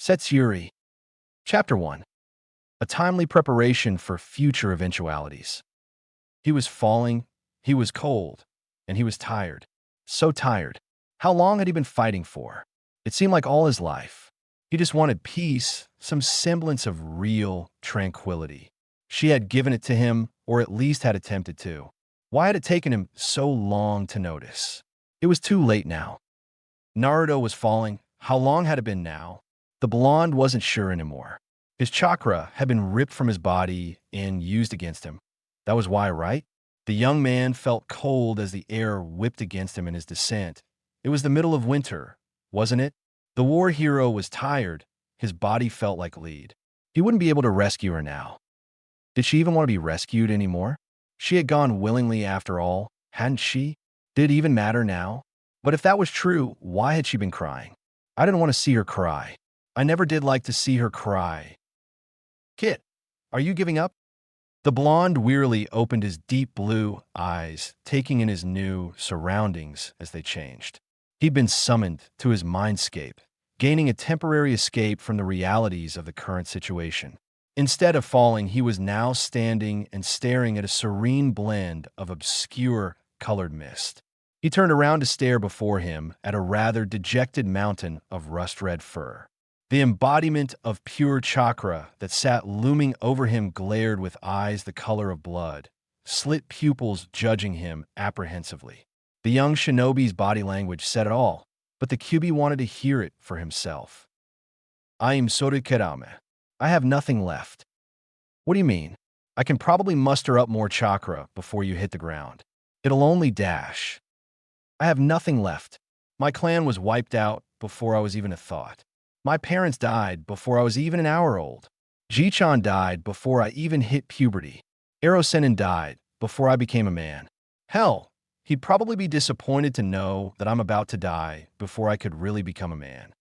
Setsuri. Chapter 1. A timely preparation for future eventualities. He was falling, he was cold, and he was tired. So tired. How long had he been fighting for? It seemed like all his life. He just wanted peace, some semblance of real tranquility. She had given it to him, or at least had attempted to. Why had it taken him so long to notice? It was too late now. Naruto was falling. How long had it been now? The blonde wasn't sure anymore. His chakra had been ripped from his body and used against him. That was why, right? The young man felt cold as the air whipped against him in his descent. It was the middle of winter, wasn't it? The war hero was tired. His body felt like lead. He wouldn't be able to rescue her now. Did she even want to be rescued anymore? She had gone willingly after all, hadn't she? Did it even matter now? But if that was true, why had she been crying? I didn't want to see her cry. I never did like to see her cry. Kid, are you giving up? The blonde wearily opened his deep blue eyes, taking in his new surroundings as they changed. He'd been summoned to his mindscape, gaining a temporary escape from the realities of the current situation. Instead of falling, he was now standing and staring at a serene blend of obscure colored mist. He turned around to stare before him at a rather dejected mountain of rust-red fur. The embodiment of pure chakra that sat looming over him glared with eyes the color of blood, slit pupils judging him apprehensively. The young shinobi's body language said it all, but the Kyuubi wanted to hear it for himself. I am Sorukerame. I have nothing left. What do you mean? I can probably muster up more chakra before you hit the ground. It'll only dash. I have nothing left. My clan was wiped out before I was even a thought. My parents died before I was even an hour old. Ji-chan died before I even hit puberty. Ero-senin died before I became a man. Hell, he'd probably be disappointed to know that I'm about to die before I could really become a man.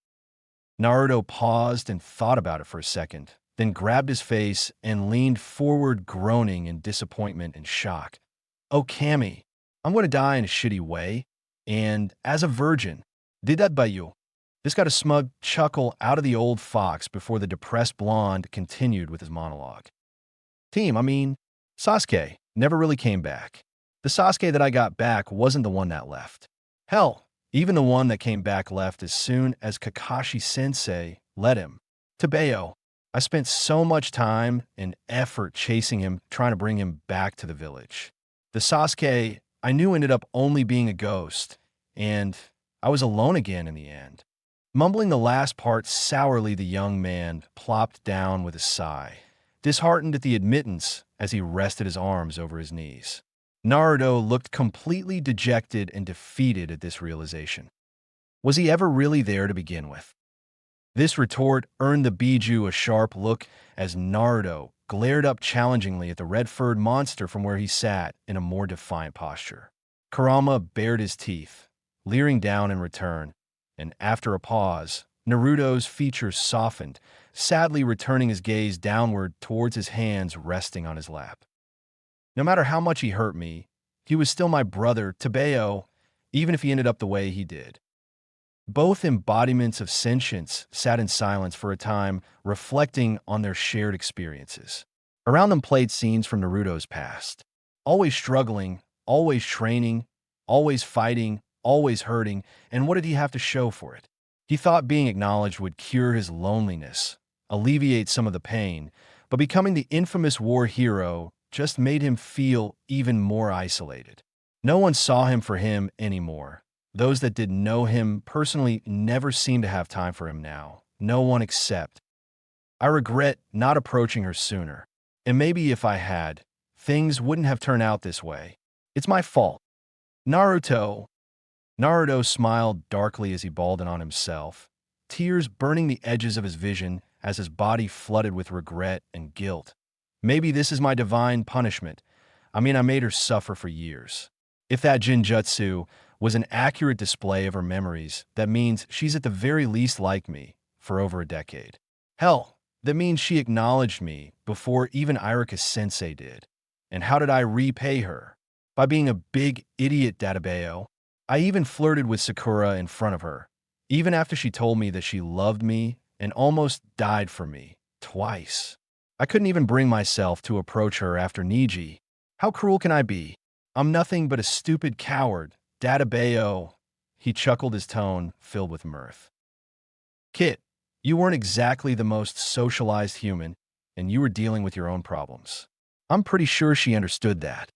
Naruto paused and thought about it for a second, then grabbed his face and leaned forward, groaning in disappointment and shock. Oh, Kami, I'm going to die in a shitty way. And as a virgin, did that by you? This got a smug chuckle out of the old fox before the depressed blonde continued with his monologue. Sasuke never really came back. The Sasuke that I got back wasn't the one that left. Hell, even the one that came back left as soon as Kakashi-sensei let him. Tebeo, I spent so much time and effort chasing him, trying to bring him back to the village. The Sasuke I knew ended up only being a ghost, and I was alone again in the end. Mumbling the last part sourly, the young man plopped down with a sigh, disheartened at the admittance as he rested his arms over his knees. Naruto looked completely dejected and defeated at this realization. Was he ever really there to begin with? This retort earned the Biju a sharp look as Naruto glared up challengingly at the red-furred monster from where he sat in a more defiant posture. Kurama bared his teeth, leering down in return, and after a pause, Naruto's features softened, sadly returning his gaze downward towards his hands resting on his lap. No matter how much he hurt me, he was still my brother, Tebeo, even if he ended up the way he did. Both embodiments of sentience sat in silence for a time, reflecting on their shared experiences. Around them played scenes from Naruto's past. Always struggling, always training, always fighting, always hurting, and what did he have to show for it? He thought being acknowledged would cure his loneliness, alleviate some of the pain, but becoming the infamous war hero just made him feel even more isolated. No one saw him for him anymore. Those that did know him personally never seemed to have time for him now. No one except. I regret not approaching her sooner. And maybe if I had, things wouldn't have turned out this way. It's my fault. Naruto smiled darkly as he bawled in on himself, tears burning the edges of his vision as his body flooded with regret and guilt. Maybe this is my divine punishment. I made her suffer for years. If that Jinjutsu was an accurate display of her memories, that means she's at the very least like me for over a decade. Hell, that means she acknowledged me before even Iruka-sensei did. And how did I repay her? By being a big idiot, Databeo. I even flirted with Sakura in front of her, even after she told me that she loved me and almost died for me, twice. I couldn't even bring myself to approach her after Niji. How cruel can I be? I'm nothing but a stupid coward, Databeo. He chuckled, his tone filled with mirth. Kit, you weren't exactly the most socialized human, and you were dealing with your own problems. I'm pretty sure she understood that.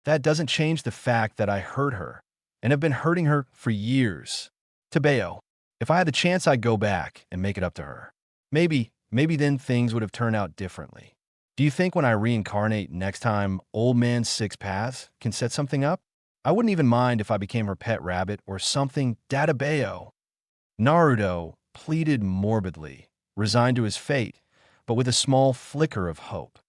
That doesn't change the fact that I hurt her, and have been hurting her for years. Tabeo, if I had the chance, I'd go back and make it up to her. Maybe then things would have turned out differently. Do you think when I reincarnate next time, Old Man Six Paths can set something up? I wouldn't even mind if I became her pet rabbit or something. Databeo. Naruto pleaded morbidly, resigned to his fate, but with a small flicker of hope.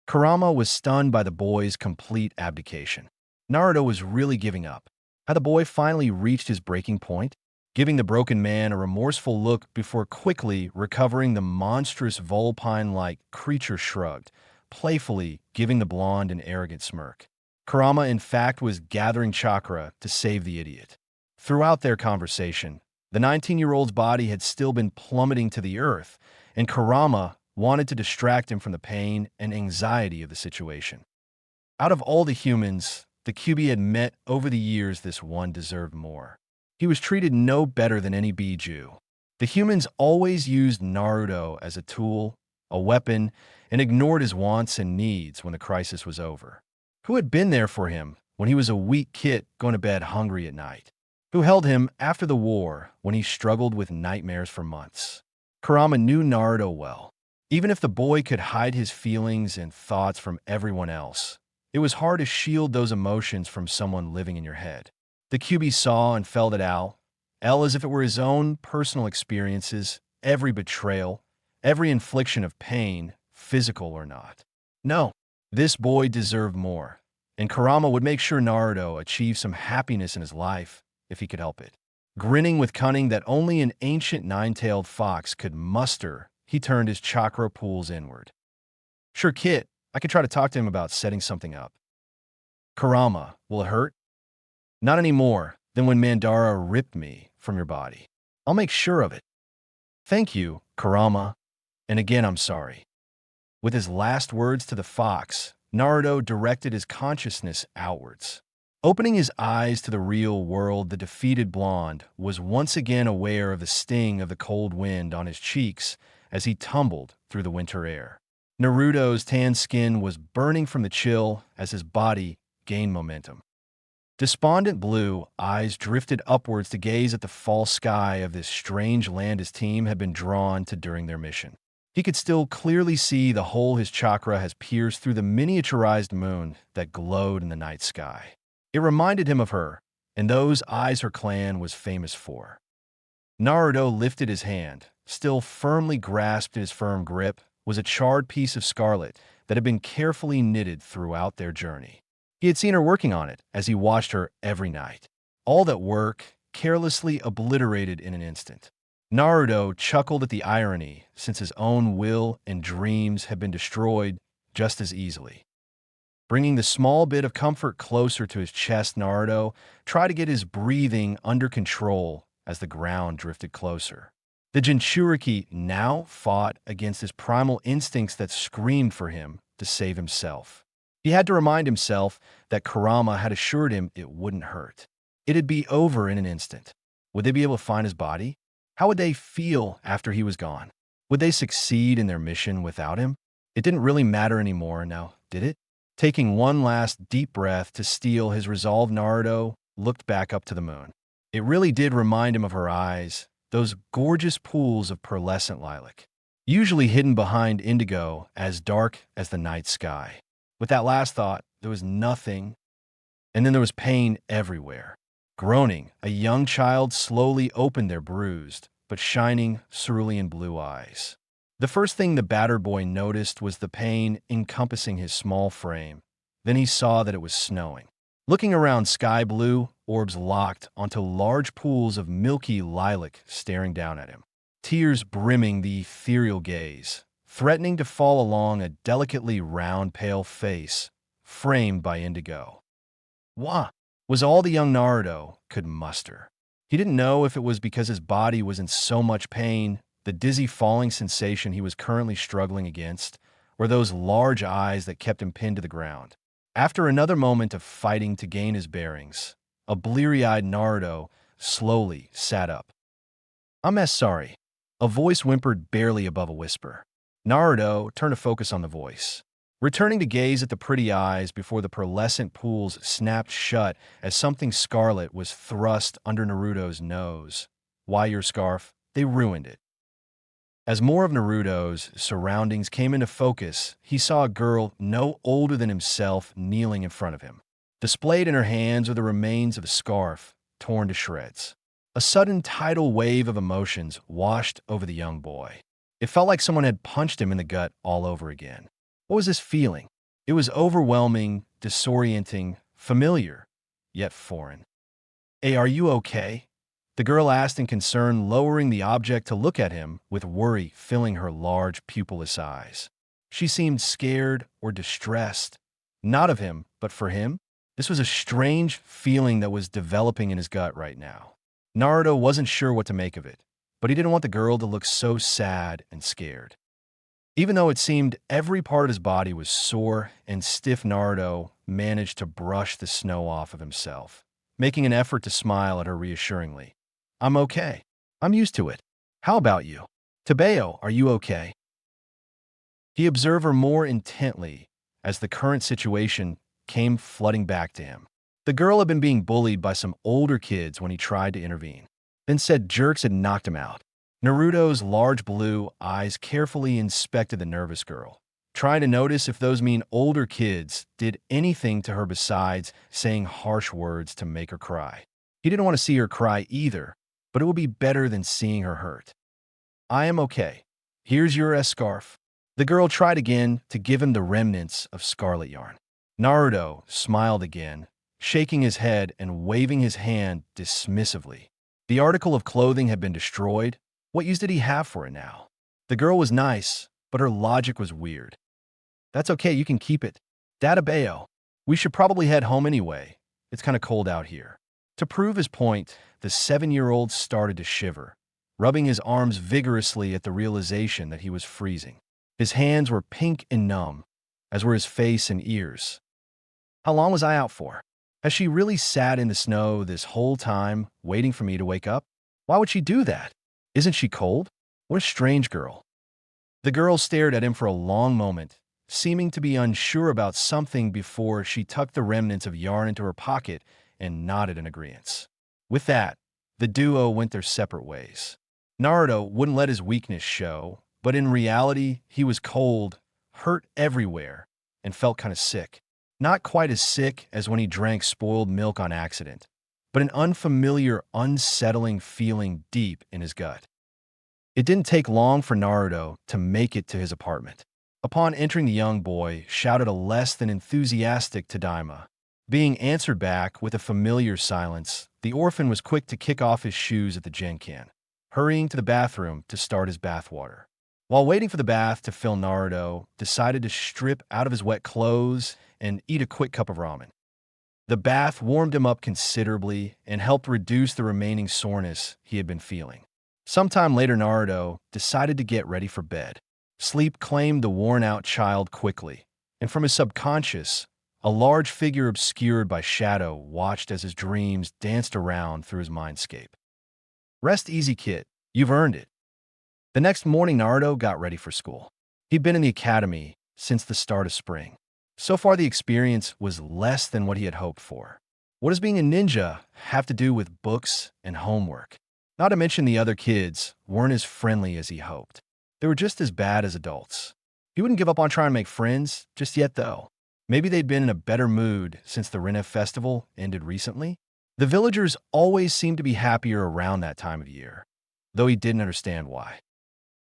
Kurama was stunned by the boy's complete abdication. Naruto was really giving up. Had the boy finally reached his breaking point, giving the broken man a remorseful look before quickly recovering? The monstrous vulpine-like creature shrugged, playfully giving the blonde an arrogant smirk. Kurama, in fact, was gathering chakra to save the idiot. Throughout their conversation, the 19-year-old's body had still been plummeting to the earth, and Kurama wanted to distract him from the pain and anxiety of the situation. Out of all the humans the Kyuubi had met over the years, this one deserved more. He was treated no better than any Biju. The humans always used Naruto as a tool, a weapon, and ignored his wants and needs when the crisis was over. Who had been there for him when he was a weak kid going to bed hungry at night? Who held him after the war when he struggled with nightmares for months? Kurama knew Naruto well. Even if the boy could hide his feelings and thoughts from everyone else, it was hard to shield those emotions from someone living in your head. The Kyuubi saw and felt it out, as if it were his own personal experiences, every betrayal, every infliction of pain, physical or not. No, this boy deserved more, and Kurama would make sure Naruto achieved some happiness in his life if he could help it. Grinning with cunning that only an ancient nine-tailed fox could muster, he turned his chakra pools inward. Sure, Kit, I could try to talk to him about setting something up. Kurama, will it hurt? Not any more than when Mandara ripped me from your body. I'll make sure of it. Thank you, Kurama, and again I'm sorry. With his last words to the fox, Naruto directed his consciousness outwards. Opening his eyes to the real world, the defeated blonde was once again aware of the sting of the cold wind on his cheeks as he tumbled through the winter air. Naruto's tan skin was burning from the chill as his body gained momentum. Despondent blue eyes drifted upwards to gaze at the false sky of this strange land his team had been drawn to during their mission. He could still clearly see the hole his chakra has pierced through the miniaturized moon that glowed in the night sky. It reminded him of her, and those eyes her clan was famous for. Naruto lifted his hand. Still firmly grasped in his firm grip was a charred piece of scarlet that had been carefully knitted throughout their journey. He had seen her working on it as he watched her every night. All that work carelessly obliterated in an instant. Naruto chuckled at the irony, since his own will and dreams had been destroyed just as easily. Bringing the small bit of comfort closer to his chest, Naruto tried to get his breathing under control as the ground drifted closer. The Jinchuriki now fought against his primal instincts that screamed for him to save himself. He had to remind himself that Kurama had assured him it wouldn't hurt. It'd be over in an instant. Would they be able to find his body? How would they feel after he was gone? Would they succeed in their mission without him? It didn't really matter anymore now, did it? Taking one last deep breath to steel his resolve, Naruto looked back up to the moon. It really did remind him of her eyes, those gorgeous pools of pearlescent lilac, usually hidden behind indigo as dark as the night sky. With that last thought, there was nothing, and then there was pain everywhere. Groaning, a young child slowly opened their bruised but shining cerulean blue eyes. The first thing the battered boy noticed was the pain encompassing his small frame. Then he saw that it was snowing. Looking around, sky blue orbs locked onto large pools of milky lilac staring down at him. Tears brimming the ethereal gaze, threatening to fall along a delicately round, pale face framed by indigo. Wah! Was all the young Naruto could muster. He didn't know if it was because his body was in so much pain the dizzy falling sensation he was currently struggling against, or those large eyes that kept him pinned to the ground. After another moment of fighting to gain his bearings, a bleary-eyed Naruto slowly sat up. "I'm sorry." A voice whimpered barely above a whisper. Naruto turned to focus on the voice, returning to gaze at the pretty eyes before the pearlescent pools snapped shut as something scarlet was thrust under Naruto's nose. "Why your scarf? They ruined it." As more of Naruto's surroundings came into focus, he saw a girl no older than himself kneeling in front of him. Displayed in her hands were the remains of a scarf, torn to shreds. A sudden tidal wave of emotions washed over the young boy. It felt like someone had punched him in the gut all over again. What was this feeling? It was overwhelming, disorienting, familiar, yet foreign. "Hey, are you okay?" the girl asked in concern, lowering the object to look at him with worry filling her large pupilless eyes. She seemed scared or distressed, not of him, but for him. This was a strange feeling that was developing in his gut right now. Naruto wasn't sure what to make of it, but he didn't want the girl to look so sad and scared. Even though it seemed every part of his body was sore and stiff, Naruto managed to brush the snow off of himself, making an effort to smile at her reassuringly. "I'm okay. I'm used to it. How about you? Tebeo, are you okay?" He observed her more intently as the current situation came flooding back to him. The girl had been being bullied by some older kids when he tried to intervene, then said jerks had knocked him out. Naruto's large blue eyes carefully inspected the nervous girl, trying to notice if those mean older kids did anything to her besides saying harsh words to make her cry. He didn't want to see her cry either, but it would be better than seeing her hurt. "I am okay. Here's your scarf." The girl tried again to give him the remnants of scarlet yarn. Naruto smiled again, shaking his head and waving his hand dismissively. The article of clothing had been destroyed. What use did he have for it now? The girl was nice, but her logic was weird. "That's okay, you can keep it. Databeo, we should probably head home anyway. It's kind of cold out here." To prove his point, the 7-year-old started to shiver, rubbing his arms vigorously at the realization that he was freezing. His hands were pink and numb, as were his face and ears. "How long was I out for? Has she really sat in the snow this whole time, waiting for me to wake up? Why would she do that? Isn't she cold? What a strange girl." The girl stared at him for a long moment, seeming to be unsure about something before she tucked the remnants of yarn into her pocket and nodded in agreement. With that, the duo went their separate ways. Naruto wouldn't let his weakness show, but in reality, he was cold, hurt everywhere, and felt kind of sick. Not quite as sick as when he drank spoiled milk on accident, but an unfamiliar, unsettling feeling deep in his gut. It didn't take long for Naruto to make it to his apartment. Upon entering, the young boy shouted a less than enthusiastic Tadaima. Being answered back with a familiar silence, the orphan was quick to kick off his shoes at the Genkan, hurrying to the bathroom to start his bathwater. While waiting for the bath to fill, Naruto decided to strip out of his wet clothes and eat a quick cup of ramen. The bath warmed him up considerably and helped reduce the remaining soreness he had been feeling. Sometime later, Naruto decided to get ready for bed. Sleep claimed the worn-out child quickly, and from his subconscious, a large figure obscured by shadow watched as his dreams danced around through his mindscape. "Rest easy, kid. You've earned it." The next morning, Naruto got ready for school. He'd been in the academy since the start of spring. So far, the experience was less than what he had hoped for. What does being a ninja have to do with books and homework? Not to mention the other kids weren't as friendly as he hoped. They were just as bad as adults. He wouldn't give up on trying to make friends just yet, though. Maybe they'd been in a better mood since the Rinne festival ended recently. The villagers always seemed to be happier around that time of year, though he didn't understand why.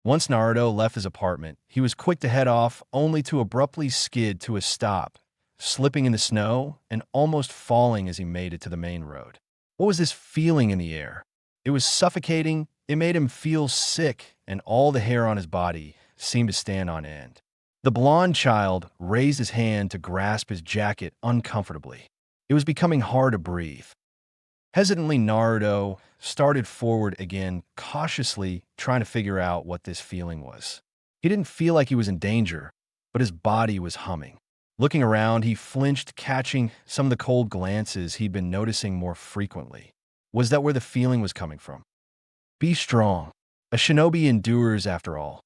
Once Naruto left his apartment, he was quick to head off, only to abruptly skid to a stop, slipping in the snow and almost falling as he made it to the main road. What was this feeling in the air? It was suffocating, it made him feel sick, and all the hair on his body seemed to stand on end. The blonde child raised his hand to grasp his jacket uncomfortably. It was becoming hard to breathe. Hesitantly, Naruto started forward again, cautiously trying to figure out what this feeling was. He didn't feel like he was in danger, but his body was humming. Looking around, he flinched, catching some of the cold glances he'd been noticing more frequently. Was that where the feeling was coming from? Be strong. A shinobi endures after all.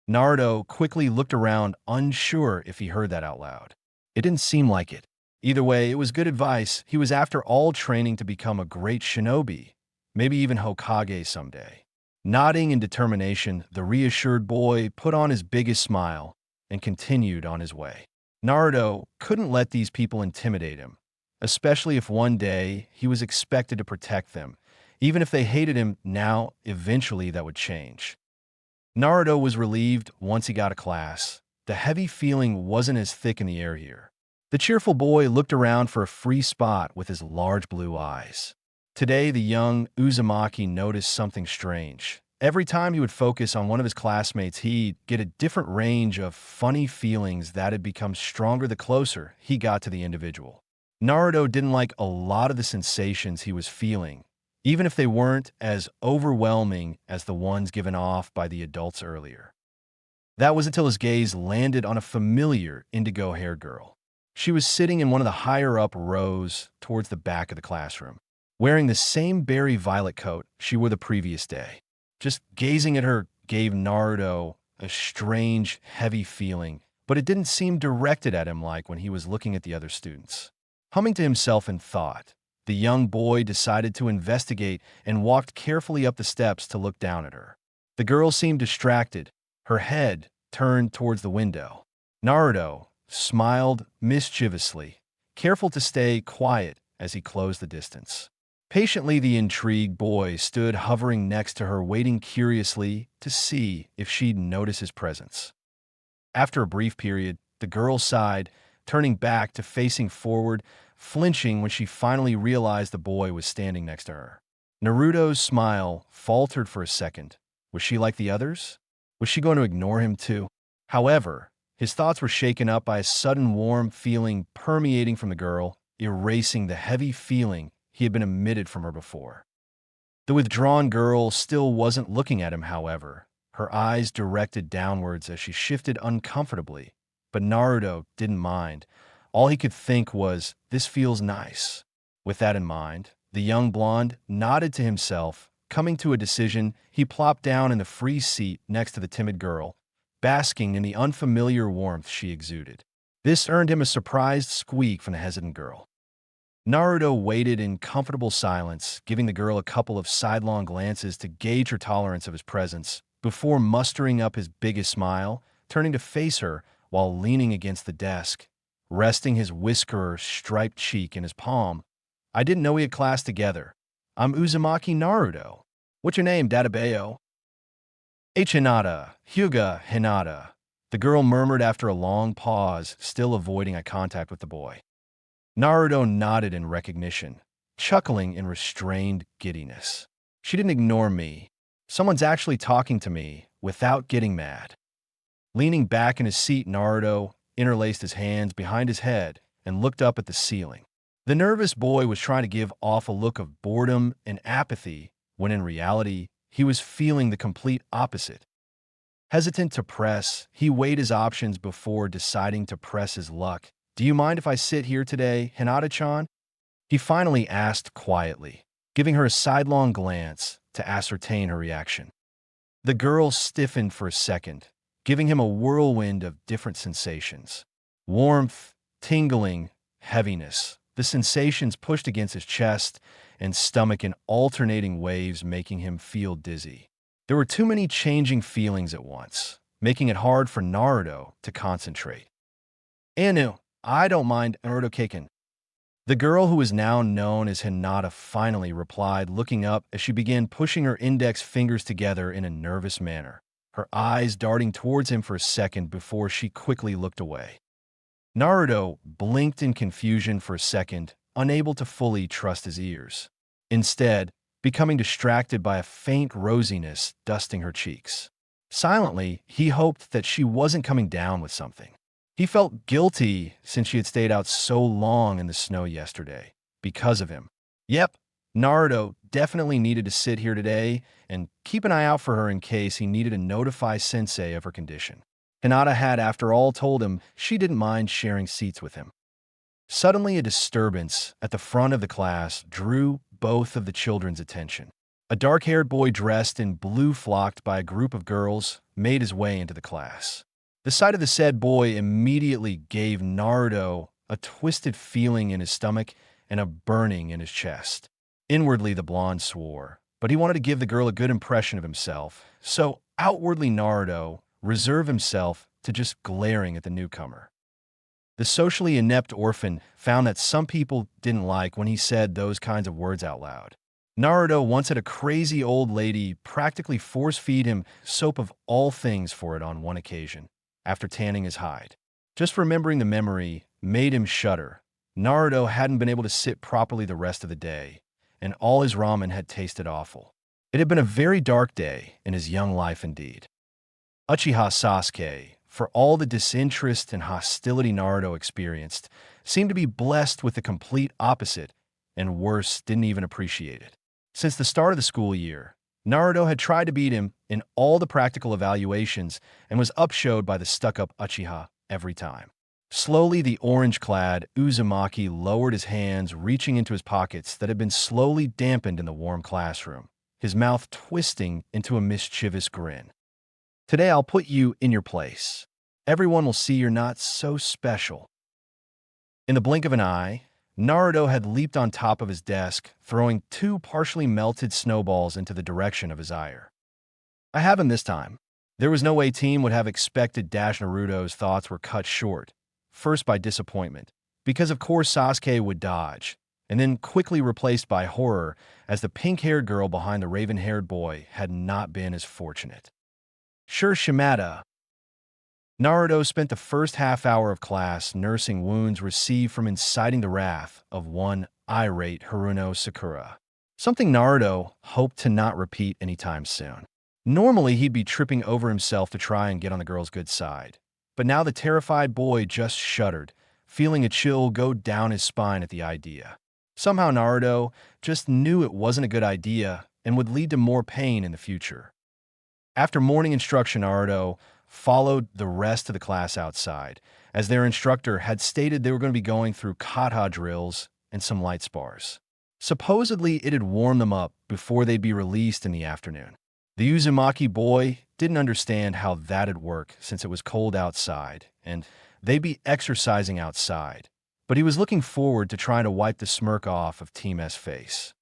Naruto quickly looked around, unsure if he heard that out loud. It didn't seem like it. Either way, it was good advice. He was after all training to become a great shinobi, maybe even Hokage someday. Nodding in determination, the reassured boy put on his biggest smile and continued on his way. Naruto couldn't let these people intimidate him, especially if one day he was expected to protect them. Even if they hated him now, eventually that would change. Naruto was relieved once he got to class. The heavy feeling wasn't as thick in the air here. The cheerful boy looked around for a free spot with his large blue eyes. Today, the young Uzumaki noticed something strange. Every time he would focus on one of his classmates, he'd get a different range of funny feelings that had become stronger the closer he got to the individual. Naruto didn't like a lot of the sensations he was feeling, even if they weren't as overwhelming as the ones given off by the adults earlier. That was until his gaze landed on a familiar indigo-haired girl. She was sitting in one of the higher-up rows towards the back of the classroom, wearing the same berry violet coat she wore the previous day. Just gazing at her gave Naruto a strange, heavy feeling, but it didn't seem directed at him like when he was looking at the other students. Humming to himself in thought, the young boy decided to investigate and walked carefully up the steps to look down at her. The girl seemed distracted, her head turned towards the window. Naruto smiled mischievously, careful to stay quiet as he closed the distance. Patiently, the intrigued boy stood hovering next to her, waiting curiously to see if she'd notice his presence. After a brief period, the girl sighed, turning back to facing forward, flinching when she finally realized the boy was standing next to her. Naruto's smile faltered for a second. Was she like the others? Was she going to ignore him too? However, his thoughts were shaken up by a sudden warm feeling permeating from the girl, erasing the heavy feeling he had been emitted from her before. The withdrawn girl still wasn't looking at him, however, her eyes directed downwards as she shifted uncomfortably. But Naruto didn't mind. All he could think was, this feels nice. With that in mind, the young blonde nodded to himself. Coming to a decision, he plopped down in the free seat next to the timid girl, basking in the unfamiliar warmth she exuded. This earned him a surprised squeak from the hesitant girl. Naruto waited in comfortable silence, giving the girl a couple of sidelong glances to gauge her tolerance of his presence, before mustering up his biggest smile, turning to face her while leaning against the desk, resting his whisker-striped cheek in his palm. I didn't know we had class together. I'm Uzumaki Naruto. What's your name, Databayo? Hinata, Hyuga Hinata, the girl murmured after a long pause, still avoiding eye contact with the boy. Naruto nodded in recognition, chuckling in restrained giddiness. She didn't ignore me. Someone's actually talking to me without getting mad. Leaning back in his seat, Naruto interlaced his hands behind his head and looked up at the ceiling. The nervous boy was trying to give off a look of boredom and apathy, when in reality, he was feeling the complete opposite. Hesitant to press, he weighed his options before deciding to press his luck. Do you mind if I sit here today, Hinata-chan? He finally asked quietly, giving her a sidelong glance to ascertain her reaction. The girl stiffened for a second, giving him a whirlwind of different sensations. Warmth, tingling, heaviness. The sensations pushed against his chest and stomach in alternating waves, making him feel dizzy. There were too many changing feelings at once, making it hard for Naruto to concentrate. Anu, I don't mind Naruto-kaken. The girl who is now known as Hinata finally replied, looking up as she began pushing her index fingers together in a nervous manner, her eyes darting towards him for a second before she quickly looked away. Naruto blinked in confusion for a second, unable to fully trust his ears. Instead, becoming distracted by a faint rosiness dusting her cheeks. Silently, he hoped that she wasn't coming down with something. He felt guilty since she had stayed out so long in the snow yesterday, because of him. Yep, Naruto definitely needed to sit here today and keep an eye out for her in case he needed to notify Sensei of her condition. Hinata had, after all, told him she didn't mind sharing seats with him. Suddenly, a disturbance at the front of the class drew both of the children's attention. A dark-haired boy dressed in blue, flocked by a group of girls, made his way into the class. The sight of the said boy immediately gave Naruto a twisted feeling in his stomach and a burning in his chest. Inwardly, the blonde swore, but he wanted to give the girl a good impression of himself, so outwardly Naruto reserved himself to just glaring at the newcomer. The socially inept orphan found that some people didn't like when he said those kinds of words out loud. Naruto once had a crazy old lady practically force-feed him soap of all things for it on one occasion, after tanning his hide. Just remembering the memory made him shudder. Naruto hadn't been able to sit properly the rest of the day, and all his ramen had tasted awful. It had been a very dark day in his young life indeed. Uchiha Sasuke, for all the disinterest and hostility Naruto experienced, seemed to be blessed with the complete opposite, and worse, didn't even appreciate it. Since the start of the school year, Naruto had tried to beat him in all the practical evaluations and was upshowed by the stuck-up Uchiha every time. Slowly, the orange-clad Uzumaki lowered his hands, reaching into his pockets that had been slowly dampened in the warm classroom, his mouth twisting into a mischievous grin. Today I'll put you in your place. Everyone will see you're not so special. In the blink of an eye, Naruto had leaped on top of his desk, throwing 2 partially melted snowballs into the direction of his ire. I have him this time. There was no way team would have expected Naruto's thoughts were cut short, first by disappointment, because of course Sasuke would dodge, and then quickly replaced by horror as the pink-haired girl behind the raven-haired boy had not been as fortunate. Sure, Shimada. Naruto spent the first half hour of class nursing wounds received from inciting the wrath of one irate Haruno Sakura, something Naruto hoped to not repeat anytime soon. Normally, he'd be tripping over himself to try and get on the girl's good side, but now the terrified boy just shuddered, feeling a chill go down his spine at the idea. Somehow Naruto just knew it wasn't a good idea and would lead to more pain in the future. After morning instruction, Naruto followed the rest of the class outside, as their instructor had stated they were going to be going through kata drills and some light spars. Supposedly, it had warmed them up before they'd be released in the afternoon. The Uzumaki boy didn't understand how that'd work since it was cold outside, and they'd be exercising outside, but he was looking forward to trying to wipe the smirk off of Team S's face.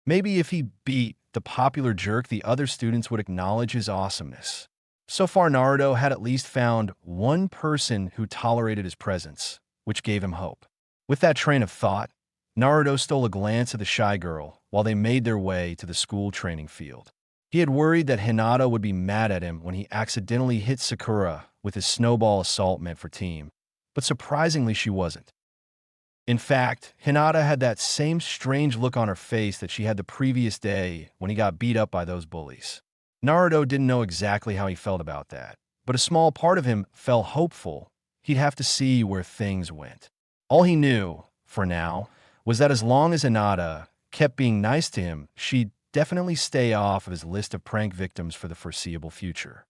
Maybe if he beat the popular jerk, the other students would acknowledge his awesomeness. So far, Naruto had at least found one person who tolerated his presence, which gave him hope. With that train of thought, Naruto stole a glance at the shy girl while they made their way to the school training field. He had worried that Hinata would be mad at him when he accidentally hit Sakura with his snowball assault meant for team, but surprisingly she wasn't. In fact, Hinata had that same strange look on her face that she had the previous day when he got beat up by those bullies. Naruto didn't know exactly how he felt about that, but a small part of him felt hopeful he'd have to see where things went. All he knew, for now, was that as long as Hinata kept being nice to him, she'd definitely stay off of his list of prank victims for the foreseeable future.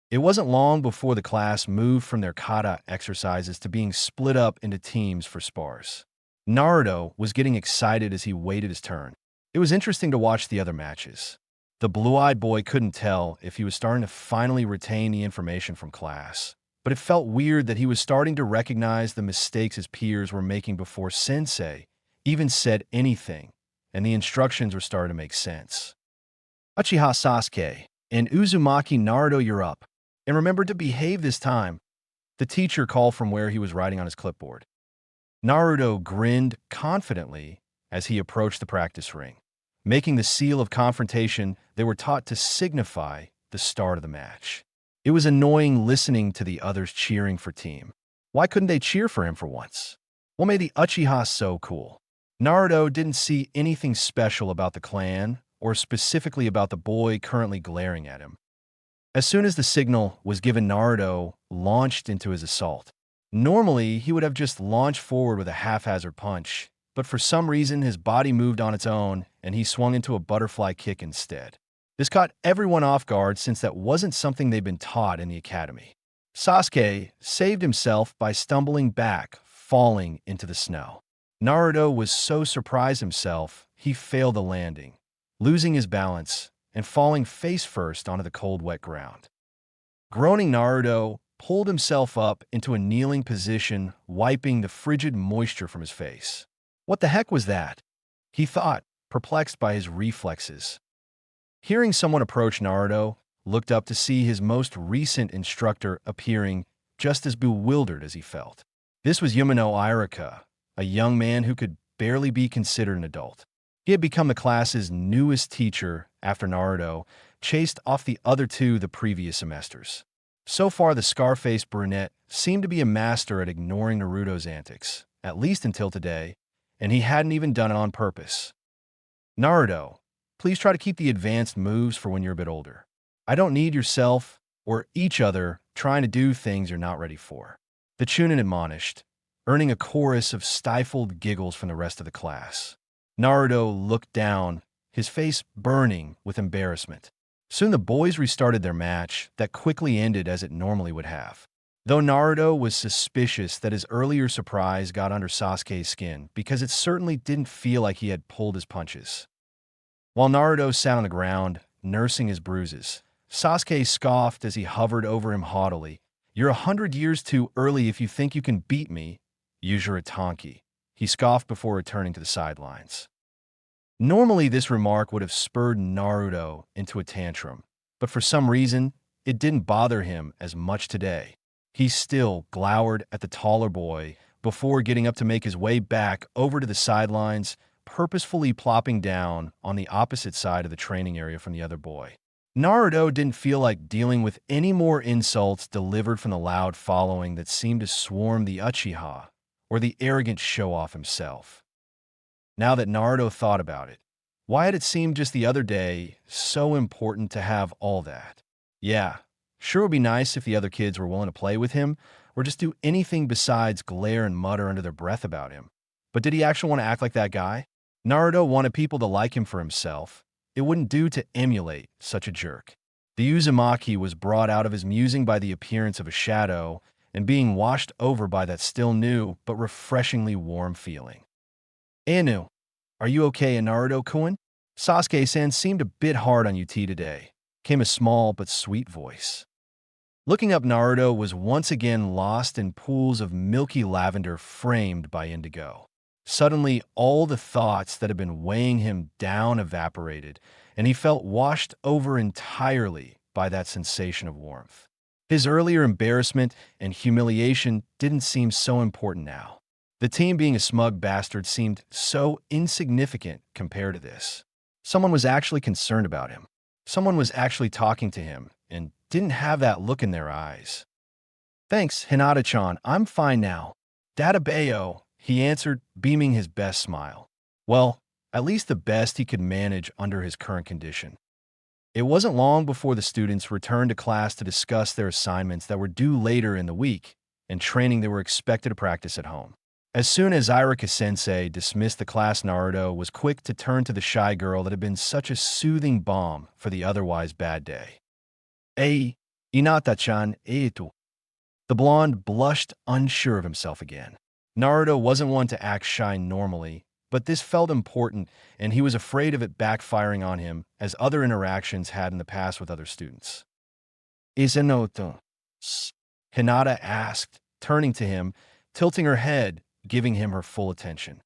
It wasn't long before the class moved from their kata exercises to being split up into teams for spars. Naruto was getting excited as he waited his turn. It was interesting to watch the other matches. The blue-eyed boy couldn't tell if he was starting to finally retain the information from class, but it felt weird that he was starting to recognize the mistakes his peers were making before Sensei even said anything, and the instructions were starting to make sense. Uchiha Sasuke and Uzumaki Naruto, you're up. And remember to behave this time, the teacher called from where he was writing on his clipboard. Naruto grinned confidently as he approached the practice ring, making the seal of confrontation they were taught to signify the start of the match. It was annoying listening to the others cheering for team. Why couldn't they cheer for him for once? What made the Uchiha so cool? Naruto didn't see anything special about the clan, or specifically about the boy currently glaring at him. As soon as the signal was given, Naruto launched into his assault. Normally, he would have just launched forward with a haphazard punch, but for some reason his body moved on its own and he swung into a butterfly kick instead. This caught everyone off guard since that wasn't something they'd been taught in the academy. Sasuke saved himself by stumbling back, falling into the snow. Naruto was so surprised himself, he failed the landing, losing his balance and falling face first onto the cold, wet ground. Groaning, Naruto pulled himself up into a kneeling position, wiping the frigid moisture from his face. What the heck was that? He thought, perplexed by his reflexes. Hearing someone approach, Naruto looked up to see his most recent instructor appearing just as bewildered as he felt. This was Yumino Irika, a young man who could barely be considered an adult. He had become the class's newest teacher after Naruto chased off the other two the previous semesters. So far, the scar-faced brunette seemed to be a master at ignoring Naruto's antics, at least until today, and he hadn't even done it on purpose. Naruto, please try to keep the advanced moves for when you're a bit older. I don't need yourself or each other trying to do things you're not ready for. The Chunin admonished, earning a chorus of stifled giggles from the rest of the class. Naruto looked down, his face burning with embarrassment. Soon the boys restarted their match that quickly ended as it normally would have. Though Naruto was suspicious that his earlier surprise got under Sasuke's skin because it certainly didn't feel like he had pulled his punches. While Naruto sat on the ground, nursing his bruises, Sasuke scoffed as he hovered over him haughtily. You're 100 years too early if you think you can beat me. Use your Itanki. He scoffed before returning to the sidelines. Normally, this remark would have spurred Naruto into a tantrum, but for some reason, it didn't bother him as much today. He still glowered at the taller boy before getting up to make his way back over to the sidelines, purposefully plopping down on the opposite side of the training area from the other boy. Naruto didn't feel like dealing with any more insults delivered from the loud following that seemed to swarm the Uchiha, or the arrogant show-off himself. Now that Naruto thought about it, why had it seemed just the other day so important to have all that? Yeah, sure it would be nice if the other kids were willing to play with him, or just do anything besides glare and mutter under their breath about him. But did he actually want to act like that guy? Naruto wanted people to like him for himself. It wouldn't do to emulate such a jerk. The Uzumaki was brought out of his musing by the appearance of a shadow and being washed over by that still new but refreshingly warm feeling. Anu, are you okay, Naruto-kun? Sasuke-san seemed a bit hard on UT today, came a small but sweet voice. Looking up, Naruto was once again lost in pools of milky lavender framed by indigo. Suddenly, all the thoughts that had been weighing him down evaporated, and he felt washed over entirely by that sensation of warmth. His earlier embarrassment and humiliation didn't seem so important now. The team being a smug bastard seemed so insignificant compared to this. Someone was actually concerned about him. Someone was actually talking to him and didn't have that look in their eyes. Thanks, Hinata-chan, I'm fine now. Dadabayo, he answered, beaming his best smile. Well, at least the best he could manage under his current condition. It wasn't long before the students returned to class to discuss their assignments that were due later in the week and training they were expected to practice at home. As soon as Irika-sensei dismissed the class, Naruto was quick to turn to the shy girl that had been such a soothing balm for the otherwise bad day. Ei, Hinata-chan, eitu. The blonde blushed, unsure of himself again. Naruto wasn't one to act shy normally, but this felt important, and he was afraid of it backfiring on him as other interactions had in the past with other students. Izenoto? Hinata asked, turning to him, tilting her head, giving him her full attention.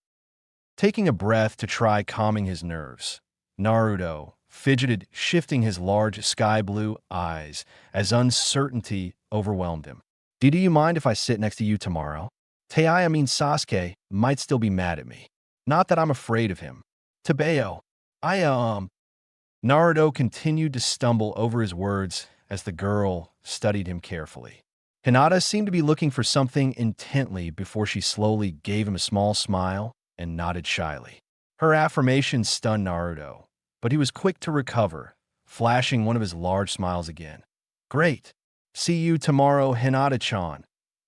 Taking a breath to try calming his nerves, Naruto fidgeted, shifting his large sky-blue eyes as uncertainty overwhelmed him. Do you mind if I sit next to you tomorrow? Sasuke might still be mad at me. Not that I'm afraid of him. Tabeyo, Naruto continued to stumble over his words as the girl studied him carefully. Hinata seemed to be looking for something intently before she slowly gave him a small smile and nodded shyly. Her affirmation stunned Naruto, but he was quick to recover, flashing one of his large smiles again. Great. See you tomorrow, Hinata-chan.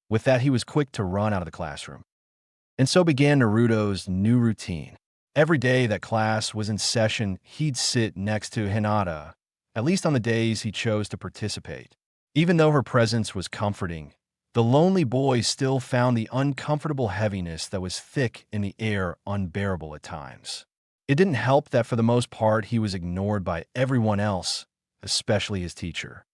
With that, he was quick to run out of the classroom. And so began Naruto's new routine. Every day that class was in session, he'd sit next to Hinata, at least on the days he chose to participate. Even though her presence was comforting, the lonely boy still found the uncomfortable heaviness that was thick in the air unbearable at times. It didn't help that for the most part he was ignored by everyone else, especially his teacher.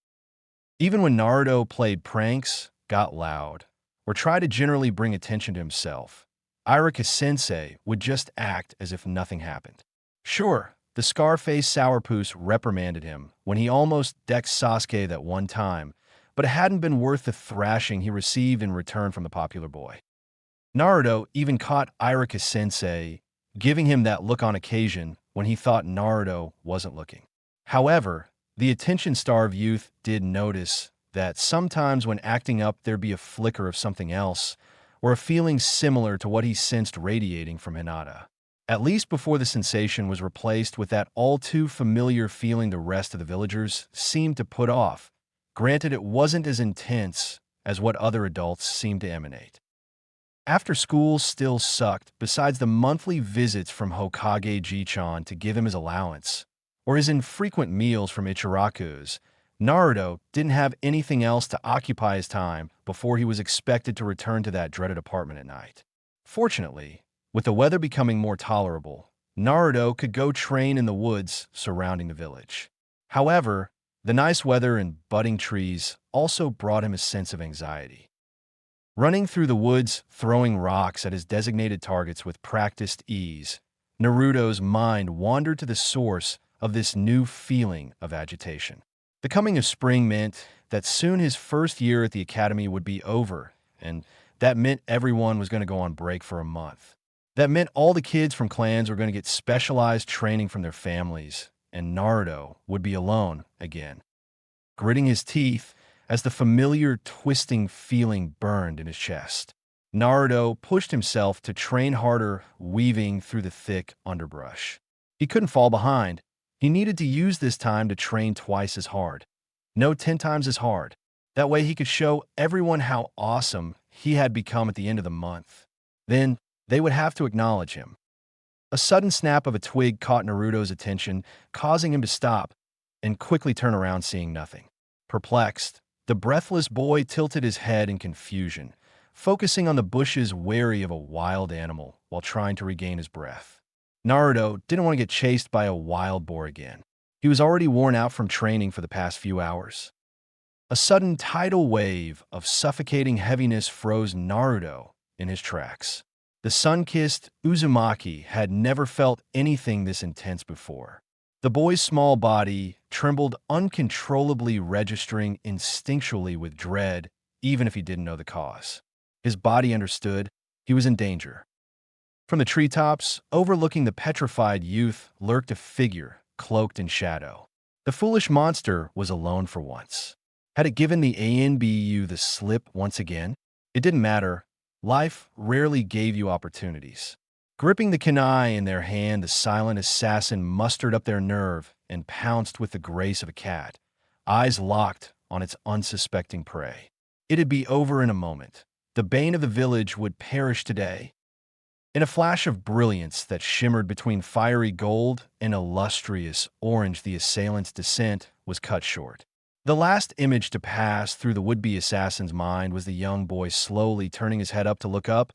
Even when Naruto played pranks, got loud, or tried to generally bring attention to himself, Irika-sensei would just act as if nothing happened. Sure, the scar-faced sourpuss reprimanded him when he almost decked Sasuke that one time, but it hadn't been worth the thrashing he received in return from the popular boy. Naruto even caught Irika-sensei giving him that look on occasion when he thought Naruto wasn't looking. However, the attention-starved youth did notice that sometimes when acting up there'd be a flicker of something else, or a feeling similar to what he sensed radiating from Hinata. At least before the sensation was replaced with that all-too-familiar feeling the rest of the villagers seemed to put off. Granted, it wasn't as intense as what other adults seemed to emanate. After school still sucked, besides the monthly visits from Hokage Jichan to give him his allowance, or his infrequent meals from Ichiraku's, Naruto didn't have anything else to occupy his time before he was expected to return to that dreaded apartment at night. Fortunately, with the weather becoming more tolerable, Naruto could go train in the woods surrounding the village. However, the nice weather and budding trees also brought him a sense of anxiety. Running through the woods, throwing rocks at his designated targets with practiced ease, Naruto's mind wandered to the source of this new feeling of agitation. The coming of spring meant that soon his first year at the academy would be over, and that meant everyone was going to go on break for a month. That meant all the kids from clans were going to get specialized training from their families, and Naruto would be alone again. Gritting his teeth as the familiar twisting feeling burned in his chest, Naruto pushed himself to train harder, weaving through the thick underbrush. He couldn't fall behind. He needed to use this time to train twice as hard. No, 10 times as hard. That way he could show everyone how awesome he had become at the end of the month. Then they would have to acknowledge him. A sudden snap of a twig caught Naruto's attention, causing him to stop and quickly turn around seeing nothing. Perplexed, the breathless boy tilted his head in confusion, focusing on the bushes wary of a wild animal while trying to regain his breath. Naruto didn't want to get chased by a wild boar again. He was already worn out from training for the past few hours. A sudden tidal wave of suffocating heaviness froze Naruto in his tracks. The sun-kissed Uzumaki had never felt anything this intense before. The boy's small body trembled uncontrollably, registering instinctually with dread, even if he didn't know the cause. His body understood he was in danger. From the treetops, overlooking the petrified youth, lurked a figure cloaked in shadow. The foolish monster was alone for once. Had it given the ANBU the slip once again? It didn't matter. Life rarely gave you opportunities. Gripping the kunai in their hand, the silent assassin mustered up their nerve and pounced with the grace of a cat, eyes locked on its unsuspecting prey. It'd be over in a moment. The bane of the village would perish today. In a flash of brilliance that shimmered between fiery gold and illustrious orange, the assailant's descent was cut short. The last image to pass through the would-be assassin's mind was the young boy slowly turning his head up to look up,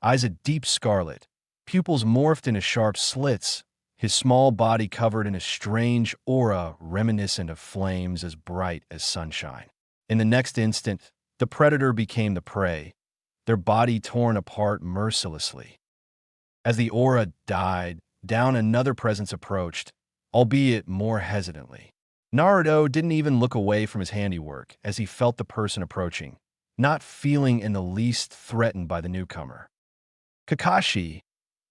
eyes a deep scarlet, pupils morphed into sharp slits, his small body covered in a strange aura reminiscent of flames as bright as sunshine. In the next instant, the predator became the prey, their body torn apart mercilessly. As the aura died down, another presence approached, albeit more hesitantly. Naruto didn't even look away from his handiwork as he felt the person approaching, not feeling in the least threatened by the newcomer. Kakashi,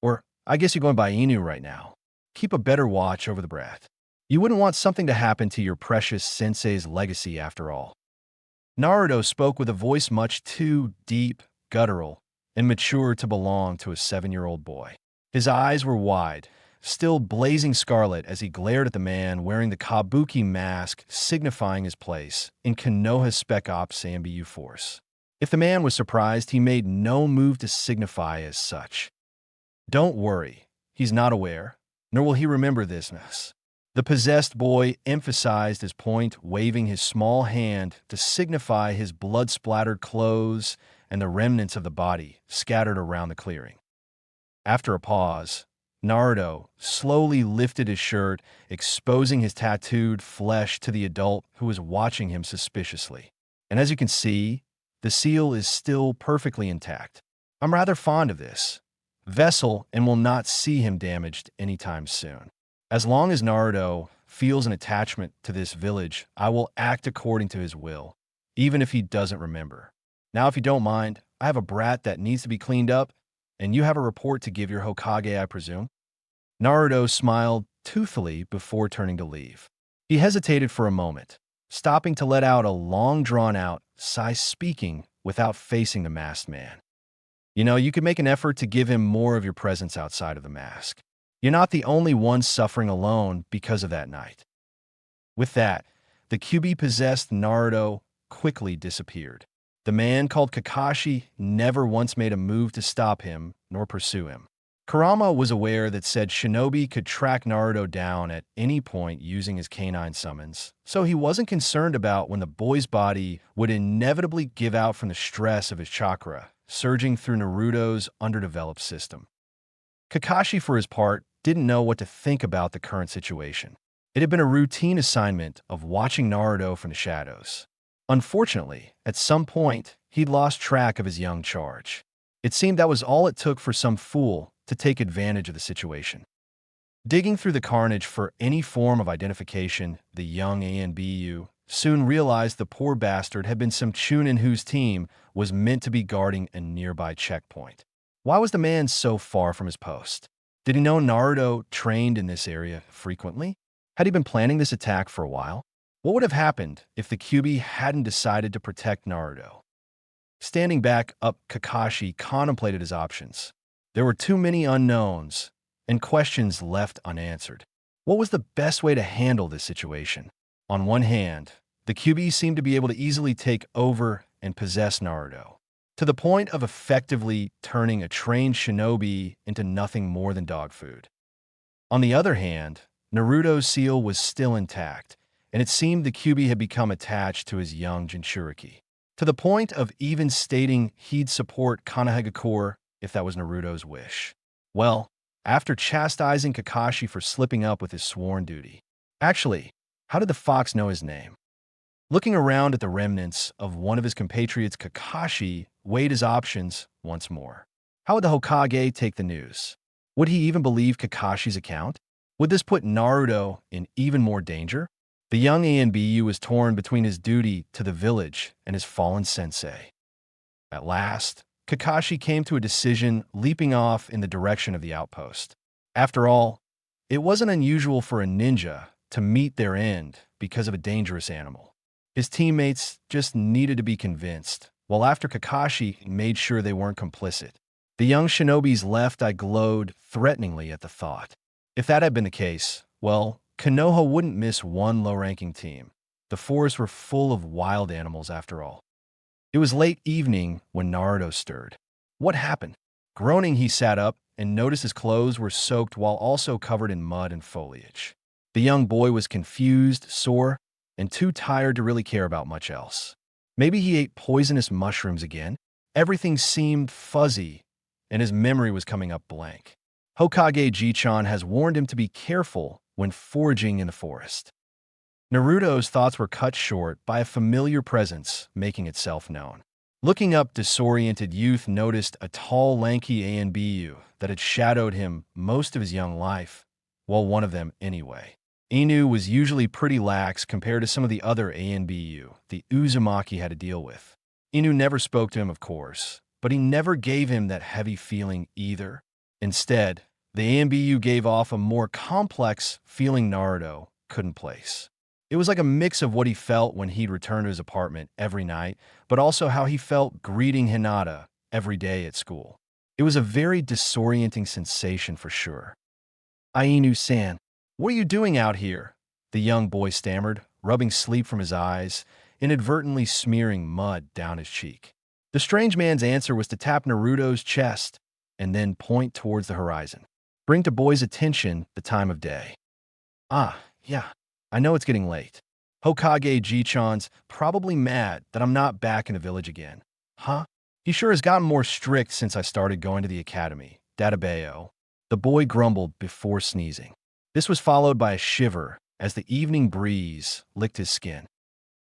or I guess you're going by Inu right now, keep a better watch over the brat. You wouldn't want something to happen to your precious sensei's legacy after all. Naruto spoke with a voice much too deep, guttural, and mature to belong to a 7-year-old boy. His eyes were wide, still blazing scarlet as he glared at the man wearing the kabuki mask signifying his place in Konoha's Spec Ops AMBU force. If the man was surprised, he made no move to signify as such. Don't worry, he's not aware, nor will he remember thisness. The possessed boy emphasized his point, waving his small hand to signify his blood-splattered clothes and the remnants of the body scattered around the clearing. After a pause, Naruto slowly lifted his shirt, exposing his tattooed flesh to the adult who was watching him suspiciously. And as you can see, the seal is still perfectly intact. I'm rather fond of this vessel and will not see him damaged anytime soon. As long as Naruto feels an attachment to this village, I will act according to his will, even if he doesn't remember. Now, if you don't mind, I have a brat that needs to be cleaned up, and you have a report to give your Hokage, I presume? Naruto smiled toothfully before turning to leave. He hesitated for a moment, stopping to let out a long drawn-out sigh, speaking without facing the masked man. You know, you could make an effort to give him more of your presence outside of the mask. You're not the only one suffering alone because of that night. With that, the Kyuubi-possessed Naruto quickly disappeared. The man called Kakashi never once made a move to stop him nor pursue him. Kurama was aware that said shinobi could track Naruto down at any point using his canine summons, so he wasn't concerned about when the boy's body would inevitably give out from the stress of his chakra, surging through Naruto's underdeveloped system. Kakashi, for his part, didn't know what to think about the current situation. It had been a routine assignment of watching Naruto from the shadows. Unfortunately, at some point, he'd lost track of his young charge. It seemed that was all it took for some fool to take advantage of the situation. Digging through the carnage for any form of identification, the young ANBU soon realized the poor bastard had been some chunin whose team was meant to be guarding a nearby checkpoint. Why was the man so far from his post? Did he know Naruto trained in this area frequently? Had he been planning this attack for a while? What would have happened if the Kyuubi hadn't decided to protect Naruto? Standing back up, Kakashi contemplated his options. There were too many unknowns and questions left unanswered. What was the best way to handle this situation? On one hand, the Kyuubi seemed to be able to easily take over and possess Naruto, to the point of effectively turning a trained shinobi into nothing more than dog food. On the other hand, Naruto's seal was still intact, and it seemed the Kyuubi had become attached to his young Jinchuriki, to the point of even stating he'd support Konohagakure if that was Naruto's wish. Well, after chastising Kakashi for slipping up with his sworn duty. Actually, how did the fox know his name? Looking around at the remnants of one of his compatriots, Kakashi weighed his options once more. How would the Hokage take the news? Would he even believe Kakashi's account? Would this put Naruto in even more danger? The young ANBU was torn between his duty to the village and his fallen sensei. At last, Kakashi came to a decision, leaping off in the direction of the outpost. After all, it wasn't unusual for a ninja to meet their end because of a dangerous animal. His teammates just needed to be convinced, while after Kakashi made sure they weren't complicit. The young shinobi's left eye glowed threateningly at the thought. If that had been the case, well, Konoha wouldn't miss one low-ranking team. The forests were full of wild animals after all. It was late evening when Naruto stirred. What happened? Groaning, he sat up and noticed his clothes were soaked while also covered in mud and foliage. The young boy was confused, sore, and too tired to really care about much else. Maybe he ate poisonous mushrooms again. Everything seemed fuzzy, and his memory was coming up blank. Hokage Jichan has warned him to be careful when foraging in the forest. Naruto's thoughts were cut short by a familiar presence making itself known. Looking up, disoriented youth noticed a tall, lanky ANBU that had shadowed him most of his young life, well, one of them anyway. Inu was usually pretty lax compared to some of the other ANBU the Uzumaki had to deal with. Inu never spoke to him, of course, but he never gave him that heavy feeling either. Instead, the ANBU gave off a more complex feeling Naruto couldn't place. It was like a mix of what he felt when he'd return to his apartment every night, but also how he felt greeting Hinata every day at school. It was a very disorienting sensation for sure. Ainu-san, what are you doing out here? The young boy stammered, rubbing sleep from his eyes, inadvertently smearing mud down his cheek. The strange man's answer was to tap Naruto's chest and then point towards the horizon. Bring to boy's attention the time of day. Ah, yeah, I know it's getting late. Hokage Ji-chan's probably mad that I'm not back in the village again. Huh? He sure has gotten more strict since I started going to the academy. Databeo. The boy grumbled before sneezing. This was followed by a shiver as the evening breeze licked his skin.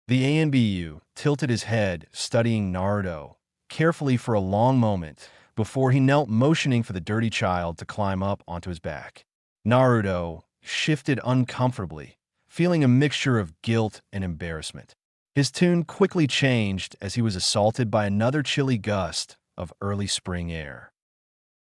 The ANBU tilted his head, studying Naruto carefully for a long moment before he knelt, motioning for the dirty child to climb up onto his back. Naruto shifted uncomfortably, feeling a mixture of guilt and embarrassment. His tune quickly changed as he was assaulted by another chilly gust of early spring air.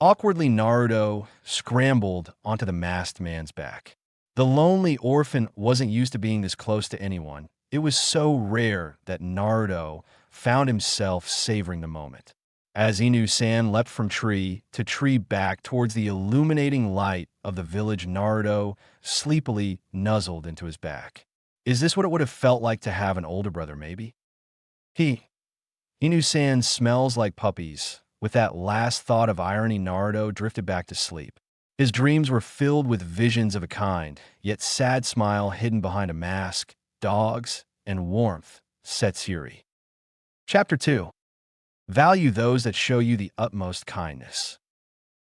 Awkwardly, Naruto scrambled onto the masked man's back. The lonely orphan wasn't used to being this close to anyone. It was so rare that Naruto found himself savoring the moment. As Inu-san leapt from tree to tree back towards the illuminating light of the village, Naruto sleepily nuzzled into his back. Is this what it would have felt like to have an older brother, maybe? Inu-san smells like puppies. With that last thought of irony, Naruto drifted back to sleep. His dreams were filled with visions of a kind, yet sad smile hidden behind a mask, dogs, and warmth, Setsuri. Chapter 2. Value those that show you the utmost kindness.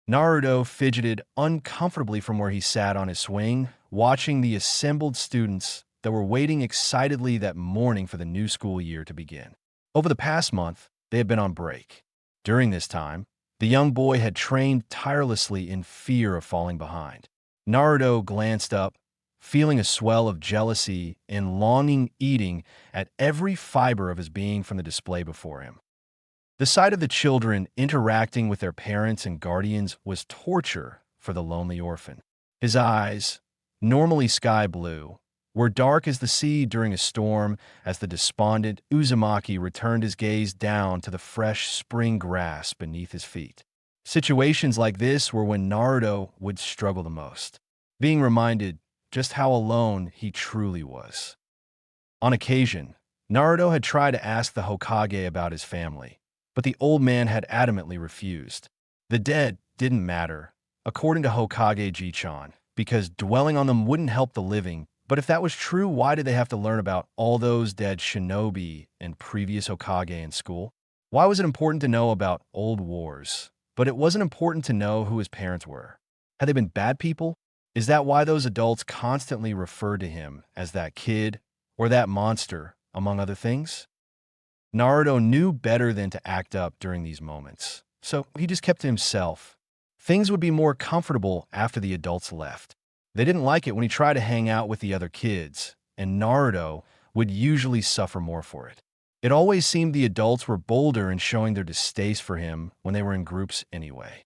Naruto fidgeted uncomfortably from where he sat on his swing, watching the assembled students that were waiting excitedly that morning for the new school year to begin. Over the past month, they had been on break. During this time, the young boy had trained tirelessly in fear of falling behind. Naruto glanced up, feeling a swell of jealousy and longing eating at every fiber of his being from the display before him. The sight of the children interacting with their parents and guardians was torture for the lonely orphan. His eyes, normally sky blue, were dark as the sea during a storm as the despondent Uzumaki returned his gaze down to the fresh spring grass beneath his feet. Situations like this were when Naruto would struggle the most, being reminded just how alone he truly was. On occasion, Naruto had tried to ask the Hokage about his family, but the old man had adamantly refused. The dead didn't matter, according to Hokage Ji-chan, because dwelling on them wouldn't help the living. But if that was true, why did they have to learn about all those dead shinobi and previous Hokage in school? Why was it important to know about old wars, but it wasn't important to know who his parents were? Had they been bad people? Is that why those adults constantly referred to him as that kid or that monster, among other things? Naruto knew better than to act up during these moments, so he just kept to himself. Things would be more comfortable after the adults left. They didn't like it when he tried to hang out with the other kids, and Naruto would usually suffer more for it. It always seemed the adults were bolder in showing their distaste for him when they were in groups anyway.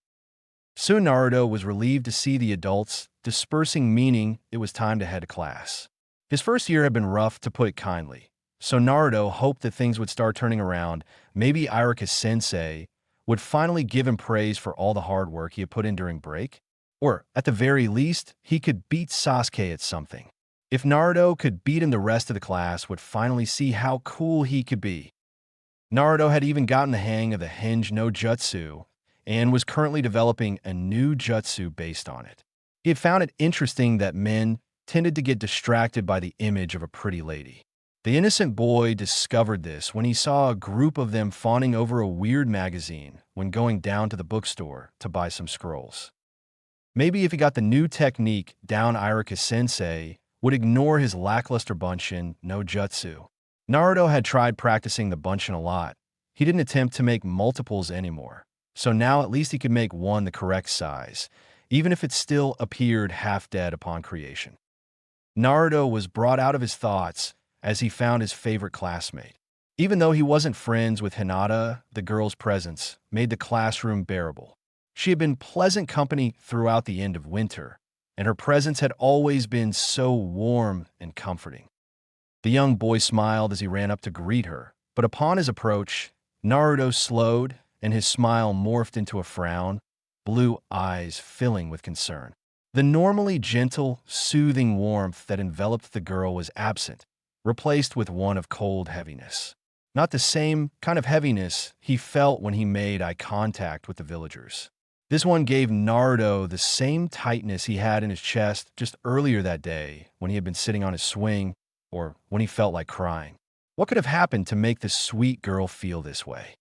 Soon Naruto was relieved to see the adults dispersing, meaning it was time to head to class. His first year had been rough, to put it kindly, so Naruto hoped that things would start turning around. Maybe Iruka-sensei would finally give him praise for all the hard work he had put in during break. Or, at the very least, he could beat Sasuke at something. If Naruto could beat him, the rest of the class would finally see how cool he could be. Naruto had even gotten the hang of the Hinge no Jutsu and was currently developing a new jutsu based on it. He had found it interesting that men tended to get distracted by the image of a pretty lady. The innocent boy discovered this when he saw a group of them fawning over a weird magazine when going down to the bookstore to buy some scrolls. Maybe if he got the new technique down, Iruka-sensei would ignore his lackluster Bunshin no Jutsu. Naruto had tried practicing the Bunshin a lot. He didn't attempt to make multiples anymore, so now at least he could make one the correct size, even if it still appeared half-dead upon creation. Naruto was brought out of his thoughts as he found his favorite classmate. Even though he wasn't friends with Hinata, the girl's presence made the classroom bearable. She had been pleasant company throughout the end of winter, and her presence had always been so warm and comforting. The young boy smiled as he ran up to greet her, but upon his approach, Naruto slowed and his smile morphed into a frown, blue eyes filling with concern. The normally gentle, soothing warmth that enveloped the girl was absent, replaced with one of cold heaviness. not the same kind of heaviness he felt when he made eye contact with the villagers. This one gave Naruto the same tightness he had in his chest just earlier that day when he had been sitting on his swing or when he felt like crying. What could have happened to make this sweet girl feel this way?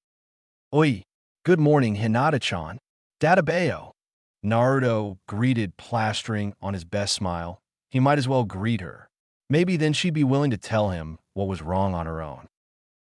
Oi, good morning, Hinata-chan. Databeo. Naruto greeted, plastering on his best smile. He might as well greet her. Maybe then she'd be willing to tell him what was wrong on her own.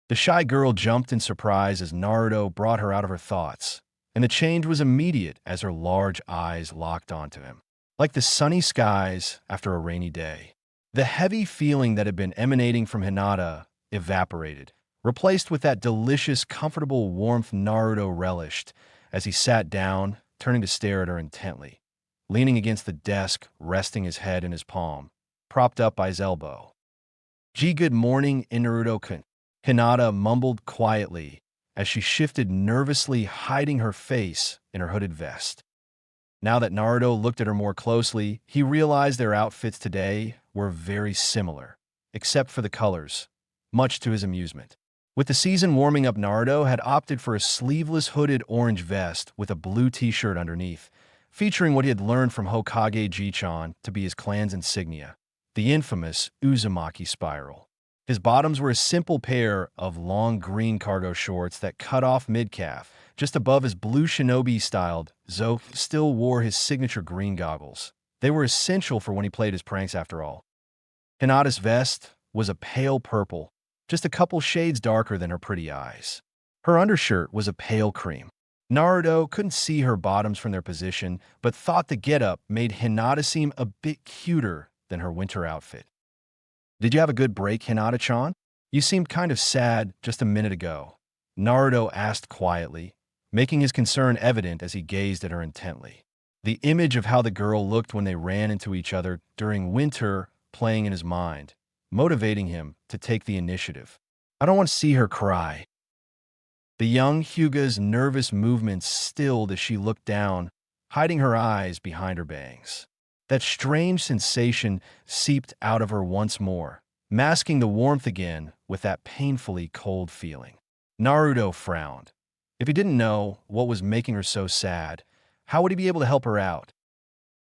The shy girl jumped in surprise as Naruto brought her out of her thoughts, and the change was immediate as her large eyes locked onto him. Like the sunny skies after a rainy day. The heavy feeling that had been emanating from Hinata evaporated, replaced with that delicious, comfortable warmth Naruto relished as he sat down, turning to stare at her intently, leaning against the desk, resting his head in his palm, propped up by his elbow. Gee, good morning, Naruto-kun. Hinata mumbled quietly as she shifted nervously, hiding her face in her hooded vest. Now that Naruto looked at her more closely, he realized their outfits today were very similar, except for the colors, much to his amusement. With the season warming up, Naruto had opted for a sleeveless hooded orange vest with a blue t-shirt underneath, featuring what he had learned from Hokage Jichan to be his clan's insignia, the infamous Uzumaki spiral. His bottoms were a simple pair of long green cargo shorts that cut off mid-calf, just above his blue shinobi-styled. Zoe still wore his signature green goggles. They were essential for when he played his pranks after all. Hinata's vest was a pale purple, just a couple shades darker than her pretty eyes. Her undershirt was a pale cream. Naruto couldn't see her bottoms from their position, but thought the getup made Hinata seem a bit cuter than her winter outfit. Did you have a good break, Hinata-chan? You seemed kind of sad just a minute ago, Naruto asked quietly, making his concern evident as he gazed at her intently. The image of how the girl looked when they ran into each other during winter playing in his mind, motivating him to take the initiative. I don't want to see her cry. The young Hyuga's nervous movements stilled as she looked down, hiding her eyes behind her bangs. That strange sensation seeped out of her once more, masking the warmth again with that painfully cold feeling. Naruto frowned. If he didn't know what was making her so sad, how would he be able to help her out?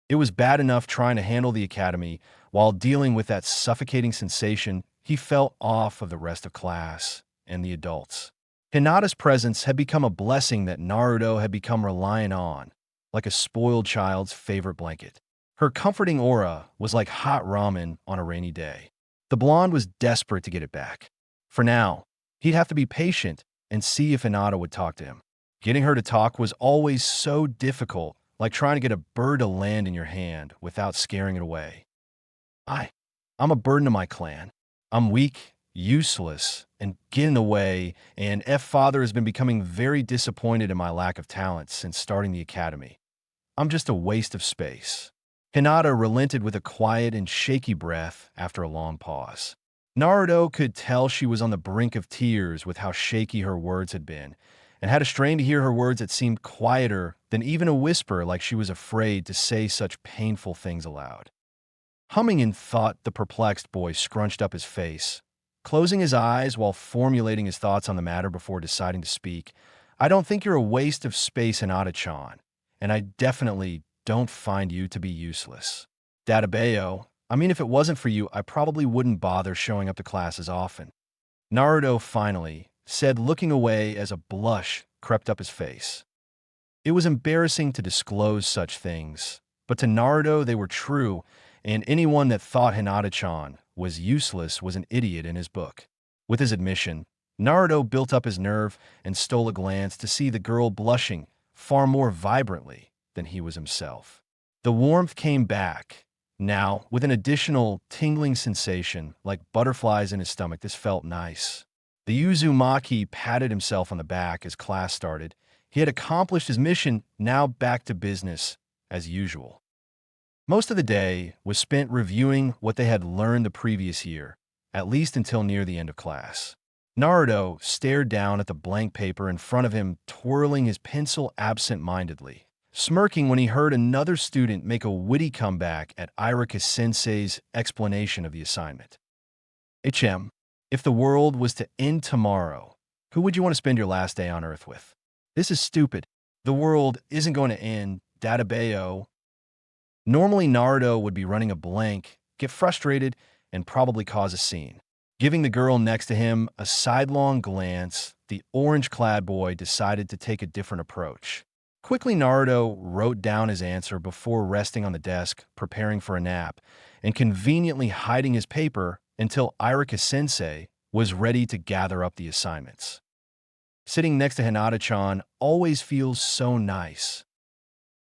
It was bad enough trying to handle the academy while dealing with that suffocating sensation. He felt off of the rest of class and the adults. Hinata's presence had become a blessing that Naruto had become reliant on, like a spoiled child's favorite blanket. Her comforting aura was like hot ramen on a rainy day. The blonde was desperate to get it back. For now, he'd have to be patient and see if Hinata would talk to him. Getting her to talk was always so difficult, like trying to get a bird to land in your hand without scaring it away. I'm a burden to my clan. I'm weak, useless, and get in the way, and Father has been becoming very disappointed in my lack of talent since starting the academy. I'm just a waste of space. Hinata relented with a quiet and shaky breath after a long pause. Naruto could tell she was on the brink of tears with how shaky her words had been, and had a strain to hear her words that seemed quieter than even a whisper, like she was afraid to say such painful things aloud. Humming in thought, the perplexed boy scrunched up his face, closing his eyes while formulating his thoughts on the matter before deciding to speak. I don't think you're a waste of space, Hinata-chan, and I definitely don't find you to be useless. Databeo, I mean, if it wasn't for you, I probably wouldn't bother showing up to class as often. Naruto finally said, looking away as a blush crept up his face. It was embarrassing to disclose such things, but to Naruto they were true, and anyone that thought Hinata-chan was useless was an idiot in his book. With his admission, Naruto built up his nerve and stole a glance to see the girl blushing far more vibrantly than he was himself. The warmth came back, now with an additional tingling sensation like butterflies in his stomach. This felt nice. The Uzumaki patted himself on the back as class started. He had accomplished his mission, now back to business as usual. Most of the day was spent reviewing what they had learned the previous year, at least until near the end of class. Naruto stared down at the blank paper in front of him, twirling his pencil absent-mindedly, smirking when he heard another student make a witty comeback at Irika-sensei's explanation of the assignment. HM, If the world was to end tomorrow, who would you want to spend your last day on Earth with? This is stupid. The world isn't going to end, Databeo. Normally, Naruto would be running a blank, get frustrated, and probably cause a scene. Giving the girl next to him a sidelong glance, the orange-clad boy decided to take a different approach. Quickly, Naruto wrote down his answer before resting on the desk, preparing for a nap, and conveniently hiding his paper until Irika-sensei was ready to gather up the assignments. Sitting next to Hinata-chan always feels so nice.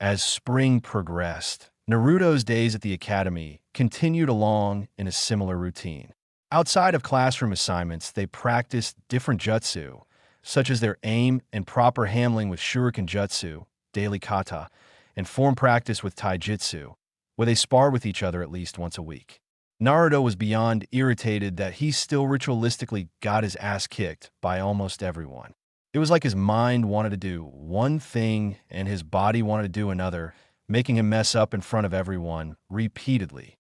As spring progressed, Naruto's days at the academy continued along in a similar routine. Outside of classroom assignments, they practiced different jutsu, such as their aim and proper handling with shuriken jutsu, daily kata, and form practice with taijutsu, where they sparred with each other at least once a week. Naruto was beyond irritated that he still ritualistically got his ass kicked by almost everyone. It was like his mind wanted to do one thing and his body wanted to do another, making him mess up in front of everyone repeatedly.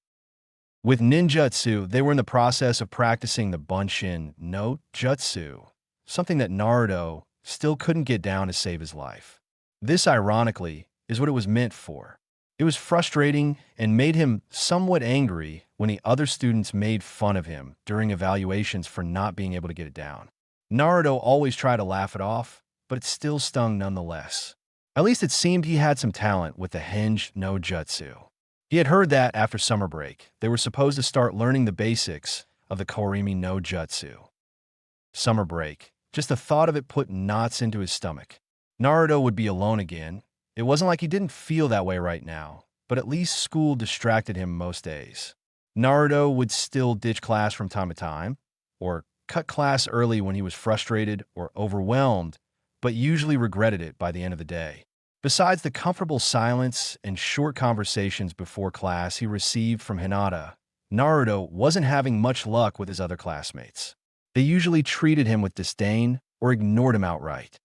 With ninjutsu, they were in the process of practicing the Bunshin no Jutsu, something that Naruto still couldn't get down to save his life. This, ironically, is what it was meant for. It was frustrating and made him somewhat angry when the other students made fun of him during evaluations for not being able to get it down. Naruto always tried to laugh it off, but it still stung nonetheless. At least it seemed he had some talent with the Henge no Jutsu. He had heard that after summer break, they were supposed to start learning the basics of the Korimi no Jutsu. Summer break. Just the thought of it put knots into his stomach. Naruto would be alone again. It wasn't like he didn't feel that way right now, but at least school distracted him most days. Naruto would still ditch class from time to time, or cut class early when he was frustrated or overwhelmed, but usually regretted it by the end of the day. Besides the comfortable silence and short conversations before class he received from Hinata, Naruto wasn't having much luck with his other classmates. They usually treated him with disdain or ignored him outright.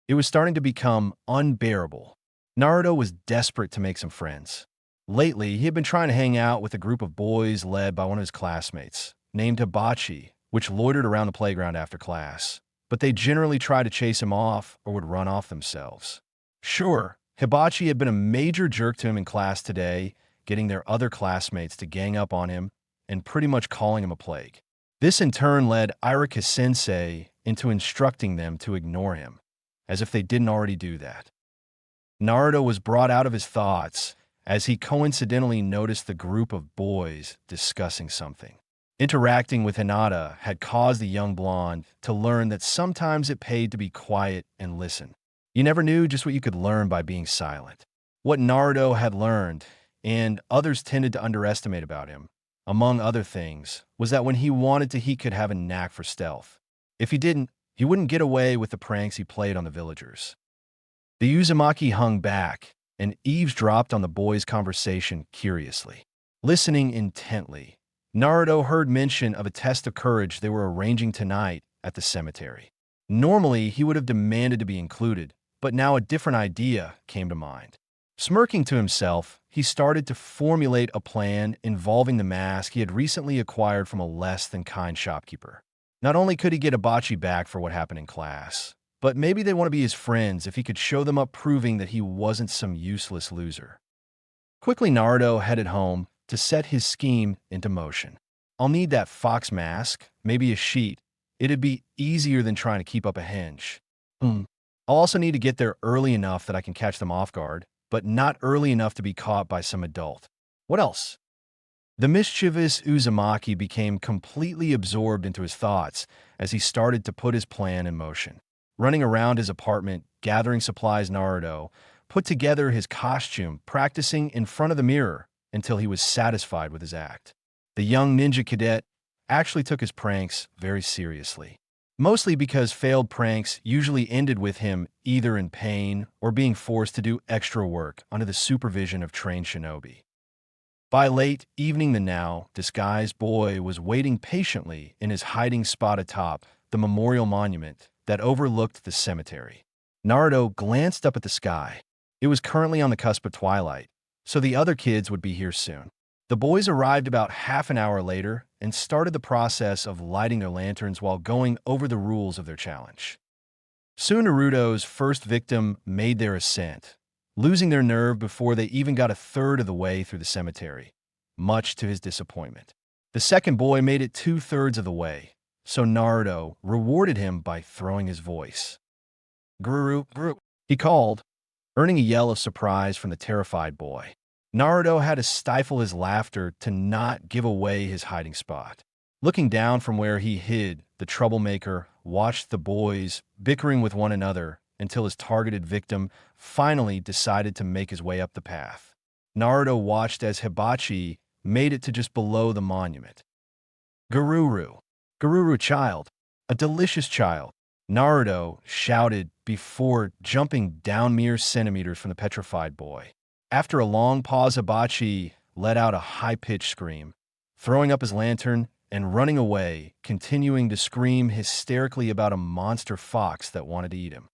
It was starting to become unbearable. Naruto was desperate to make some friends. Lately, he had been trying to hang out with a group of boys led by one of his classmates, named Hibachi, which loitered around the playground after class, but they generally tried to chase him off or would run off themselves. Sure, Hibachi had been a major jerk to him in class today, getting their other classmates to gang up on him and pretty much calling him a plague. This in turn led Irika-sensei into instructing them to ignore him, as if they didn't already do that. Naruto was brought out of his thoughts as he coincidentally noticed the group of boys discussing something. Interacting with Hinata had caused the young blonde to learn that sometimes it paid to be quiet and listen. You never knew just what you could learn by being silent. What Naruto had learned, and others tended to underestimate about him, among other things, was that when he wanted to, he could have a knack for stealth. If he didn't, he wouldn't get away with the pranks he played on the villagers. The Uzumaki hung back and eavesdropped on the boys' conversation curiously. Listening intently, Naruto heard mention of a test of courage they were arranging tonight at the cemetery. Normally, he would have demanded to be included, but now a different idea came to mind. Smirking to himself, he started to formulate a plan involving the mask he had recently acquired from a less-than-kind shopkeeper. Not only could he get Hibachi back for what happened in class, but maybe they want to be his friends if he could show them up proving that he wasn't some useless loser. Quickly, Naruto headed home to set his scheme into motion. I'll need that fox mask, maybe a sheet. It'd be easier than trying to keep up a hinge. I'll also need to get there early enough that I can catch them off guard, but not early enough to be caught by some adult. What else? The mischievous Uzumaki became completely absorbed into his thoughts as he started to put his plan in motion. Running around his apartment, gathering supplies, Naruto put together his costume, practicing in front of the mirror until he was satisfied with his act. The young ninja cadet actually took his pranks very seriously. Mostly because failed pranks usually ended with him either in pain or being forced to do extra work under the supervision of trained shinobi. By late evening, the now disguised boy was waiting patiently in his hiding spot atop the memorial monument that overlooked the cemetery. Naruto glanced up at the sky. It was currently on the cusp of twilight, so the other kids would be here soon. The boys arrived about half an hour later and started the process of lighting their lanterns while going over the rules of their challenge. Soon Naruto's first victim made their ascent, losing their nerve before they even got a third of the way through the cemetery, much to his disappointment. The second boy made it two-thirds of the way, so Naruto rewarded him by throwing his voice. "Guru, Guru," he called, earning a yell of surprise from the terrified boy. Naruto had to stifle his laughter to not give away his hiding spot. Looking down from where he hid, the troublemaker watched the boys bickering with one another until his targeted victim finally decided to make his way up the path. Naruto watched as Hibachi made it to just below the monument. "Gururu, Gururu child, a delicious child," Naruto shouted before jumping down mere centimeters from the petrified boy. After a long pause, Hibachi let out a high-pitched scream, throwing up his lantern and running away, continuing to scream hysterically about a monster fox that wanted to eat him.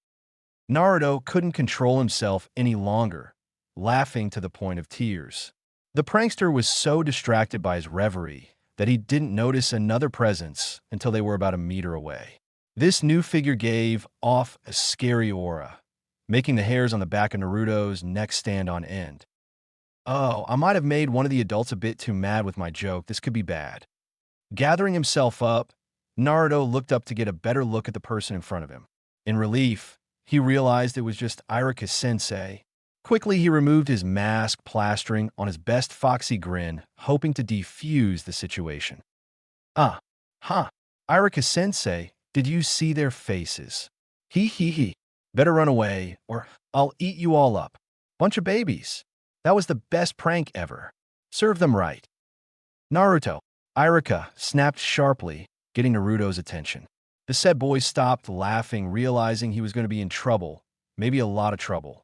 Naruto couldn't control himself any longer, laughing to the point of tears. The prankster was so distracted by his reverie that he didn't notice another presence until they were about a meter away. This new figure gave off a scary aura, making the hairs on the back of Naruto's neck stand on end. "Oh, I might have made one of the adults a bit too mad with my joke. This could be bad." Gathering himself up, Naruto looked up to get a better look at the person in front of him. In relief, he realized it was just Irika-sensei. Quickly, he removed his mask, plastering on his best foxy grin, hoping to defuse the situation. Irika-sensei, did you see their faces? He. Better run away, or I'll eat you all up. Bunch of babies. That was the best prank ever. Serve them right." "Naruto," Irika snapped sharply, getting Naruto's attention. The said boy stopped laughing, realizing he was going to be in trouble, maybe a lot of trouble.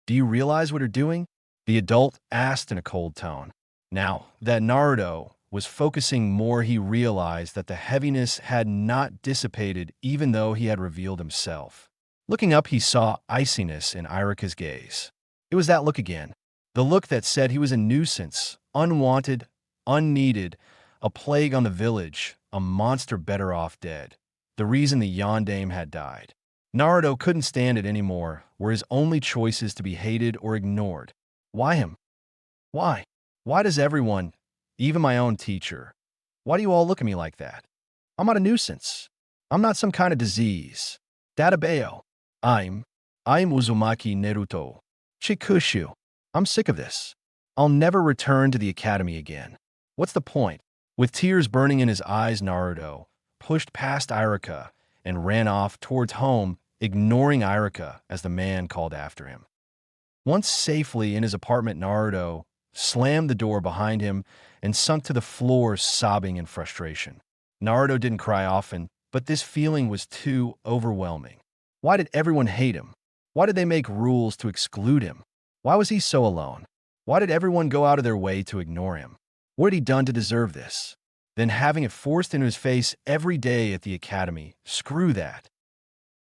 "Do you realize what you're doing?" the adult asked in a cold tone. Now that Naruto was focusing more, he realized that the heaviness had not dissipated even though he had revealed himself. Looking up, he saw iciness in Irika's gaze. It was that look again, the look that said he was a nuisance, unwanted, unneeded, a plague on the village, a monster better off dead. The reason the Yondaime had died. Naruto couldn't stand it anymore, were his only choices to be hated or ignored. Why him? Why? Why does everyone, even my own teacher, why do you all look at me like that? I'm not a nuisance. I'm not some kind of disease. Databeo. I'm Uzumaki Naruto. Chikushu. I'm sick of this. I'll never return to the academy again. What's the point? With tears burning in his eyes, Naruto pushed past Irika and ran off towards home, ignoring Irika as the man called after him. Once safely in his apartment, Naruto slammed the door behind him and sunk to the floor, sobbing in frustration. Naruto didn't cry often, but this feeling was too overwhelming. Why did everyone hate him? Why did they make rules to exclude him? Why was he so alone? Why did everyone go out of their way to ignore him? What had he done to deserve this? Then having it forced into his face every day at the academy, screw that.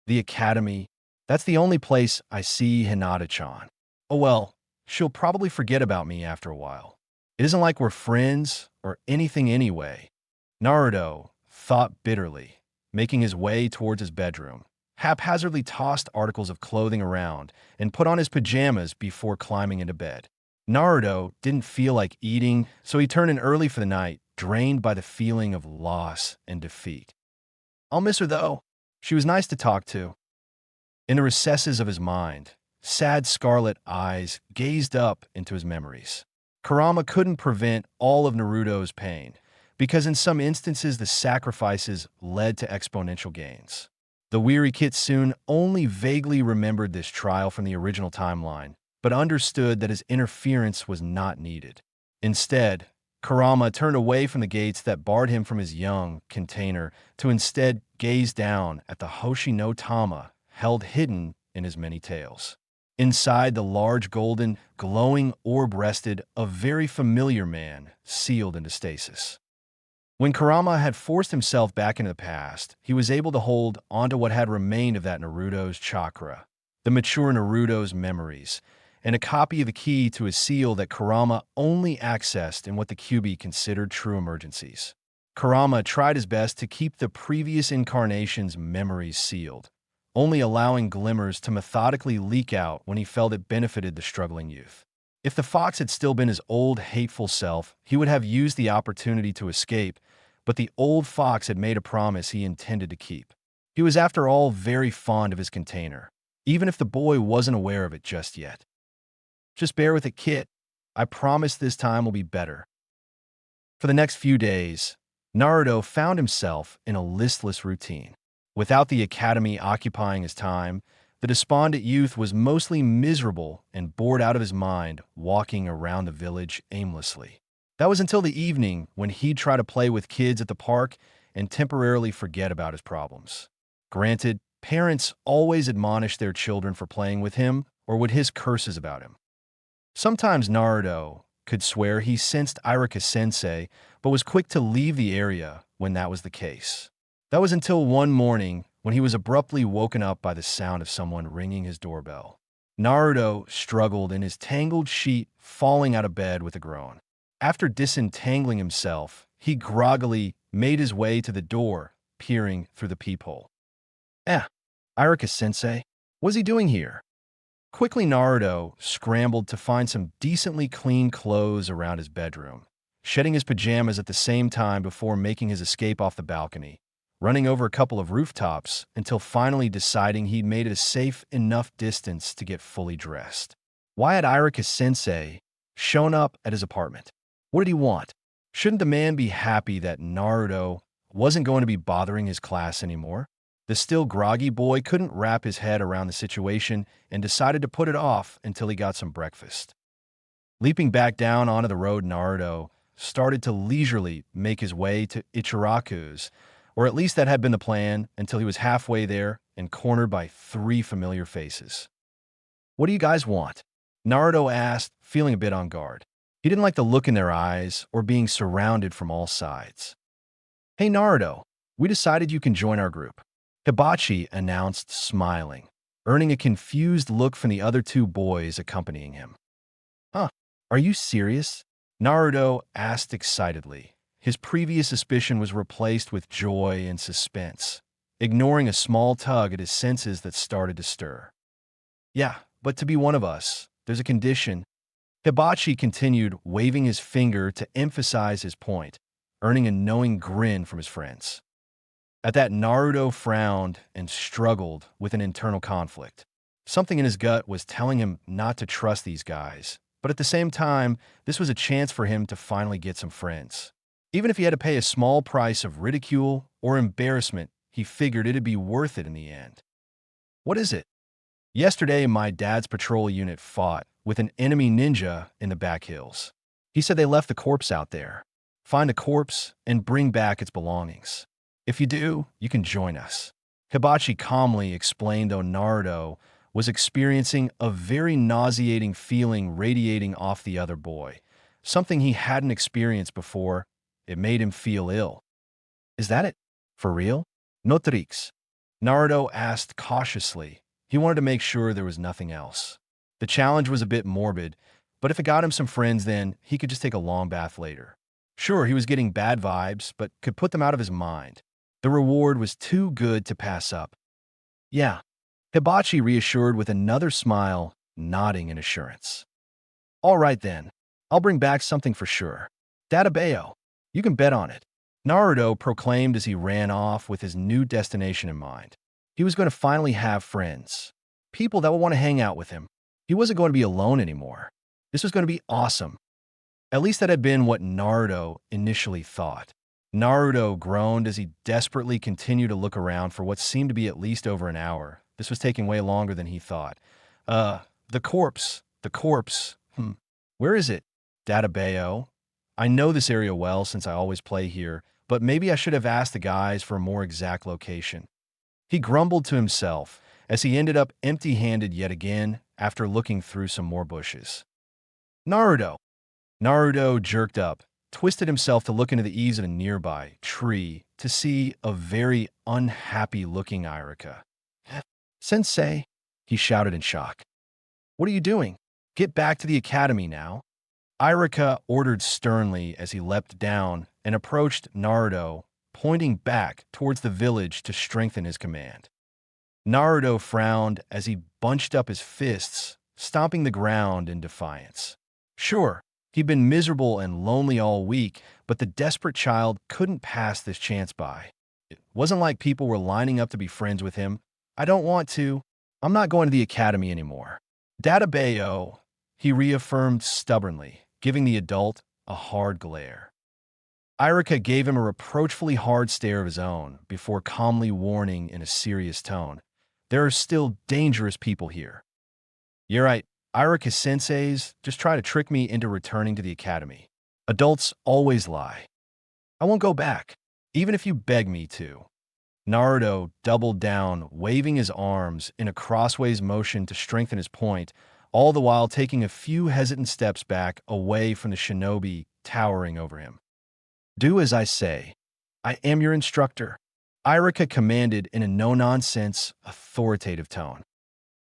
The academy, that's the only place I see Hinata-chan. Oh well, she'll probably forget about me after a while. It isn't like we're friends or anything anyway. Naruto thought bitterly, making his way towards his bedroom, haphazardly tossed articles of clothing around, and put on his pajamas before climbing into bed. Naruto didn't feel like eating, so he turned in early for the night, drained by the feeling of loss and defeat. I'll miss her though. She was nice to talk to. In the recesses of his mind, sad scarlet eyes gazed up into his memories. Kurama couldn't prevent all of Naruto's pain, because in some instances the sacrifices led to exponential gains. The weary Kitsune only vaguely remembered this trial from the original timeline, but understood that his interference was not needed. Instead, Kurama turned away from the gates that barred him from his young container to instead gaze down at the Hoshi no Tama held hidden in his many tails. Inside the large golden, glowing orb rested a very familiar man sealed into stasis. When Kurama had forced himself back into the past, he was able to hold onto what had remained of that Naruto's chakra, the mature Naruto's memories, and a copy of the key to his seal that Kurama only accessed in what the Kyuubi considered true emergencies. Kurama tried his best to keep the previous incarnation's memories sealed, only allowing glimmers to methodically leak out when he felt it benefited the struggling youth. If the fox had still been his old, hateful self, he would have used the opportunity to escape, but the old fox had made a promise he intended to keep. He was, after all, very fond of his container, even if the boy wasn't aware of it just yet. Just bear with it, kid. I promise this time will be better. For the next few days, Naruto found himself in a listless routine. Without the academy occupying his time, the despondent youth was mostly miserable and bored out of his mind, walking around the village aimlessly. That was until the evening when he'd try to play with kids at the park and temporarily forget about his problems. Granted, parents always admonished their children for playing with him or would hiss curses about him. Sometimes Naruto could swear he sensed Iruka-sensei, but was quick to leave the area when that was the case. That was until one morning when he was abruptly woken up by the sound of someone ringing his doorbell. Naruto struggled in his tangled sheet, falling out of bed with a groan. After disentangling himself, he groggily made his way to the door, peering through the peephole. Iruka-sensei, what's he doing here? Quickly, Naruto scrambled to find some decently clean clothes around his bedroom, shedding his pajamas at the same time before making his escape off the balcony, running over a couple of rooftops until finally deciding he'd made it a safe enough distance to get fully dressed. Why had Iruka-sensei shown up at his apartment? What did he want? Shouldn't the man be happy that Naruto wasn't going to be bothering his class anymore? The still groggy boy couldn't wrap his head around the situation and decided to put it off until he got some breakfast. Leaping back down onto the road, Naruto started to leisurely make his way to Ichiraku's, or at least that had been the plan until he was halfway there and cornered by three familiar faces. "What do you guys want?" Naruto asked, feeling a bit on guard. He didn't like the look in their eyes or being surrounded from all sides. "Hey Naruto, we decided you can join our group," Hibachi announced, smiling, earning a confused look from the other two boys accompanying him. "Huh, are you serious?" Naruto asked excitedly. His previous suspicion was replaced with joy and suspense, ignoring a small tug at his senses that started to stir. "Yeah, but to be one of us, there's a condition." Hibachi continued, waving his finger to emphasize his point, earning a knowing grin from his friends. At that, Naruto frowned and struggled with an internal conflict. Something in his gut was telling him not to trust these guys, but at the same time, this was a chance for him to finally get some friends. Even if he had to pay a small price of ridicule or embarrassment, he figured it'd be worth it in the end. "What is it?" "Yesterday, my dad's patrol unit fought with an enemy ninja in the back hills. He said they left the corpse out there. Find the corpse and bring back its belongings. If you do, you can join us." Hibachi calmly explained, though Naruto was experiencing a very nauseating feeling radiating off the other boy, something he hadn't experienced before. It made him feel ill. "Is that it? For real?" "Notrix?" Naruto asked cautiously. He wanted to make sure there was nothing else. The challenge was a bit morbid, but if it got him some friends, then he could just take a long bath later. Sure, he was getting bad vibes, but could put them out of his mind. The reward was too good to pass up. "Yeah," Hibachi reassured with another smile, nodding in assurance. "All right then, I'll bring back something for sure. Databeo, you can bet on it," Naruto proclaimed as he ran off with his new destination in mind. He was going to finally have friends, people that would want to hang out with him. He wasn't going to be alone anymore. This was going to be awesome. At least that had been what Naruto initially thought. Naruto groaned as he desperately continued to look around for what seemed to be at least over an hour. This was taking way longer than he thought. The corpse. Where is it?" "Databeo. I know this area well since I always play here, but maybe I should have asked the guys for a more exact location." He grumbled to himself as he ended up empty-handed yet again after looking through some more bushes. "Naruto!" Naruto jerked up, twisted himself to look into the eaves of a nearby tree to see a very unhappy-looking Iruka. "Sensei!" he shouted in shock. "What are you doing? Get back to the academy now." Iruka ordered sternly as he leapt down and approached Naruto, pointing back towards the village to strengthen his command. Naruto frowned as he bunched up his fists, stomping the ground in defiance. Sure, he'd been miserable and lonely all week, but the desperate child couldn't pass this chance by. It wasn't like people were lining up to be friends with him. I don't want to. I'm not going to the academy anymore. Databayo, he reaffirmed stubbornly, giving the adult a hard glare. Irika gave him a reproachfully hard stare of his own before calmly warning in a serious tone, "There are still dangerous people here." "You're right. Irika senseis just try to trick me into returning to the academy. Adults always lie. I won't go back, even if you beg me to." Naruto doubled down, waving his arms in a crossways motion to strengthen his point, all the while taking a few hesitant steps back away from the shinobi towering over him. "Do as I say. I am your instructor," Irika commanded in a no-nonsense, authoritative tone.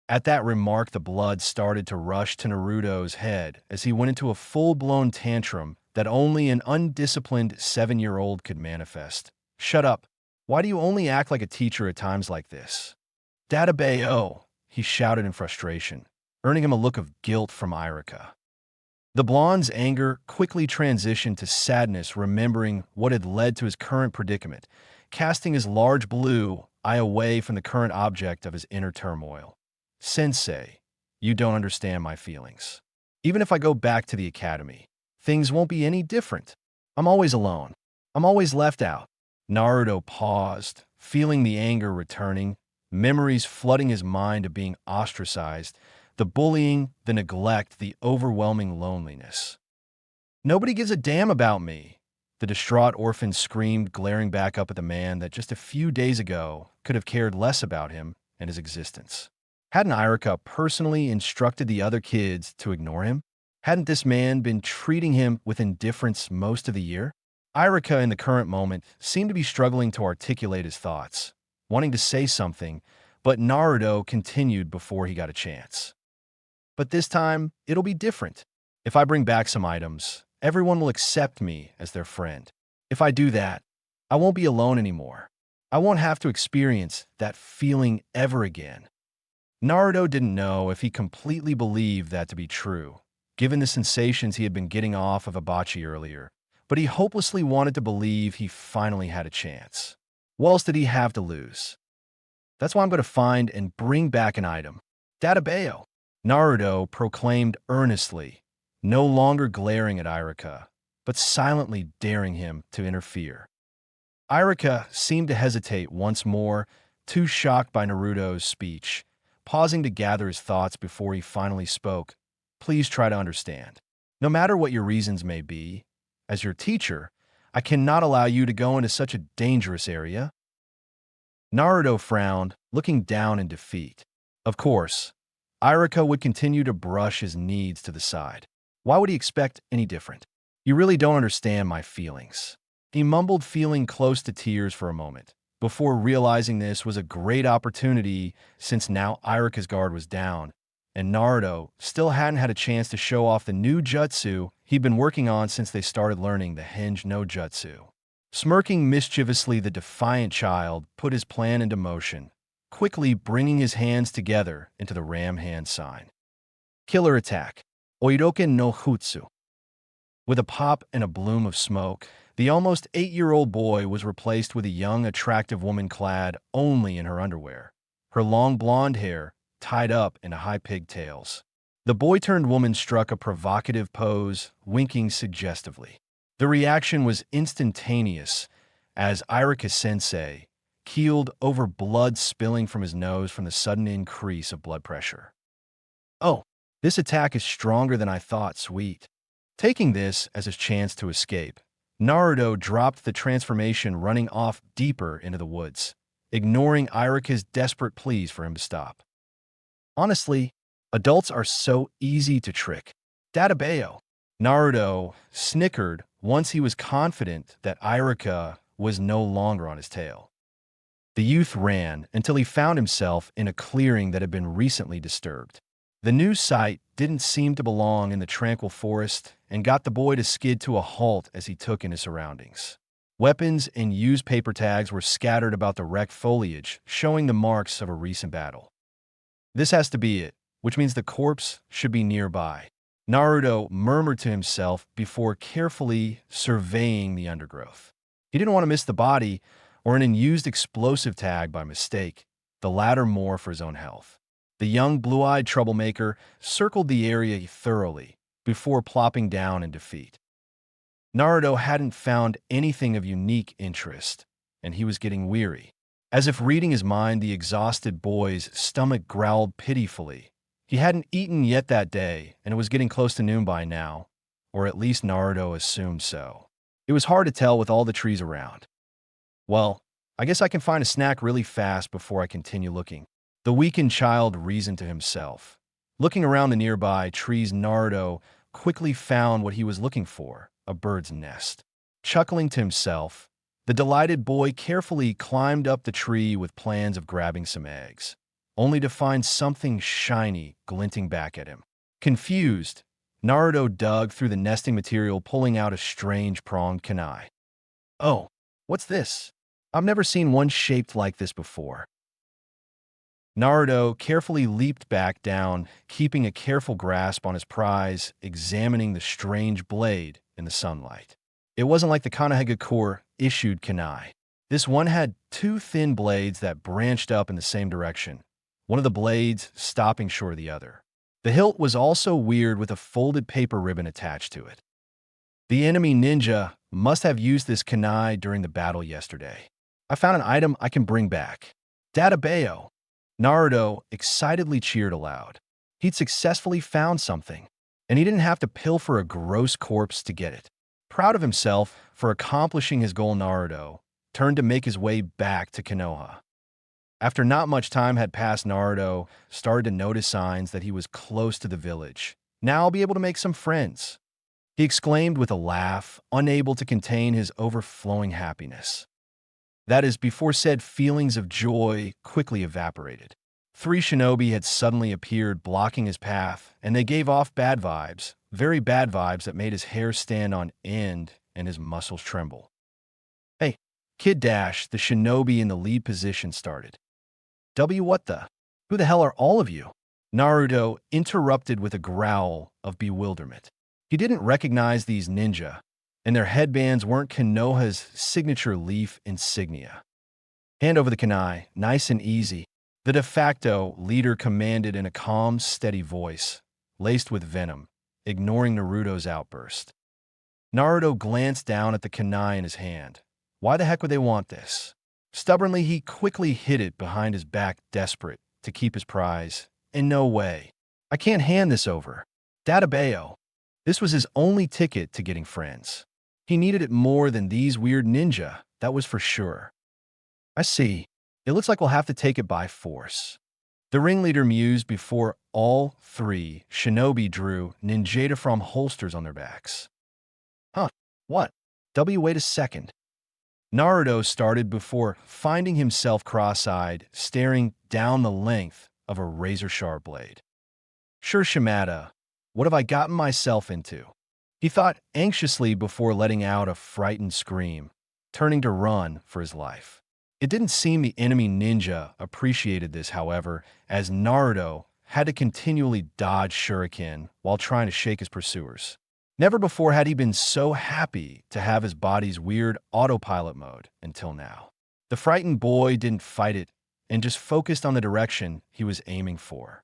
At that remark, the blood started to rush to Naruto's head as he went into a full-blown tantrum that only an undisciplined 7-year-old could manifest. "Shut up. Why do you only act like a teacher at times like this?" "Databayo," he shouted in frustration, earning him a look of guilt from Irika. The blonde's anger quickly transitioned to sadness, remembering what had led to his current predicament, casting his large blue eye away from the current object of his inner turmoil. "Sensei, you don't understand my feelings. Even if I go back to the academy, things won't be any different. I'm always alone. I'm always left out." Naruto paused, feeling the anger returning, memories flooding his mind of being ostracized, the bullying, the neglect, the overwhelming loneliness. "Nobody gives a damn about me," the distraught orphan screamed, glaring back up at the man that just a few days ago could have cared less about him and his existence. Hadn't Irika personally instructed the other kids to ignore him? Hadn't this man been treating him with indifference most of the year? Irika, in the current moment, seemed to be struggling to articulate his thoughts, wanting to say something, but Naruto continued before he got a chance. "But this time, it'll be different. If I bring back some items, everyone will accept me as their friend. If I do that, I won't be alone anymore. I won't have to experience that feeling ever again." Naruto didn't know if he completely believed that to be true, given the sensations he had been getting off of Abachi earlier, but he hopelessly wanted to believe he finally had a chance. What else did he have to lose? "That's why I'm going to find and bring back an item. Databayo," Naruto proclaimed earnestly, no longer glaring at Irika, but silently daring him to interfere. Irika seemed to hesitate once more, too shocked by Naruto's speech, pausing to gather his thoughts before he finally spoke. "Please try to understand. No matter what your reasons may be, as your teacher, I cannot allow you to go into such a dangerous area." Naruto frowned, looking down in defeat. Of course, Irika would continue to brush his needs to the side. Why would he expect any different? "You really don't understand my feelings," he mumbled, feeling close to tears for a moment, before realizing this was a great opportunity since now Irika's guard was down, and Naruto still hadn't had a chance to show off the new jutsu he'd been working on since they started learning the Henge no Jutsu. Smirking mischievously, the defiant child put his plan into motion, quickly bringing his hands together into the ram hand sign. Killer attack. Oiroken no Jutsu. With a pop and a bloom of smoke, the almost 8-year-old boy was replaced with a young, attractive woman clad only in her underwear, her long blonde hair tied up into high pigtails. The boy-turned-woman struck a provocative pose, winking suggestively. The reaction was instantaneous as Irika-sensei keeled over, blood spilling from his nose from the sudden increase of blood pressure. "Oh, this attack is stronger than I thought, sweet." Taking this as his chance to escape, Naruto dropped the transformation, running off deeper into the woods, ignoring Irika's desperate pleas for him to stop. Honestly, adults are so easy to trick. Databayo. Naruto snickered once he was confident that Irika was no longer on his tail. The youth ran until he found himself in a clearing that had been recently disturbed. The new sight didn't seem to belong in the tranquil forest and got the boy to skid to a halt as he took in his surroundings. Weapons and used paper tags were scattered about the wrecked foliage, showing the marks of a recent battle. This has to be it, which means the corpse should be nearby. Naruto murmured to himself before carefully surveying the undergrowth. He didn't want to miss the body or an unused explosive tag by mistake, the latter more for his own health. The young blue-eyed troublemaker circled the area thoroughly before plopping down in defeat. Naruto hadn't found anything of unique interest, and he was getting weary. As if reading his mind, the exhausted boy's stomach growled pitifully. He hadn't eaten yet that day, and it was getting close to noon by now, or at least Naruto assumed so. It was hard to tell with all the trees around. Well, I guess I can find a snack really fast before I continue looking. The weakened child reasoned to himself. Looking around the nearby trees, Naruto quickly found what he was looking for, a bird's nest. Chuckling to himself, the delighted boy carefully climbed up the tree with plans of grabbing some eggs, only to find something shiny glinting back at him. Confused, Naruto dug through the nesting material, pulling out a strange pronged kunai. Oh, what's this? I've never seen one shaped like this before. Naruto carefully leaped back down, keeping a careful grasp on his prize, examining the strange blade in the sunlight. It wasn't like the Kanahegakure-issued kunai. This one had two thin blades that branched up in the same direction, one of the blades stopping short of the other. The hilt was also weird with a folded paper ribbon attached to it. The enemy ninja must have used this kunai during the battle yesterday. I found an item I can bring back. Databeo. Naruto excitedly cheered aloud. He'd successfully found something, and he didn't have to pilfer a gross corpse to get it. Proud of himself for accomplishing his goal, Naruto turned to make his way back to Konoha. After not much time had passed, Naruto started to notice signs that he was close to the village. Now I'll be able to make some friends, he exclaimed with a laugh, unable to contain his overflowing happiness. That is, before said feelings of joy quickly evaporated. 3 shinobi had suddenly appeared, blocking his path, and they gave off bad vibes, very bad vibes that made his hair stand on end and his muscles tremble. Hey, Kid Dash, the shinobi in the lead position, started. What the? Who the hell are all of you? Naruto interrupted with a growl of bewilderment. He didn't recognize these ninja, and their headbands weren't Konoha's signature leaf insignia. Hand over the kunai, nice and easy, the de facto leader commanded in a calm, steady voice, laced with venom, ignoring Naruto's outburst. Naruto glanced down at the kunai in his hand. Why the heck would they want this? Stubbornly, he quickly hid it behind his back, desperate to keep his prize. In no way. I can't hand this over. Databeo. This was his only ticket to getting friends. He needed it more than these weird ninja, that was for sure. I see. It looks like we'll have to take it by force. The ringleader mused before all 3 shinobi drew ninjata from holsters on their backs. Huh, what? Wait a second. Naruto started before finding himself cross-eyed, staring down the length of a razor-sharp blade. Sure, Shimada, what have I gotten myself into? He thought anxiously before letting out a frightened scream, turning to run for his life. It didn't seem the enemy ninja appreciated this, however, as Naruto had to continually dodge shuriken while trying to shake his pursuers. Never before had he been so happy to have his body's weird autopilot mode until now. The frightened boy didn't fight it and just focused on the direction he was aiming for.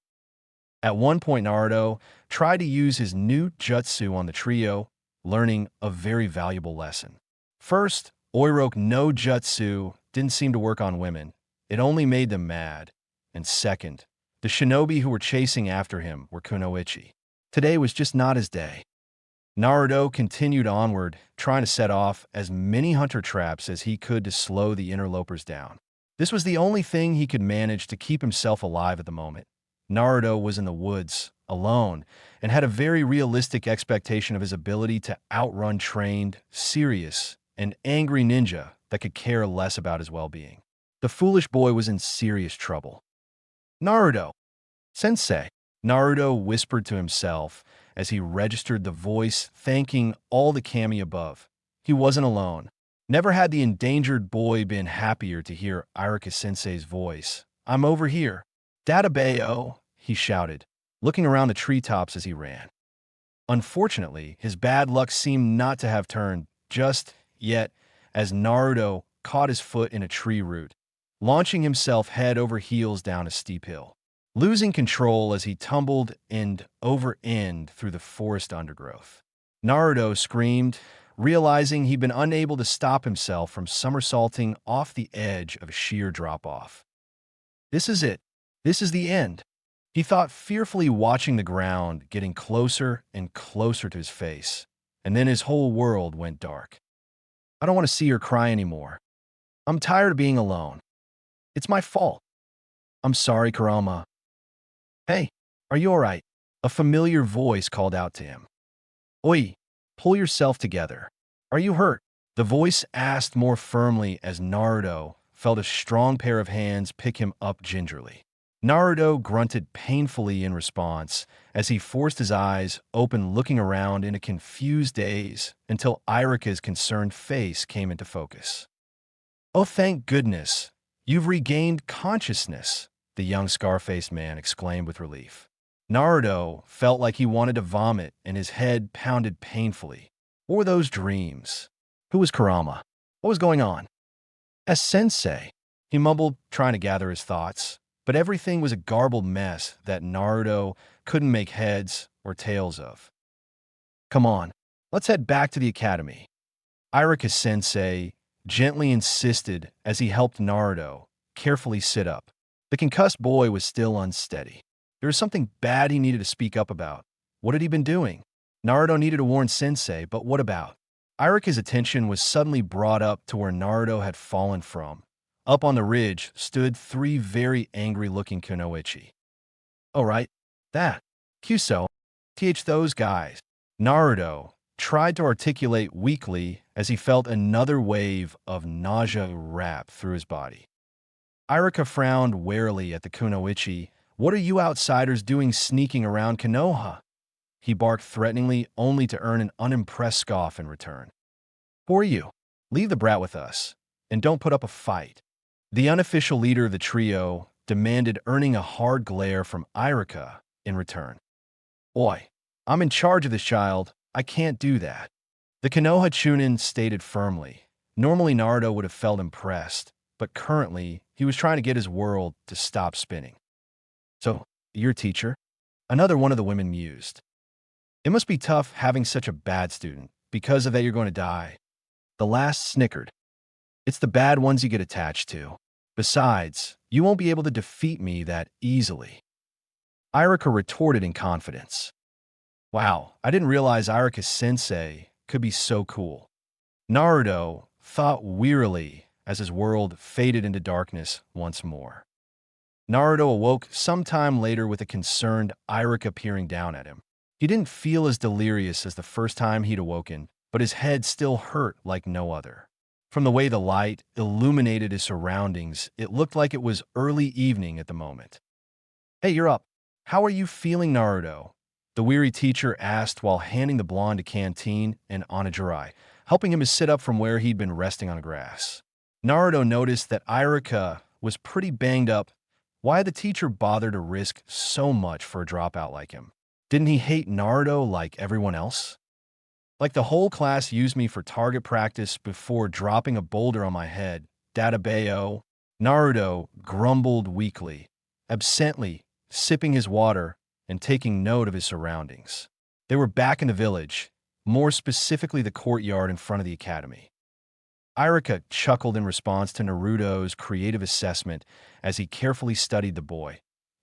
At one point, Naruto tried to use his new jutsu on the trio, learning a very valuable lesson. First, Oiroke no jutsu didn't seem to work on women. It only made them mad. And second, the shinobi who were chasing after him were kunoichi. Today was just not his day. Naruto continued onward, trying to set off as many hunter traps as he could to slow the interlopers down. This was the only thing he could manage to keep himself alive at the moment. Naruto was in the woods, alone, and had a very realistic expectation of his ability to outrun trained, serious, and angry ninja that could care less about his well-being. The foolish boy was in serious trouble. Naruto! Sensei! Naruto whispered to himself as he registered the voice, thanking all the kami above. He wasn't alone. Never had the endangered boy been happier to hear Irika-sensei's voice. "I'm over here." "Databayo," he shouted, looking around the treetops as he ran. Unfortunately, his bad luck seemed not to have turned just yet as Naruto caught his foot in a tree root, launching himself head over heels down a steep hill, losing control as he tumbled end over end through the forest undergrowth. Naruto screamed, realizing he'd been unable to stop himself from somersaulting off the edge of a sheer drop-off. This is it. This is the end. He thought, fearfully, watching the ground getting closer and closer to his face, and then his whole world went dark. "I don't want to see her cry anymore. I'm tired of being alone. It's my fault. I'm sorry, Kurama." "Hey, are you all right?" A familiar voice called out to him. "Oi, pull yourself together. Are you hurt?" The voice asked more firmly as Naruto felt a strong pair of hands pick him up gingerly. Naruto grunted painfully in response as he forced his eyes open, looking around in a confused daze until Irika's concerned face came into focus. "Oh, thank goodness. You've regained consciousness," the young scar-faced man exclaimed with relief. Naruto felt like he wanted to vomit and his head pounded painfully. What were those dreams? Who was Kurama? What was going on? "As sensei," he mumbled, trying to gather his thoughts. But everything was a garbled mess that Naruto couldn't make heads or tails of. "Come on, let's head back to the academy," Irika-sensei gently insisted as he helped Naruto carefully sit up. The concussed boy was still unsteady. There was something bad he needed to speak up about. What had he been doing? Naruto needed to warn Sensei, but what about? Irika's attention was suddenly brought up to where Naruto had fallen from. Up on the ridge stood three very angry-looking kunoichi. "Oh, right. That. Kyuso. Those guys." Naruto tried to articulate weakly as he felt another wave of nausea wrap through his body. Irika frowned warily at the kunoichi. "What are you outsiders doing sneaking around Konoha?" He barked threateningly, only to earn an unimpressed scoff in return. "Who are you? Leave the brat with us, and don't put up a fight." The unofficial leader of the trio demanded, earning a hard glare from Irika in return. "Oi, I'm in charge of this child. I can't do that." The Konoha Chunin stated firmly. Normally Naruto would have felt impressed, but currently he was trying to get his world to stop spinning. "So, your teacher?" Another one of the women mused. "It must be tough having such a bad student. Because of that you're going to die." The last snickered. "It's the bad ones you get attached to. Besides, you won't be able to defeat me that easily." Irika retorted in confidence. Wow, I didn't realize Irika-sensei could be so cool. Naruto thought wearily as his world faded into darkness once more. Naruto awoke sometime later with a concerned Irika peering down at him. He didn't feel as delirious as the first time he'd awoken, but his head still hurt like no other. From the way the light illuminated his surroundings, it looked like it was early evening at the moment. "Hey, you're up. How are you feeling, Naruto?" the weary teacher asked while handing the blonde a canteen and onigiri, helping him to sit up from where he'd been resting on the grass. Naruto noticed that Irika was pretty banged up. Why had the teacher bothered to risk so much for a dropout like him? Didn't he hate Naruto like everyone else? "Like the whole class used me for target practice before dropping a boulder on my head. Databayo." Naruto grumbled weakly, absently sipping his water and taking note of his surroundings. They were back in the village, more specifically the courtyard in front of the academy. Irika chuckled in response to Naruto's creative assessment as he carefully studied the boy.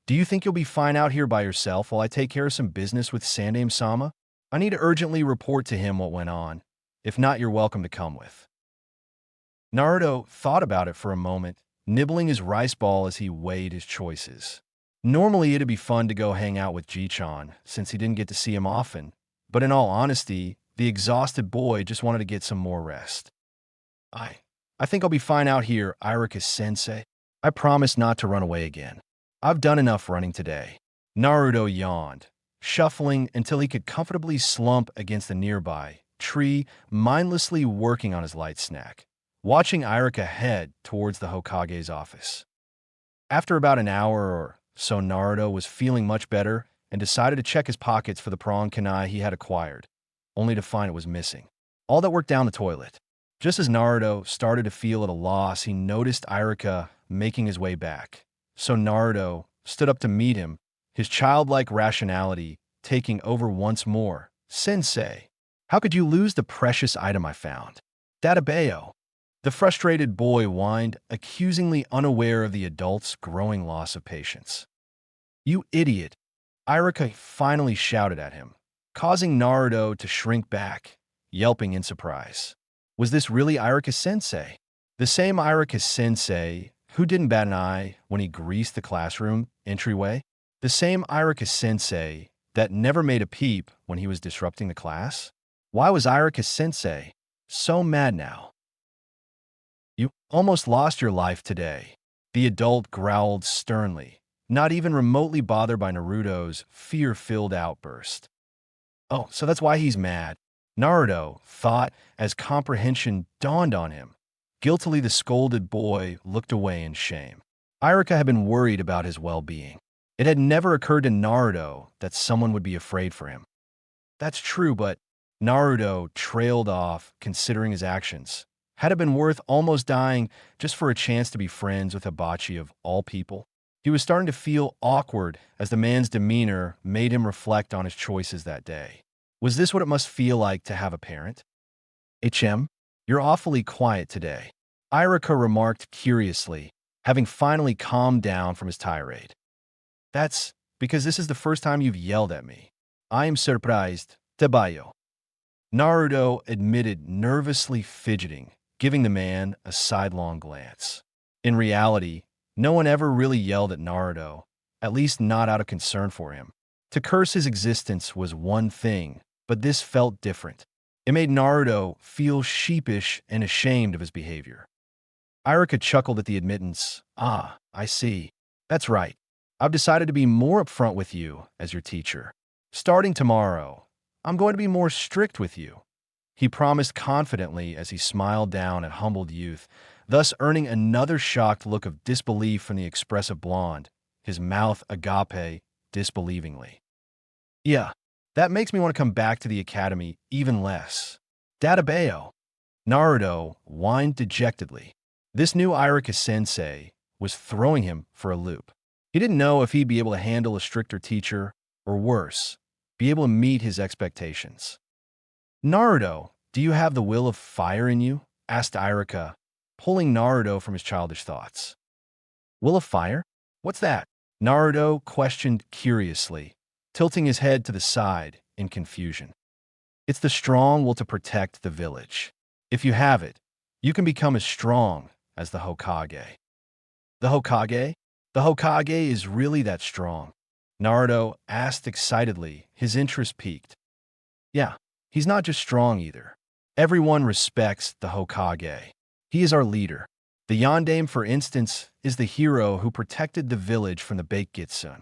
"Do you think you'll be fine out here by yourself while I take care of some business with Sandaime-sama? I need to urgently report to him what went on. If not, you're welcome to come with." Naruto thought about it for a moment, nibbling his rice ball as he weighed his choices. Normally, it'd be fun to go hang out with Ji-chan, since he didn't get to see him often, but in all honesty, the exhausted boy just wanted to get some more rest. I think I'll be fine out here, Irika-sensei. I promise not to run away again. I've done enough running today." Naruto yawned, shuffling until he could comfortably slump against a nearby tree, mindlessly working on his light snack, watching Irika head towards the Hokage's office. After about an hour or so, Naruto was feeling much better and decided to check his pockets for the prawn kunai he had acquired, only to find it was missing. All that worked down the toilet. Just as Naruto started to feel at a loss, he noticed Irika making his way back. So Naruto stood up to meet him, his childlike rationality taking over once more. Sensei, how could you lose the precious item I found? Databeo. The frustrated boy whined, accusingly unaware of the adult's growing loss of patience. You idiot! Irika finally shouted at him, causing Naruto to shrink back, yelping in surprise. Was this really Irika-sensei? The same Irika-sensei who didn't bat an eye when he greased the classroom entryway? The same Irika-sensei that never made a peep when he was disrupting the class? Why was Irika-sensei so mad now? You almost lost your life today, the adult growled sternly, not even remotely bothered by Naruto's fear-filled outburst. Oh, so that's why he's mad, Naruto thought as comprehension dawned on him. Guiltily, the scolded boy looked away in shame. Irika had been worried about his well-being. It had never occurred to Naruto that someone would be afraid for him. That's true, but Naruto trailed off, considering his actions. Had it been worth almost dying just for a chance to be friends with Hibachi of all people? He was starting to feel awkward as the man's demeanor made him reflect on his choices that day. Was this what it must feel like to have a parent? HM, you're awfully quiet today, Irika remarked curiously, having finally calmed down from his tirade. That's because this is the first time you've yelled at me. I am surprised, Tebayo. Naruto admitted, nervously fidgeting, giving the man a sidelong glance. In reality, no one ever really yelled at Naruto, at least not out of concern for him. To curse his existence was one thing, but this felt different. It made Naruto feel sheepish and ashamed of his behavior. Irika chuckled at the admittance. Ah, I see. That's right. I've decided to be more upfront with you as your teacher. Starting tomorrow, I'm going to be more strict with you, he promised confidently as he smiled down at humbled youth, thus earning another shocked look of disbelief from the expressive blonde, his mouth agape disbelievingly. Yeah, that makes me want to come back to the academy even less. Databeo. Naruto whined dejectedly. This new Irika-sensei was throwing him for a loop. He didn't know if he'd be able to handle a stricter teacher, or worse, be able to meet his expectations. Naruto, do you have the will of fire in you? Asked Irika, pulling Naruto from his childish thoughts. Will of fire? What's that? Naruto questioned curiously, tilting his head to the side in confusion. It's the strong will to protect the village. If you have it, you can become as strong as the Hokage. The Hokage? The Hokage is really that strong? Naruto asked excitedly, his interest piqued. Yeah, he's not just strong either. Everyone respects the Hokage. He is our leader. The Yondaime, for instance, is the hero who protected the village from the Bakegitsun.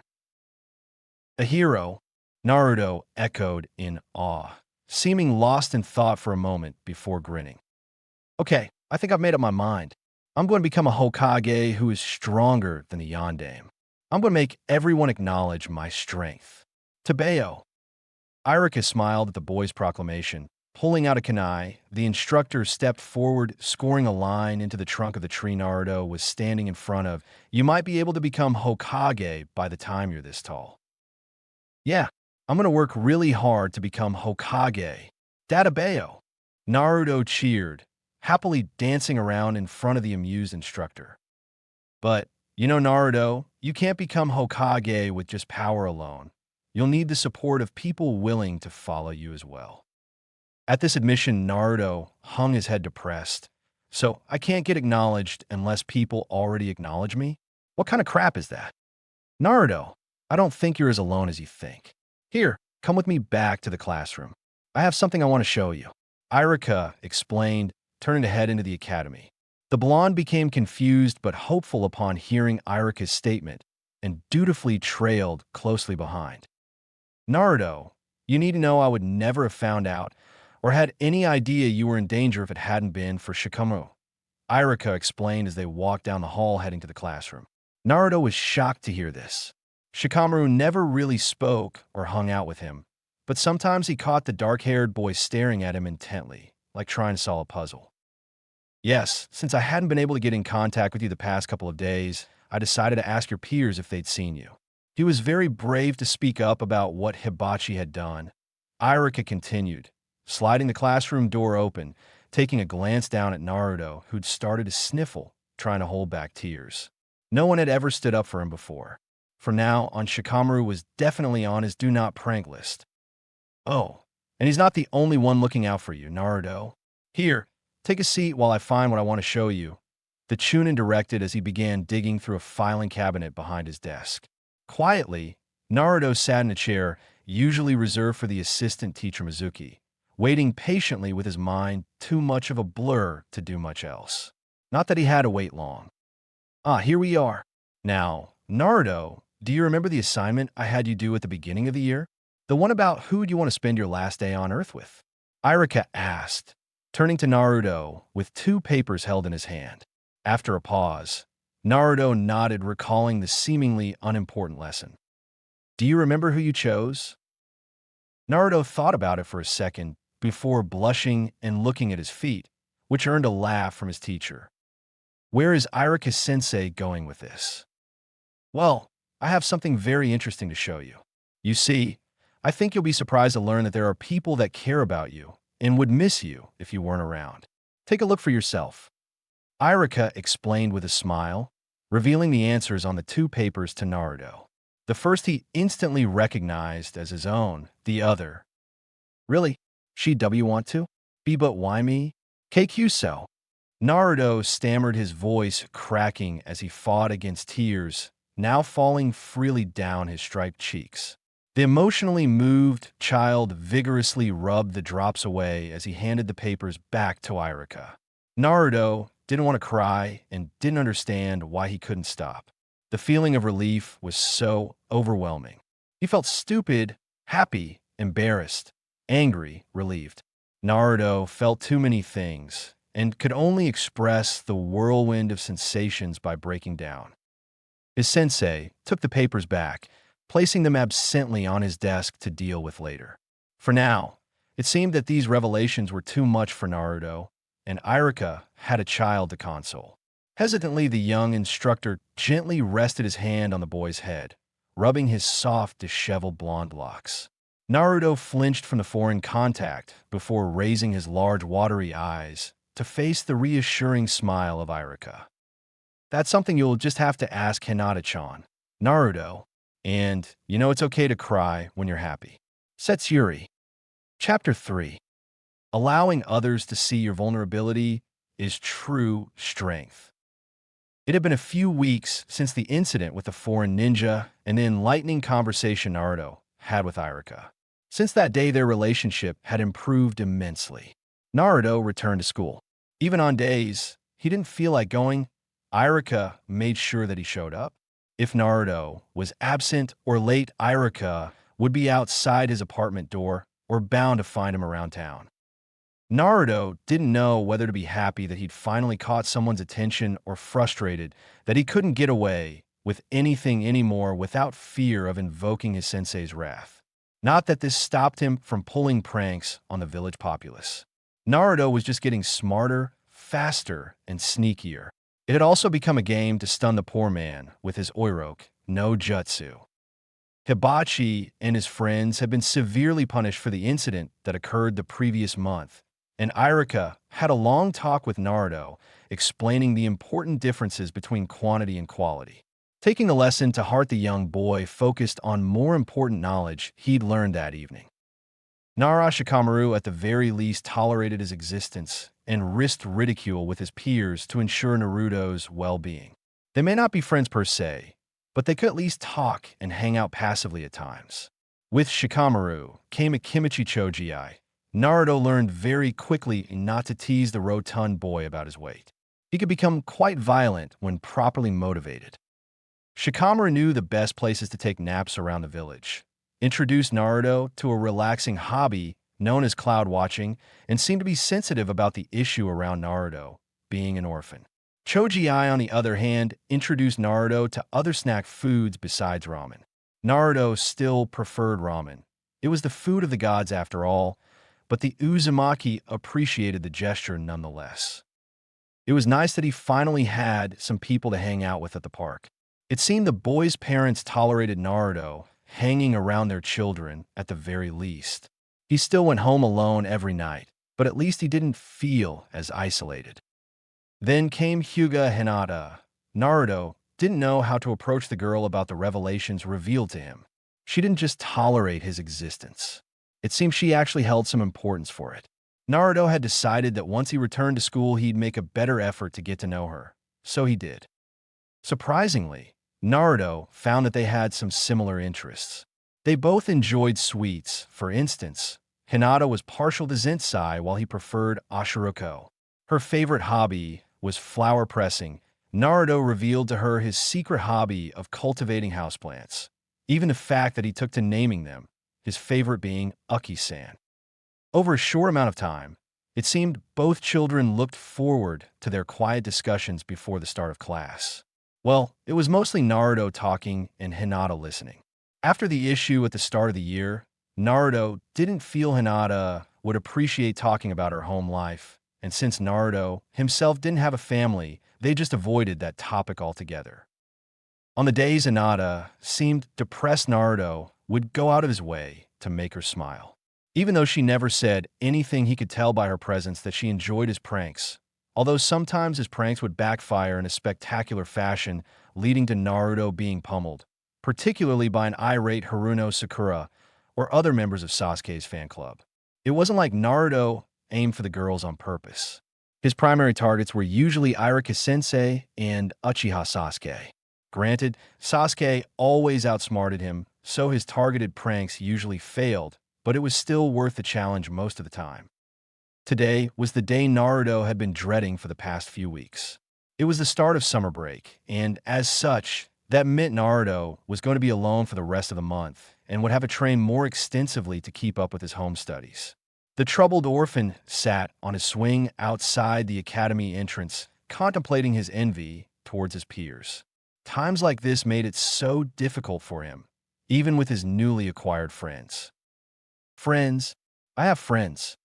A hero? Naruto echoed in awe, seeming lost in thought for a moment before grinning. Okay, I think I've made up my mind. I'm going to become a Hokage who is stronger than the Yondaime. I'm going to make everyone acknowledge my strength. Tebeo. Irika smiled at the boy's proclamation. Pulling out a kunai, the instructor stepped forward, scoring a line into the trunk of the tree Naruto was standing in front of. You might be able to become Hokage by the time you're this tall. Yeah, I'm going to work really hard to become Hokage. Databeo. Naruto cheered, happily dancing around in front of the amused instructor. But, you know, Naruto, you can't become Hokage with just power alone. You'll need the support of people willing to follow you as well. At this admission, Naruto hung his head depressed. So, I can't get acknowledged unless people already acknowledge me? What kind of crap is that? Naruto, I don't think you're as alone as you think. Here, come with me back to the classroom. I have something I want to show you. Irika explained, turning to head into the academy. The blonde became confused but hopeful upon hearing Irika's statement, and dutifully trailed closely behind. Naruto, you need to know I would never have found out or had any idea you were in danger if it hadn't been for Shikamaru. Irika explained as they walked down the hall heading to the classroom. Naruto was shocked to hear this. Shikamaru never really spoke or hung out with him, but sometimes he caught the dark-haired boy staring at him intently, like trying to solve a puzzle. Yes, since I hadn't been able to get in contact with you the past couple of days, I decided to ask your peers if they'd seen you. He was very brave to speak up about what Hibachi had done. Irika continued, sliding the classroom door open, taking a glance down at Naruto, who'd started to sniffle, trying to hold back tears. No one had ever stood up for him before. From now on, Shikamaru was definitely on his do not prank list. Oh, and he's not the only one looking out for you, Naruto. Here, take a seat while I find what I want to show you, the Chunin directed as he began digging through a filing cabinet behind his desk. Quietly, Naruto sat in a chair usually reserved for the assistant teacher Mizuki, waiting patiently with his mind too much of a blur to do much else. Not that he had to wait long. Ah, here we are. Now, Naruto, do you remember the assignment I had you do at the beginning of the year? The one about who do you want to spend your last day on Earth with? Irika asked, turning to Naruto with two papers held in his hand. After a pause, Naruto nodded, recalling the seemingly unimportant lesson. Do you remember who you chose? Naruto thought about it for a second before blushing and looking at his feet, which earned a laugh from his teacher. Where is Irika-sensei going with this? Well, I have something very interesting to show you. You see, I think you'll be surprised to learn that there are people that care about you and would miss you if you weren't around. Take a look for yourself. Irika explained with a smile, revealing the answers on the two papers to Naruto. The first he instantly recognized as his own, the other. Really? She W want to? Be but why me? KQ so. Naruto stammered, his voice cracking as he fought against tears, now falling freely down his striped cheeks. The emotionally moved child vigorously rubbed the drops away as he handed the papers back to Irika. Naruto didn't want to cry and didn't understand why he couldn't stop. The feeling of relief was so overwhelming. He felt stupid, happy, embarrassed, angry, relieved. Naruto felt too many things and could only express the whirlwind of sensations by breaking down. His sensei took the papers back, placing them absently on his desk to deal with later. For now, it seemed that these revelations were too much for Naruto, and Irika had a child to console. Hesitantly, the young instructor gently rested his hand on the boy's head, rubbing his soft, disheveled blonde locks. Naruto flinched from the foreign contact before raising his large, watery eyes to face the reassuring smile of Irika. That's something you'll just have to ask Hinata-chan, Naruto, and you know it's okay to cry when you're happy. Setsuri. Chapter 3. Allowing others to see your vulnerability is true strength. It had been a few weeks since the incident with the foreign ninja and the enlightening conversation Naruto had with Irika. Since that day, their relationship had improved immensely. Naruto returned to school. Even on days he didn't feel like going, Irika made sure that he showed up. If Naruto was absent or late, Irika would be outside his apartment door or bound to find him around town. Naruto didn't know whether to be happy that he'd finally caught someone's attention or frustrated that he couldn't get away with anything anymore without fear of invoking his sensei's wrath. Not that this stopped him from pulling pranks on the village populace. Naruto was just getting smarter, faster, and sneakier. It had also become a game to stun the poor man with his oiroke no jutsu. Hibachi and his friends had been severely punished for the incident that occurred the previous month, and Irika had a long talk with Naruto, explaining the important differences between quantity and quality. Taking the lesson to heart, the young boy focused on more important knowledge he'd learned that evening. Shikamaru at the very least tolerated his existence and risked ridicule with his peers to ensure Naruto's well-being. They may not be friends per se, but they could at least talk and hang out passively at times. With Shikamaru came a Kimichi Choji. Naruto learned very quickly not to tease the rotund boy about his weight. He could become quite violent when properly motivated. Shikamaru knew the best places to take naps around the village, introduced Naruto to a relaxing hobby known as cloud watching, and seemed to be sensitive about the issue around Naruto being an orphan. Choji-ai, on the other hand, introduced Naruto to other snack foods besides ramen. Naruto still preferred ramen. It was the food of the gods after all, but the Uzumaki appreciated the gesture nonetheless. It was nice that he finally had some people to hang out with at the park. It seemed the boys' parents tolerated Naruto hanging around their children at the very least. He still went home alone every night, but at least he didn't feel as isolated. Then came Hyuga Hinata. Naruto didn't know how to approach the girl about the revelations revealed to him. She didn't just tolerate his existence. It seemed she actually held some importance for it. Naruto had decided that once he returned to school, he'd make a better effort to get to know her. So he did. Surprisingly, Naruto found that they had some similar interests. They both enjoyed sweets. For instance, Hinata was partial to Zensai while he preferred Ashiroko. Her favorite hobby was flower pressing. Naruto revealed to her his secret hobby of cultivating houseplants. Even the fact that he took to naming them, his favorite being Uki-san. Over a short amount of time, it seemed both children looked forward to their quiet discussions before the start of class. Well, it was mostly Naruto talking and Hinata listening. After the issue at the start of the year, Naruto didn't feel Hinata would appreciate talking about her home life, and since Naruto himself didn't have a family, they just avoided that topic altogether. On the days Hinata seemed depressed, Naruto would go out of his way to make her smile. Even though she never said anything, he could tell by her presence that she enjoyed his pranks, although sometimes his pranks would backfire in a spectacular fashion, leading to Naruto being pummeled, particularly by an irate Haruno Sakura or other members of Sasuke's fan club. It wasn't like Naruto aimed for the girls on purpose. His primary targets were usually Irika-sensei and Uchiha Sasuke. Granted, Sasuke always outsmarted him, so his targeted pranks usually failed, but it was still worth the challenge most of the time. Today was the day Naruto had been dreading for the past few weeks. It was the start of summer break, and as such, that meant Naruto was going to be alone for the rest of the month and would have to train more extensively to keep up with his home studies. The troubled orphan sat on his swing outside the academy entrance, contemplating his envy towards his peers. Times like this made it so difficult for him, even with his newly acquired friends. Friends? I have friends.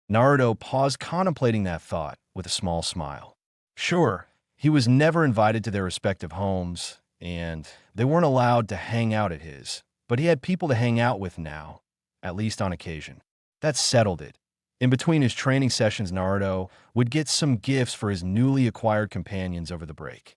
Naruto paused, contemplating that thought with a small smile. Sure, he was never invited to their respective homes, and they weren't allowed to hang out at his, but he had people to hang out with now, at least on occasion. That settled it. In between his training sessions, Naruto would get some gifts for his newly acquired companions over the break.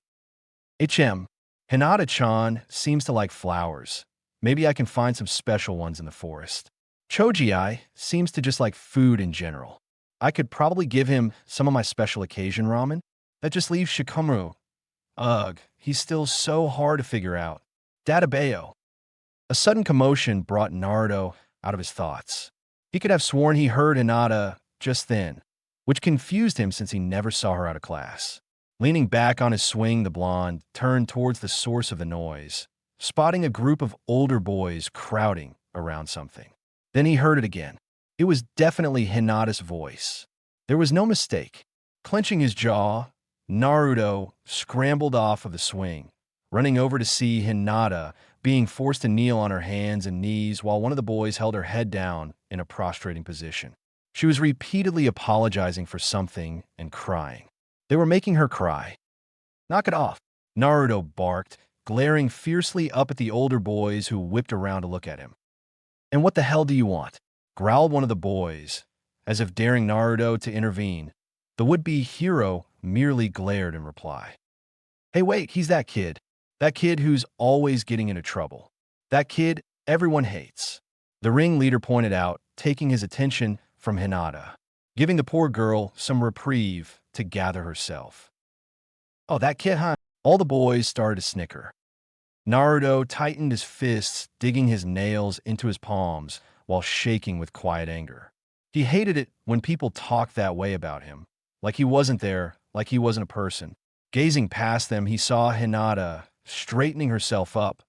Hinata-chan seems to like flowers. Maybe I can find some special ones in the forest. Choji-ai seems to just like food in general. I could probably give him some of my special occasion ramen. That just leaves Shikamaru. Ugh, he's still so hard to figure out. Dadabayo. A sudden commotion brought Naruto out of his thoughts. He could have sworn he heard Hinata just then, which confused him since he never saw her out of class. Leaning back on his swing, the blonde turned towards the source of the noise, spotting a group of older boys crowding around something. Then he heard it again. It was definitely Hinata's voice. There was no mistake. Clenching his jaw, Naruto scrambled off of the swing, running over to see Hinata being forced to kneel on her hands and knees while one of the boys held her head down in a prostrating position. She was repeatedly apologizing for something and crying. They were making her cry. Knock it off, Naruto barked, glaring fiercely up at the older boys who whipped around to look at him. And what the hell do you want? Growled one of the boys, as if daring Naruto to intervene. The would-be hero merely glared in reply. Hey, wait, he's that kid. That kid who's always getting into trouble. That kid everyone hates. The ringleader pointed out, taking his attention from Hinata, giving the poor girl some reprieve to gather herself. Oh, that kid, huh? All the boys started to snicker. Naruto tightened his fists, digging his nails into his palms while shaking with quiet anger. He hated it when people talked that way about him, like he wasn't there, like he wasn't a person. Gazing past them, he saw Hinata straightening herself up,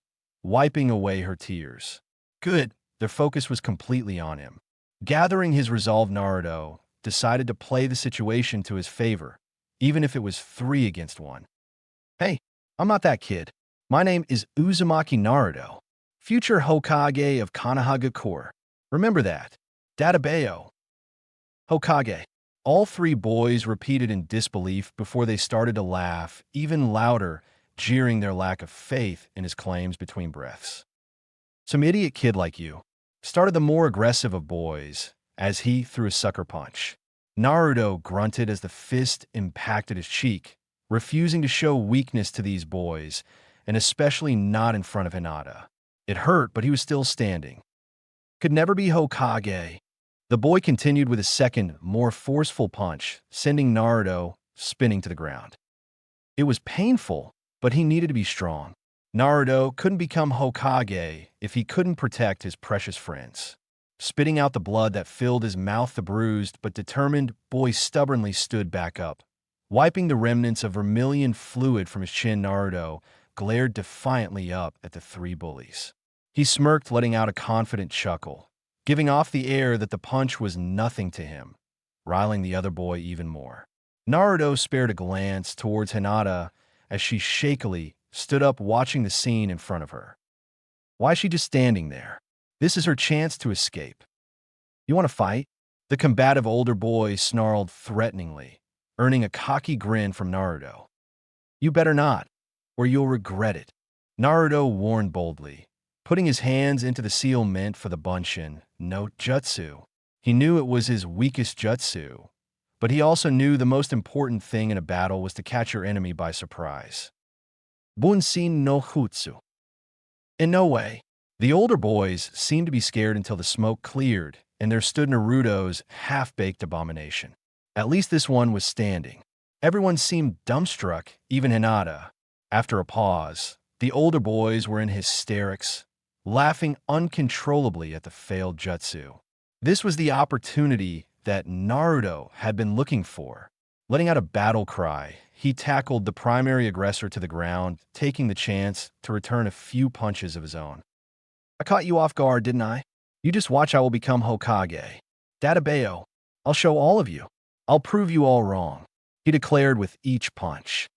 wiping away her tears. Good, their focus was completely on him. Gathering his resolve, Naruto decided to play the situation to his favor, even if it was 3 against 1. Hey, I'm not that kid. My name is Uzumaki Naruto, future Hokage of Konohagakure. Remember that. Databeo. Hokage. All 3 boys repeated in disbelief before they started to laugh, even louder, jeering their lack of faith in his claims between breaths. Some idiot kid like you started the more aggressive of boys as he threw a sucker punch. Naruto grunted as the fist impacted his cheek, refusing to show weakness to these boys, and especially not in front of Hinata. It hurt, but he was still standing. Could never be Hokage. The boy continued with a second, more forceful punch, sending Naruto spinning to the ground. It was painful, but he needed to be strong. Naruto couldn't become Hokage if he couldn't protect his precious friends. Spitting out the blood that filled his mouth, the bruised but determined boy stubbornly stood back up. Wiping the remnants of vermilion fluid from his chin, Naruto glared defiantly up at the 3 bullies. He smirked, letting out a confident chuckle, giving off the air that the punch was nothing to him, riling the other boy even more. Naruto spared a glance towards Hinata as she shakily stood up, watching the scene in front of her. Why is she just standing there? This is her chance to escape. You want to fight? The combative older boy snarled threateningly, earning a cocky grin from Naruto. You better not, or you'll regret it, Naruto warned boldly, putting his hands into the seal meant for the Bunshin no Jutsu. He knew it was his weakest jutsu, but he also knew the most important thing in a battle was to catch your enemy by surprise. Bunshin no Jutsu. In no way. The older boys seemed to be scared until the smoke cleared, and there stood Naruto's half-baked abomination. At least this one was standing. Everyone seemed dumbstruck, even Hinata. After a pause, the older boys were in hysterics, laughing uncontrollably at the failed jutsu. This was the opportunity that Naruto had been looking for. Letting out a battle cry, he tackled the primary aggressor to the ground, taking the chance to return a few punches of his own. I caught you off guard, didn't I? You just watch, I will become Hokage. Databeo, I'll show all of you. I'll prove you all wrong, he declared with each punch.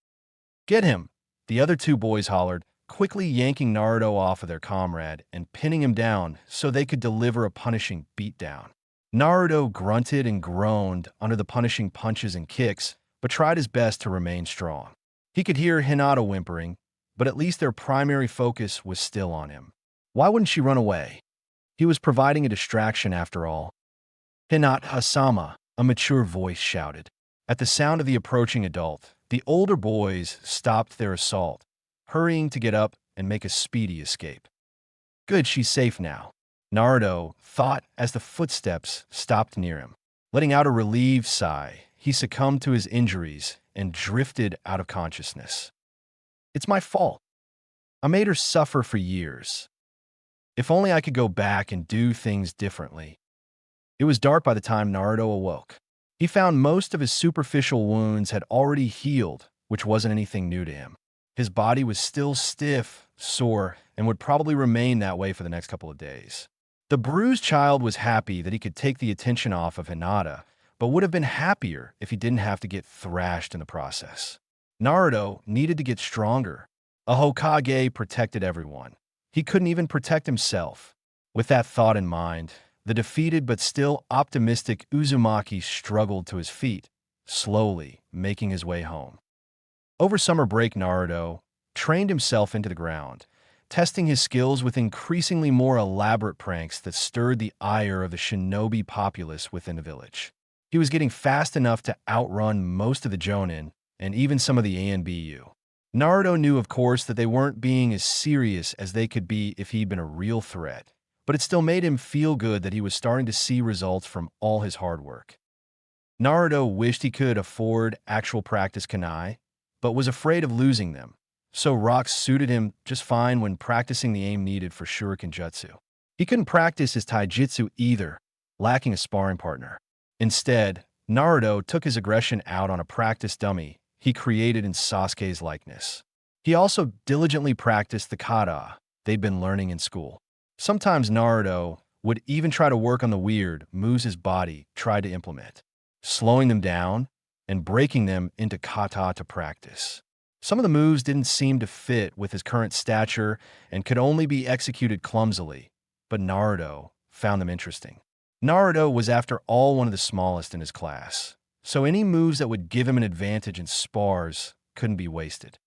Get him, the other 2 boys hollered, quickly yanking Naruto off of their comrade and pinning him down so they could deliver a punishing beatdown. Naruto grunted and groaned under the punishing punches and kicks, but tried his best to remain strong. He could hear Hinata whimpering, but at least their primary focus was still on him. Why wouldn't she run away? He was providing a distraction after all. Hinata-sama, a mature voice shouted. At the sound of the approaching adult, the older boys stopped their assault, hurrying to get up and make a speedy escape. Good, she's safe now, Naruto thought as the footsteps stopped near him. Letting out a relieved sigh, he succumbed to his injuries and drifted out of consciousness. It's my fault. I made her suffer for years. If only I could go back and do things differently. It was dark by the time Naruto awoke. He found most of his superficial wounds had already healed, which wasn't anything new to him. His body was still stiff, sore, and would probably remain that way for the next couple of days. The bruised child was happy that he could take the attention off of Hinata, but would have been happier if he didn't have to get thrashed in the process. Naruto needed to get stronger. A Hokage protected everyone. He couldn't even protect himself. With that thought in mind, the defeated but still optimistic Uzumaki struggled to his feet, slowly making his way home. Over summer break, Naruto trained himself into the ground, testing his skills with increasingly more elaborate pranks that stirred the ire of the shinobi populace within the village. He was getting fast enough to outrun most of the Jonin and even some of the ANBU. Naruto knew, of course, that they weren't being as serious as they could be if he'd been a real threat, but it still made him feel good that he was starting to see results from all his hard work. Naruto wished he could afford actual practice kunai, but was afraid of losing them, so rocks suited him just fine when practicing the aim needed for shuriken jutsu. He couldn't practice his taijutsu either, lacking a sparring partner. Instead, Naruto took his aggression out on a practice dummy he created in Sasuke's likeness. He also diligently practiced the kata they'd been learning in school. Sometimes Naruto would even try to work on the weird moves his body tried to implement, slowing them down and breaking them into kata to practice. Some of the moves didn't seem to fit with his current stature and could only be executed clumsily, but Naruto found them interesting. Naruto was, after all, one of the smallest in his class, so any moves that would give him an advantage in spars couldn't be wasted.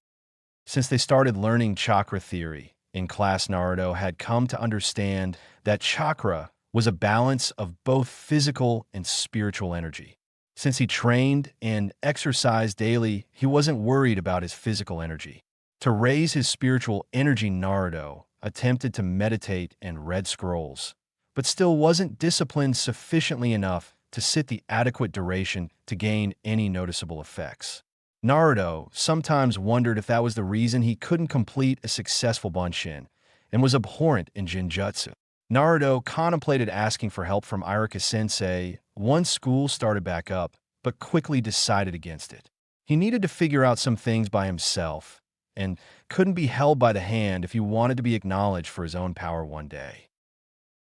Since they started learning chakra theory in class, Naruto had come to understand that chakra was a balance of both physical and spiritual energy. Since he trained and exercised daily, he wasn't worried about his physical energy. To raise his spiritual energy, Naruto attempted to meditate and read scrolls, but still wasn't disciplined sufficiently enough to sit the adequate duration to gain any noticeable effects. Naruto sometimes wondered if that was the reason he couldn't complete a successful Bunshin and was abhorrent in Jinjutsu. Naruto contemplated asking for help from Iruka-sensei once school started back up, but quickly decided against it. He needed to figure out some things by himself and couldn't be held by the hand if he wanted to be acknowledged for his own power one day.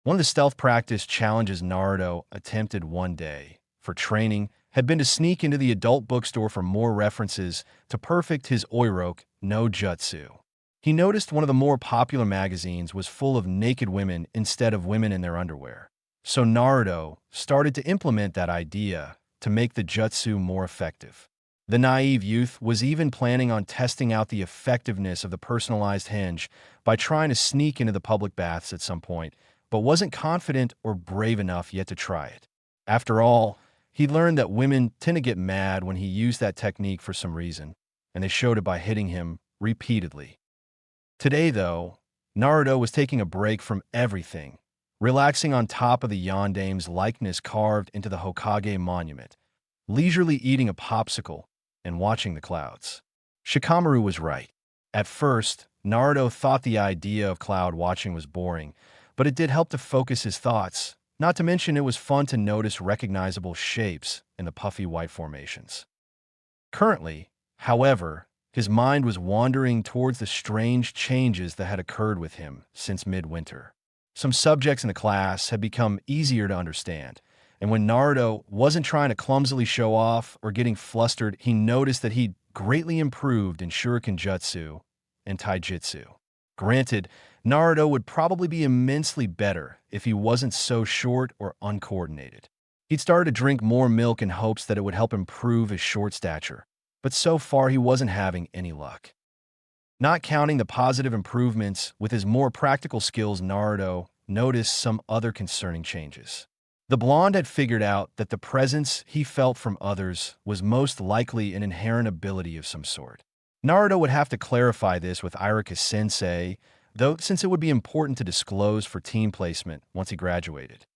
One of the stealth practice challenges Naruto attempted one day for training had been to sneak into the adult bookstore for more references to perfect his Oiroke no Jutsu. He noticed one of the more popular magazines was full of naked women instead of women in their underwear. So Naruto started to implement that idea to make the jutsu more effective. The naive youth was even planning on testing out the effectiveness of the personalized hinge by trying to sneak into the public baths at some point, but wasn't confident or brave enough yet to try it. After all, he learned that women tend to get mad when he used that technique for some reason, and they showed it by hitting him repeatedly. Today, though, Naruto was taking a break from everything, relaxing on top of the Yondame's likeness carved into the Hokage monument, leisurely eating a popsicle and watching the clouds. Shikamaru was right. At first, Naruto thought the idea of cloud watching was boring, but it did help to focus his thoughts. Not to mention, it was fun to notice recognizable shapes in the puffy white formations. Currently, however, his mind was wandering towards the strange changes that had occurred with him since midwinter. Some subjects in the class had become easier to understand, and when Naruto wasn't trying to clumsily show off or getting flustered, he noticed that he'd greatly improved in Shuriken Jutsu and Taijutsu. Granted, Naruto would probably be immensely better if he wasn't so short or uncoordinated. He'd started to drink more milk in hopes that it would help improve his short stature, but so far he wasn't having any luck. Not counting the positive improvements with his more practical skills, Naruto noticed some other concerning changes. The blonde had figured out that the presence he felt from others was most likely an inherent ability of some sort. Naruto would have to clarify this with Iruka-sensei, though, since it would be important to disclose for team placement once he graduated.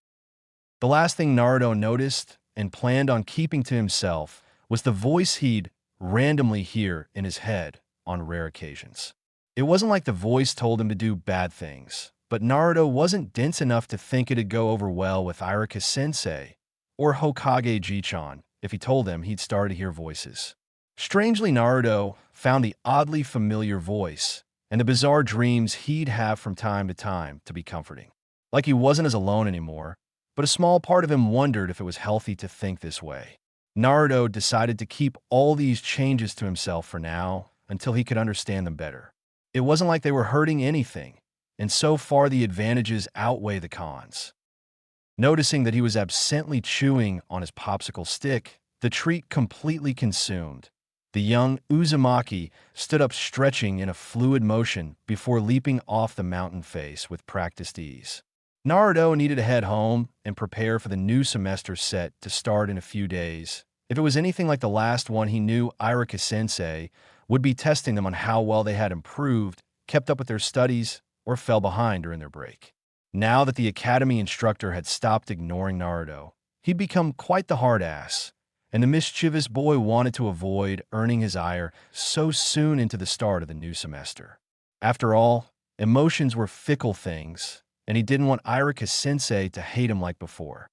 The last thing Naruto noticed and planned on keeping to himself was the voice he'd randomly hear in his head on rare occasions. It wasn't like the voice told him to do bad things, but Naruto wasn't dense enough to think it'd go over well with Iruka-sensei or Hokage Jichan if he told them he'd started to hear voices. Strangely, Naruto found the oddly familiar voice and the bizarre dreams he'd have from time to time to be comforting. Like he wasn't as alone anymore, but a small part of him wondered if it was healthy to think this way. Naruto decided to keep all these changes to himself for now until he could understand them better. It wasn't like they were hurting anything, and so far the advantages outweigh the cons. Noticing that he was absently chewing on his popsicle stick, the treat completely consumed, the young Uzumaki stood up, stretching in a fluid motion before leaping off the mountain face with practiced ease. Naruto needed to head home and prepare for the new semester set to start in a few days. If it was anything like the last one, he knew Iruka-sensei would be testing them on how well they had improved, kept up with their studies, or fell behind during their break. Now that the academy instructor had stopped ignoring Naruto, he'd become quite the hard ass, and the mischievous boy wanted to avoid earning his ire so soon into the start of the new semester. After all, emotions were fickle things, and he didn't want Iruka-sensei to hate him like before.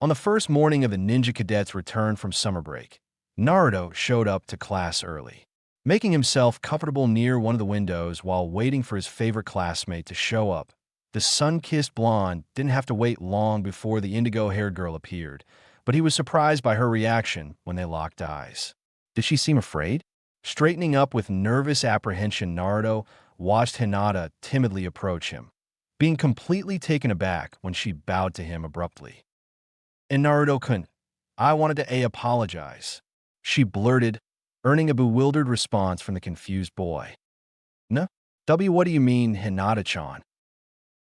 On the first morning of the ninja cadets' return from summer break, Naruto showed up to class early. making himself comfortable near one of the windows while waiting for his favorite classmate to show up. The sun-kissed blonde didn't have to wait long before the indigo-haired girl appeared, but he was surprised by her reaction when they locked eyes. Did she seem afraid? Straightening up with nervous apprehension, Naruto watched Hinata timidly approach him, being completely taken aback when she bowed to him abruptly. And Naruto-kun, I wanted to apologize, she blurted, earning a bewildered response from the confused boy. No? What do you mean, Hinata-chan?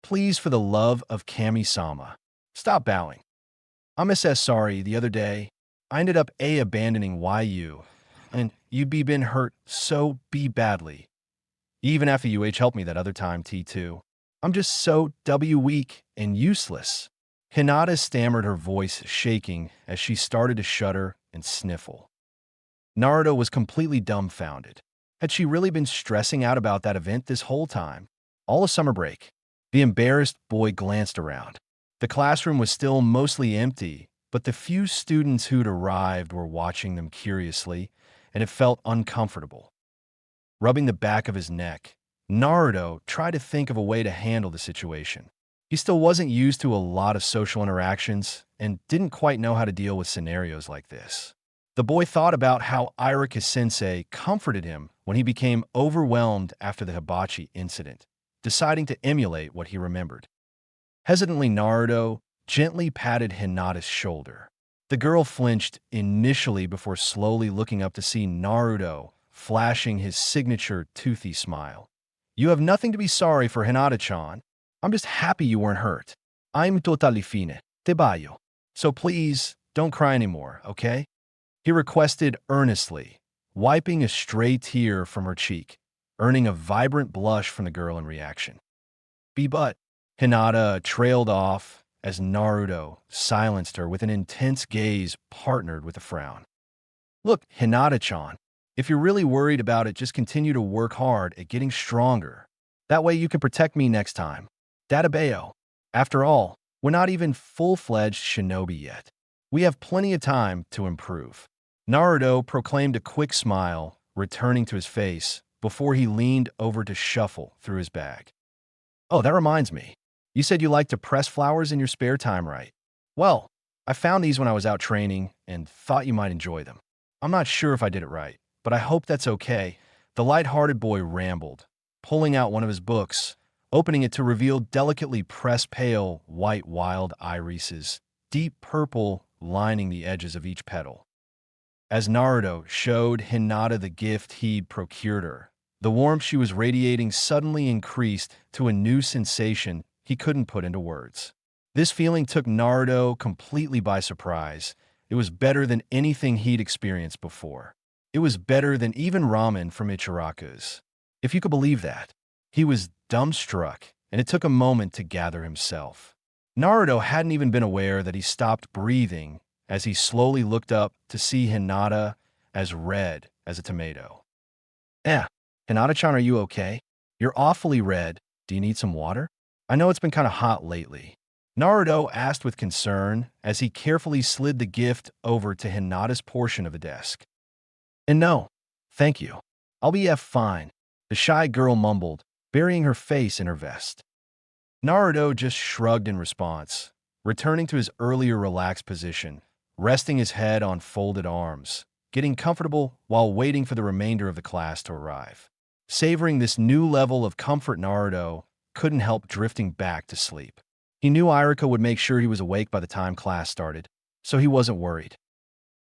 Please, for the love of Kami-sama, stop bowing. I'm SS sorry, the other day, I ended up abandoning YU, and you been hurt so badly. Even after UH helped me that other time, T2. I'm just so weak and useless. Hinata stammered, her voice shaking as she started to shudder and sniffle. Naruto was completely dumbfounded. Had she really been stressing out about that event this whole time? All a summer break. The embarrassed boy glanced around. The classroom was still mostly empty, but the few students who'd arrived were watching them curiously, and it felt uncomfortable. Rubbing the back of his neck, Naruto tried to think of a way to handle the situation. He still wasn't used to a lot of social interactions and didn't quite know how to deal with scenarios like this. The boy thought about how Irika-sensei comforted him when he became overwhelmed after the hibachi incident, deciding to emulate what he remembered. Hesitantly, Naruto gently patted Hinata's shoulder. The girl flinched initially before slowly looking up to see Naruto flashing his signature toothy smile. You have nothing to be sorry for, Hinata-chan. I'm just happy you weren't hurt. I'm totally fine. Te baio. So please, don't cry anymore, okay? He requested earnestly, wiping a stray tear from her cheek, earning a vibrant blush from the girl in reaction. But Hinata trailed off as Naruto silenced her with an intense gaze partnered with a frown. Look, Hinata-chan, if you're really worried about it, just continue to work hard at getting stronger. That way you can protect me next time. Databeo. After all, we're not even full-fledged shinobi yet. We have plenty of time to improve. Naruto proclaimed a quick smile, returning to his face, before he leaned over to shuffle through his bag. Oh, that reminds me. You said you like to press flowers in your spare time, right? Well, I found these when I was out training and thought you might enjoy them. I'm not sure if I did it right, but I hope that's okay. The light-hearted boy rambled, pulling out one of his books, opening it to reveal delicately pressed pale white wild irises, deep purple lining the edges of each petal. As Naruto showed Hinata the gift he'd procured her, the warmth she was radiating suddenly increased to a new sensation he couldn't put into words. This feeling took Naruto completely by surprise. It was better than anything he'd experienced before. It was better than even ramen from Ichiraku's. If you could believe that. He was dumbstruck, and it took a moment to gather himself. Naruto hadn't even been aware that he stopped breathing as he slowly looked up to see Hinata as red as a tomato. Hinata-chan, are you okay? You're awfully red. Do you need some water? I know it's been kind of hot lately. Naruto asked with concern as he carefully slid the gift over to Hinata's portion of the desk. And no, thank you. I'll be fine, the shy girl mumbled, burying her face in her vest. Naruto just shrugged in response, returning to his earlier relaxed position, resting his head on folded arms, getting comfortable while waiting for the remainder of the class to arrive. Savoring this new level of comfort, Naruto couldn't help drifting back to sleep. He knew Irika would make sure he was awake by the time class started, so he wasn't worried.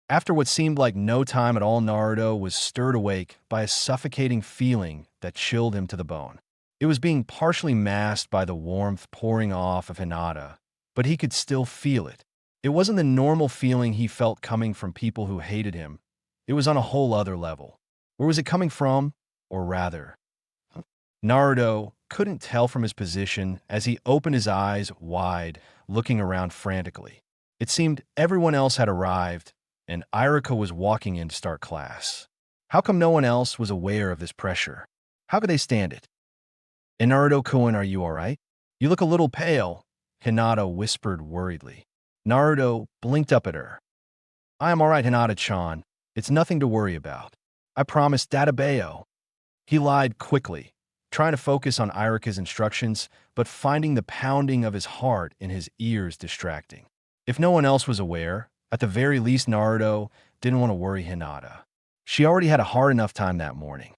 After what seemed like no time at all, Naruto was stirred awake by a suffocating feeling that chilled him to the bone. It was being partially masked by the warmth pouring off of Hinata, but he could still feel it. It wasn't the normal feeling he felt coming from people who hated him. It was on a whole other level. Where was it coming from? Or rather, Naruto couldn't tell from his position as he opened his eyes wide, looking around frantically. It seemed everyone else had arrived, and Irika was walking in to start class. How come no one else was aware of this pressure? How could they stand it? And Naruto-kun, are you all right? You look a little pale, Hinata whispered worriedly. Naruto blinked up at her. I am all right, Hinata-chan. It's nothing to worry about. I promised Databeo. He lied quickly, trying to focus on Irika's instructions, but finding the pounding of his heart in his ears distracting. If no one else was aware, at the very least Naruto didn't want to worry Hinata. She already had a hard enough time that morning.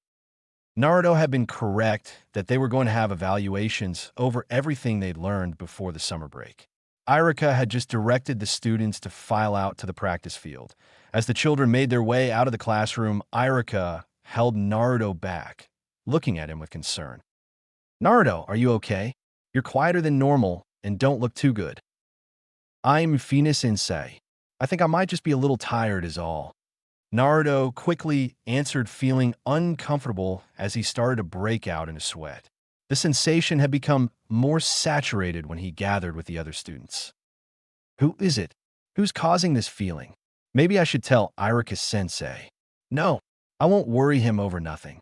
Naruto had been correct that they were going to have evaluations over everything they'd learned before the summer break. Irika had just directed the students to file out to the practice field. As the children made their way out of the classroom, Irika held Naruto back, looking at him with concern. Naruto, are you okay? You're quieter than normal and don't look too good. I'm Fina-sensei. I think I might just be a little tired is all. Naruto quickly answered, feeling uncomfortable as he started to break out in a sweat. The sensation had become more saturated when he gathered with the other students. Who is it? Who's causing this feeling? Maybe I should tell Irika-sensei. No, I won't worry him over nothing.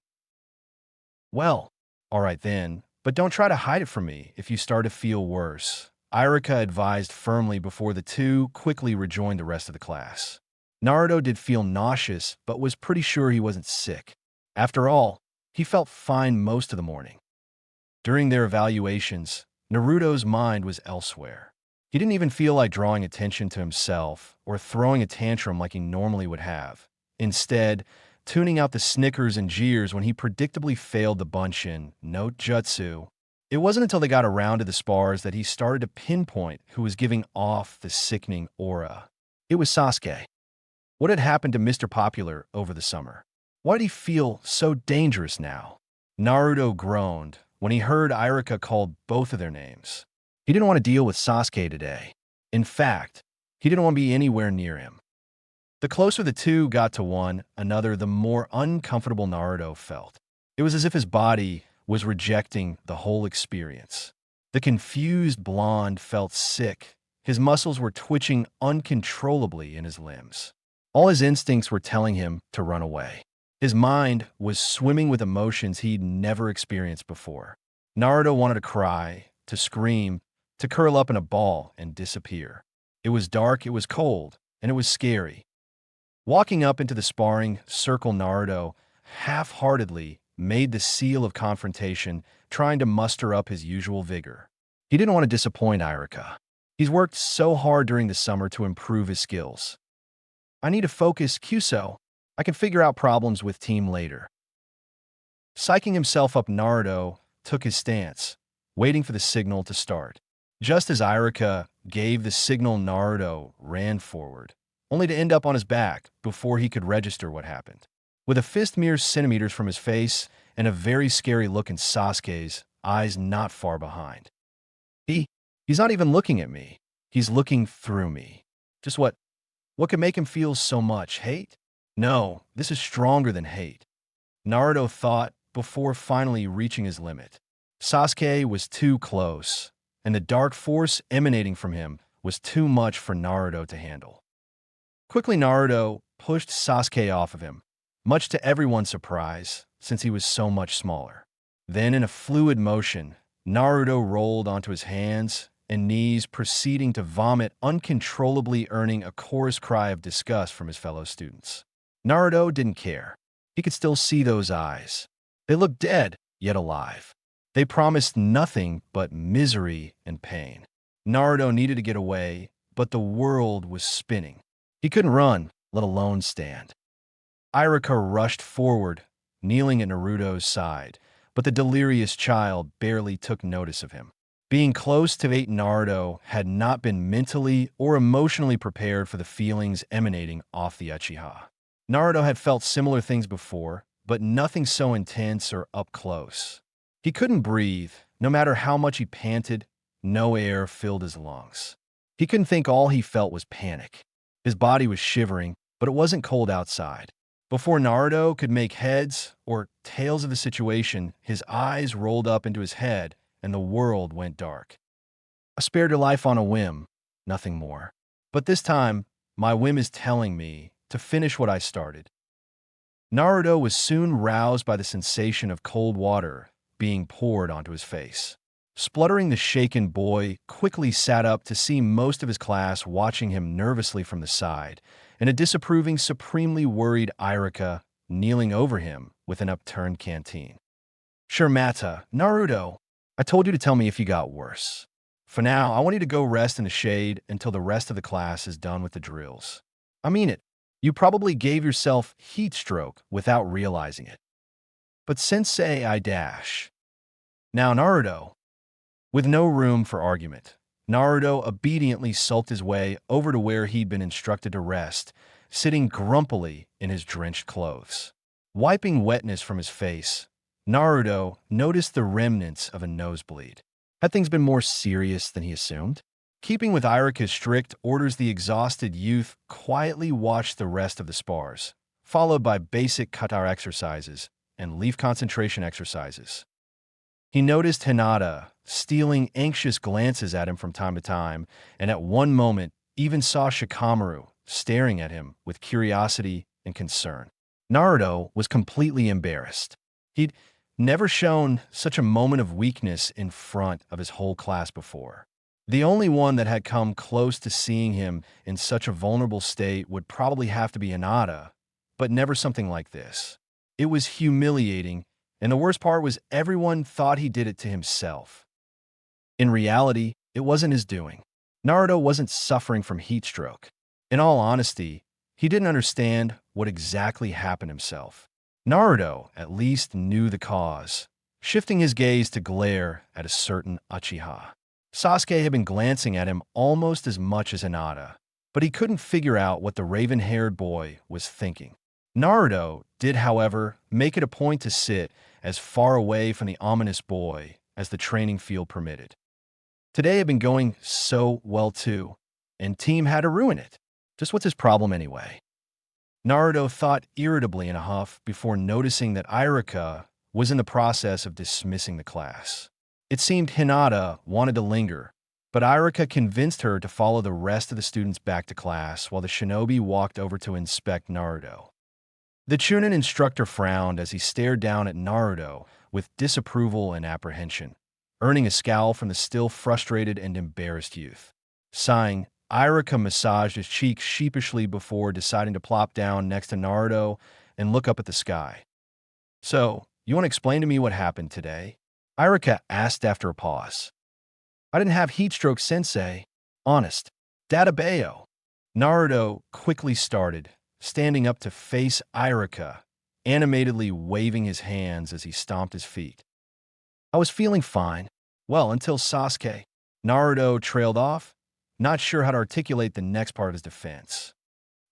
Well, all right then, but don't try to hide it from me if you start to feel worse, Irika advised firmly before the two quickly rejoined the rest of the class. Naruto did feel nauseous, but was pretty sure he wasn't sick. After all, he felt fine most of the morning. During their evaluations, Naruto's mind was elsewhere. He didn't even feel like drawing attention to himself or throwing a tantrum like he normally would have. Instead, tuning out the snickers and jeers when he predictably failed the Bunshin no Jutsu. It wasn't until they got around to the spars that he started to pinpoint who was giving off the sickening aura. It was Sasuke. What had happened to Mr. Popular over the summer? Why did he feel so dangerous now? Naruto groaned when he heard Irika called both of their names. He didn't want to deal with Sasuke today. In fact, he didn't want to be anywhere near him. The closer the two got to one another, the more uncomfortable Naruto felt. It was as if his body was rejecting the whole experience. The confused blonde felt sick. His muscles were twitching uncontrollably in his limbs. All his instincts were telling him to run away. His mind was swimming with emotions he'd never experienced before. Naruto wanted to cry, to scream, to curl up in a ball and disappear. It was dark, it was cold, and it was scary. Walking up into the sparring circle, Naruto half-heartedly made the seal of confrontation, trying to muster up his usual vigor. He didn't want to disappoint Irika. He's worked so hard during the summer to improve his skills. I need to focus, Kyuso. I can figure out problems with team later. Psyching himself up, Naruto took his stance, waiting for the signal to start. Just as Irika gave the signal, Naruto ran forward, only to end up on his back before he could register what happened. With a fist mere centimeters from his face and a very scary look in Sasuke's eyes not far behind. He's not even looking at me. He's looking through me. Just what could make him feel so much hate? No, this is stronger than hate, Naruto thought before finally reaching his limit. Sasuke was too close, and the dark force emanating from him was too much for Naruto to handle. Quickly, Naruto pushed Sasuke off of him, much to everyone's surprise, since he was so much smaller. Then, in a fluid motion, Naruto rolled onto his hands and knees, proceeding to vomit uncontrollably, earning a chorus cry of disgust from his fellow students. Naruto didn't care. He could still see those eyes. They looked dead, yet alive. They promised nothing but misery and pain. Naruto needed to get away, but the world was spinning. He couldn't run, let alone stand. Irika rushed forward, kneeling at Naruto's side, but the delirious child barely took notice of him. Being close to Naruto had not been mentally or emotionally prepared for the feelings emanating off the Uchiha. Naruto had felt similar things before, but nothing so intense or up close. He couldn't breathe, no matter how much he panted. No air filled his lungs. He couldn't think, all he felt was panic. His body was shivering, but it wasn't cold outside. Before Naruto could make heads or tails of the situation, his eyes rolled up into his head and the world went dark. I spared your life on a whim, nothing more. But this time, my whim is telling me to finish what I started. Naruto was soon roused by the sensation of cold water being poured onto his face. Spluttering, the shaken boy quickly sat up to see most of his class watching him nervously from the side, and a disapproving, supremely worried Irika kneeling over him with an upturned canteen. Sure, Mata, Naruto, I told you to tell me if you got worse. For now, I want you to go rest in the shade until the rest of the class is done with the drills. I mean it. You probably gave yourself heat stroke without realizing it. But sensei, I dash. Now, Naruto, with no room for argument, Naruto obediently sulked his way over to where he'd been instructed to rest, sitting grumpily in his drenched clothes. Wiping wetness from his face, Naruto noticed the remnants of a nosebleed. Had things been more serious than he assumed? Keeping with Irika's strict orders, the exhausted youth quietly watched the rest of the spars, followed by basic kata exercises and leaf concentration exercises. He noticed Hinata stealing anxious glances at him from time to time, and at one moment even saw Shikamaru staring at him with curiosity and concern. Naruto was completely embarrassed. He'd never shown such a moment of weakness in front of his whole class before. The only one that had come close to seeing him in such a vulnerable state would probably have to be Hinata, but never something like this. It was humiliating, and the worst part was everyone thought he did it to himself. In reality, it wasn't his doing. Naruto wasn't suffering from heat stroke. In all honesty, he didn't understand what exactly happened himself. Naruto at least knew the cause, shifting his gaze to glare at a certain Uchiha. Sasuke had been glancing at him almost as much as Hinata, but he couldn't figure out what the raven-haired boy was thinking. Naruto did, however, make it a point to sit as far away from the ominous boy as the training field permitted. Today had been going so well too, and Team had to ruin it. Just what's his problem anyway? Naruto thought irritably in a huff before noticing that Irika was in the process of dismissing the class. It seemed Hinata wanted to linger, but Irika convinced her to follow the rest of the students back to class while the shinobi walked over to inspect Naruto. The Chunin instructor frowned as he stared down at Naruto with disapproval and apprehension, earning a scowl from the still frustrated and embarrassed youth. Sighing, Irika massaged his cheek sheepishly before deciding to plop down next to Naruto and look up at the sky. So, you want to explain to me what happened today? Irika asked after a pause. I didn't have heat stroke, sensei. Honest. Databeo. Naruto quickly started, standing up to face Irika, animatedly waving his hands as he stomped his feet. I was feeling fine. Well, until Sasuke. Naruto trailed off, not sure how to articulate the next part of his defense.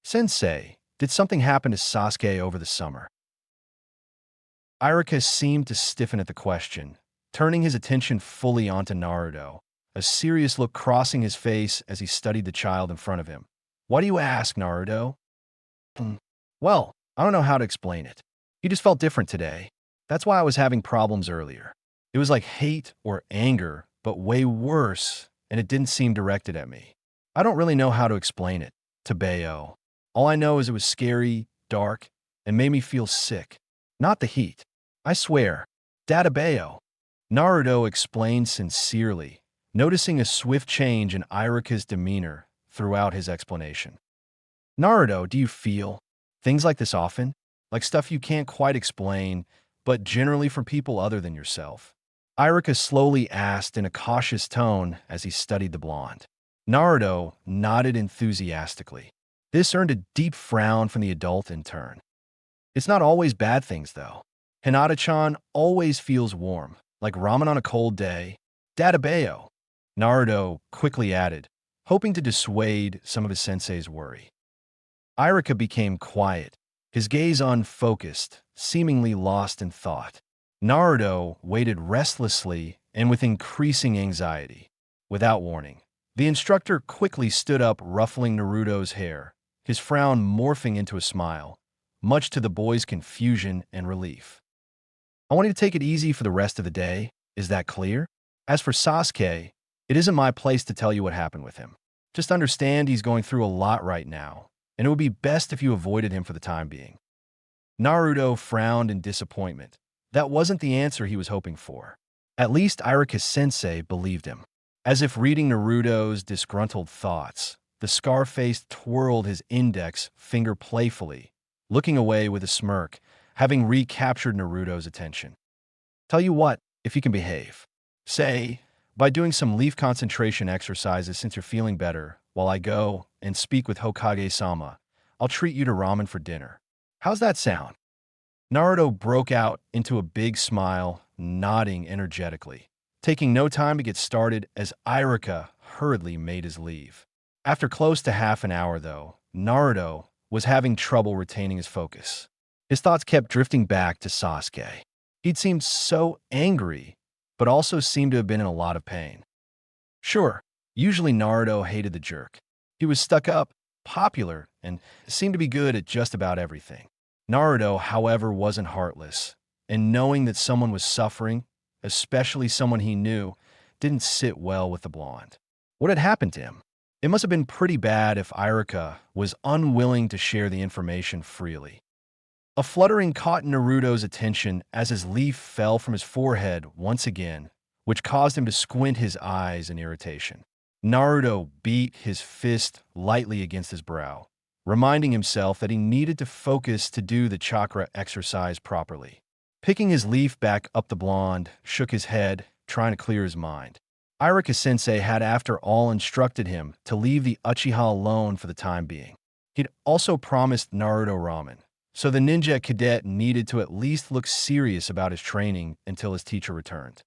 Sensei, did something happen to Sasuke over the summer? Irika seemed to stiffen at the question, turning his attention fully onto Naruto, a serious look crossing his face as he studied the child in front of him. Why do you ask, Naruto? Well, I don't know how to explain it. He just felt different today. That's why I was having problems earlier. It was like hate or anger, but way worse, and it didn't seem directed at me. I don't really know how to explain it, Tabeo. All I know is it was scary, dark, and made me feel sick. Not the heat. I swear. Databeo. Naruto explained sincerely, noticing a swift change in Irika's demeanor throughout his explanation. Naruto, do you feel things like this often? Like stuff you can't quite explain, but generally from people other than yourself? Irika slowly asked in a cautious tone as he studied the blonde. Naruto nodded enthusiastically. This earned a deep frown from the adult in turn. It's not always bad things, though. Hinata-chan always feels warm, like ramen on a cold day. Databeo. Naruto quickly added, hoping to dissuade some of his sensei's worry. Irika became quiet, his gaze unfocused, seemingly lost in thought. Naruto waited restlessly and with increasing anxiety. Without warning, the instructor quickly stood up, ruffling Naruto's hair, his frown morphing into a smile, much to the boy's confusion and relief. I want you to take it easy for the rest of the day. Is that clear? As for Sasuke, it isn't my place to tell you what happened with him. Just understand he's going through a lot right now, and it would be best if you avoided him for the time being. Naruto frowned in disappointment. That wasn't the answer he was hoping for. At least Irika-sensei believed him. As if reading Naruto's disgruntled thoughts, the scar-faced twirled his index finger playfully, looking away with a smirk, having recaptured Naruto's attention. Tell you what, if you can behave. Say, by doing some leaf concentration exercises since you're feeling better, while I go and speak with Hokage-sama, I'll treat you to ramen for dinner. How's that sound? Naruto broke out into a big smile, nodding energetically, taking no time to get started as Irika hurriedly made his leave. After close to half an hour, though, Naruto was having trouble retaining his focus. His thoughts kept drifting back to Sasuke. He'd seemed so angry, but also seemed to have been in a lot of pain. Sure, usually Naruto hated the jerk. He was stuck up, popular, and seemed to be good at just about everything. Naruto, however, wasn't heartless, and knowing that someone was suffering, especially someone he knew, didn't sit well with the blonde. What had happened to him? It must have been pretty bad if Irika was unwilling to share the information freely. A fluttering caught Naruto's attention as his leaf fell from his forehead once again, which caused him to squint his eyes in irritation. Naruto beat his fist lightly against his brow, reminding himself that he needed to focus to do the chakra exercise properly. Picking his leaf back up, the blonde shook his head, trying to clear his mind. Irika-sensei had after all instructed him to leave the Uchiha alone for the time being. He'd also promised Naruto ramen, so the ninja cadet needed to at least look serious about his training until his teacher returned.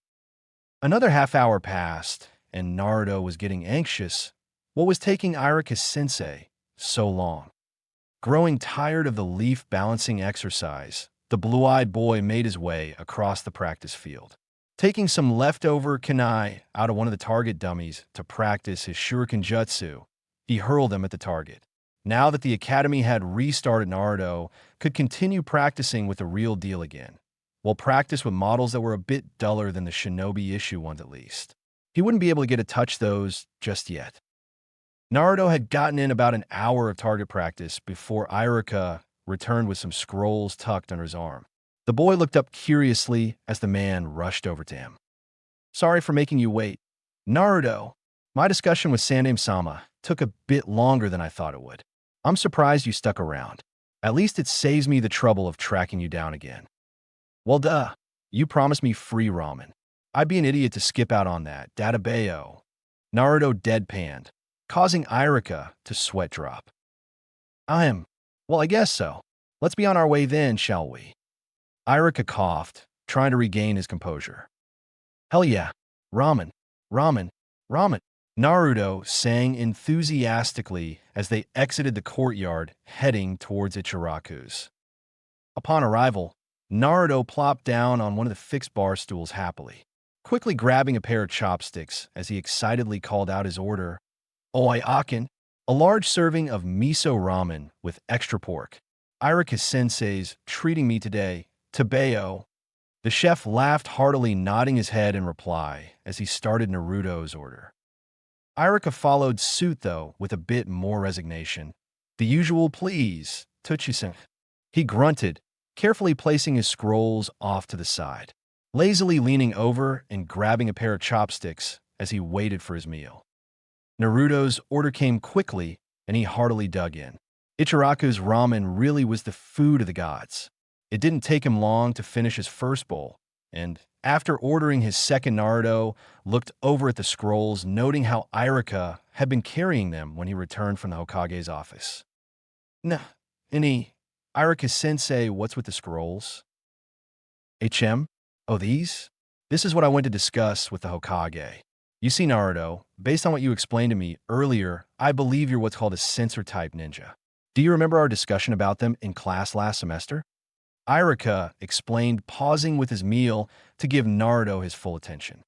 Another half hour passed, and Naruto was getting anxious. What was taking Irika-sensei so long? Growing tired of the leaf balancing exercise, the blue-eyed boy made his way across the practice field. Taking some leftover kunai out of one of the target dummies to practice his shuriken jutsu, he hurled them at the target. Now that the academy had restarted, Naruto could continue practicing with the real deal again. Well, practice with models that were a bit duller than the shinobi issue ones at least. He wouldn't be able to get to touch those just yet. Naruto had gotten in about an hour of target practice before Irika returned with some scrolls tucked under his arm. The boy looked up curiously as the man rushed over to him. Sorry for making you wait. Naruto, my discussion with Sandaime-sama took a bit longer than I thought it would. I'm surprised you stuck around. At least it saves me the trouble of tracking you down again. Well, duh. You promised me free ramen. I'd be an idiot to skip out on that. Databeo. Naruto deadpanned, causing Irika to sweat drop. Well, I guess so. Let's be on our way then, shall we? Irika coughed, trying to regain his composure. Hell yeah. Ramen. Ramen. Ramen. Naruto sang enthusiastically as they exited the courtyard, heading towards Ichiraku's. Upon arrival, Naruto plopped down on one of the fixed bar stools happily, quickly grabbing a pair of chopsticks as he excitedly called out his order. Oi Akin, a large serving of miso ramen with extra pork. Irika-sensei's treating me today. Tabeo. The chef laughed heartily, nodding his head in reply as he started Naruto's order. Irika followed suit, though, with a bit more resignation. The usual please, Tuchi-san. He grunted, carefully placing his scrolls off to the side, lazily leaning over and grabbing a pair of chopsticks as he waited for his meal. Naruto's order came quickly, and he heartily dug in. Ichiraku's ramen really was the food of the gods. It didn't take him long to finish his first bowl, and after ordering his second, Naruto looked over at the scrolls, noting how Irika had been carrying them when he returned from the Hokage's office. Irika-sensei, what's with the scrolls? Oh, these? This is what I went to discuss with the Hokage. You see, Naruto, based on what you explained to me earlier, I believe you're what's called a sensor-type ninja. Do you remember our discussion about them in class last semester? Irika explained, pausing with his meal to give Naruto his full attention.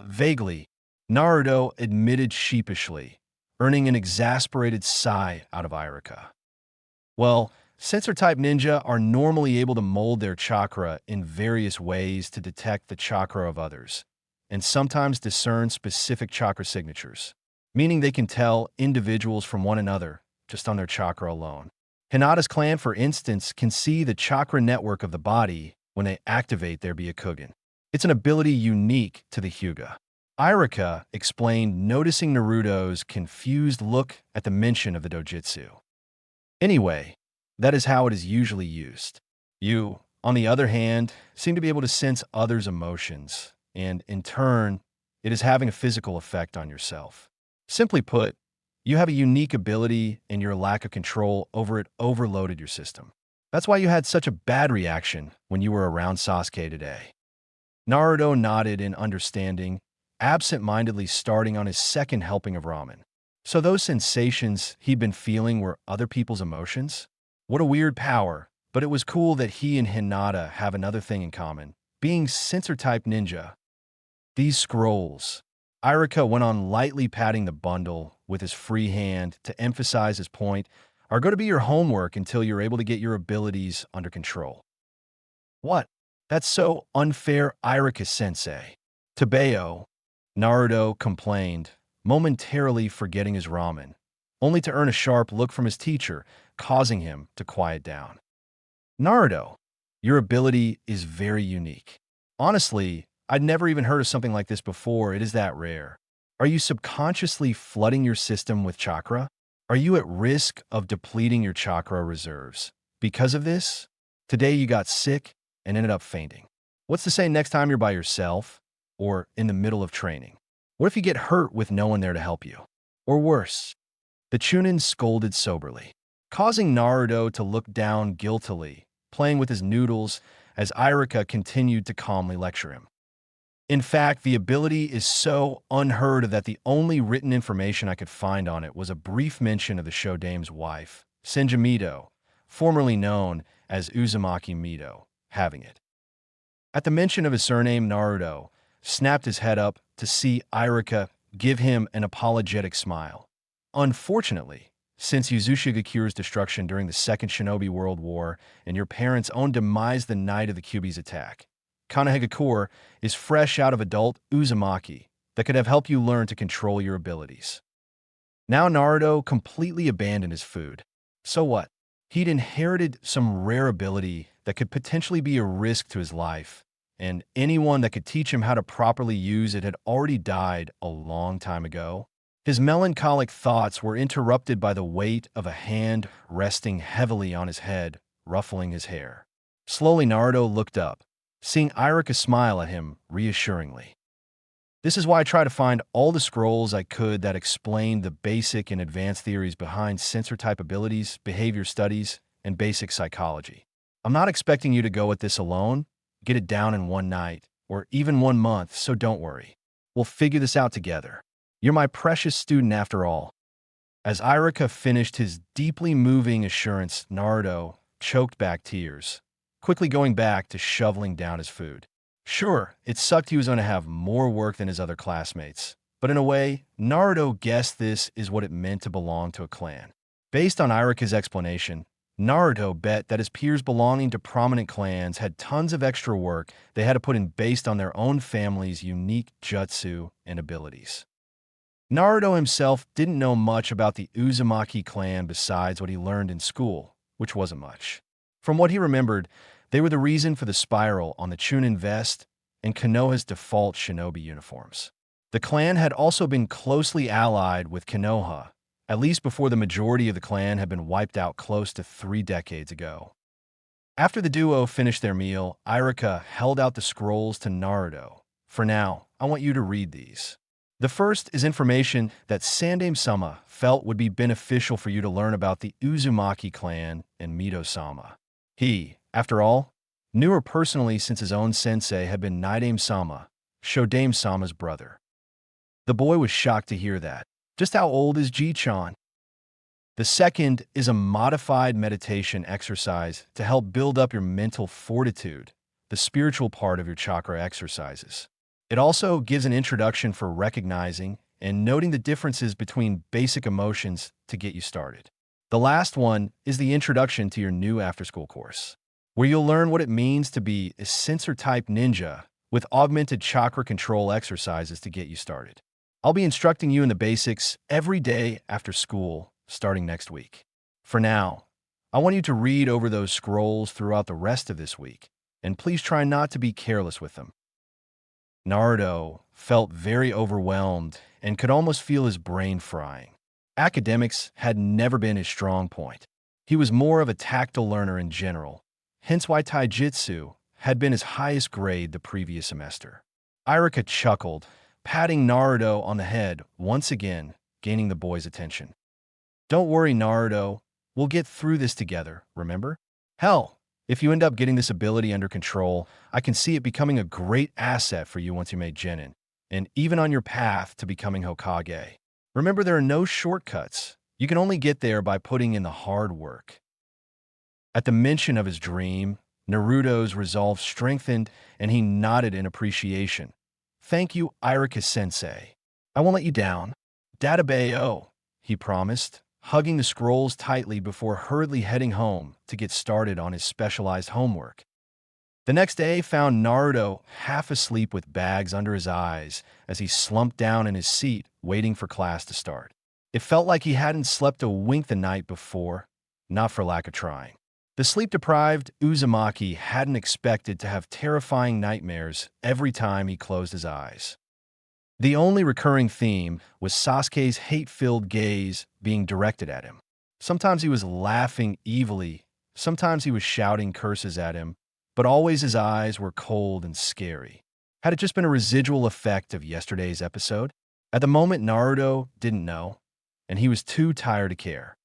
Vaguely, Naruto admitted sheepishly, earning an exasperated sigh out of Irika. Well, sensor-type ninja are normally able to mold their chakra in various ways to detect the chakra of others, and sometimes discern specific chakra signatures, meaning they can tell individuals from one another just on their chakra alone. Hinata's clan, for instance, can see the chakra network of the body when they activate their Byakugan. It's an ability unique to the Hyuga. Irika explained, noticing Naruto's confused look at the mention of the dojutsu. Anyway, That is how it is usually used. You, on the other hand, seem to be able to sense others' emotions, and in turn, it is having a physical effect on yourself. Simply put, you have a unique ability and your lack of control over it overloaded your system. That's why you had such a bad reaction when you were around Sasuke today. Naruto nodded in understanding, absent-mindedly starting on his second helping of ramen. So those sensations he'd been feeling were other people's emotions? What a weird power, but it was cool that he and Hinata have another thing in common, being sensor-type ninja. These scrolls. Irika went on lightly patting the bundle with his free hand to emphasize his point, are going to be your homework until you're able to get your abilities under control. What? That's so unfair, Irika-sensei. Tabeo, Naruto complained, momentarily forgetting his ramen, only to earn a sharp look from his teacher, causing him to quiet down. Naruto, your ability is very unique. Honestly, I'd never even heard of something like this before. It is that rare. Are you subconsciously flooding your system with chakra? Are you at risk of depleting your chakra reserves? Because of this, today you got sick and ended up fainting. What's to say next time you're by yourself or in the middle of training? What if you get hurt with no one there to help you? Or worse, the Chunin scolded soberly, causing Naruto to look down guiltily, playing with his noodles as Irika continued to calmly lecture him. In fact, the ability is so unheard of that the only written information I could find on it was a brief mention of the Shodame's wife, Senja Mito, formerly known as Uzumaki Mito, having it. At the mention of his surname, Naruto snapped his head up to see Irika give him an apologetic smile. Unfortunately, since Yuzushigakure's destruction during the Second Shinobi World War and your parents' own demise the night of the Kyuubi's attack, Kanehagakure is fresh out of adult Uzumaki that could have helped you learn to control your abilities. Now Naruto completely abandoned his food. So what? He'd inherited some rare ability that could potentially be a risk to his life, and anyone that could teach him how to properly use it had already died a long time ago. His melancholic thoughts were interrupted by the weight of a hand resting heavily on his head, ruffling his hair. Slowly Naruto looked up, seeing Irika smile at him reassuringly. This is why I try to find all the scrolls I could that explain the basic and advanced theories behind sensor-type abilities, behavior studies, and basic psychology. I'm not expecting you to go at this alone, get it down in one night, or even 1 month, so don't worry. We'll figure this out together. You're my precious student after all. As Irika finished his deeply moving assurance, Naruto choked back tears, quickly going back to shoveling down his food. Sure, it sucked he was going to have more work than his other classmates, but in a way, Naruto guessed this is what it meant to belong to a clan. Based on Irika's explanation, Naruto bet that his peers belonging to prominent clans had tons of extra work they had to put in based on their own family's unique jutsu and abilities. Naruto himself didn't know much about the Uzumaki clan besides what he learned in school, which wasn't much. From what he remembered, they were the reason for the spiral on the Chunin vest and Konoha's default shinobi uniforms. The clan had also been closely allied with Konoha, at least before the majority of the clan had been wiped out close to 3 decades ago. After the duo finished their meal, Irika held out the scrolls to Naruto. For now, I want you to read these. The first is information that Sandaime-sama felt would be beneficial for you to learn about the Uzumaki clan and Mito-sama. He, after all, knew her personally since his own sensei had been Naidame-sama, Shodame-sama's brother. The boy was shocked to hear that. Just how old is Ji-chan? The second is a modified meditation exercise to help build up your mental fortitude, the spiritual part of your chakra exercises. It also gives an introduction for recognizing and noting the differences between basic emotions to get you started. The last one is the introduction to your new after-school course, where you'll learn what it means to be a sensor-type ninja with augmented chakra control exercises to get you started. I'll be instructing you in the basics every day after school, starting next week. For now, I want you to read over those scrolls throughout the rest of this week, and please try not to be careless with them. Naruto felt very overwhelmed and could almost feel his brain frying. Academics had never been his strong point. He was more of a tactile learner in general, hence why taijutsu had been his highest grade the previous semester. Irika chuckled, patting Naruto on the head once again, gaining the boy's attention. Don't worry, Naruto. We'll get through this together, remember? Hell, if you end up getting this ability under control, I can see it becoming a great asset for you once you make Genin, and even on your path to becoming Hokage. Remember, there are no shortcuts. You can only get there by putting in the hard work. At the mention of his dream, Naruto's resolve strengthened and he nodded in appreciation. Thank you, Irika-sensei. I won't let you down. Databayo, he promised, hugging the scrolls tightly before hurriedly heading home to get started on his specialized homework. The next day found Naruto half asleep with bags under his eyes as he slumped down in his seat waiting for class to start. It felt like he hadn't slept a wink the night before, not for lack of trying. The sleep-deprived Uzumaki hadn't expected to have terrifying nightmares every time he closed his eyes. The only recurring theme was Sasuke's hate-filled gaze being directed at him. Sometimes he was laughing evilly, sometimes he was shouting curses at him, but always his eyes were cold and scary. Had it just been a residual effect of yesterday's episode? At the moment, Naruto didn't know, and he was too tired to care.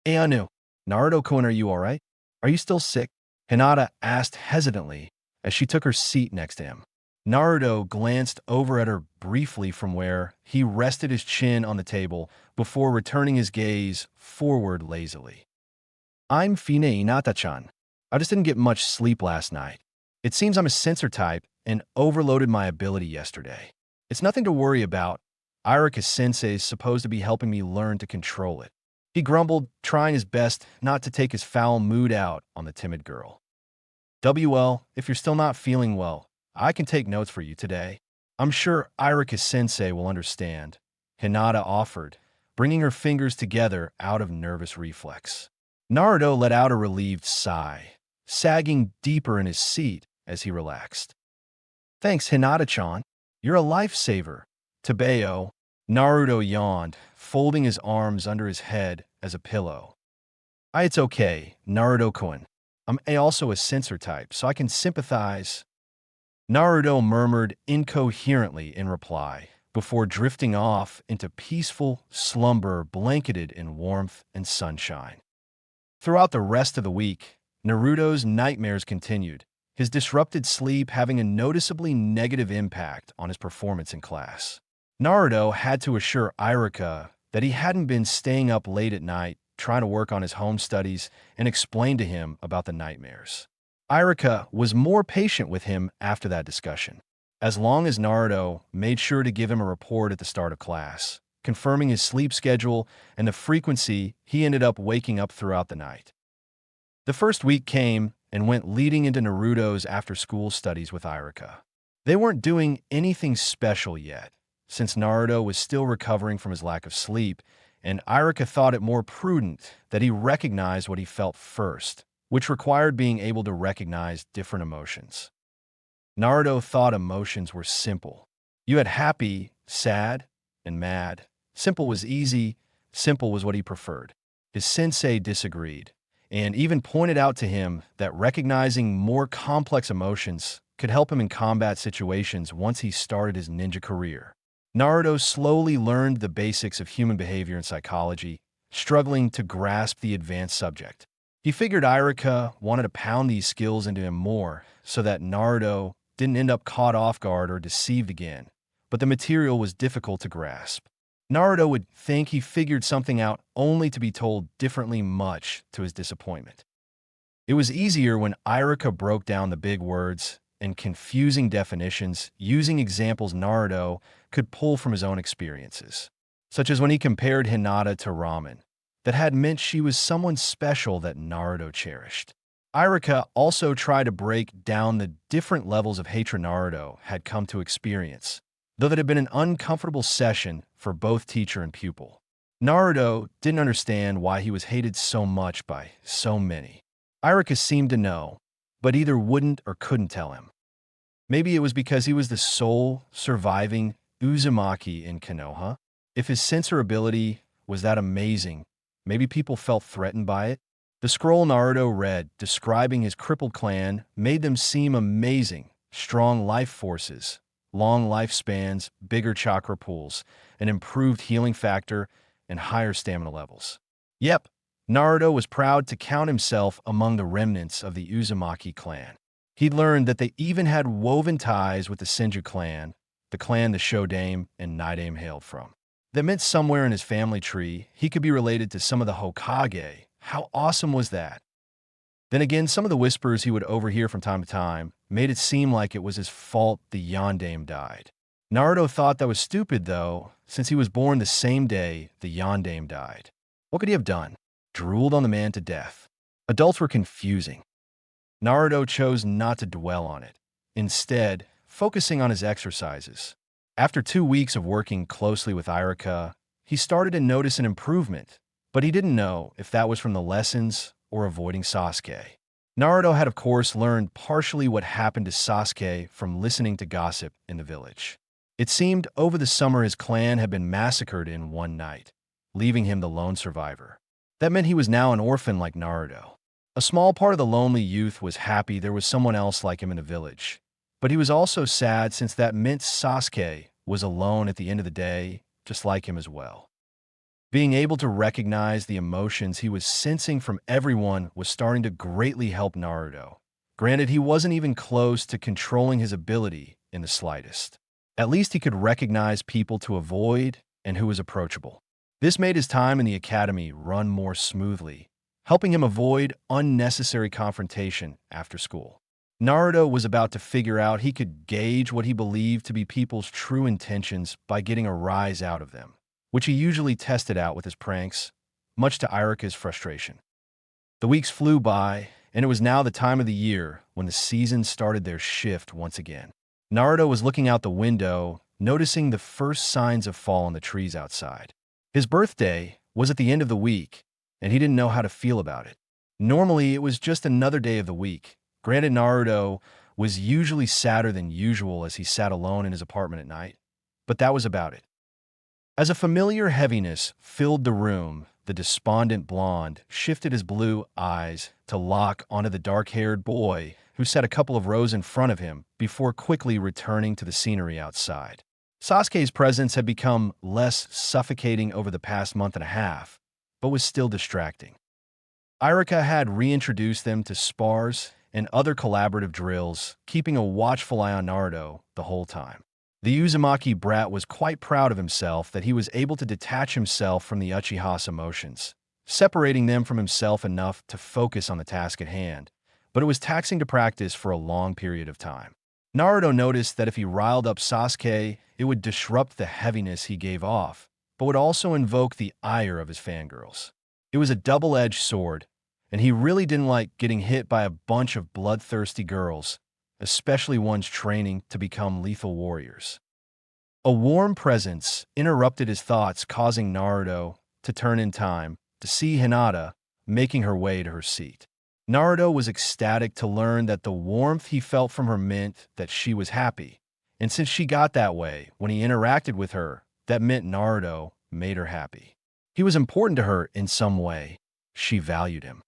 Hey, Anu, Naruto-kun, are you alright? Are you still sick? Hinata asked hesitantly as she took her seat next to him. Naruto glanced over at her briefly from where he rested his chin on the table before returning his gaze forward lazily. I'm fine, Hinata-chan. I just didn't get much sleep last night. It seems I'm a sensor type and overloaded my ability yesterday. It's nothing to worry about. Irika-sensei is supposed to be helping me learn to control it. He grumbled, trying his best not to take his foul mood out on the timid girl. WL, if you're still not feeling well, I can take notes for you today. I'm sure Irika-sensei will understand, Hinata offered, bringing her fingers together out of nervous reflex. Naruto let out a relieved sigh, sagging deeper in his seat as he relaxed. Thanks, Hinata-chan. You're a lifesaver. Tabeo, Naruto yawned, folding his arms under his head as a pillow. It's okay, Naruto-kun. I'm also a sensor type, so I can sympathize. Naruto murmured incoherently in reply, before drifting off into peaceful slumber blanketed in warmth and sunshine. Throughout the rest of the week, Naruto's nightmares continued, his disrupted sleep having a noticeably negative impact on his performance in class. Naruto had to assure Irika that he hadn't been staying up late at night trying to work on his home studies and explain to him about the nightmares. Irika was more patient with him after that discussion, as long as Naruto made sure to give him a report at the start of class, confirming his sleep schedule and the frequency he ended up waking up throughout the night. The first week came and went leading into Naruto's after-school studies with Irika. They weren't doing anything special yet, since Naruto was still recovering from his lack of sleep, and Irika thought it more prudent that he recognize what he felt first, which required being able to recognize different emotions. Naruto thought emotions were simple. You had happy, sad, and mad. Simple was easy, simple was what he preferred. His sensei disagreed, and even pointed out to him that recognizing more complex emotions could help him in combat situations once he started his ninja career. Naruto slowly learned the basics of human behavior and psychology, struggling to grasp the advanced subject. He figured Irika wanted to pound these skills into him more so that Naruto didn't end up caught off guard or deceived again, but the material was difficult to grasp. Naruto would think he figured something out only to be told differently, much to his disappointment. It was easier when Irika broke down the big words and confusing definitions using examples Naruto could pull from his own experiences, such as when he compared Hinata to ramen. That had meant she was someone special that Naruto cherished. Irika also tried to break down the different levels of hatred Naruto had come to experience, though that had been an uncomfortable session for both teacher and pupil. Naruto didn't understand why he was hated so much by so many. Irika seemed to know, but either wouldn't or couldn't tell him. Maybe it was because he was the sole surviving Uzumaki in Konoha. If his sensor ability was that amazing, maybe people felt threatened by it. The scroll Naruto read describing his crippled clan made them seem amazing, strong life forces, long lifespans, bigger chakra pools, an improved healing factor, and higher stamina levels. Yep, Naruto was proud to count himself among the remnants of the Uzumaki clan. He'd learned that they even had woven ties with the Senju clan, the clan the Shodame and Nightaim hailed from. That meant somewhere in his family tree, he could be related to some of the Hokage. How awesome was that? Then again, some of the whispers he would overhear from time to time made it seem like it was his fault the Yondaime died. Naruto thought that was stupid, though, since he was born the same day the Yondaime died. What could he have done? Drooled on the man to death. Adults were confusing. Naruto chose not to dwell on it, instead focusing on his exercises. After 2 weeks of working closely with Iruka, he started to notice an improvement, but he didn't know if that was from the lessons or avoiding Sasuke. Naruto had of course learned partially what happened to Sasuke from listening to gossip in the village. It seemed over the summer his clan had been massacred in one night, leaving him the lone survivor. That meant he was now an orphan like Naruto. A small part of the lonely youth was happy there was someone else like him in the village, but he was also sad since that meant Sasuke was alone at the end of the day, just like him as well. Being able to recognize the emotions he was sensing from everyone was starting to greatly help Naruto. Granted, he wasn't even close to controlling his ability in the slightest. At least he could recognize people to avoid and who was approachable. This made his time in the academy run more smoothly, helping him avoid unnecessary confrontation after school. Naruto was about to figure out he could gauge what he believed to be people's true intentions by getting a rise out of them, which he usually tested out with his pranks, much to Iruka's frustration. The weeks flew by, and it was now the time of the year when the seasons started their shift once again. Naruto was looking out the window, noticing the first signs of fall on the trees outside. His birthday was at the end of the week, and he didn't know how to feel about it. Normally, it was just another day of the week. Granted, Naruto was usually sadder than usual as he sat alone in his apartment at night, but that was about it. As a familiar heaviness filled the room, the despondent blonde shifted his blue eyes to lock onto the dark-haired boy who sat a couple of rows in front of him before quickly returning to the scenery outside. Sasuke's presence had become less suffocating over the past month and a half, but was still distracting. Iruka had reintroduced them to spars and other collaborative drills, keeping a watchful eye on Naruto the whole time. The Uzumaki brat was quite proud of himself that he was able to detach himself from the Uchiha's emotions, separating them from himself enough to focus on the task at hand, but it was taxing to practice for a long period of time. Naruto noticed that if he riled up Sasuke, it would disrupt the heaviness he gave off, but would also invoke the ire of his fangirls. It was a double-edged sword, and he really didn't like getting hit by a bunch of bloodthirsty girls, especially ones training to become lethal warriors. A warm presence interrupted his thoughts, causing Naruto to turn in time to see Hinata making her way to her seat. Naruto was ecstatic to learn that the warmth he felt from her meant that she was happy, and since she got that way when he interacted with her, that meant Naruto made her happy. He was important to her in some way. She valued him.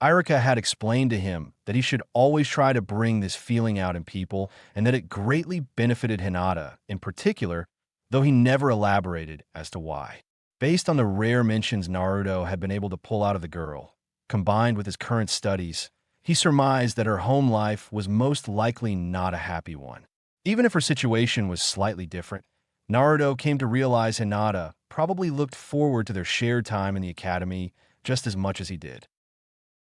Iruka had explained to him that he should always try to bring this feeling out in people and that it greatly benefited Hinata in particular, though he never elaborated as to why. Based on the rare mentions Naruto had been able to pull out of the girl, combined with his current studies, he surmised that her home life was most likely not a happy one. Even if her situation was slightly different, Naruto came to realize Hinata probably looked forward to their shared time in the academy just as much as he did.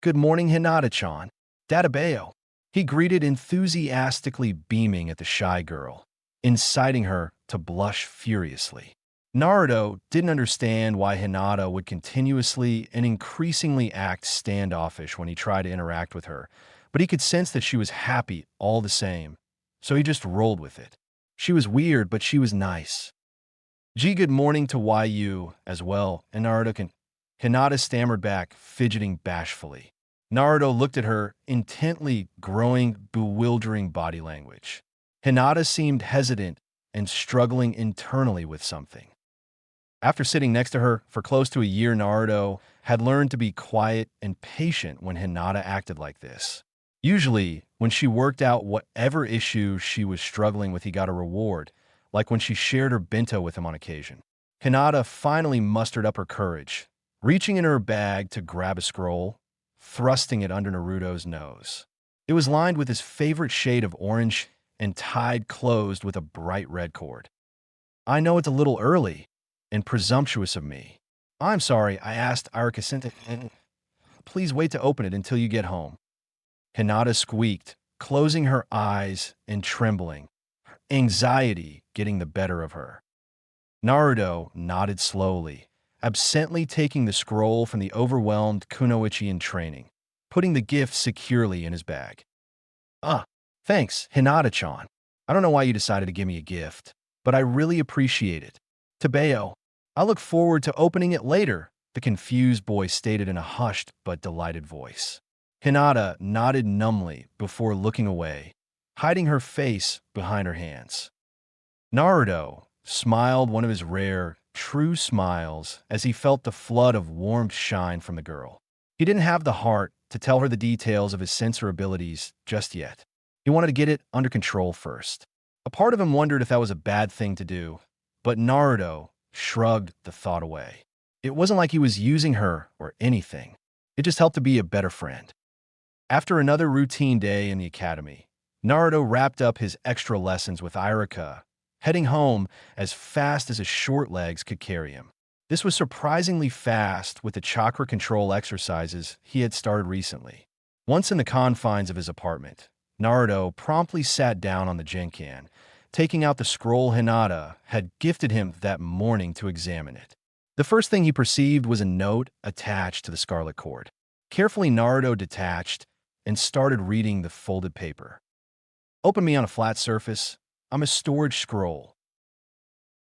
"Good morning, Hinata-chan. Dadabayo." He greeted, enthusiastically beaming at the shy girl, inciting her to blush furiously. Naruto didn't understand why Hinata would continuously and increasingly act standoffish when he tried to interact with her, but he could sense that she was happy all the same, so he just rolled with it. She was weird, but she was nice. "Gee, good morning to YU as well," and Hinata stammered back, fidgeting bashfully. Naruto looked at her intently, growing, bewildering body language. Hinata seemed hesitant and struggling internally with something. After sitting next to her for close to a year, Naruto had learned to be quiet and patient when Hinata acted like this. Usually, when she worked out whatever issue she was struggling with, he got a reward, like when she shared her bento with him on occasion. Hinata finally mustered up her courage, reaching in her bag to grab a scroll, thrusting it under Naruto's nose. It was lined with his favorite shade of orange and tied closed with a bright red cord. I know it's a little early and presumptuous of me. I'm sorry, I asked Arakasinta. Please wait to open it until you get home. Hinata squeaked, closing her eyes and trembling, anxiety getting the better of her. Naruto nodded slowly, absently taking the scroll from the overwhelmed Kunoichi in training, putting the gift securely in his bag. Thanks, Hinata-chan. I don't know why you decided to give me a gift, but I really appreciate it. Tabeo, I look forward to opening it later, the confused boy stated in a hushed but delighted voice. Hinata nodded numbly before looking away, hiding her face behind her hands. Naruto smiled one of his rare, true smiles as he felt the flood of warmth shine from the girl. He didn't have the heart to tell her the details of his sensor abilities just yet. He wanted to get it under control first. A part of him wondered if that was a bad thing to do, but Naruto shrugged the thought away. It wasn't like he was using her or anything. It just helped to be a better friend. After another routine day in the academy, Naruto wrapped up his extra lessons with Irika, heading home as fast as his short legs could carry him. This was surprisingly fast with the chakra control exercises he had started recently. Once in the confines of his apartment, Naruto promptly sat down on the Genkan, taking out the scroll Hinata had gifted him that morning to examine it. The first thing he perceived was a note attached to the scarlet cord. Carefully, Naruto detached and started reading the folded paper. Open me on a flat surface. I'm a storage scroll.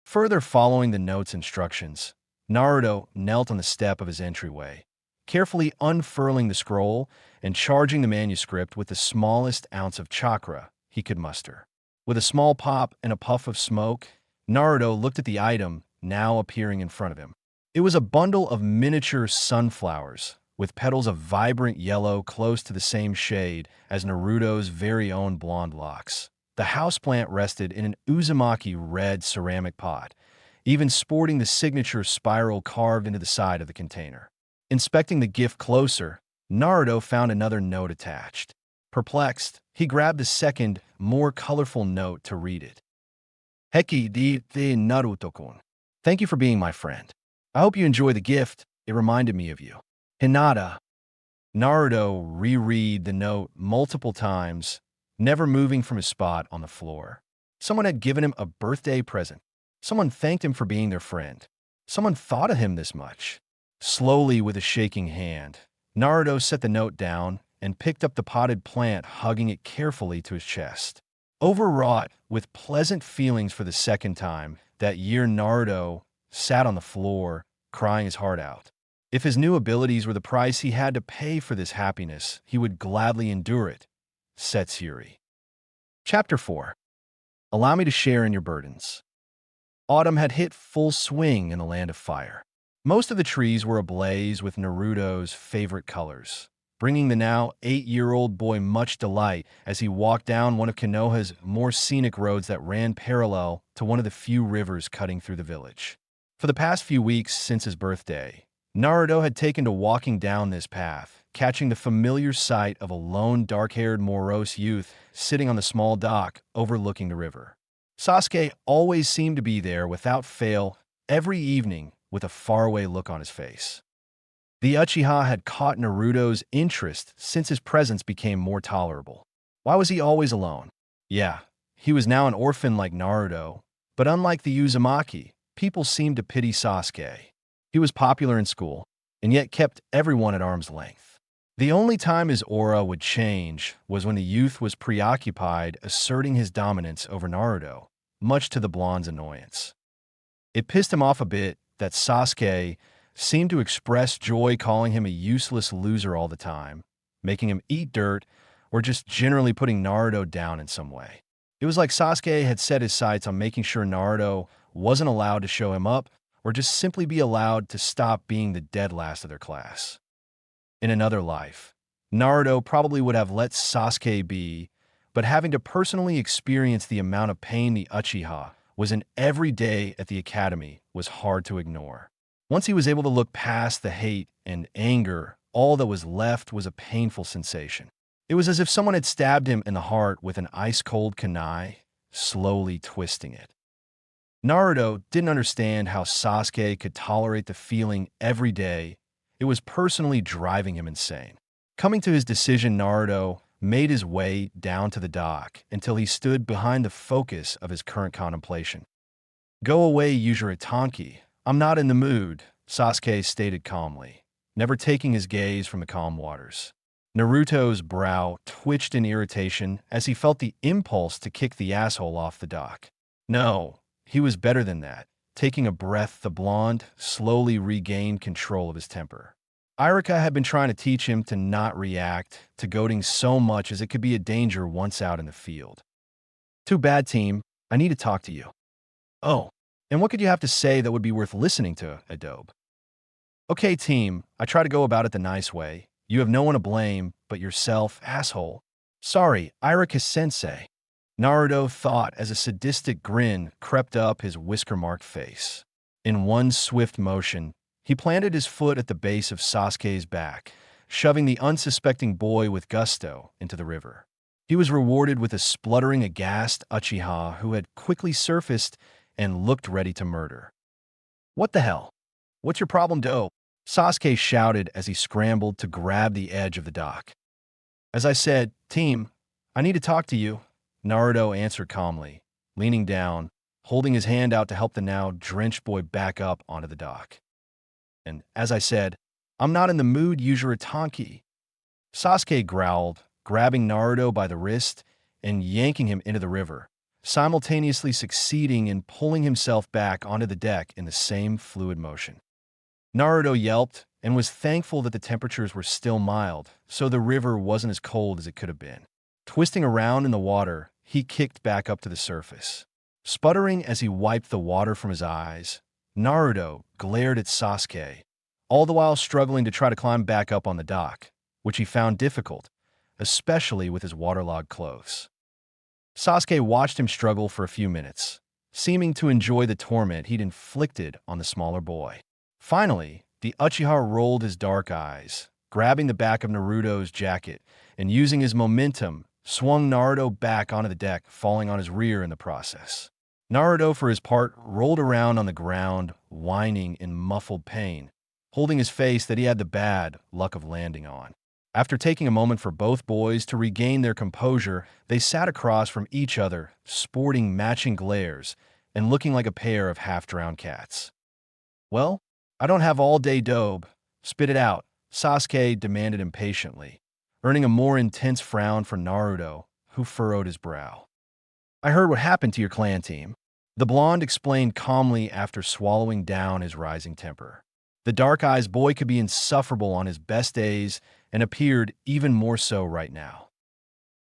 Further following the note's instructions, Naruto knelt on the step of his entryway, carefully unfurling the scroll and charging the manuscript with the smallest ounce of chakra he could muster. With a small pop and a puff of smoke, Naruto looked at the item now appearing in front of him. It was a bundle of miniature sunflowers, with petals of vibrant yellow close to the same shade as Naruto's very own blonde locks. The houseplant rested in an Uzumaki red ceramic pot, even sporting the signature spiral carved into the side of the container. Inspecting the gift closer, Naruto found another note attached. Perplexed, he grabbed the second, more colorful note to read it. Heki de Naruto-kun. Thank you for being my friend. I hope you enjoy the gift. It reminded me of you. Hinata. Naruto reread the note multiple times, never moving from his spot on the floor. Someone had given him a birthday present. Someone thanked him for being their friend. Someone thought of him this much. Slowly, with a shaking hand, Naruto set the note down and picked up the potted plant, hugging it carefully to his chest. Overwrought with pleasant feelings for the second time that year, Naruto sat on the floor, crying his heart out. If his new abilities were the price he had to pay for this happiness, he would gladly endure it, said Siri. Chapter 4. Allow me to share in your burdens. Autumn had hit full swing in the land of fire. Most of the trees were ablaze with Naruto's favorite colors, bringing the now 8-year-old boy much delight as he walked down one of Konoha's more scenic roads that ran parallel to one of the few rivers cutting through the village. For the past few weeks since his birthday, Naruto had taken to walking down this path, catching the familiar sight of a lone dark-haired morose youth sitting on the small dock overlooking the river. Sasuke always seemed to be there without fail every evening with a faraway look on his face. The Uchiha had caught Naruto's interest since his presence became more tolerable. Why was he always alone? Yeah, he was now an orphan like Naruto, but unlike the Uzumaki, people seemed to pity Sasuke. He was popular in school, and yet kept everyone at arm's length. The only time his aura would change was when the youth was preoccupied asserting his dominance over Naruto, much to the blonde's annoyance. It pissed him off a bit that Sasuke seemed to express joy calling him a useless loser all the time, making him eat dirt, or just generally putting Naruto down in some way. It was like Sasuke had set his sights on making sure Naruto wasn't allowed to show him up or just simply be allowed to stop being the dead last of their class. In another life, Naruto probably would have let Sasuke be, but having to personally experience the amount of pain the Uchiha was in every day at the academy was hard to ignore. Once he was able to look past the hate and anger, all that was left was a painful sensation. It was as if someone had stabbed him in the heart with an ice-cold kunai, slowly twisting it. Naruto didn't understand how Sasuke could tolerate the feeling every day. It was personally driving him insane. Coming to his decision, Naruto made his way down to the dock until he stood behind the focus of his current contemplation. "Go away, Tanki. I'm not in the mood," Sasuke stated calmly, never taking his gaze from the calm waters. Naruto's brow twitched in irritation as he felt the impulse to kick the asshole off the dock. No, he was better than that. Taking a breath, the blonde slowly regained control of his temper. Irika had been trying to teach him to not react to goading so much as it could be a danger once out in the field. "Too bad, team. I need to talk to you." "Oh, and what could you have to say that would be worth listening to, Adobe?" "Okay, team, I try to go about it the nice way. You have no one to blame but yourself, asshole." "Sorry, Irika-sensei," Naruto thought as a sadistic grin crept up his whisker-marked face. In one swift motion, he planted his foot at the base of Sasuke's back, shoving the unsuspecting boy with gusto into the river. He was rewarded with a spluttering, aghast Uchiha who had quickly surfaced and looked ready to murder. "What the hell? What's your problem, dope?" Sasuke shouted as he scrambled to grab the edge of the dock. "As I said, team, I need to talk to you," Naruto answered calmly, leaning down, holding his hand out to help the now drenched boy back up onto the dock. "And as I said, I'm not in the mood, Tanki." Sasuke growled, grabbing Naruto by the wrist and yanking him into the river, simultaneously succeeding in pulling himself back onto the deck in the same fluid motion. Naruto yelped and was thankful that the temperatures were still mild, so the river wasn't as cold as it could have been. Twisting around in the water, he kicked back up to the surface. Sputtering as he wiped the water from his eyes, Naruto glared at Sasuke, all the while struggling to try to climb back up on the dock, which he found difficult, especially with his waterlogged clothes. Sasuke watched him struggle for a few minutes, seeming to enjoy the torment he'd inflicted on the smaller boy. Finally, the Uchiha rolled his dark eyes, grabbing the back of Naruto's jacket, and using his momentum, swung Naruto back onto the deck, falling on his rear in the process. Naruto, for his part, rolled around on the ground, whining in muffled pain, holding his face that he had the bad luck of landing on. After taking a moment for both boys to regain their composure, they sat across from each other, sporting matching glares and looking like a pair of half-drowned cats. "Well, I don't have all day, dobe. Spit it out," Sasuke demanded impatiently, earning a more intense frown for Naruto, who furrowed his brow. "I heard what happened to your clan team," the blonde explained calmly after swallowing down his rising temper. The dark-eyes boy could be insufferable on his best days and appeared even more so right now.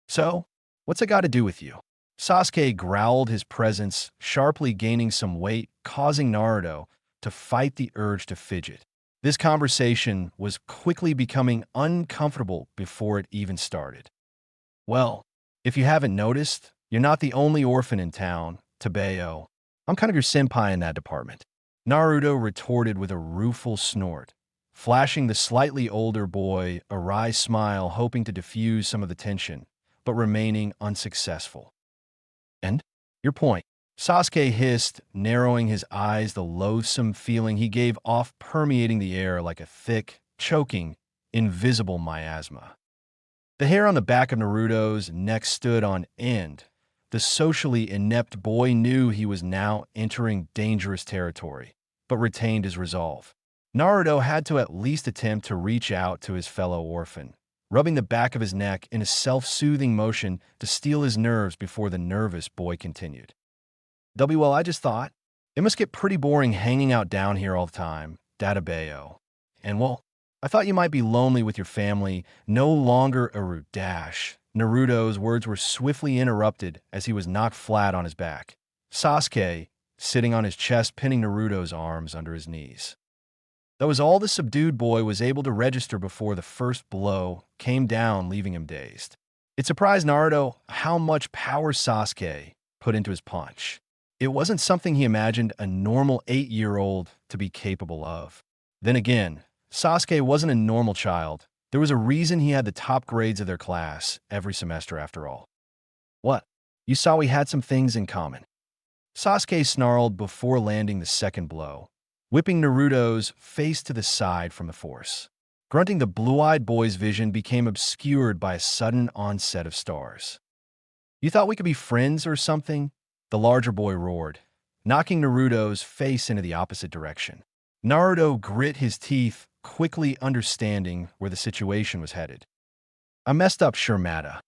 "So, what's it got to do with you?" Sasuke growled, his presence sharply gaining some weight, causing Naruto to fight the urge to fidget. This conversation was quickly becoming uncomfortable before it even started. "Well, if you haven't noticed, you're not the only orphan in town, Tabeo. I'm kind of your senpai in that department," Naruto retorted with a rueful snort, flashing the slightly older boy a wry smile, hoping to diffuse some of the tension, but remaining unsuccessful. "And? Your point?" Sasuke hissed, narrowing his eyes, the loathsome feeling he gave off permeating the air like a thick, choking, invisible miasma. The hair on the back of Naruto's neck stood on end. The socially inept boy knew he was now entering dangerous territory, but retained his resolve. Naruto had to at least attempt to reach out to his fellow orphan, rubbing the back of his neck in a self-soothing motion to steel his nerves before the nervous boy continued. "Well, I just thought, it must get pretty boring hanging out down here all the time, Databeo. And well, I thought you might be lonely with your family, no longer a rude dash." Naruto's words were swiftly interrupted as he was knocked flat on his back. Sasuke, sitting on his chest, pinning Naruto's arms under his knees. That was all the subdued boy was able to register before the first blow came down, leaving him dazed. It surprised Naruto how much power Sasuke put into his punch. It wasn't something he imagined a normal 8-year-old to be capable of. Then again, Sasuke wasn't a normal child. There was a reason he had the top grades of their class every semester after all. What? You saw we had some things in common. Sasuke snarled before landing the second blow, whipping Naruto's face to the side from the force. Grunting, the blue-eyed boy's vision became obscured by a sudden onset of stars. You thought we could be friends or something? The larger boy roared, knocking Naruto's face into the opposite direction. Naruto grit his teeth, quickly understanding where the situation was headed. I messed up, sure, Mata.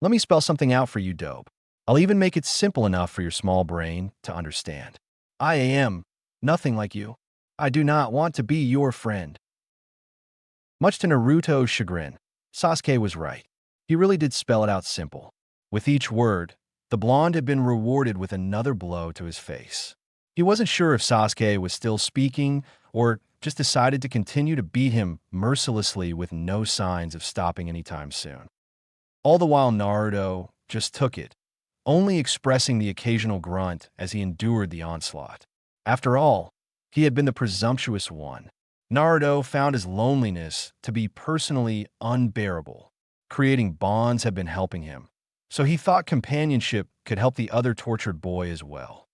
Let me spell something out for you, dope. I'll even make it simple enough for your small brain to understand. I am nothing like you. I do not want to be your friend. Much to Naruto's chagrin, Sasuke was right. He really did spell it out simple. With each word, the blonde had been rewarded with another blow to his face. He wasn't sure if Sasuke was still speaking or just decided to continue to beat him mercilessly with no signs of stopping anytime soon. All the while, Naruto just took it, only expressing the occasional grunt as he endured the onslaught. After all, he had been the presumptuous one. Naruto found his loneliness to be personally unbearable. Creating bonds had been helping him, so he thought companionship could help the other tortured boy as well.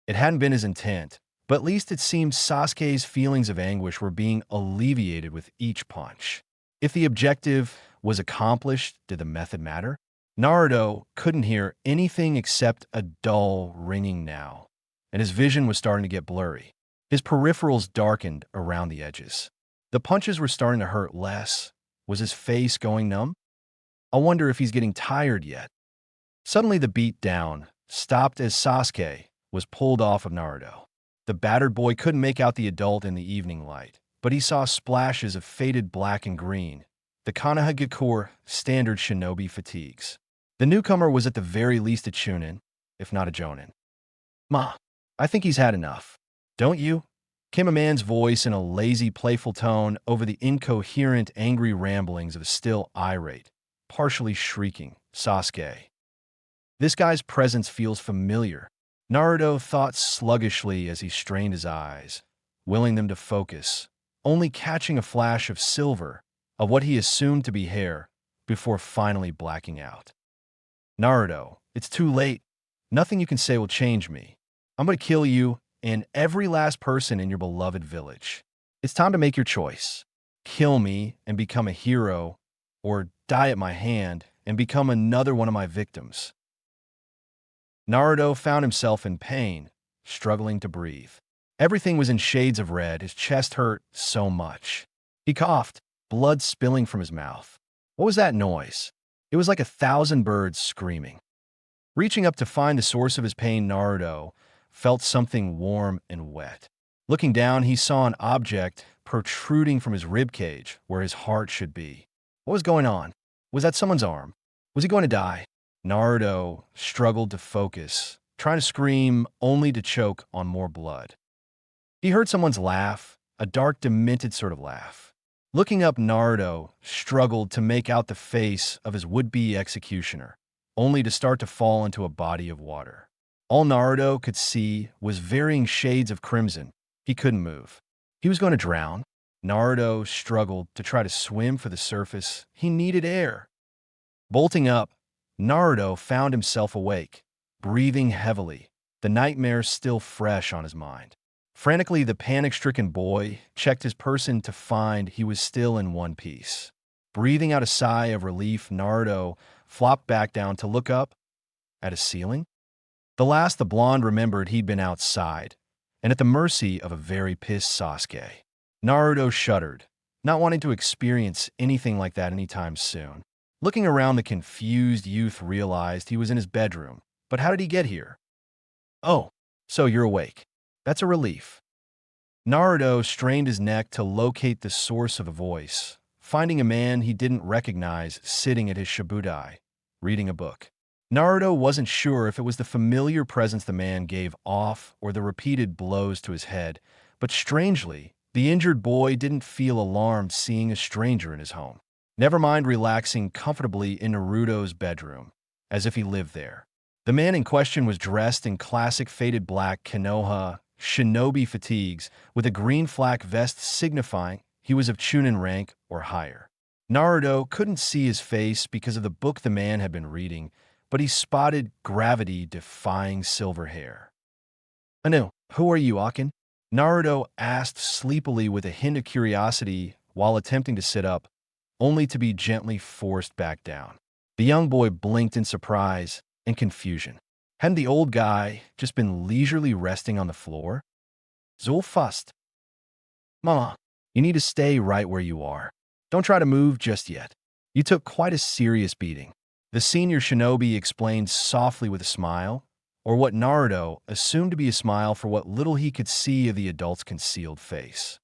It hadn't been his intent, but at least it seemed Sasuke's feelings of anguish were being alleviated with each punch. If the objective was accomplished, did the method matter? Naruto couldn't hear anything except a dull ringing now, and his vision was starting to get blurry. His peripherals darkened around the edges. The punches were starting to hurt less. Was his face going numb? I wonder if he's getting tired yet. Suddenly the beat down stopped as Sasuke was pulled off of Naruto. The battered boy couldn't make out the adult in the evening light, but he saw splashes of faded black and green, the Konohagakure standard shinobi fatigues. The newcomer was at the very least a chunin, if not a jonin. Ma, I think he's had enough. Don't you? Came a man's voice in a lazy, playful tone over the incoherent, angry ramblings of a still irate, partially shrieking Sasuke. This guy's presence feels familiar. Naruto thought sluggishly as he strained his eyes, willing them to focus, only catching a flash of silver, of what he assumed to be hair, before finally blacking out. Naruto, it's too late. Nothing you can say will change me. I'm going to kill you and every last person in your beloved village. It's time to make your choice. Kill me and become a hero, or die at my hand and become another one of my victims. Naruto found himself in pain, struggling to breathe. Everything was in shades of red. His chest hurt so much. He coughed, blood spilling from his mouth. What was that noise? It was like 1,000 birds screaming. Reaching up to find the source of his pain, Naruto felt something warm and wet. Looking down, he saw an object protruding from his ribcage where his heart should be. What was going on? Was that someone's arm? Was he going to die? Naruto struggled to focus, trying to scream only to choke on more blood. He heard someone's laugh, a dark, demented sort of laugh. Looking up, Naruto struggled to make out the face of his would-be executioner, only to start to fall into a body of water. All Naruto could see was varying shades of crimson. He couldn't move. He was going to drown. Naruto struggled to try to swim for the surface. He needed air. Bolting up, Naruto found himself awake, breathing heavily, the nightmare still fresh on his mind. Frantically, the panic-stricken boy checked his person to find he was still in one piece. Breathing out a sigh of relief, Naruto flopped back down to look up at a ceiling. The last the blonde remembered, he'd been outside, and at the mercy of a very pissed Sasuke. Naruto shuddered, not wanting to experience anything like that anytime soon. Looking around, the confused youth realized he was in his bedroom. But how did he get here? Oh, so you're awake. That's a relief. Naruto strained his neck to locate the source of the voice, finding a man he didn't recognize sitting at his shibudai, reading a book. Naruto wasn't sure if it was the familiar presence the man gave off or the repeated blows to his head, but strangely, the injured boy didn't feel alarmed seeing a stranger in his home. Never mind relaxing comfortably in Naruto's bedroom, as if he lived there. The man in question was dressed in classic faded black Konoha shinobi fatigues with a green flak vest signifying he was of Chunin rank or higher. Naruto couldn't see his face because of the book the man had been reading, but he spotted gravity-defying silver hair. "Anu, who are you, Akin?" Naruto asked sleepily with a hint of curiosity while attempting to sit up, only to be gently forced back down. The young boy blinked in surprise and confusion. Hadn't the old guy just been leisurely resting on the floor? Zulfast. Mama, you need to stay right where you are. Don't try to move just yet. You took quite a serious beating. The senior shinobi explained softly with a smile, or what Naruto assumed to be a smile for what little he could see of the adult's concealed face.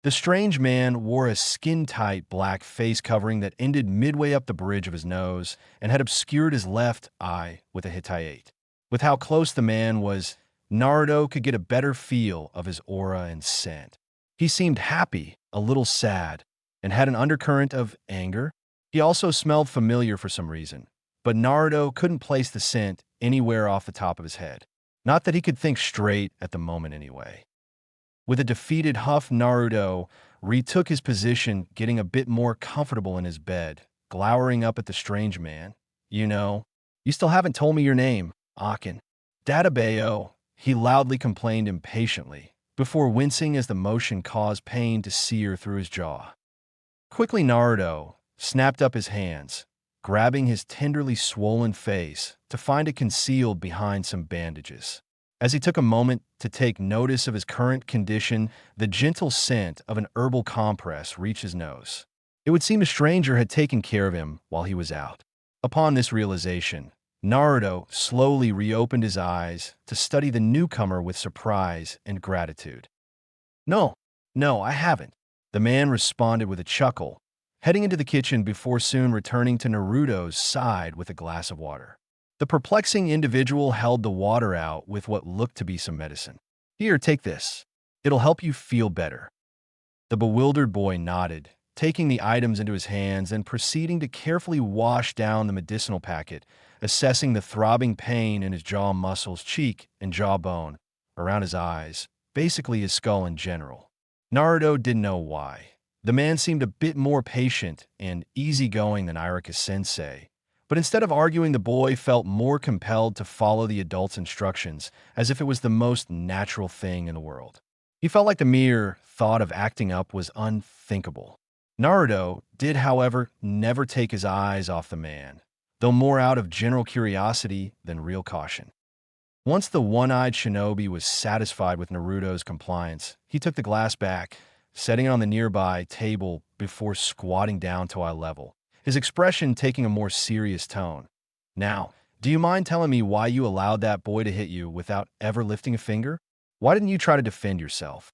The strange man wore a skin-tight black face covering that ended midway up the bridge of his nose and had obscured his left eye with a Hittite. With how close the man was, Naruto could get a better feel of his aura and scent. He seemed happy, a little sad, and had an undercurrent of anger. He also smelled familiar for some reason, but Naruto couldn't place the scent anywhere off the top of his head. Not that he could think straight at the moment anyway. With a defeated huff, Naruto retook his position, getting a bit more comfortable in his bed, glowering up at the strange man. You still haven't told me your name, Akin. Databayo, he loudly complained impatiently, before wincing as the motion caused pain to sear through his jaw. Quickly, Naruto snapped up his hands, grabbing his tenderly swollen face to find it concealed behind some bandages. As he took a moment to take notice of his current condition, the gentle scent of an herbal compress reached his nose. It would seem a stranger had taken care of him while he was out. Upon this realization, Naruto slowly reopened his eyes to study the newcomer with surprise and gratitude. No, I haven't," the man responded with a chuckle, heading into the kitchen before soon returning to Naruto's side with a glass of water. The perplexing individual held the water out with what looked to be some medicine. "Here, take this. It'll help you feel better." The bewildered boy nodded, taking the items into his hands and proceeding to carefully wash down the medicinal packet, assessing the throbbing pain in his jaw muscles, cheek, and jawbone, around his eyes, basically his skull in general. Naruto didn't know why. The man seemed a bit more patient and easygoing than Irika-sensei, but instead of arguing, the boy felt more compelled to follow the adult's instructions as if it was the most natural thing in the world. He felt like the mere thought of acting up was unthinkable. Naruto did, however, never take his eyes off the man, though more out of general curiosity than real caution. Once the one-eyed shinobi was satisfied with Naruto's compliance, he took the glass back, setting it on the nearby table before squatting down to eye level, his expression taking a more serious tone. "Now, do you mind telling me why you allowed that boy to hit you without ever lifting a finger? Why didn't you try to defend yourself?"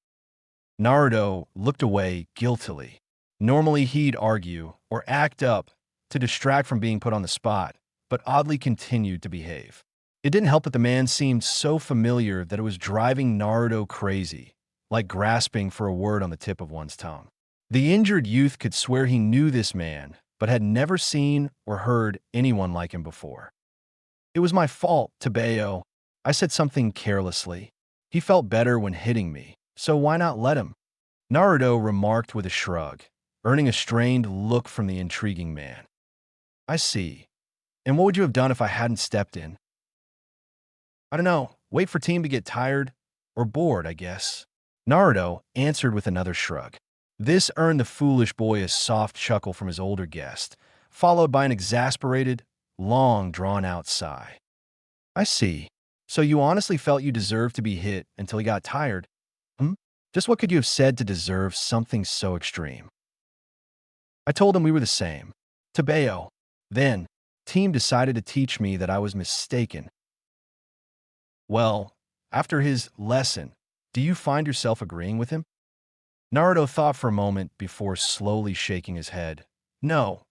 Naruto looked away guiltily. Normally he'd argue or act up to distract from being put on the spot, but oddly continued to behave. It didn't help that the man seemed so familiar that it was driving Naruto crazy, like grasping for a word on the tip of one's tongue. The injured youth could swear he knew this man, but had never seen or heard anyone like him before. "It was my fault, Tabeyo. I said something carelessly. He felt better when hitting me, so why not let him?" Naruto remarked with a shrug, earning a strained look from the intriguing man. "I see. And what would you have done if I hadn't stepped in?" "I don't know. Wait for team to get tired or bored, I guess." Naruto answered with another shrug. This earned the foolish boy a soft chuckle from his older guest, followed by an exasperated, long, drawn-out sigh. "I see. So you honestly felt you deserved to be hit until he got tired? Just what could you have said to deserve something so extreme?" "I told him we were the same. Tabeyo. Then, team decided to teach me that I was mistaken." "Well, after his lesson, do you find yourself agreeing with him?" Naruto thought for a moment before slowly shaking his head. "No.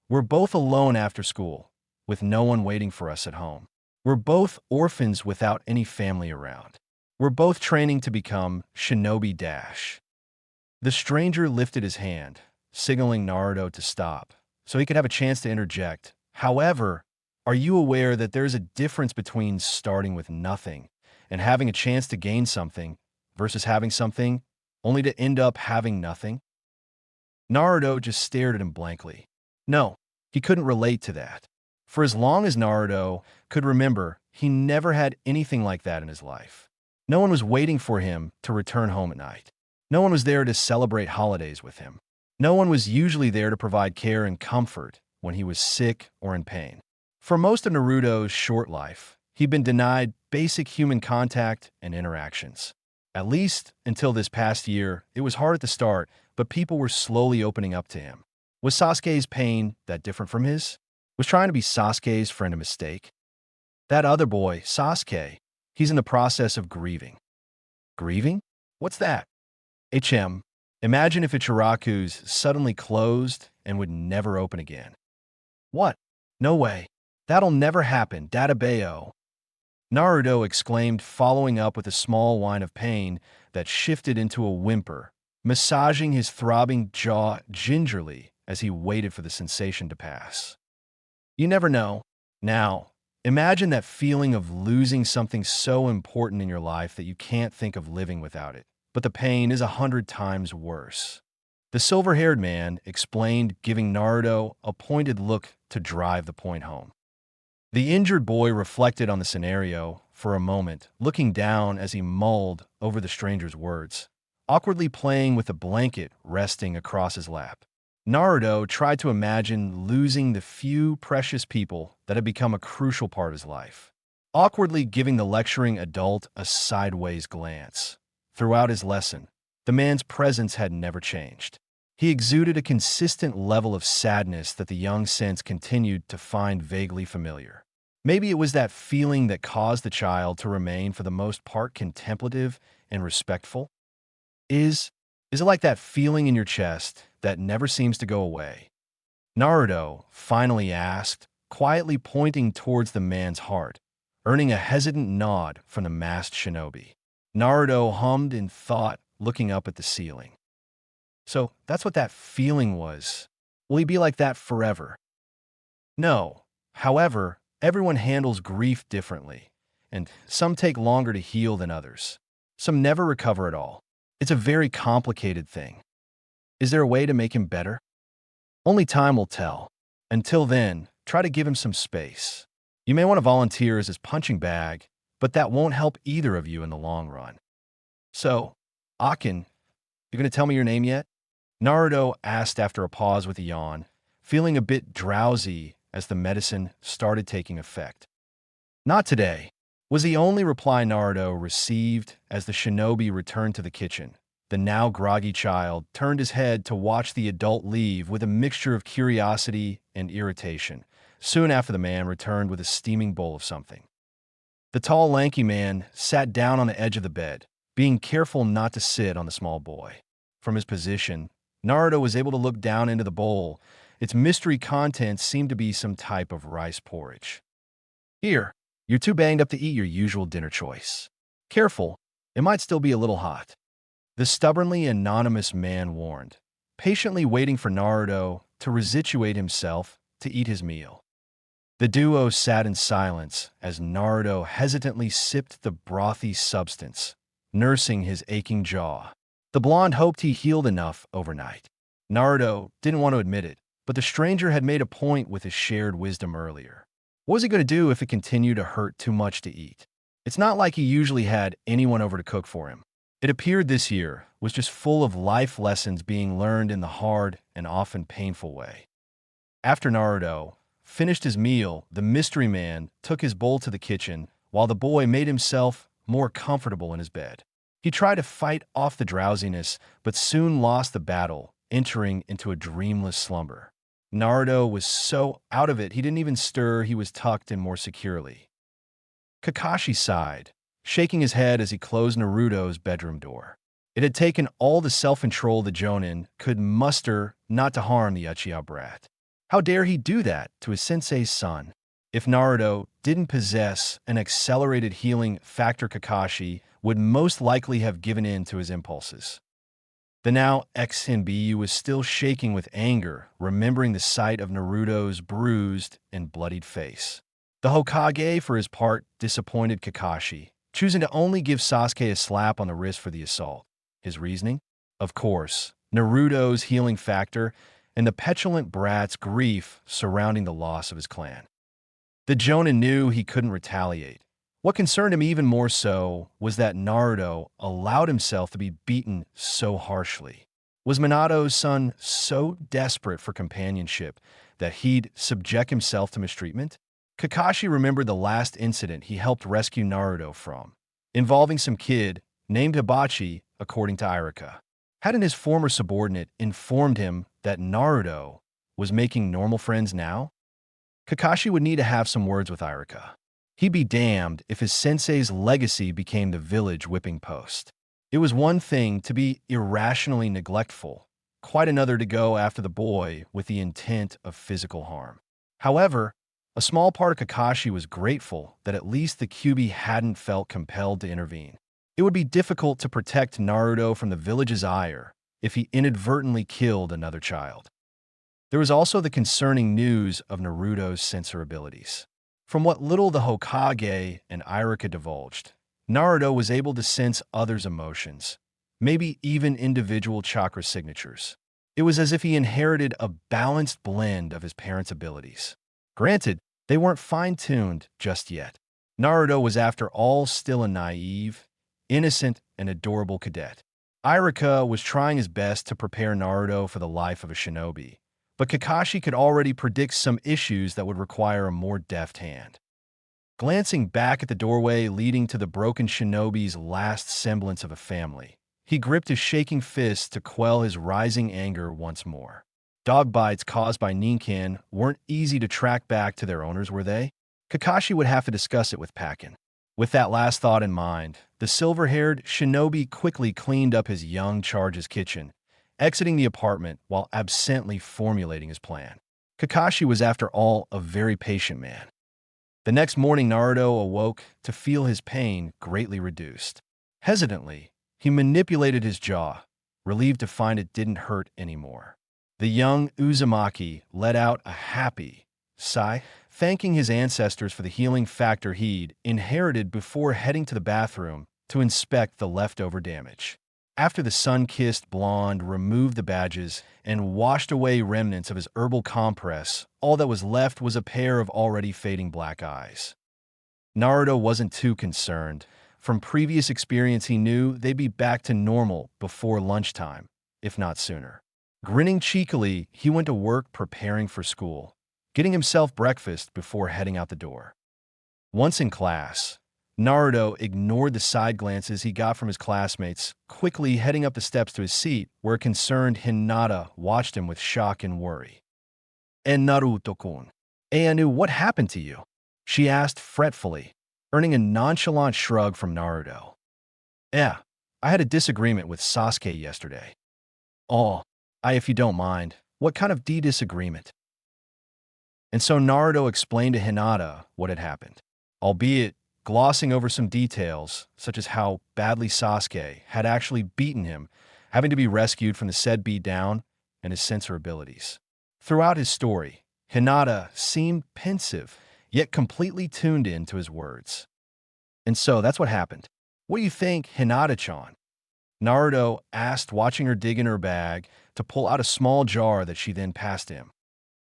We're both alone after school, with no one waiting for us at home. We're both orphans without any family around. We're both training to become Shinobi Dash. The stranger lifted his hand, signaling Naruto to stop, so he could have a chance to interject. However, are you aware that there's a difference between starting with nothing and having a chance to gain something versus having something only to end up having nothing? Naruto just stared at him blankly. No, he couldn't relate to that. For as long as Naruto could remember, he never had anything like that in his life. No one was waiting for him to return home at night. No one was there to celebrate holidays with him. No one was usually there to provide care and comfort when he was sick or in pain. For most of Naruto's short life, he'd been denied basic human contact and interactions. At least until this past year, it was hard at the start, but people were slowly opening up to him. Was Sasuke's pain that different from his? Was trying to be Sasuke's friend a mistake? That other boy, Sasuke, he's in the process of grieving. Grieving? What's that? Imagine if Ichiraku's suddenly closed and would never open again. What? No way. That'll never happen, Databeo. Naruto exclaimed, following up with a small whine of pain that shifted into a whimper, massaging his throbbing jaw gingerly as he waited for the sensation to pass. You never know. Now, imagine that feeling of losing something so important in your life that you can't think of living without it. But the pain is 100 times worse. The silver-haired man explained, giving Naruto a pointed look to drive the point home. The injured boy reflected on the scenario for a moment, looking down as he mulled over the stranger's words, awkwardly playing with a blanket resting across his lap. Naruto tried to imagine losing the few precious people that had become a crucial part of his life, awkwardly giving the lecturing adult a sideways glance. Throughout his lesson, the man's presence had never changed. He exuded a consistent level of sadness that the young sense continued to find vaguely familiar. Maybe it was that feeling that caused the child to remain for the most part contemplative and respectful? Is it like that feeling in your chest that never seems to go away? Naruto finally asked, quietly pointing towards the man's heart, earning a hesitant nod from the masked shinobi. Naruto hummed in thought, looking up at the ceiling. So that's what that feeling was. Will he be like that forever? No. However, everyone handles grief differently, and some take longer to heal than others. Some never recover at all. It's a very complicated thing. Is there a way to make him better? Only time will tell. Until then, try to give him some space. You may want to volunteer as his punching bag, but that won't help either of you in the long run. So, Akin, you going to tell me your name yet? Naruto asked after a pause with a yawn, feeling a bit drowsy as the medicine started taking effect. Not today, was the only reply Naruto received as the shinobi returned to the kitchen. The now groggy child turned his head to watch the adult leave with a mixture of curiosity and irritation, soon after the man returned with a steaming bowl of something. The tall, lanky man sat down on the edge of the bed, being careful not to sit on the small boy. From his position, Naruto was able to look down into the bowl. Its mystery contents seemed to be some type of rice porridge. Here, you're too banged up to eat your usual dinner choice. Careful, it might still be a little hot. The stubbornly anonymous man warned, patiently waiting for Naruto to resituate himself to eat his meal. The duo sat in silence as Naruto hesitantly sipped the brothy substance, nursing his aching jaw. The blonde hoped he healed enough overnight. Naruto didn't want to admit it, but the stranger had made a point with his shared wisdom earlier. What was he going to do if it continued to hurt too much to eat? It's not like he usually had anyone over to cook for him. It appeared this year was just full of life lessons being learned in the hard and often painful way. After Naruto finished his meal, the mystery man took his bowl to the kitchen while the boy made himself more comfortable in his bed. He tried to fight off the drowsiness, but soon lost the battle, entering into a dreamless slumber. Naruto was so out of it he didn't even stir. He was tucked in more securely. Kakashi sighed, shaking his head as he closed Naruto's bedroom door. It had taken all the self-control the Jonin could muster not to harm the Uchiha brat. How dare he do that to his sensei's son? If Naruto didn't possess an accelerated healing factor, Kakashi would most likely have given in to his impulses. The now ex-Hinata was still shaking with anger, remembering the sight of Naruto's bruised and bloodied face. The Hokage, for his part, disappointed Kakashi, choosing to only give Sasuke a slap on the wrist for the assault. His reasoning? Of course, Naruto's healing factor and the petulant brat's grief surrounding the loss of his clan. The Jonin knew he couldn't retaliate. What concerned him even more so was that Naruto allowed himself to be beaten so harshly. Was Minato's son so desperate for companionship that he'd subject himself to mistreatment? Kakashi remembered the last incident he helped rescue Naruto from, involving some kid named Hibachi, according to Irika. Hadn't his former subordinate informed him that Naruto was making normal friends now? Kakashi would need to have some words with Irika. He'd be damned if his sensei's legacy became the village whipping post. It was one thing to be irrationally neglectful, quite another to go after the boy with the intent of physical harm. However, a small part of Kakashi was grateful that at least the Kyuubi hadn't felt compelled to intervene. It would be difficult to protect Naruto from the village's ire if he inadvertently killed another child. There was also the concerning news of Naruto's sensor abilities. From what little the Hokage and Irika divulged, Naruto was able to sense others' emotions, maybe even individual chakra signatures. It was as if he inherited a balanced blend of his parents' abilities. Granted, they weren't fine-tuned just yet. Naruto was after all still a naive, innocent, and adorable cadet. Irika was trying his best to prepare Naruto for the life of a shinobi, but Kakashi could already predict some issues that would require a more deft hand. Glancing back at the doorway leading to the broken shinobi's last semblance of a family, he gripped his shaking fist to quell his rising anger once more. Dog bites caused by Ninkan weren't easy to track back to their owners, were they? Kakashi would have to discuss it with Pakin. With that last thought in mind, the silver-haired shinobi quickly cleaned up his young charge's kitchen, exiting the apartment while absently formulating his plan. Kakashi was, after all, a very patient man. The next morning, Naruto awoke to feel his pain greatly reduced. Hesitantly, he manipulated his jaw, relieved to find it didn't hurt anymore. The young Uzumaki let out a happy sigh, thanking his ancestors for the healing factor he'd inherited before heading to the bathroom to inspect the leftover damage. After the sun-kissed blonde removed the badges and washed away remnants of his herbal compress, all that was left was a pair of already fading black eyes. Naruto wasn't too concerned. From previous experience, he knew they'd be back to normal before lunchtime, if not sooner. Grinning cheekily, he went to work preparing for school, getting himself breakfast before heading out the door. Once in class, Naruto ignored the side glances he got from his classmates, quickly heading up the steps to his seat, where a concerned Hinata watched him with shock and worry. "And Naruto-kun, Anu, what happened to you?" she asked fretfully, earning a nonchalant shrug from Naruto. "Yeah, I had a disagreement with Sasuke yesterday." "Oh, if you don't mind, what kind of disagreement?" And so Naruto explained to Hinata what had happened, albeit glossing over some details, such as how badly Sasuke had actually beaten him, having to be rescued from the said beatdown, and his sensor abilities. Throughout his story, Hinata seemed pensive, yet completely tuned in to his words. "And so that's what happened. What do you think, Hinata-chan?" Naruto asked, watching her dig in her bag to pull out a small jar that she then passed him.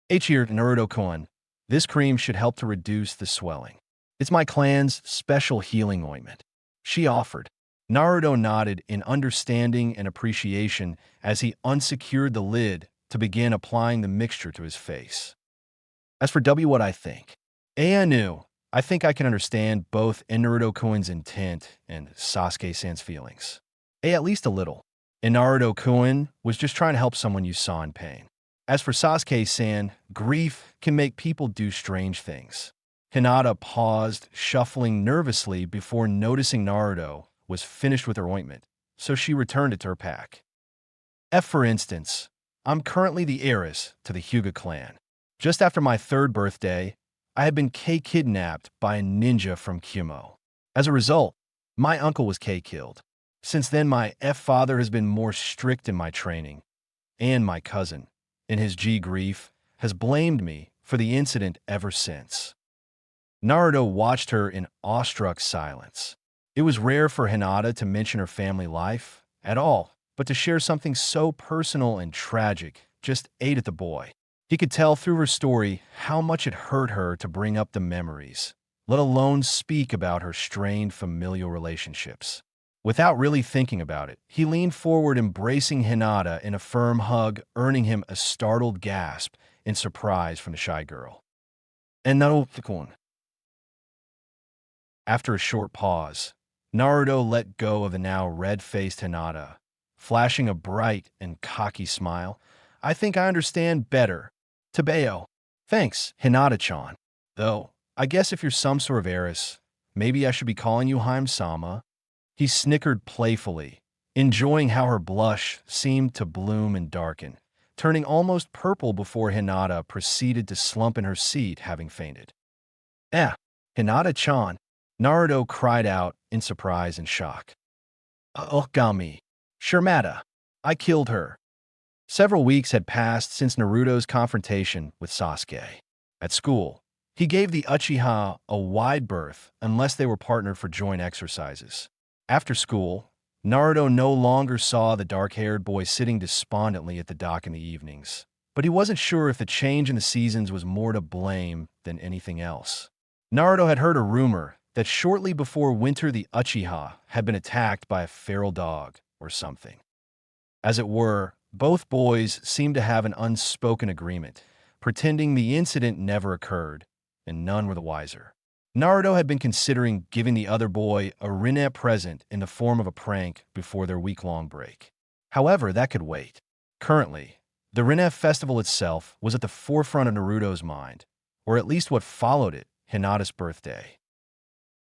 "Here, Naruto-kun, this cream should help to reduce the swelling. It's my clan's special healing ointment," she offered. Naruto nodded in understanding and appreciation as he unsecured the lid to begin applying the mixture to his face. "As for what I think, Anu, I think I can understand both Naruto-kun's intent and Sasuke-san's feelings. At least a little. And Naruto-kun was just trying to help someone you saw in pain. As for Sasuke-san, grief can make people do strange things." Hinata paused, shuffling nervously before noticing Naruto was finished with her ointment, so she returned it to her pack. For instance, I'm currently the heiress to the Hyuga clan. Just after my 3rd birthday, I had been kidnapped by a ninja from Kyoto. As a result, my uncle was killed. Since then, my father has been more strict in my training, and my cousin, in his grief, has blamed me for the incident ever since. Naruto watched her in awestruck silence. It was rare for Hinata to mention her family life at all, but to share something so personal and tragic just ate at the boy. He could tell through her story how much it hurt her to bring up the memories, let alone speak about her strained familial relationships. Without really thinking about it, he leaned forward, embracing Hinata in a firm hug, earning him a startled gasp in surprise from the shy girl. And Naruto. After a short pause, Naruto let go of the now red-faced Hinata, flashing a bright and cocky smile. I think I understand better. Tabeo. Thanks, Hinata-chan. Though, I guess if you're some sort of heiress, maybe I should be calling you Haim-sama. He snickered playfully, enjoying how her blush seemed to bloom and darken, turning almost purple before Hinata proceeded to slump in her seat, having fainted. Hinata-chan, Naruto cried out in surprise and shock. Gami. Shirmata. I killed her. Several weeks had passed since Naruto's confrontation with Sasuke. At school, he gave the Uchiha a wide berth unless they were partnered for joint exercises. After school, Naruto no longer saw the dark-haired boy sitting despondently at the dock in the evenings, but he wasn't sure if the change in the seasons was more to blame than anything else. Naruto had heard a rumor that shortly before winter the Uchiha had been attacked by a feral dog or something. As it were, both boys seemed to have an unspoken agreement, pretending the incident never occurred, and none were the wiser. Naruto had been considering giving the other boy a Rinne present in the form of a prank before their week-long break. However, that could wait. Currently, the Rinne festival itself was at the forefront of Naruto's mind, or at least what followed it, Hinata's birthday.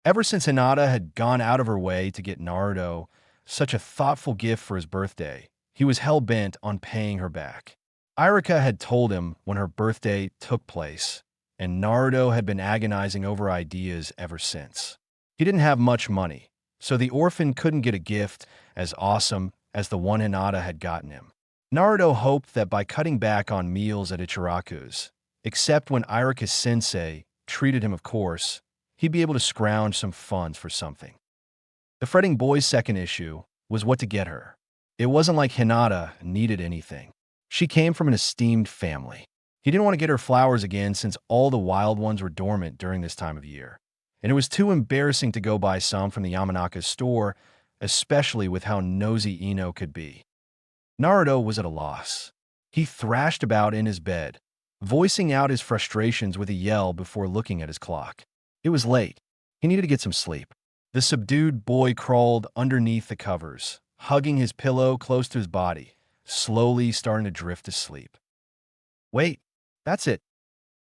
Ever since Hinata had gone out of her way to get Naruto such a thoughtful gift for his birthday, he was hell-bent on paying her back. Irika had told him when her birthday took place, and Naruto had been agonizing over ideas ever since. He didn't have much money, so the orphan couldn't get a gift as awesome as the one Hinata had gotten him. Naruto hoped that by cutting back on meals at Ichiraku's, except when Irika's sensei treated him, of course, he'd be able to scrounge some funds for something. The fretting boy's second issue was what to get her. It wasn't like Hinata needed anything. She came from an esteemed family. He didn't want to get her flowers again since all the wild ones were dormant during this time of year, and it was too embarrassing to go buy some from the Yamanaka's store, especially with how nosy Ino could be. Naruto was at a loss. He thrashed about in his bed, voicing out his frustrations with a yell before looking at his clock. It was late. He needed to get some sleep. The subdued boy crawled underneath the covers, hugging his pillow close to his body, slowly starting to drift to sleep. Wait, that's it.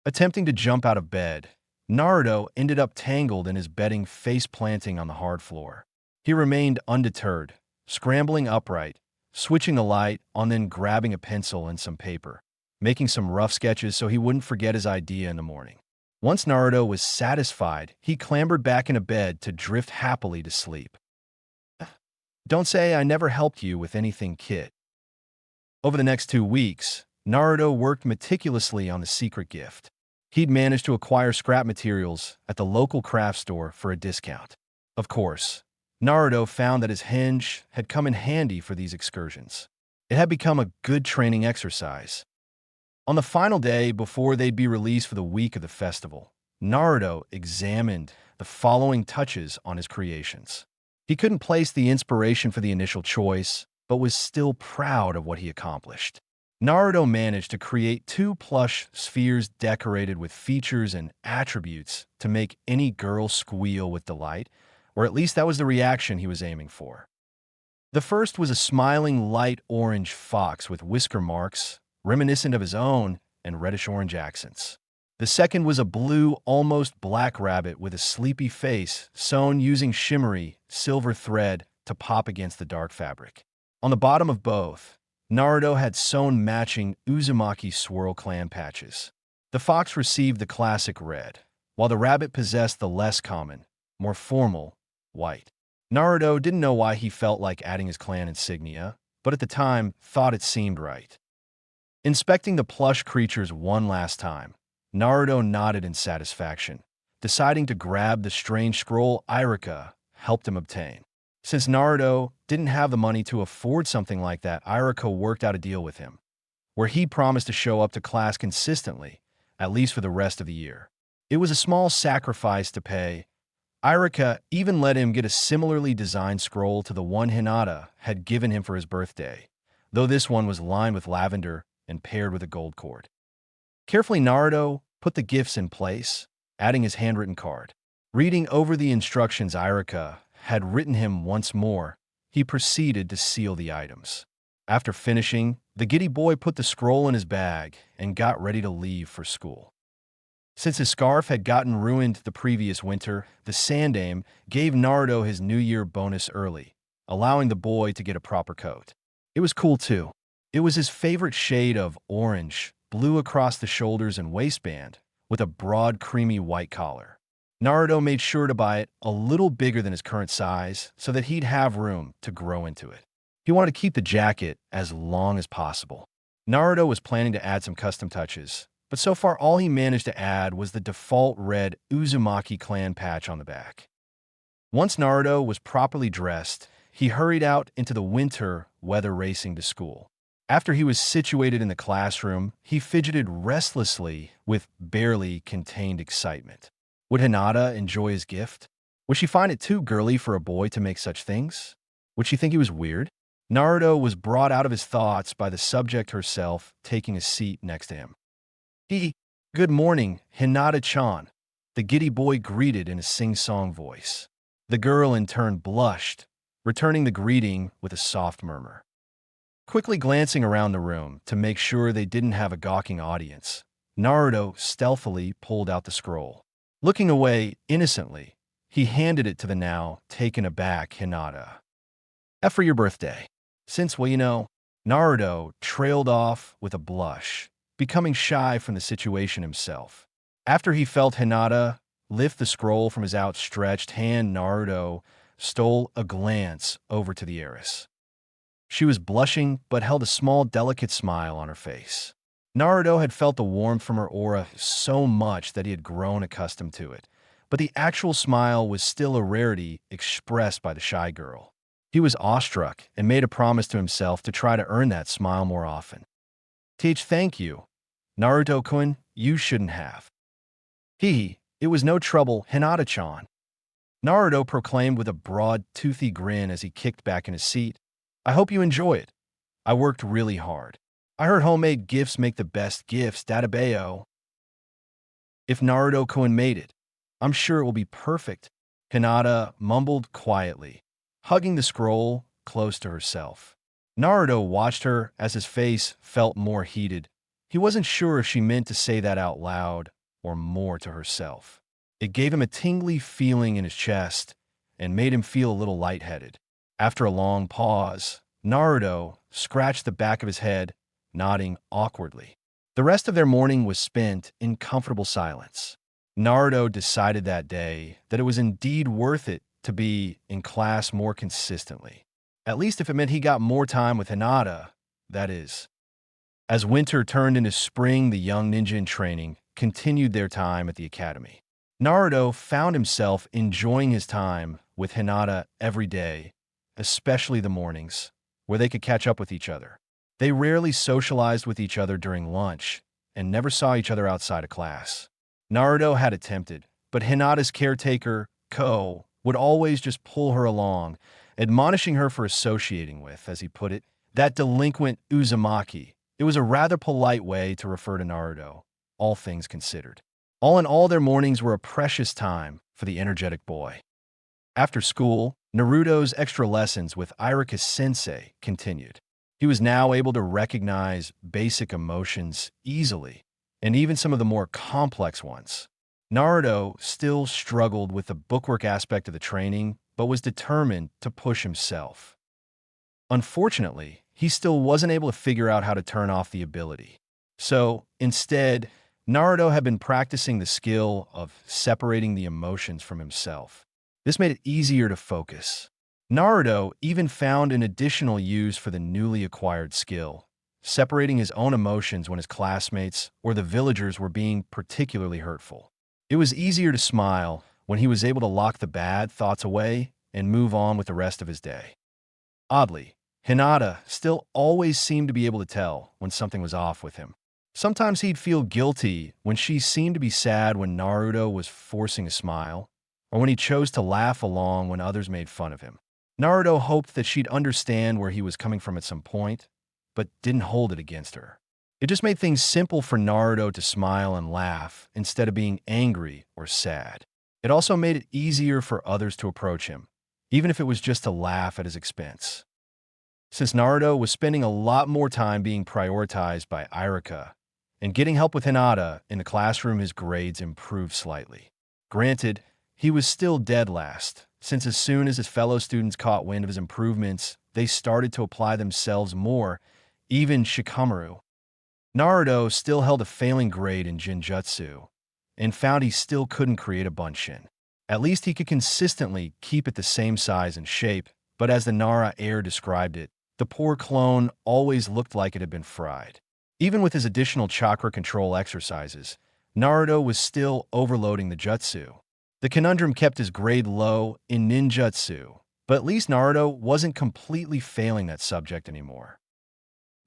Attempting to jump out of bed, Naruto ended up tangled in his bedding, face-planting on the hard floor. He remained undeterred, scrambling upright, switching the light on, then grabbing a pencil and some paper, making some rough sketches so he wouldn't forget his idea in the morning. Once Naruto was satisfied, he clambered back into bed to drift happily to sleep. Don't say I never helped you with anything, kid. Over the next 2 weeks, Naruto worked meticulously on the secret gift. He'd managed to acquire scrap materials at the local craft store for a discount. Of course, Naruto found that his henge had come in handy for these excursions. It had become a good training exercise. On the final day before they'd be released for the week of the festival, Naruto examined the following touches on his creations. He couldn't place the inspiration for the initial choice, but was still proud of what he accomplished. Naruto managed to create 2 plush spheres decorated with features and attributes to make any girl squeal with delight, or at least that was the reaction he was aiming for. The first was a smiling light orange fox with whisker marks, reminiscent of his own, and reddish-orange accents. The second was a blue, almost black rabbit with a sleepy face sewn using shimmery, silver thread to pop against the dark fabric. On the bottom of both, Naruto had sewn matching Uzumaki swirl clan patches. The fox received the classic red, while the rabbit possessed the less common, more formal, white. Naruto didn't know why he felt like adding his clan insignia, but at the time thought it seemed right. Inspecting the plush creatures one last time, Naruto nodded in satisfaction, deciding to grab the strange scroll Irika helped him obtain. Since Naruto didn't have the money to afford something like that, Irika worked out a deal with him, where he promised to show up to class consistently, at least for the rest of the year. It was a small sacrifice to pay. Irika even let him get a similarly designed scroll to the one Hinata had given him for his birthday, though this one was lined with lavender and paired with a gold cord. Carefully, Naruto put the gifts in place, adding his handwritten card. Reading over the instructions Irika had written him once more, he proceeded to seal the items. After finishing, the giddy boy put the scroll in his bag and got ready to leave for school. Since his scarf had gotten ruined the previous winter, the Sandaime gave Naruto his New Year bonus early, allowing the boy to get a proper coat. It was cool too. It was his favorite shade of orange, blue across the shoulders and waistband, with a broad, creamy white collar. Naruto made sure to buy it a little bigger than his current size so that he'd have room to grow into it. He wanted to keep the jacket as long as possible. Naruto was planning to add some custom touches, but so far all he managed to add was the default red Uzumaki clan patch on the back. Once Naruto was properly dressed, he hurried out into the winter weather racing to school. After he was situated in the classroom, he fidgeted restlessly with barely contained excitement. Would Hinata enjoy his gift? Would she find it too girly for a boy to make such things? Would she think he was weird? Naruto was brought out of his thoughts by the subject herself taking a seat next to him. Good morning, Hinata-chan, the giddy boy greeted in a sing-song voice. The girl in turn blushed, returning the greeting with a soft murmur. Quickly glancing around the room to make sure they didn't have a gawking audience, Naruto stealthily pulled out the scroll. Looking away innocently, he handed it to the now taken aback Hinata. "F for your birthday. Since, well, Naruto trailed off with a blush, becoming shy from the situation himself. After he felt Hinata lift the scroll from his outstretched hand, Naruto stole a glance over to the heiress. She was blushing but held a small, delicate smile on her face. Naruto had felt the warmth from her aura so much that he had grown accustomed to it, but the actual smile was still a rarity expressed by the shy girl. He was awestruck and made a promise to himself to try to earn that smile more often. Thank you. Naruto-kun, you shouldn't have. It was no trouble, Hinata-chan. Naruto proclaimed with a broad, toothy grin as he kicked back in his seat. I hope you enjoy it. I worked really hard. I heard homemade gifts make the best gifts, Databeo. If Naruto-kun made it, I'm sure it will be perfect, Hinata mumbled quietly, hugging the scroll close to herself. Naruto watched her as his face felt more heated. He wasn't sure if she meant to say that out loud or more to herself. It gave him a tingly feeling in his chest and made him feel a little lightheaded. After a long pause, Naruto scratched the back of his head, nodding awkwardly. The rest of their morning was spent in comfortable silence. Naruto decided that day that it was indeed worth it to be in class more consistently. At least if it meant he got more time with Hinata, that is. As winter turned into spring, the young ninja in training continued their time at the academy. Naruto found himself enjoying his time with Hinata every day, especially the mornings, where they could catch up with each other. They rarely socialized with each other during lunch and never saw each other outside of class. Naruto had attempted, but Hinata's caretaker, Ko, would always just pull her along, admonishing her for associating with, as he put it, that delinquent Uzumaki. It was a rather polite way to refer to Naruto, all things considered. All in all, their mornings were a precious time for the energetic boy. After school, Naruto's extra lessons with Irika-sensei continued. He was now able to recognize basic emotions easily, and even some of the more complex ones. Naruto still struggled with the bookwork aspect of the training, but was determined to push himself. Unfortunately, he still wasn't able to figure out how to turn off the ability. So, instead, Naruto had been practicing the skill of separating the emotions from himself. This made it easier to focus. Naruto even found an additional use for the newly acquired skill, separating his own emotions when his classmates or the villagers were being particularly hurtful. It was easier to smile when he was able to lock the bad thoughts away and move on with the rest of his day. Oddly, Hinata still always seemed to be able to tell when something was off with him. Sometimes he'd feel guilty when she seemed to be sad when Naruto was forcing a smile, or when he chose to laugh along when others made fun of him. Naruto hoped that she'd understand where he was coming from at some point, but didn't hold it against her. It just made things simple for Naruto to smile and laugh instead of being angry or sad. It also made it easier for others to approach him, even if it was just to laugh at his expense. Since Naruto was spending a lot more time being prioritized by Iruka and getting help with Hinata in the classroom, his grades improved slightly. Granted, he was still dead last, since as soon as his fellow students caught wind of his improvements, they started to apply themselves more, even Shikamaru. Naruto still held a failing grade in Jinjutsu and found he still couldn't create a Bunshin. At least he could consistently keep it the same size and shape, but as the Nara heir described it, the poor clone always looked like it had been fried. Even with his additional chakra control exercises, Naruto was still overloading the jutsu. The conundrum kept his grade low in ninjutsu, but at least Naruto wasn't completely failing that subject anymore.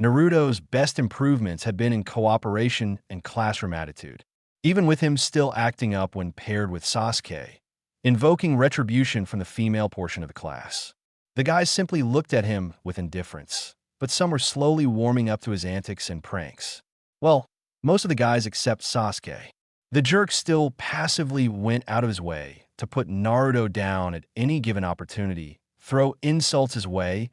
Naruto's best improvements had been in cooperation and classroom attitude, even with him still acting up when paired with Sasuke, invoking retribution from the female portion of the class. The guys simply looked at him with indifference, but some were slowly warming up to his antics and pranks. Well, most of the guys except Sasuke. The jerk still passively went out of his way to put Naruto down at any given opportunity, throw insults his way,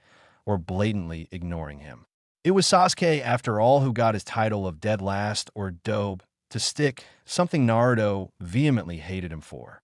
or blatantly ignoring him. It was Sasuke, after all, who got his title of Dead Last or Dobe to stick, something Naruto vehemently hated him for.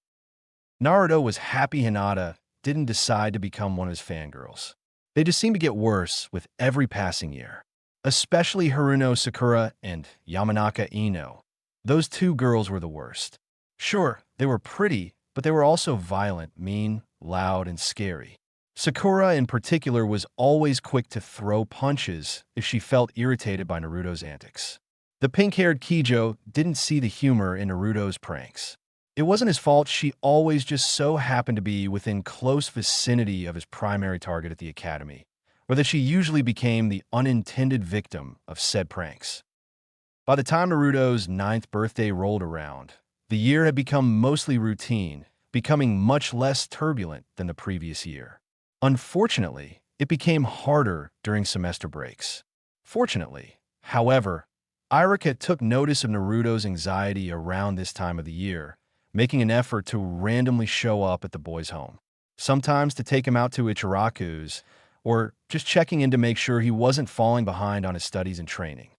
Naruto was happy Hinata didn't decide to become one of his fangirls. They just seemed to get worse with every passing year. Especially Haruno Sakura and Yamanaka Ino. Those two girls were the worst. Sure, they were pretty, but they were also violent, mean, loud, and scary. Sakura in particular was always quick to throw punches if she felt irritated by Naruto's antics. The pink-haired Kijo didn't see the humor in Naruto's pranks. It wasn't his fault, she always just so happened to be within close vicinity of his primary target at the academy, or that she usually became the unintended victim of said pranks. By the time Naruto's 9th birthday rolled around, the year had become mostly routine, becoming much less turbulent than the previous year. Unfortunately, it became harder during semester breaks. Fortunately, however, Iruka took notice of Naruto's anxiety around this time of the year, making an effort to randomly show up at the boy's home. Sometimes to take him out to Ichiraku's, or just checking in to make sure he wasn't falling behind on his studies and training.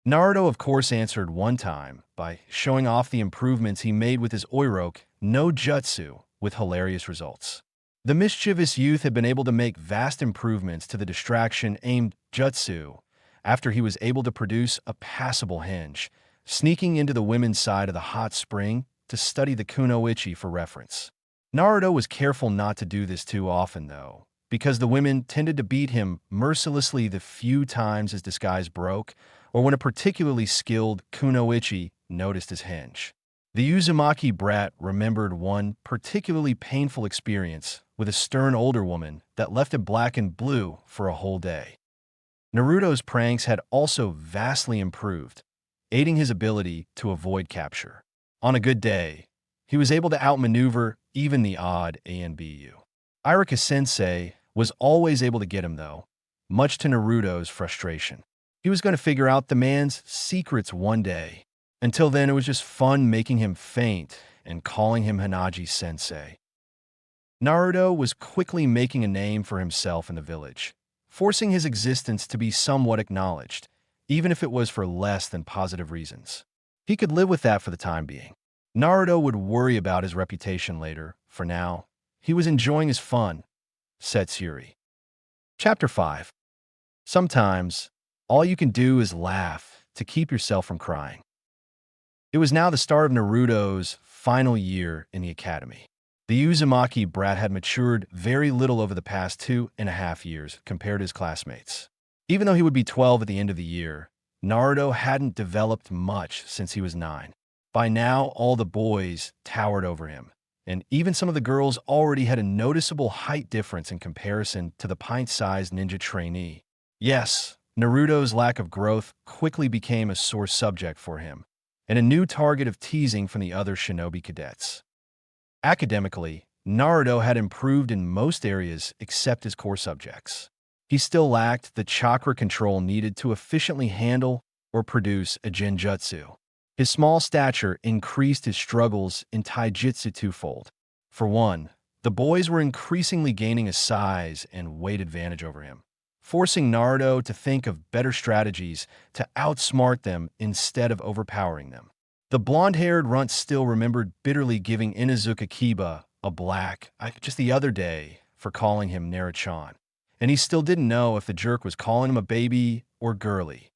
Naruto, of course, answered one time by showing off the improvements he made with his Oiroke no Jutsu with hilarious results. The mischievous youth had been able to make vast improvements to the distraction-aimed jutsu after he was able to produce a passable hinge, sneaking into the women's side of the hot spring to study the kunoichi for reference. Naruto was careful not to do this too often, though, because the women tended to beat him mercilessly the few times his disguise broke, or when a particularly skilled kunoichi noticed his hinge. The Uzumaki brat remembered one particularly painful experience with a stern older woman that left him black and blue for a whole day. Naruto's pranks had also vastly improved, aiding his ability to avoid capture. On a good day, he was able to outmaneuver even the odd ANBU. Iruka-sensei was always able to get him, though, much to Naruto's frustration. He was going to figure out the man's secrets one day. Until then, it was just fun making him faint and calling him Hanaji-sensei. Naruto was quickly making a name for himself in the village, forcing his existence to be somewhat acknowledged, even if it was for less than positive reasons. He could live with that for the time being. Naruto would worry about his reputation later. For now, he was enjoying his fun, said Suri. Chapter 5. Sometimes, all you can do is laugh to keep yourself from crying. It was now the start of Naruto's final year in the academy. The Uzumaki brat had matured very little over the past 2.5 years compared to his classmates. Even though he would be 12 at the end of the year, Naruto hadn't developed much since he was 9. By now, all the boys towered over him, and even some of the girls already had a noticeable height difference in comparison to the pint-sized ninja trainee. Yes, Naruto's lack of growth quickly became a sore subject for him, and a new target of teasing from the other shinobi cadets. Academically, Naruto had improved in most areas except his core subjects. He still lacked the chakra control needed to efficiently handle or produce a genjutsu. His small stature increased his struggles in taijutsu twofold. For one, the boys were increasingly gaining a size and weight advantage over him, forcing Naruto to think of better strategies to outsmart them instead of overpowering them. The blonde-haired runt still remembered bitterly giving Inuzuka Kiba a black eye just the other day for calling him Naruchan, and he still didn't know if the jerk was calling him a baby or girly.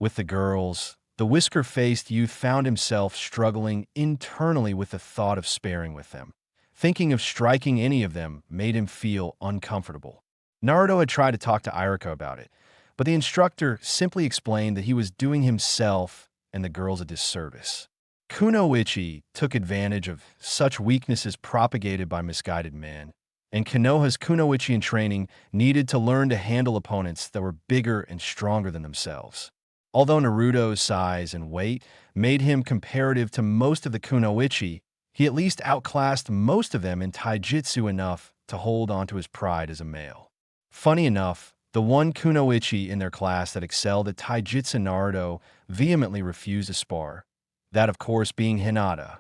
With the girls, the whisker-faced youth found himself struggling internally with the thought of sparing with them. Thinking of striking any of them made him feel uncomfortable. Naruto had tried to talk to Iruka about it, but the instructor simply explained that he was doing himself and the girls a disservice. Kunoichi took advantage of such weaknesses propagated by misguided men, and Konoha's Kunoichi in training needed to learn to handle opponents that were bigger and stronger than themselves. Although Naruto's size and weight made him comparative to most of the Kunoichi, he at least outclassed most of them in taijutsu enough to hold onto his pride as a male. Funny enough, the one Kunoichi in their class that excelled at taijutsu Naruto vehemently refused to spar, that of course being Hinata.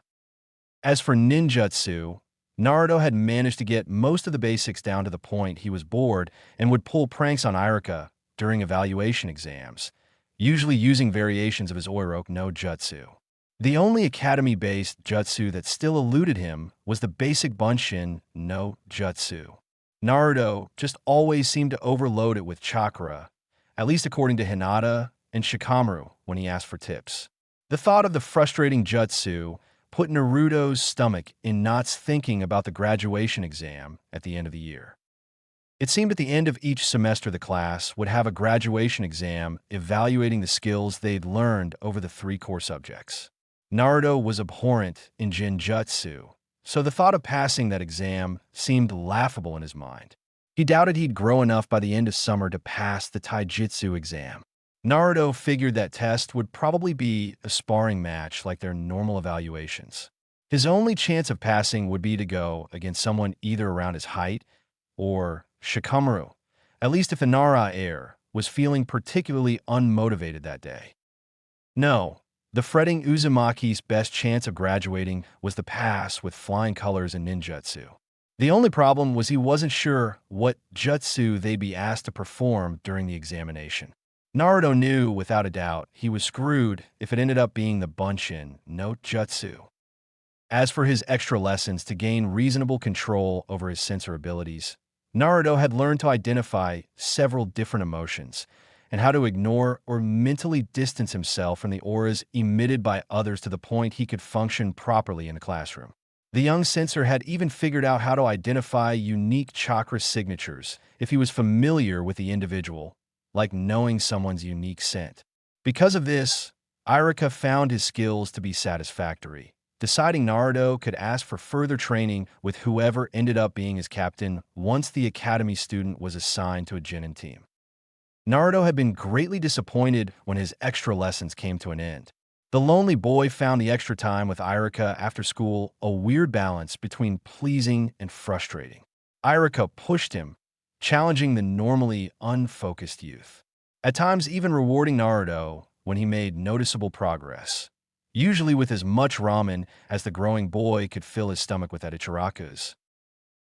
As for ninjutsu, Naruto had managed to get most of the basics down to the point he was bored and would pull pranks on Iruka during evaluation exams, usually using variations of his Oiroke no Jutsu. The only academy-based jutsu that still eluded him was the basic Bunshin no Jutsu. Naruto just always seemed to overload it with chakra, at least according to Hinata and Shikamaru when he asked for tips. The thought of the frustrating jutsu put Naruto's stomach in knots thinking about the graduation exam at the end of the year. It seemed at the end of each semester the class would have a graduation exam evaluating the skills they'd learned over the 3 core subjects. Naruto was abhorrent in genjutsu, so the thought of passing that exam seemed laughable in his mind. He doubted he'd grow enough by the end of summer to pass the taijutsu exam. Naruto figured that test would probably be a sparring match like their normal evaluations. His only chance of passing would be to go against someone either around his height or Shikamaru, at least if the Nara heir was feeling particularly unmotivated that day. No, the fretting Uzumaki's best chance of graduating was the pass with flying colors in ninjutsu. The only problem was he wasn't sure what jutsu they'd be asked to perform during the examination. Naruto knew without a doubt he was screwed if it ended up being the Bunshin no Jutsu. As for his extra lessons to gain reasonable control over his sensor abilities, Naruto had learned to identify several different emotions and how to ignore or mentally distance himself from the auras emitted by others to the point he could function properly in a classroom. The young censor had even figured out how to identify unique chakra signatures if he was familiar with the individual, like knowing someone's unique scent. Because of this, Iruka found his skills to be satisfactory, deciding Naruto could ask for further training with whoever ended up being his captain once the academy student was assigned to a genin team. Naruto had been greatly disappointed when his extra lessons came to an end. The lonely boy found the extra time with Iruka after school a weird balance between pleasing and frustrating. Iruka pushed him, challenging the normally unfocused youth, at times even rewarding Naruto when he made noticeable progress, usually with as much ramen as the growing boy could fill his stomach with at Ichiraku's.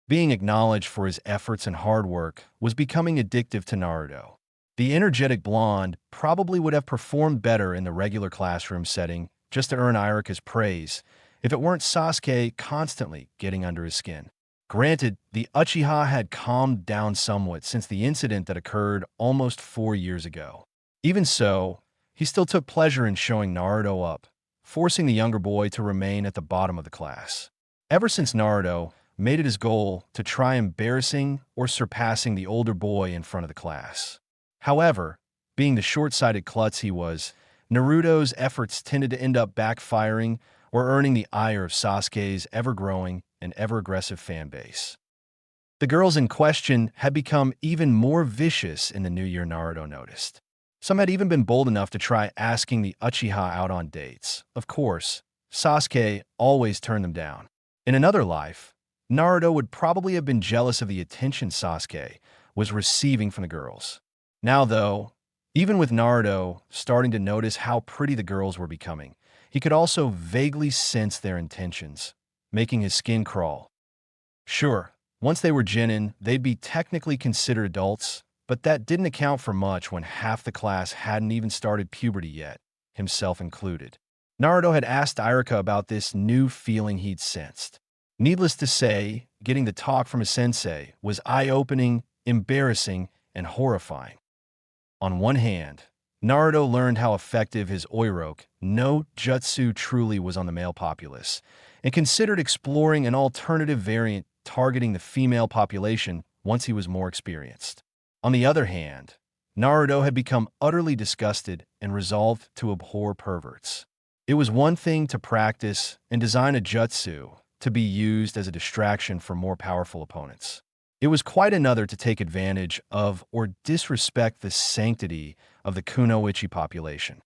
Being acknowledged for his efforts and hard work was becoming addictive to Naruto. The energetic blonde probably would have performed better in the regular classroom setting just to earn Iruka's praise if it weren't Sasuke constantly getting under his skin. Granted, the Uchiha had calmed down somewhat since the incident that occurred almost 4 years ago. Even so, he still took pleasure in showing Naruto up, forcing the younger boy to remain at the bottom of the class. Ever since Naruto made it his goal to try embarrassing or surpassing the older boy in front of the class. However, being the short-sighted klutz he was, Naruto's efforts tended to end up backfiring or earning the ire of Sasuke's ever-growing and ever-aggressive fan base. The girls in question had become even more vicious in the new year, Naruto noticed. Some had even been bold enough to try asking the Uchiha out on dates. Of course, Sasuke always turned them down. In another life, Naruto would probably have been jealous of the attention Sasuke was receiving from the girls. Now, though, even with Naruto starting to notice how pretty the girls were becoming, he could also vaguely sense their intentions, making his skin crawl. Sure, once they were genin, they'd be technically considered adults, but that didn't account for much when half the class hadn't even started puberty yet, himself included. Naruto had asked Iruka about this new feeling he'd sensed. Needless to say, getting the talk from a sensei was eye-opening, embarrassing, and horrifying. On one hand, Naruto learned how effective his Oiroke no Jutsu truly was on the male populace, and considered exploring an alternative variant targeting the female population once he was more experienced. On the other hand, Naruto had become utterly disgusted and resolved to abhor perverts. It was one thing to practice and design a jutsu to be used as a distraction for more powerful opponents. It was quite another to take advantage of or disrespect the sanctity of the kunoichi population.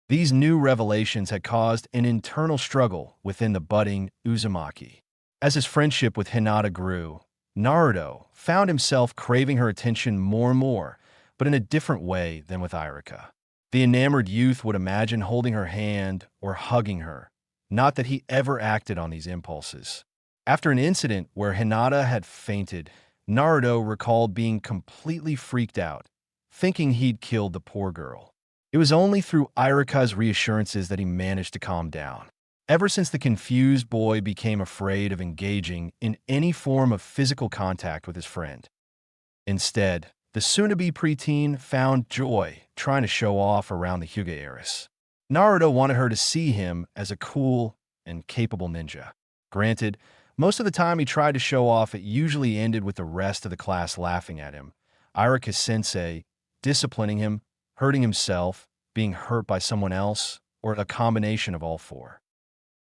These new revelations had caused an internal struggle within the budding Uzumaki. As his friendship with Hinata grew, Naruto found himself craving her attention more and more, but in a different way than with Iruka. The enamored youth would imagine holding her hand or hugging her, not that he ever acted on these impulses. After an incident where Hinata had fainted, Naruto recalled being completely freaked out, thinking he'd killed the poor girl. It was only through Iruka's reassurances that he managed to calm down. Ever since the confused boy became afraid of engaging in any form of physical contact with his friend. Instead, the soon-to-be preteen found joy trying to show off around the Hyuga heiress. Naruto wanted her to see him as a cool and capable ninja. Granted, most of the time he tried to show off, it usually ended with the rest of the class laughing at him, Iruka's sensei disciplining him, hurting himself, being hurt by someone else, or a combination of all four.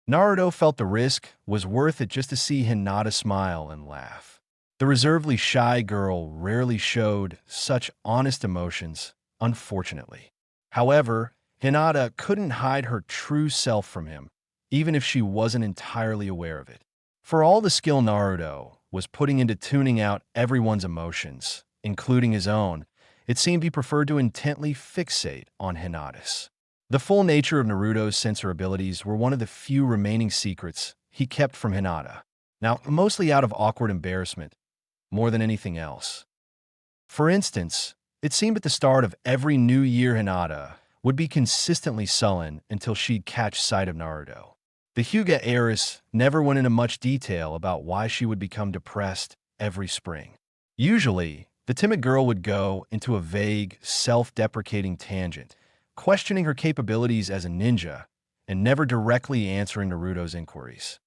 Naruto felt the risk was worth it just to see Hinata smile and laugh. The reservedly shy girl rarely showed such honest emotions, unfortunately. However, Hinata couldn't hide her true self from him, even if she wasn't entirely aware of it. For all the skill Naruto was putting into tuning out everyone's emotions, including his own, it seemed he preferred to intently fixate on Hinata's. The full nature of Naruto's sensor abilities were one of the few remaining secrets he kept from Hinata. Now, mostly out of awkward embarrassment, more than anything else. For instance, it seemed at the start of every new year Hinata would be consistently sullen until she'd catch sight of Naruto. The Hyuga heiress never went into much detail about why she would become depressed every spring. Usually, the timid girl would go into a vague, self-deprecating tangent, questioning her capabilities as a ninja and never directly answering Naruto's inquiries.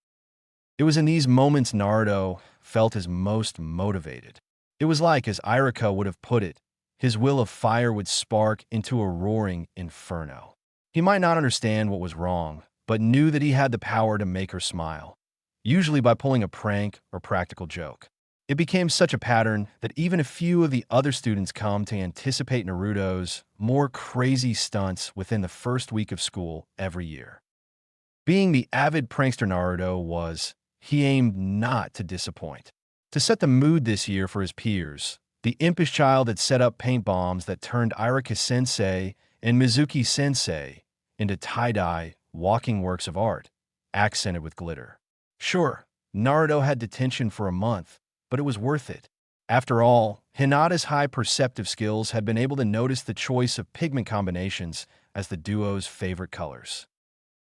It was in these moments Naruto felt his most motivated. It was like, as Iruka would have put it, his will of fire would spark into a roaring inferno. He might not understand what was wrong, but knew that he had the power to make her smile, usually by pulling a prank or practical joke. It became such a pattern that even a few of the other students come to anticipate Naruto's more crazy stunts within the first week of school every year. Being the avid prankster Naruto was, he aimed not to disappoint. To set the mood this year for his peers, the impish child had set up paint bombs that turned Iruka-sensei and Mizuki-sensei into tie-dye, walking works of art, accented with glitter. Sure, Naruto had detention for a month, but it was worth it. After all, Hinata's high perceptive skills had been able to notice the choice of pigment combinations as the duo's favorite colors.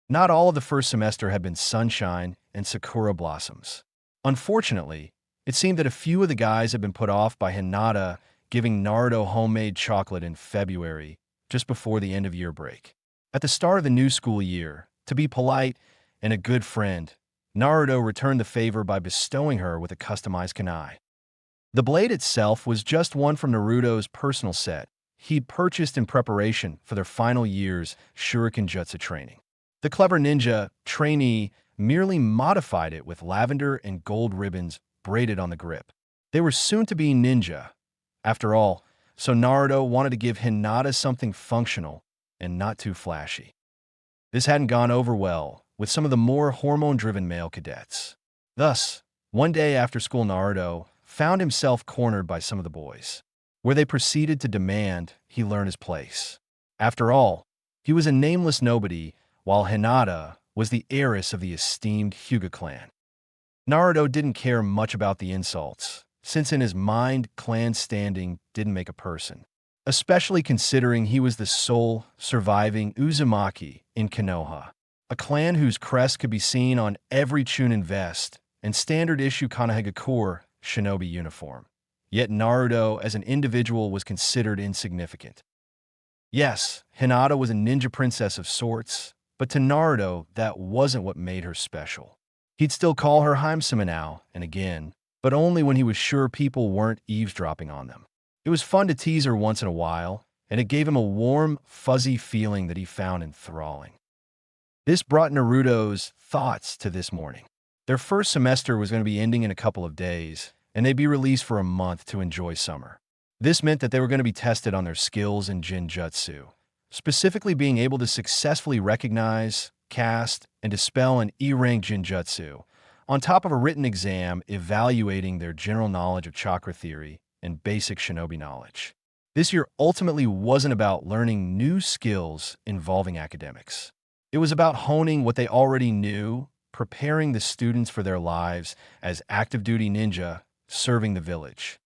Not all of the first semester had been sunshine and sakura blossoms. Unfortunately, it seemed that a few of the guys had been put off by Hinata giving Naruto homemade chocolate in February, just before the end-of-year break. At the start of the new school year, To be polite and a good friend, Naruto returned the favor by bestowing her with a customized kunai. The blade itself was just one from Naruto's personal set he'd purchased in preparation for their final year's shuriken jutsu training. The clever ninja trainee merely modified it with lavender and gold ribbons braided on the grip. They were soon to be ninja, after all, so Naruto wanted to give Hinata something functional and not too flashy. This hadn't gone over well with some of the more hormone-driven male cadets. Thus, one day after school, Naruto found himself cornered by some of the boys, where they proceeded to demand he learn his place. After all, he was a nameless nobody, while Hinata was the heiress of the esteemed Hyuga clan. Naruto didn't care much about the insults, since in his mind, clan standing didn't make a person, especially considering he was the sole surviving Uzumaki in Konoha, a clan whose crest could be seen on every Chunin vest and standard-issue Konohagakure shinobi uniform. Yet Naruto as an individual was considered insignificant. Yes, Hinata was a ninja princess of sorts, but to Naruto, that wasn't what made her special. He'd still call her Haimsama now and again, but only when he was sure people weren't eavesdropping on them. It was fun to tease her once in a while, and it gave him a warm, fuzzy feeling that he found enthralling. This brought Naruto's thoughts to this morning. Their first semester was going to be ending in a couple of days, and they'd be released for a month to enjoy summer. This meant that they were going to be tested on their skills in Jinjutsu, specifically being able to successfully recognize, cast, and dispel an E-rank Jinjutsu, on top of a written exam evaluating their general knowledge of chakra theory and basic shinobi knowledge. This year ultimately wasn't about learning new skills involving academics. It was about honing what they already knew, preparing the students for their lives as active-duty ninja serving the village.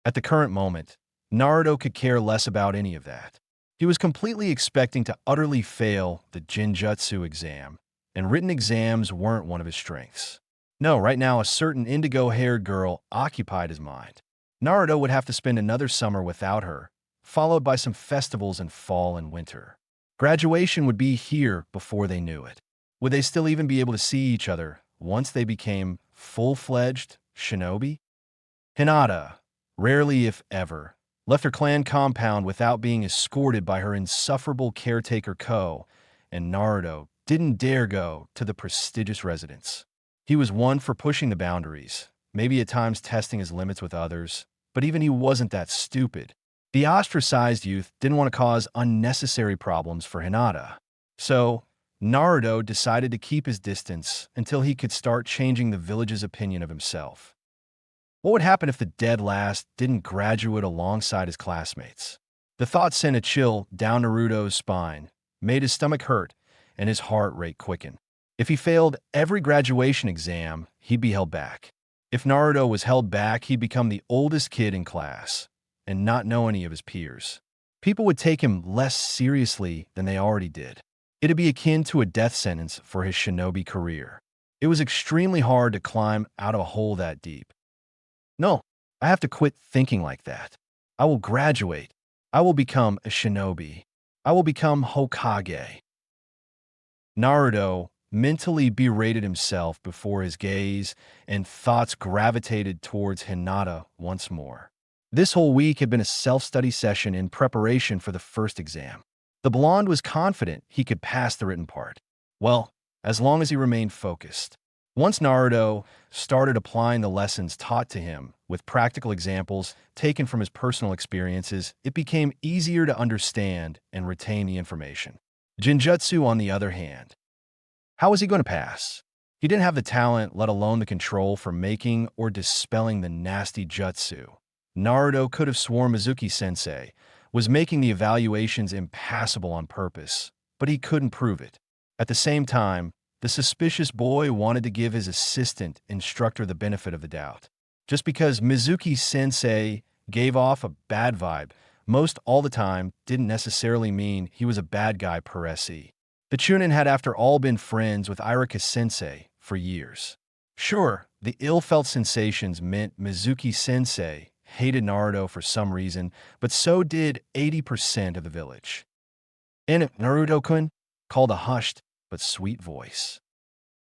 At the current moment, Naruto could care less about any of that. He was completely expecting to utterly fail the Jinjutsu exam, and written exams weren't one of his strengths. No, right now a certain indigo-haired girl occupied his mind. Naruto would have to spend another summer without her, followed by some festivals in fall and winter. Graduation would be here before they knew it. Would they still even be able to see each other once they became full-fledged shinobi? Hinata, rarely if ever, left her clan compound without being escorted by her insufferable caretaker Ko, and Naruto didn't dare go to the prestigious residence. He was one for pushing the boundaries, maybe at times testing his limits with others, but even he wasn't that stupid. The ostracized youth didn't want to cause unnecessary problems for Hinata. So, Naruto decided to keep his distance until he could start changing the village's opinion of himself. What would happen if the dead last didn't graduate alongside his classmates? The thought sent a chill down Naruto's spine, made his stomach hurt, and his heart rate quicken. If he failed every graduation exam, he'd be held back. If Naruto was held back, he'd become the oldest kid in class and not know any of his peers. People would take him less seriously than they already did. It'd be akin to a death sentence for his shinobi career. It was extremely hard to climb out of a hole that deep. No, I have to quit thinking like that. I will graduate. I will become a shinobi. I will become Hokage. Naruto mentally berated himself before his gaze and thoughts gravitated towards Hinata once more. This whole week had been a self-study session in preparation for the first exam. The blonde was confident he could pass the written part. Well, as long as he remained focused. Once Naruto started applying the lessons taught to him with practical examples taken from his personal experiences, it became easier to understand and retain the information. Jinjutsu, on the other hand, how was he going to pass? He didn't have the talent, let alone the control for making or dispelling the nasty jutsu. Naruto could have sworn Mizuki-sensei was making the evaluations impassable on purpose, but he couldn't prove it. At the same time, the suspicious boy wanted to give his assistant instructor the benefit of the doubt. Just because Mizuki-sensei gave off a bad vibe most all the time didn't necessarily mean he was a bad guy per se. The Chunin had after all been friends with Irika-sensei for years. Sure, the ill-felt sensations meant Mizuki-sensei hated Naruto for some reason, but so did 80% of the village. And Naruto-kun called a hushed, but sweet voice.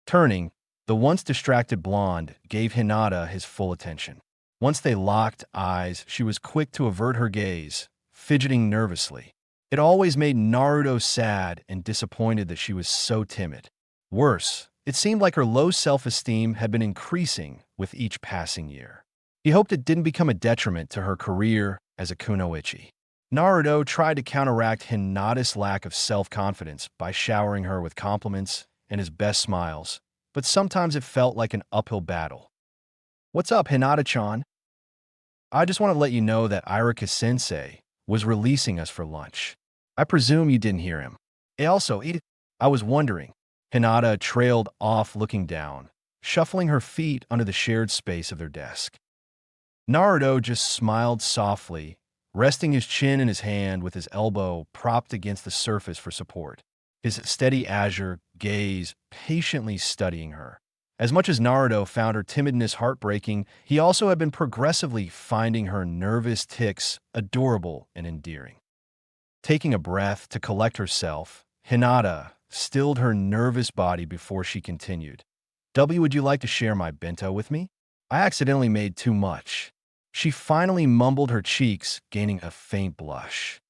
Turning, the once distracted blonde gave Hinata his full attention. Once they locked eyes, she was quick to avert her gaze, fidgeting nervously. It always made Naruto sad and disappointed that she was so timid. Worse, it seemed like her low self-esteem had been increasing with each passing year. He hoped it didn't become a detriment to her career as a kunoichi. Naruto tried to counteract Hinata's lack of self-confidence by showering her with compliments and his best smiles, but sometimes it felt like an uphill battle. "What's up, Hinata-chan? I just want to let you know that Irika-sensei was releasing us for lunch. I presume you didn't hear him. I was wondering." Hinata trailed off looking down, shuffling her feet under the shared space of their desk. Naruto just smiled softly, resting his chin in his hand with his elbow propped against the surface for support, his steady azure gaze patiently studying her. As much as Naruto found her timidness heartbreaking, he also had been progressively finding her nervous tics adorable and endearing. Taking a breath to collect herself, Hinata stilled her nervous body before she continued. Would you like to share my bento with me? I accidentally made too much." She finally mumbled, her cheeks gaining a faint blush.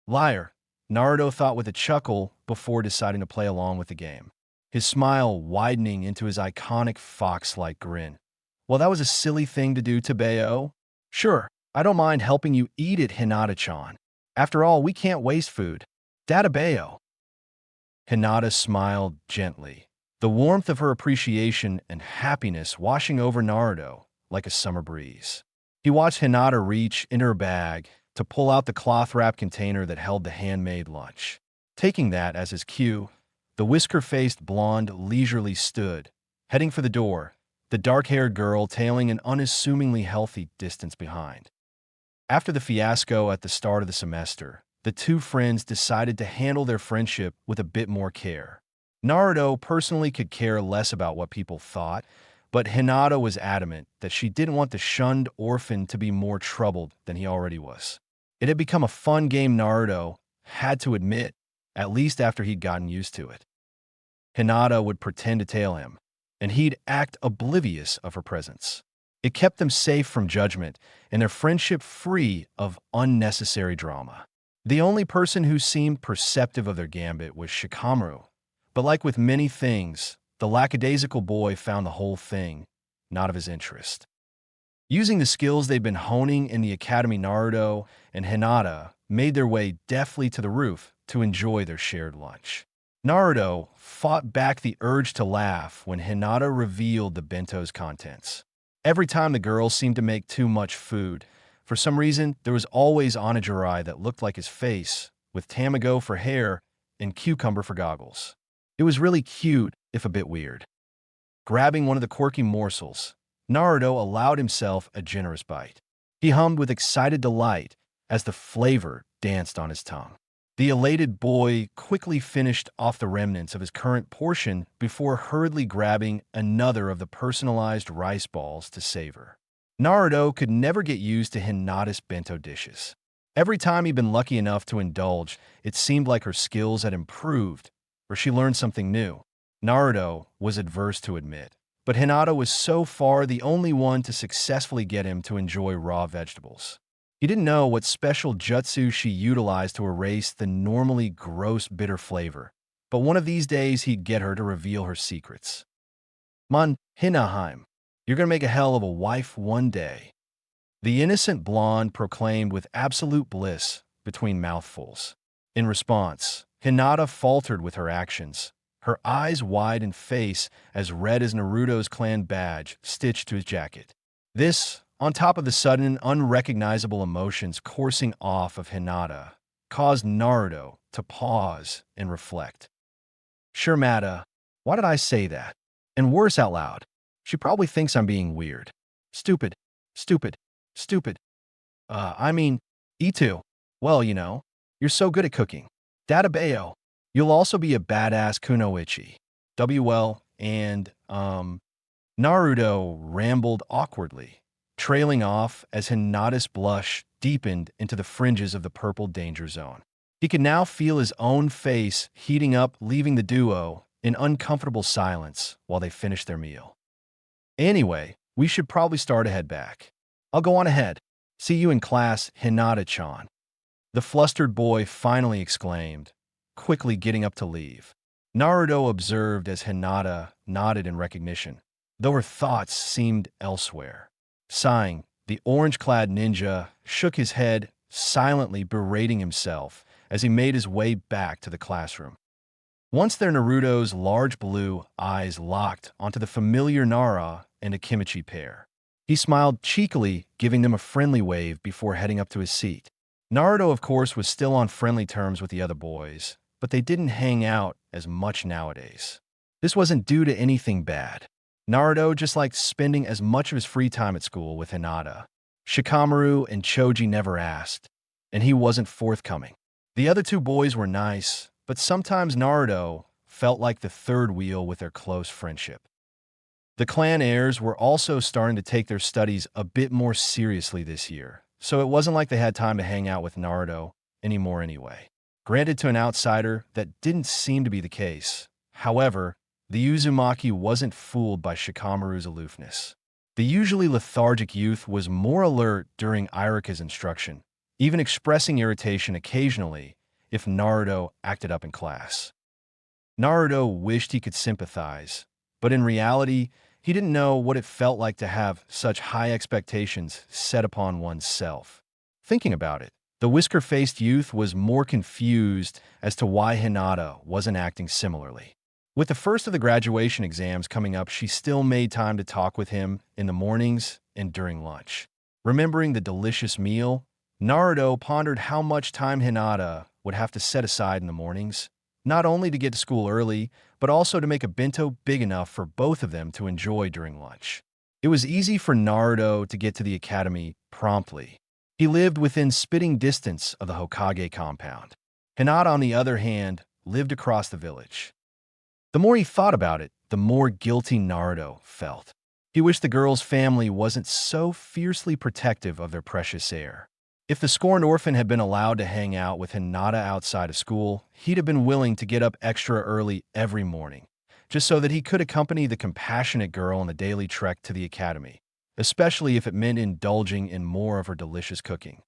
Liar, Naruto thought with a chuckle before deciding to play along with the game, his smile widening into his iconic fox-like grin. "Well, that was a silly thing to do, Tebeo. Sure, I don't mind helping you eat it, Hinata-chan. After all, we can't waste food. Databeo." Hinata smiled gently, the warmth of her appreciation and happiness washing over Naruto like a summer breeze. He watched Hinata reach into her bag to pull out the cloth-wrapped container that held the handmade lunch. Taking that as his cue, the whisker-faced blonde leisurely stood, heading for the door, the dark-haired girl tailing an unassumingly healthy distance behind. After the fiasco at the start of the semester, the two friends decided to handle their friendship with a bit more care. Naruto personally could care less about what people thought, but Hinata was adamant that she didn't want the shunned orphan to be more troubled than he already was. It had become a fun game, Naruto had to admit, at least after he'd gotten used to it. Hinata would pretend to tail him, and he'd act oblivious of her presence. It kept them safe from judgment and their friendship free of unnecessary drama. The only person who seemed perceptive of their gambit was Shikamaru, but like with many things, the lackadaisical boy found the whole thing not of his interest. Using the skills they'd been honing in the academy, Naruto and Hinata made their way deftly to the roof to enjoy their shared lunch. Naruto fought back the urge to laugh when Hinata revealed the bento's contents. Every time the girl seemed to make too much food, for some reason there was always onigiri that looked like his face, with tamago for hair and cucumber for goggles. It was really cute, if a bit weird. Grabbing one of the quirky morsels, Naruto allowed himself a generous bite. He hummed with excited delight as the flavor danced on his tongue. The elated boy quickly finished off the remnants of his current portion before hurriedly grabbing another of the personalized rice balls to savor. Naruto could never get used to Hinata's bento dishes. Every time he'd been lucky enough to indulge, it seemed like her skills had improved, or she learned something new. Naruto was adverse to admit, but Hinata was so far the only one to successfully get him to enjoy raw vegetables. He didn't know what special jutsu she utilized to erase the normally gross bitter flavor, but one of these days he'd get her to reveal her secrets. "Man, Hinaheim, you're gonna make a hell of a wife one day," the innocent blonde proclaimed with absolute bliss between mouthfuls. In response, Hinata faltered with her actions, her eyes wide and face as red as Naruto's clan badge stitched to his jacket. This, on top of the sudden, unrecognizable emotions coursing off of Hinata, caused Naruto to pause and reflect. "Sure, Mata, why did I say that? And worse, out loud. She probably thinks I'm being weird. Stupid, stupid, stupid. E2. Well, you're so good at cooking. Databeo. You'll also be a badass kunoichi. WL and, Naruto rambled awkwardly, trailing off as Hinata's blush deepened into the fringes of the purple danger zone. He could now feel his own face heating up, leaving the duo in uncomfortable silence while they finished their meal. Anyway, we should probably start to head back. I'll go on ahead. See you in class, Hinata-chan. The flustered boy finally exclaimed, quickly getting up to leave. Naruto observed as Hinata nodded in recognition, though her thoughts seemed elsewhere. Sighing, the orange-clad ninja shook his head, silently berating himself as he made his way back to the classroom. Once their Naruto's large blue eyes locked onto the familiar Nara and Akimichi pair, he smiled cheekily, giving them a friendly wave before heading up to his seat. Naruto, of course, was still on friendly terms with the other boys, but they didn't hang out as much nowadays. This wasn't due to anything bad. Naruto just liked spending as much of his free time at school with Hinata. Shikamaru and Choji never asked, and he wasn't forthcoming. The other two boys were nice, but sometimes Naruto felt like the third wheel with their close friendship. The clan heirs were also starting to take their studies a bit more seriously this year, so it wasn't like they had time to hang out with Naruto anymore anyway. Granted, to an outsider, that didn't seem to be the case. However, the Uzumaki wasn't fooled by Shikamaru's aloofness. The usually lethargic youth was more alert during Iruka's instruction, even expressing irritation occasionally if Naruto acted up in class. Naruto wished he could sympathize, but in reality, he didn't know what it felt like to have such high expectations set upon oneself. Thinking about it, the whisker-faced youth was more confused as to why Hinata wasn't acting similarly. With the first of the graduation exams coming up, she still made time to talk with him in the mornings and during lunch. Remembering the delicious meal, Naruto pondered how much time Hinata would have to set aside in the mornings, not only to get to school early, but also to make a bento big enough for both of them to enjoy during lunch. It was easy for Naruto to get to the academy promptly. He lived within spitting distance of the Hokage compound. Hinata, on the other hand, lived across the village. The more he thought about it, the more guilty Naruto felt. He wished the girl's family wasn't so fiercely protective of their precious heir. If the scorned orphan had been allowed to hang out with Hinata outside of school, he'd have been willing to get up extra early every morning, just so that he could accompany the compassionate girl on the daily trek to the academy, especially if it meant indulging in more of her delicious cooking.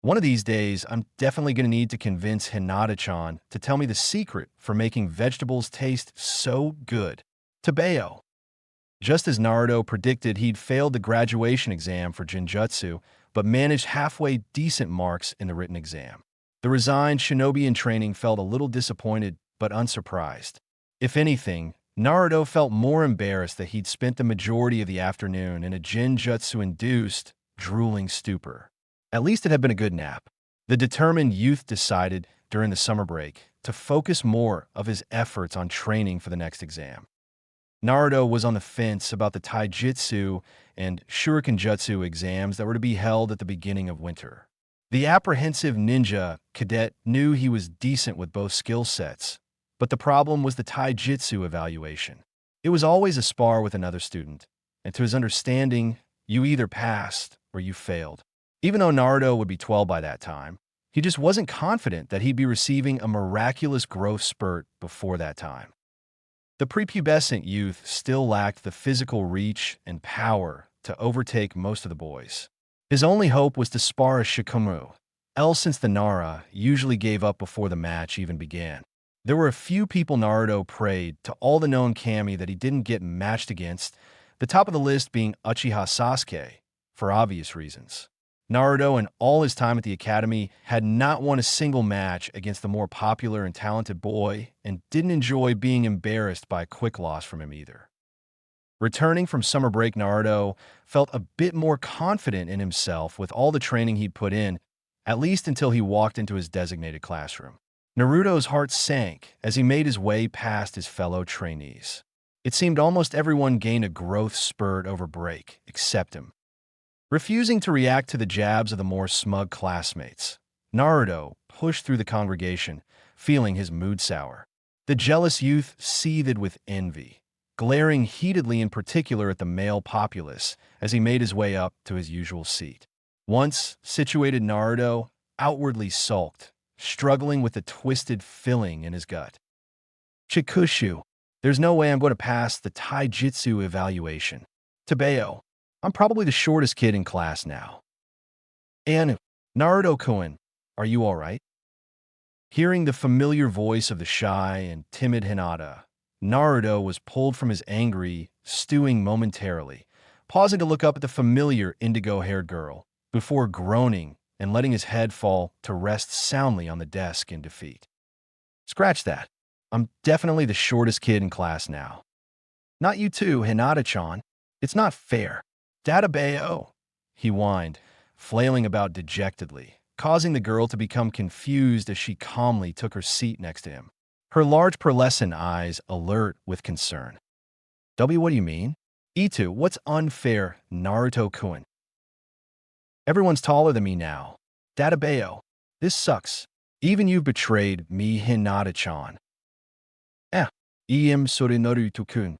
One of these days, I'm definitely going to need to convince Hinata-chan to tell me the secret for making vegetables taste so good. Tabeo. Just as Naruto predicted, he'd failed the graduation exam for Genjutsu, but managed halfway decent marks in the written exam. The resigned shinobi in training felt a little disappointed, but unsurprised. If anything, Naruto felt more embarrassed that he'd spent the majority of the afternoon in a Genjutsu-induced, drooling stupor. At least it had been a good nap. The determined youth decided, during the summer break, to focus more of his efforts on training for the next exam. Naruto was on the fence about the Taijutsu and Shurikenjutsu exams that were to be held at the beginning of winter. The apprehensive ninja cadet knew he was decent with both skill sets, but the problem was the Taijutsu evaluation. It was always a spar with another student, and to his understanding, you either passed or you failed. Even though Naruto would be 12 by that time, he just wasn't confident that he'd be receiving a miraculous growth spurt before that time. The prepubescent youth still lacked the physical reach and power to overtake most of the boys. His only hope was to spar a Shikamaru, else since the Nara usually gave up before the match even began. There were a few people Naruto prayed to all the known kami that he didn't get matched against, the top of the list being Uchiha Sasuke, for obvious reasons. Naruto, in all his time at the academy, had not won a single match against the more popular and talented boy, and didn't enjoy being embarrassed by a quick loss from him either. Returning from summer break, Naruto felt a bit more confident in himself with all the training he'd put in, at least until he walked into his designated classroom. Naruto's heart sank as he made his way past his fellow trainees. It seemed almost everyone gained a growth spurt over break, except him. Refusing to react to the jabs of the more smug classmates, Naruto pushed through the congregation, feeling his mood sour. The jealous youth seethed with envy, glaring heatedly in particular at the male populace as he made his way up to his usual seat. Once situated, Naruto outwardly sulked, struggling with a twisted feeling in his gut. Chikushu, there's no way I'm going to pass the taijutsu evaluation. Tabeo, I'm probably the shortest kid in class now. Anu, Naruto-kun, are you all right? Hearing the familiar voice of the shy and timid Hinata, Naruto was pulled from his angry, stewing momentarily, pausing to look up at the familiar indigo-haired girl, before groaning and letting his head fall to rest soundly on the desk in defeat. Scratch that. I'm definitely the shortest kid in class now. Not you too, Hinata-chan. It's not fair. Databeo, he whined, flailing about dejectedly, causing the girl to become confused as she calmly took her seat next to him, her large pearlescent eyes alert with concern. W, what do you mean? Itu, what's unfair, Naruto-kun? Everyone's taller than me now. Databeo, this sucks. Even you've betrayed me, Hinata-chan. Sorry, Naruto-kun.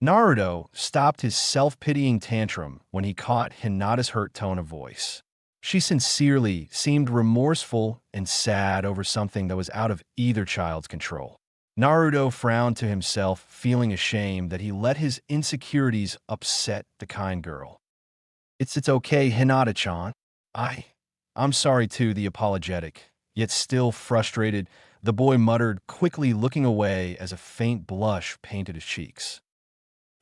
Naruto stopped his self-pitying tantrum when he caught Hinata's hurt tone of voice. She sincerely seemed remorseful and sad over something that was out of either child's control. Naruto frowned to himself, feeling ashamed that he let his insecurities upset the kind girl. It's okay, Hinata-chan. I'm sorry too, the apologetic, yet still frustrated, the boy muttered, quickly looking away as a faint blush painted his cheeks.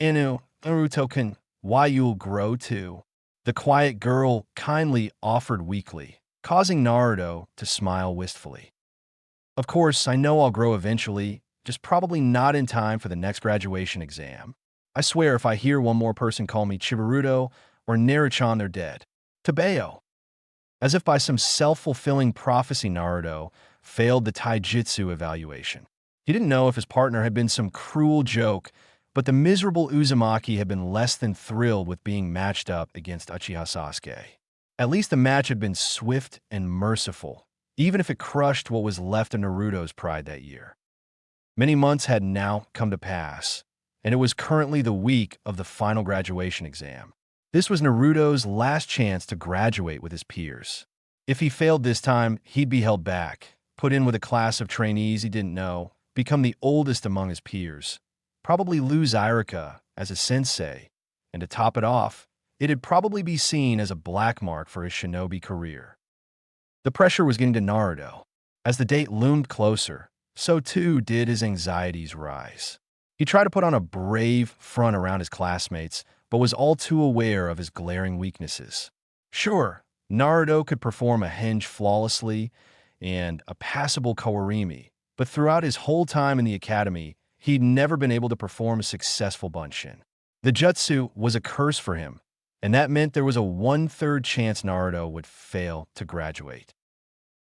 Naruto-kun, why you'll grow too. The quiet girl kindly offered weakly, causing Naruto to smile wistfully. Of course, I know I'll grow eventually, just probably not in time for the next graduation exam. I swear if I hear one more person call me Chibaruto or Naruchan, they're dead. Tabeo. As if by some self-fulfilling prophecy, Naruto failed the taijutsu evaluation. He didn't know if his partner had been some cruel joke, but the miserable Uzumaki had been less than thrilled with being matched up against Uchiha Sasuke. At least the match had been swift and merciful, even if it crushed what was left of Naruto's pride that year. Many months had now come to pass, and it was currently the week of the final graduation exam. This was Naruto's last chance to graduate with his peers. If he failed this time, he'd be held back, put in with a class of trainees he didn't know, become the oldest among his peers, probably lose Irika as a sensei, and to top it off, it'd probably be seen as a black mark for his shinobi career. The pressure was getting to Naruto. As the date loomed closer, so too did his anxieties rise. He tried to put on a brave front around his classmates, but was all too aware of his glaring weaknesses. Sure, Naruto could perform a henge flawlessly and a passable kawarimi, but throughout his whole time in the academy, he'd never been able to perform a successful bunshin. The jutsu was a curse for him, and that meant there was a 1/3 chance Naruto would fail to graduate.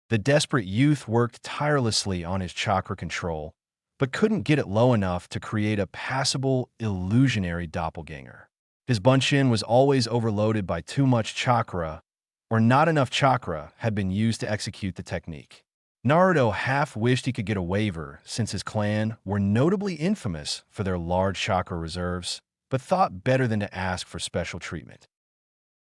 The desperate youth worked tirelessly on his chakra control, but couldn't get it low enough to create a passable, illusionary doppelganger. His bunshin was always overloaded by too much chakra, or not enough chakra had been used to execute the technique. Naruto half wished he could get a waiver since his clan were notably infamous for their large chakra reserves, but thought better than to ask for special treatment.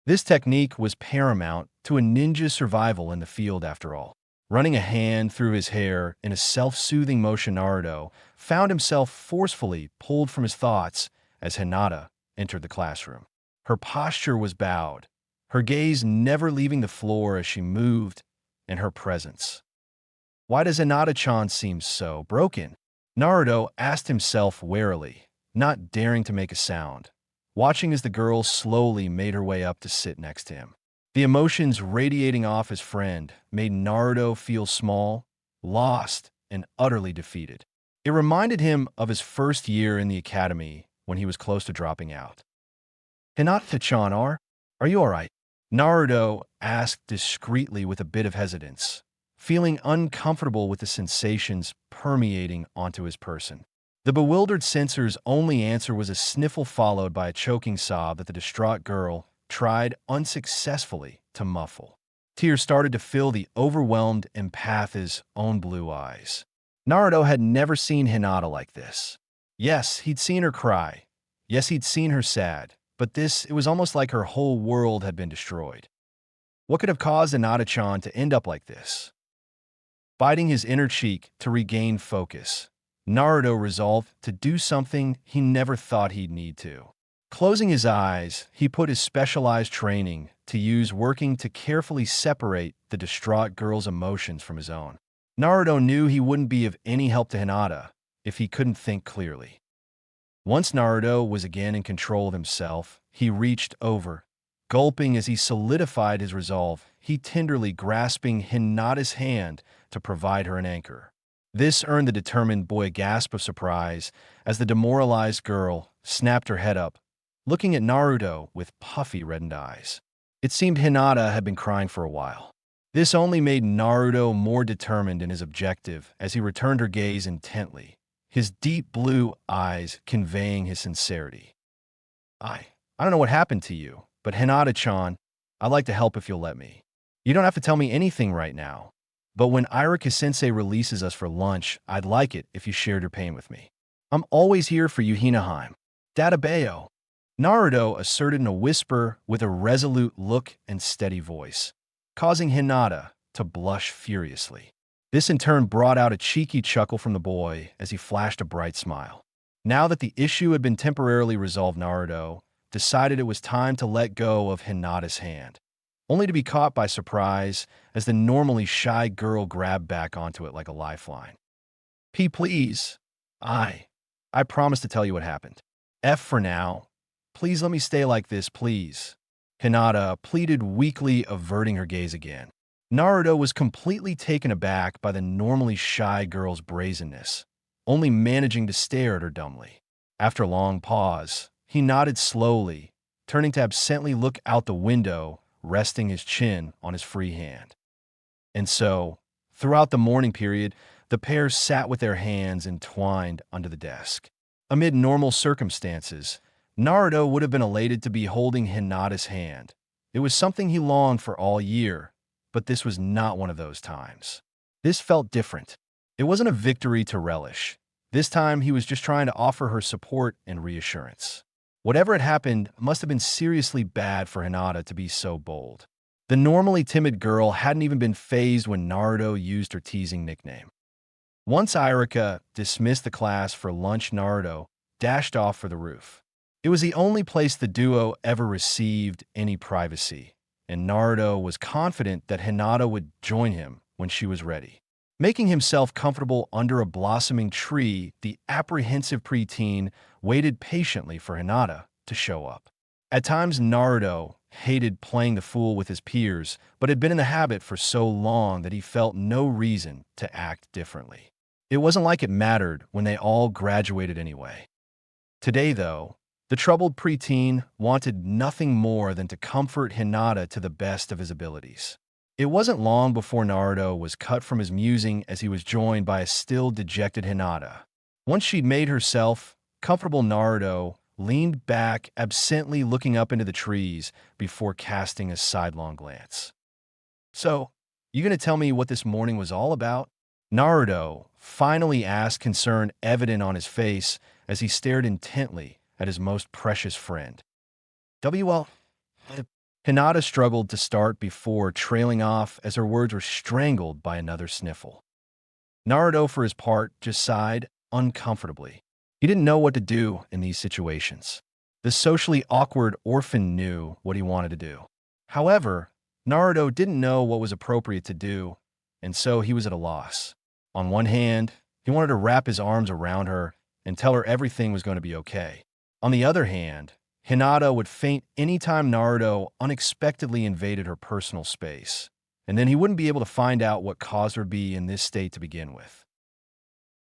This technique was paramount to a ninja's survival in the field after all. Running a hand through his hair in a self-soothing motion, Naruto found himself forcefully pulled from his thoughts as Hinata entered the classroom. Her posture was bowed, her gaze never leaving the floor as she moved, and her presence. Why does Hinata-chan seem so broken? Naruto asked himself warily, not daring to make a sound, watching as the girl slowly made her way up to sit next to him. The emotions radiating off his friend made Naruto feel small, lost, and utterly defeated. It reminded him of his first year in the academy when he was close to dropping out. Hinata-chan, are you all right? Naruto asked discreetly with a bit of hesitance, feeling uncomfortable with the sensations permeating onto his person. The bewildered censor's only answer was a sniffle followed by a choking sob that the distraught girl tried unsuccessfully to muffle. Tears started to fill the overwhelmed empatha's own blue eyes. Naruto had never seen Hinata like this. Yes, he'd seen her cry. Yes, he'd seen her sad. But it was almost like her whole world had been destroyed. What could have caused Hinata-chan to end up like this? Biting his inner cheek to regain focus, Naruto resolved to do something he never thought he'd need to. Closing his eyes, he put his specialized training to use working to carefully separate the distraught girl's emotions from his own. Naruto knew he wouldn't be of any help to Hinata if he couldn't think clearly. Once Naruto was again in control of himself, he reached over. Gulping as he solidified his resolve, he tenderly grasping Hinata's hand to provide her an anchor. This earned the determined boy a gasp of surprise as the demoralized girl snapped her head up, looking at Naruto with puffy reddened eyes. It seemed Hinata had been crying for a while. This only made Naruto more determined in his objective as he returned her gaze intently, his deep blue eyes conveying his sincerity. I don't know what happened to you, but Hinata-chan, I'd like to help if you'll let me. You don't have to tell me anything right now, but when Irika-sensei releases us for lunch, I'd like it if you shared your pain with me. I'm always here for you, Hinaheim. Databeo. Naruto asserted in a whisper with a resolute look and steady voice, causing Hinata to blush furiously. This in turn brought out a cheeky chuckle from the boy as he flashed a bright smile. Now that the issue had been temporarily resolved, Naruto decided it was time to let go of Hinata's hand, only to be caught by surprise as the normally shy girl grabbed back onto it like a lifeline. P, please. I promise to tell you what happened. F for now. Please let me stay like this, please. Hinata pleaded weakly, averting her gaze again. Naruto was completely taken aback by the normally shy girl's brazenness, only managing to stare at her dumbly. After a long pause, he nodded slowly, turning to absently look out the window, resting his chin on his free hand. And so, throughout the morning period, the pair sat with their hands entwined under the desk. Amid normal circumstances, Naruto would have been elated to be holding Hinata's hand. It was something he longed for all year, but this was not one of those times. This felt different. It wasn't a victory to relish. This time, he was just trying to offer her support and reassurance. Whatever had happened must have been seriously bad for Hinata to be so bold. The normally timid girl hadn't even been fazed when Naruto used her teasing nickname. Once Irika dismissed the class for lunch, Naruto dashed off for the roof. It was the only place the duo ever received any privacy, and Naruto was confident that Hinata would join him when she was ready. Making himself comfortable under a blossoming tree, the apprehensive preteen waited patiently for Hinata to show up. At times, Naruto hated playing the fool with his peers, but had been in the habit for so long that he felt no reason to act differently. It wasn't like it mattered when they all graduated anyway. Today, though, the troubled preteen wanted nothing more than to comfort Hinata to the best of his abilities. It wasn't long before Naruto was cut from his musing as he was joined by a still dejected Hinata. Once she'd made herself comfortable, Naruto leaned back, absently looking up into the trees before casting a sidelong glance. So, you gonna tell me what this morning was all about? Naruto finally asked, concern evident on his face as he stared intently at his most precious friend. Well, Hinata struggled to start before trailing off as her words were strangled by another sniffle. Naruto, for his part, just sighed uncomfortably. He didn't know what to do in these situations. The socially awkward orphan knew what he wanted to do. However, Naruto didn't know what was appropriate to do, and so he was at a loss. On one hand, he wanted to wrap his arms around her and tell her everything was going to be okay. On the other hand, Hinata would faint anytime Naruto unexpectedly invaded her personal space, and then he wouldn't be able to find out what caused her to be in this state to begin with.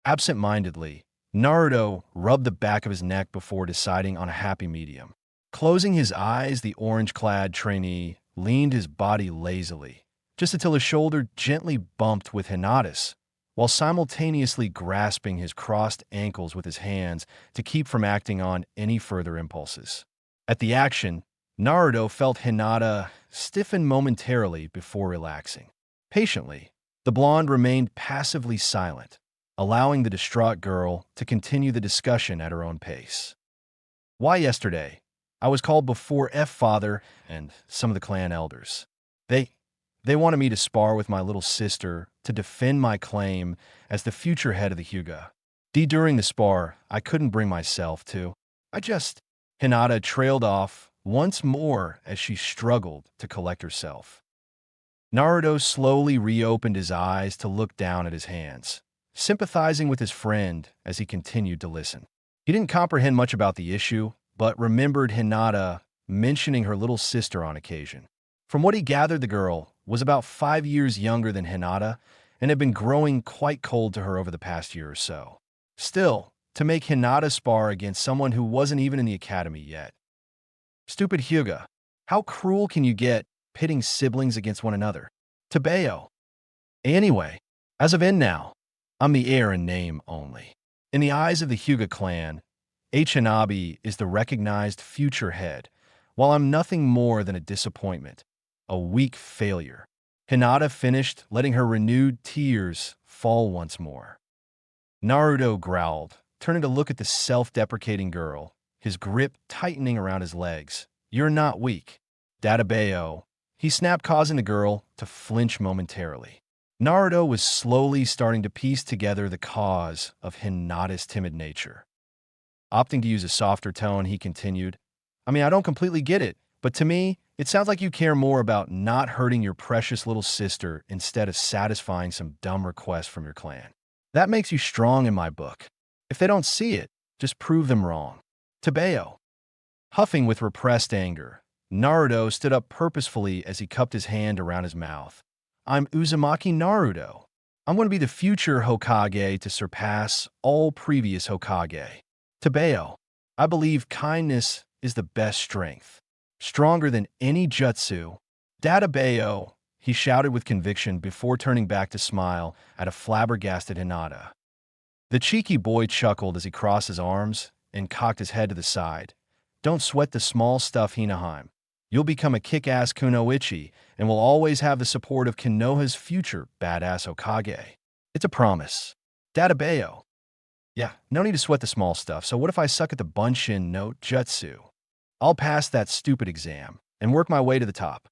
Absent-mindedly, Naruto rubbed the back of his neck before deciding on a happy medium. Closing his eyes, the orange-clad trainee leaned his body lazily, just until his shoulder gently bumped with Hinata's, while simultaneously grasping his crossed ankles with his hands to keep from acting on any further impulses. At the action, Naruto felt Hinata stiffen momentarily before relaxing. Patiently, the blonde remained passively silent, allowing the distraught girl to continue the discussion at her own pace. Why yesterday, I was called before F father and some of the clan elders. They, they wanted me to spar with my little sister to defend my claim as the future head of the Hyuga. During the spar, I couldn't bring myself to. I just... Hinata trailed off once more as she struggled to collect herself. Naruto slowly reopened his eyes to look down at his hands, sympathizing with his friend as he continued to listen. He didn't comprehend much about the issue, but remembered Hinata mentioning her little sister on occasion. From what he gathered, the girl was about 5 years younger than Hinata and had been growing quite cold to her over the past year or so. Still, to make Hinata spar against someone who wasn't even in the academy yet. Stupid Hyuga. How cruel can you get pitting siblings against one another? Tabeo. Anyway, as of now, I'm the heir in name only. In the eyes of the Hyuga clan, Hanabi is the recognized future head, while I'm nothing more than a disappointment, a weak failure. Hinata finished, letting her renewed tears fall once more. Naruto growled, turning to look at the self-deprecating girl, his grip tightening around his legs. You're not weak. Databeo. He snapped, causing the girl to flinch momentarily. Naruto was slowly starting to piece together the cause of Hinata's timid nature. Opting to use a softer tone, he continued, I don't completely get it, but to me, it sounds like you care more about not hurting your precious little sister instead of satisfying some dumb request from your clan. That makes you strong in my book. If they don't see it, just prove them wrong. Tabeo. Huffing with repressed anger, Naruto stood up purposefully as he cupped his hand around his mouth. I'm Uzumaki Naruto. I'm going to be the future Hokage to surpass all previous Hokage. Tabeo. I believe kindness is the best strength. Stronger than any jutsu. Databeo, he shouted with conviction before turning back to smile at a flabbergasted Hinata. The cheeky boy chuckled as he crossed his arms and cocked his head to the side. Don't sweat the small stuff, Hinaheim. You'll become a kick-ass kunoichi and will always have the support of Konoha's future badass Hokage. It's a promise. Databeo. Yeah, no need to sweat the small stuff, so what if I suck at the Bunshin no Jutsu? I'll pass that stupid exam and work my way to the top.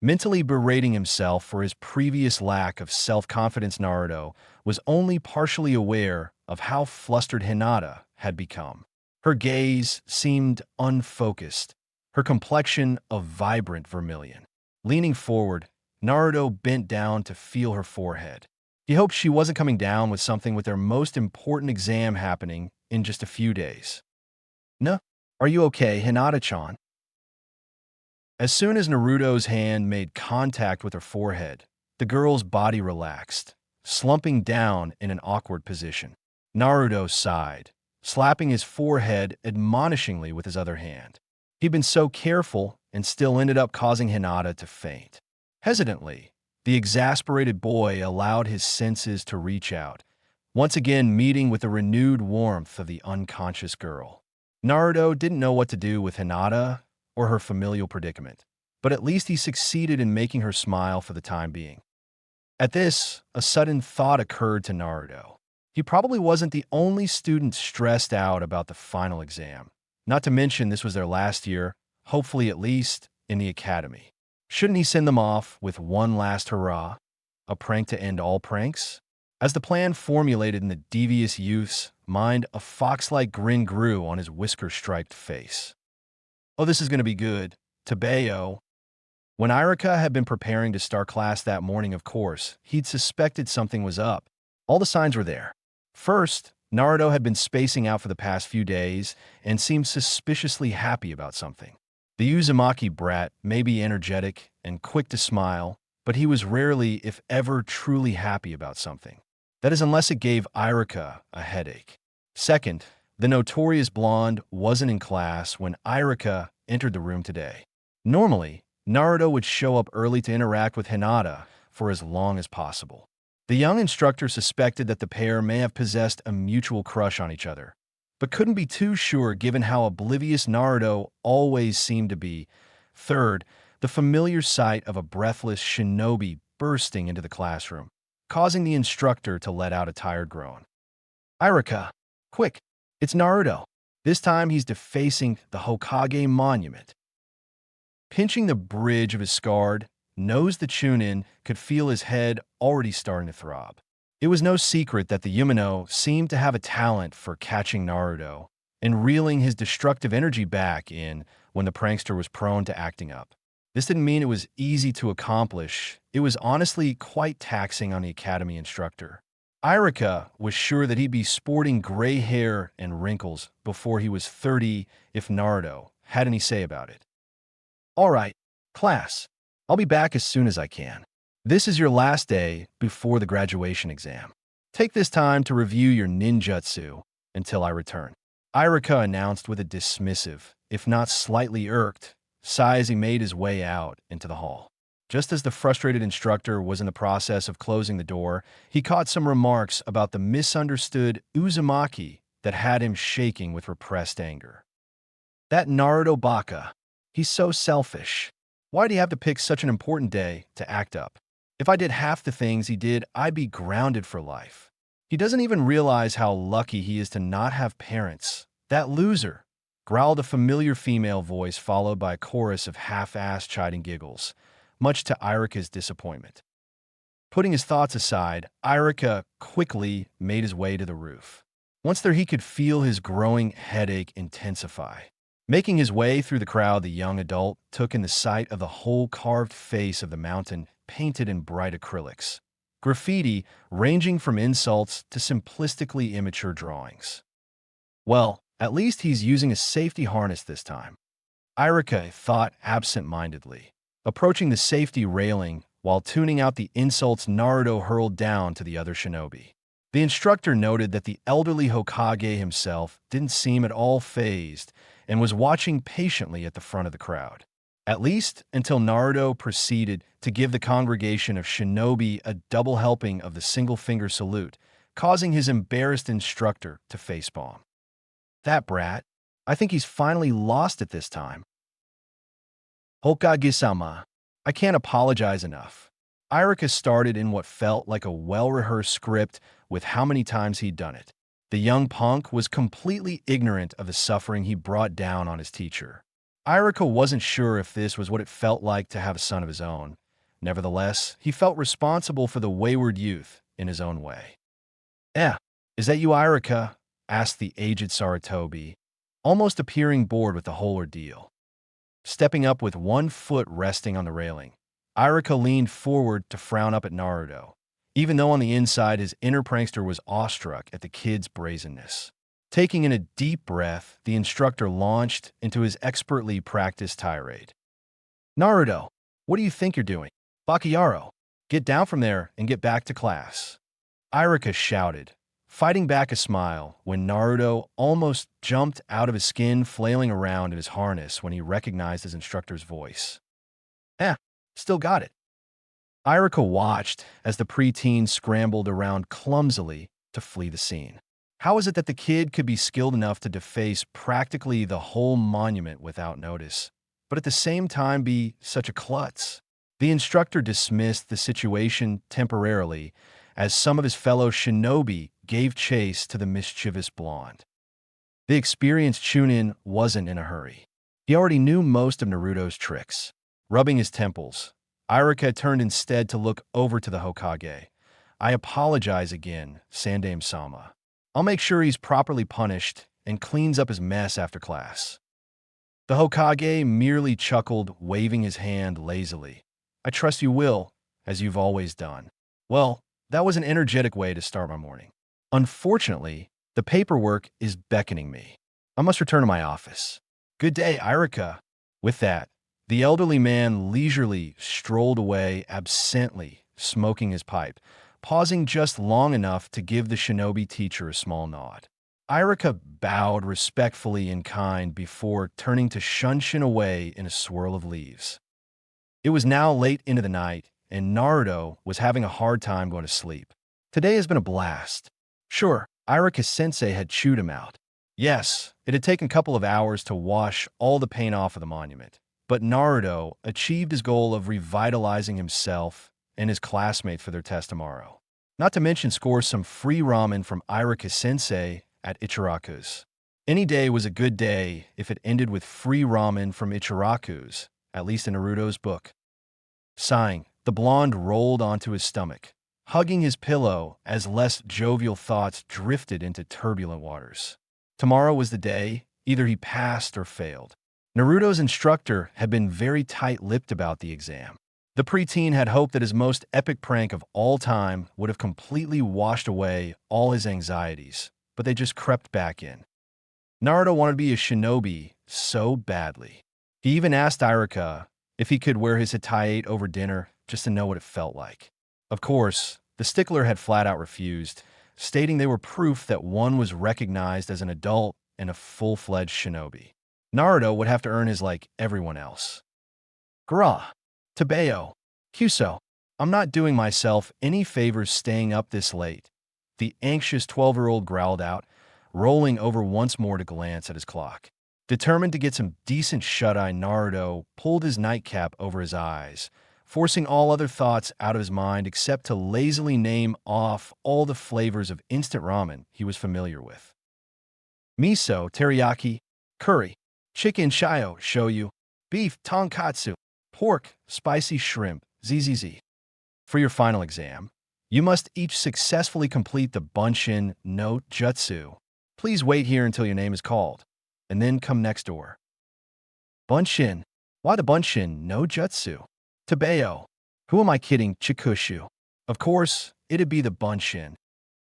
Mentally berating himself for his previous lack of self-confidence, Naruto was only partially aware of how flustered Hinata had become. Her gaze seemed unfocused, her complexion a vibrant vermilion. Leaning forward, Naruto bent down to feel her forehead. He hoped she wasn't coming down with something with their most important exam happening in just a few days. No, are you okay, Hinata-chan? As soon as Naruto's hand made contact with her forehead, the girl's body relaxed, slumping down in an awkward position. Naruto sighed, slapping his forehead admonishingly with his other hand. He'd been so careful and still ended up causing Hinata to faint. Hesitantly, the exasperated boy allowed his senses to reach out, once again meeting with the renewed warmth of the unconscious girl. Naruto didn't know what to do with Hinata or her familial predicament, but at least he succeeded in making her smile for the time being. At this, a sudden thought occurred to Naruto. He probably wasn't the only student stressed out about the final exam. Not to mention this was their last year, hopefully at least, in the academy. Shouldn't he send them off with one last hurrah? A prank to end all pranks? As the plan formulated in the devious youth's mind, a fox-like grin grew on his whisker-striped face. Oh, this is going to be good. Tabeo. When Irika had been preparing to start class that morning, of course, he'd suspected something was up. All the signs were there. First, Naruto had been spacing out for the past few days and seemed suspiciously happy about something. The Uzumaki brat may be energetic and quick to smile, but he was rarely, if ever, truly happy about something. That is, unless it gave Irika a headache. Second, the notorious blonde wasn't in class when Irika entered the room today. Normally, Naruto would show up early to interact with Hinata for as long as possible. The young instructor suspected that the pair may have possessed a mutual crush on each other, but couldn't be too sure given how oblivious Naruto always seemed to be. Third, the familiar sight of a breathless shinobi bursting into the classroom, causing the instructor to let out a tired groan. Irika, quick, it's Naruto. This time he's defacing the Hokage monument. Pinching the bridge of his scarred, knows the Chunin could feel his head already starting to throb. It was no secret that the Yumino seemed to have a talent for catching Naruto and reeling his destructive energy back in when the prankster was prone to acting up. This didn't mean it was easy to accomplish. It was honestly quite taxing on the academy instructor. Irika was sure that he'd be sporting gray hair and wrinkles before he was 30 if Naruto had any say about it. All right, class. I'll be back as soon as I can. This is your last day before the graduation exam. Take this time to review your ninjutsu until I return. Irika announced with a dismissive, if not slightly irked, sigh as he made his way out into the hall. Just as the frustrated instructor was in the process of closing the door, he caught some remarks about the misunderstood Uzumaki that had him shaking with repressed anger. That Naruto baka, he's so selfish. Why'd he have to pick such an important day to act up? If I did half the things he did, I'd be grounded for life. He doesn't even realize how lucky he is to not have parents. That loser, growled a familiar female voice followed by a chorus of half-assed chiding giggles, much to Irika's disappointment. Putting his thoughts aside, Irika quickly made his way to the roof. Once there, he could feel his growing headache intensify. Making his way through the crowd, the young adult took in the sight of the whole carved face of the mountain painted in bright acrylics. Graffiti ranging from insults to simplistically immature drawings. Well, at least he's using a safety harness this time, Irika thought absent-mindedly, approaching the safety railing while tuning out the insults Naruto hurled down to the other shinobi. The instructor noted that the elderly Hokage himself didn't seem at all fazed and was watching patiently at the front of the crowd. At least until Naruto proceeded to give the congregation of shinobi a double helping of the single-finger salute, causing his embarrassed instructor to facepalm. That brat. I think he's finally lost it this time. Hokage-sama. I can't apologize enough. Irika started in what felt like a well-rehearsed script with how many times he'd done it. The young punk was completely ignorant of the suffering he brought down on his teacher. Irika wasn't sure if this was what it felt like to have a son of his own. Nevertheless, he felt responsible for the wayward youth in his own way. Is that you, Irika? Asked the aged Saratobi, almost appearing bored with the whole ordeal. Stepping up with one foot resting on the railing, Irika leaned forward to frown up at Naruto, even though on the inside his inner prankster was awestruck at the kid's brazenness. Taking in a deep breath, the instructor launched into his expertly practiced tirade. Naruto, what do you think you're doing? Bakayaro, get down from there and get back to class. Irika shouted, fighting back a smile when Naruto almost jumped out of his skin, flailing around in his harness when he recognized his instructor's voice. Still got it. Irika watched as the preteen scrambled around clumsily to flee the scene. How is it that the kid could be skilled enough to deface practically the whole monument without notice, but at the same time be such a klutz? The instructor dismissed the situation temporarily as some of his fellow shinobi gave chase to the mischievous blonde. The experienced Chunin wasn't in a hurry. He already knew most of Naruto's tricks. Rubbing his temples, Irika turned instead to look over to the Hokage. I apologize again, Sandaime-sama. I'll make sure he's properly punished and cleans up his mess after class. The Hokage merely chuckled, waving his hand lazily. I trust you will, as you've always done. Well, that was an energetic way to start my morning. Unfortunately, the paperwork is beckoning me. I must return to my office. Good day, Irika. With that, the elderly man leisurely strolled away absently, smoking his pipe, pausing just long enough to give the shinobi teacher a small nod. Irika bowed respectfully in kind before turning to shunshin away in a swirl of leaves. It was now late into the night, and Naruto was having a hard time going to sleep. Today has been a blast. Sure, Irika-sensei had chewed him out. Yes, it had taken a couple of hours to wash all the paint off of the monument. But Naruto achieved his goal of revitalizing himself and his classmates for their test tomorrow. Not to mention score some free ramen from Irika-sensei at Ichiraku's. Any day was a good day if it ended with free ramen from Ichiraku's, at least in Naruto's book. Sighing, the blonde rolled onto his stomach, hugging his pillow as less jovial thoughts drifted into turbulent waters. Tomorrow was the day, either he passed or failed. Naruto's instructor had been very tight-lipped about the exam. The preteen had hoped that his most epic prank of all time would have completely washed away all his anxieties, but they just crept back in. Naruto wanted to be a shinobi so badly. He even asked Iruka if he could wear his Hitayate over dinner just to know what it felt like. Of course, the stickler had flat out refused, stating they were proof that one was recognized as an adult and a full-fledged shinobi. Naruto would have to earn his like everyone else. Gra, Tabeo, Kyuso, I'm not doing myself any favors staying up this late, the anxious 12-year-old growled out, rolling over once more to glance at his clock. Determined to get some decent shut-eye, Naruto pulled his nightcap over his eyes, forcing all other thoughts out of his mind except to lazily name off all the flavors of instant ramen he was familiar with. Miso, teriyaki, curry, chicken shio, shoyu, beef, tonkatsu, pork, spicy shrimp, zzz. For your final exam, you must each successfully complete the Bunshin no Jutsu. Please wait here until your name is called, and then come next door. Bunshin. Why the Bunshin no Jutsu? Tabeo. Who am I kidding, Chikushu? Of course, it'd be the Bunshin.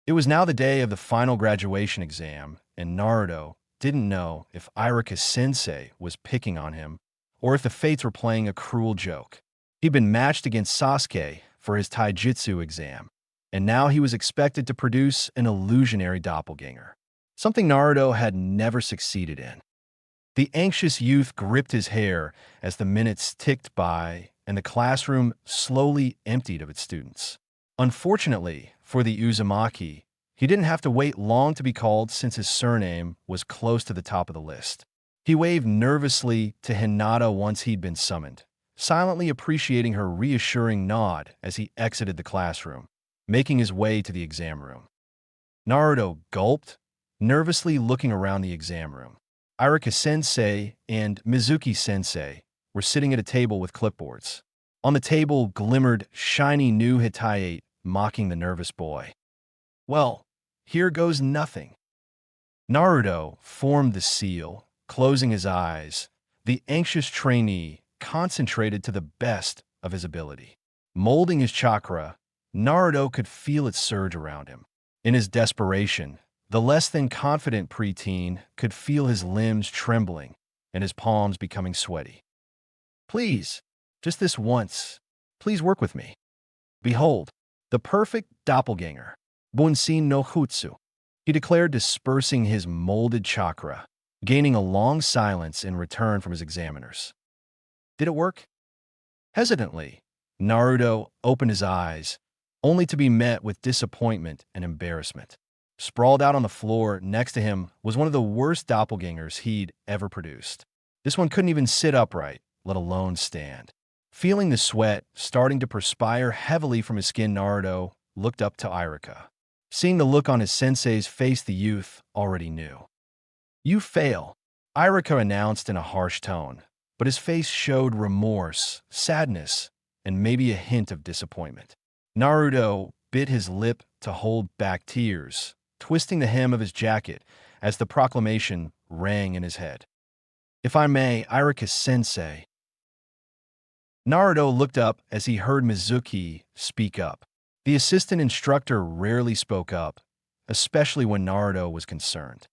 It was now the day of the final graduation exam, and Naruto didn't know if Iruka-sensei was picking on him or if the fates were playing a cruel joke. He'd been matched against Sasuke for his taijutsu exam, and now he was expected to produce an illusionary doppelganger, something Naruto had never succeeded in. The anxious youth gripped his hair as the minutes ticked by and the classroom slowly emptied of its students. Unfortunately for the Uzumaki, he didn't have to wait long to be called since his surname was close to the top of the list. He waved nervously to Hinata once he'd been summoned, silently appreciating her reassuring nod as he exited the classroom, making his way to the exam room. Naruto gulped, nervously looking around the exam room. Iruka-sensei and Mizuki-sensei were sitting at a table with clipboards. On the table glimmered shiny new Hitayate, mocking the nervous boy. Well, here goes nothing. Naruto formed the seal, closing his eyes. The anxious trainee concentrated to the best of his ability. Molding his chakra, Naruto could feel it surge around him. In his desperation, the less-than-confident preteen could feel his limbs trembling and his palms becoming sweaty. Please, just this once, please work with me. Behold, the perfect doppelganger, Bunshin no Jutsu, he declared, dispersing his molded chakra, gaining a long silence in return from his examiners. Did it work? Hesitantly, Naruto opened his eyes, only to be met with disappointment and embarrassment. Sprawled out on the floor next to him was one of the worst doppelgangers he'd ever produced. This one couldn't even sit upright, let alone stand. Feeling the sweat starting to perspire heavily from his skin, Naruto looked up to Iruka. Seeing the look on his sensei's face, the youth already knew. You fail, Iruka announced in a harsh tone, but his face showed remorse, sadness, and maybe a hint of disappointment. Naruto bit his lip to hold back tears, twisting the hem of his jacket as the proclamation rang in his head. If I may, Iruka-sensei. Naruto looked up as he heard Mizuki speak up. The assistant instructor rarely spoke up, especially when Naruto was concerned.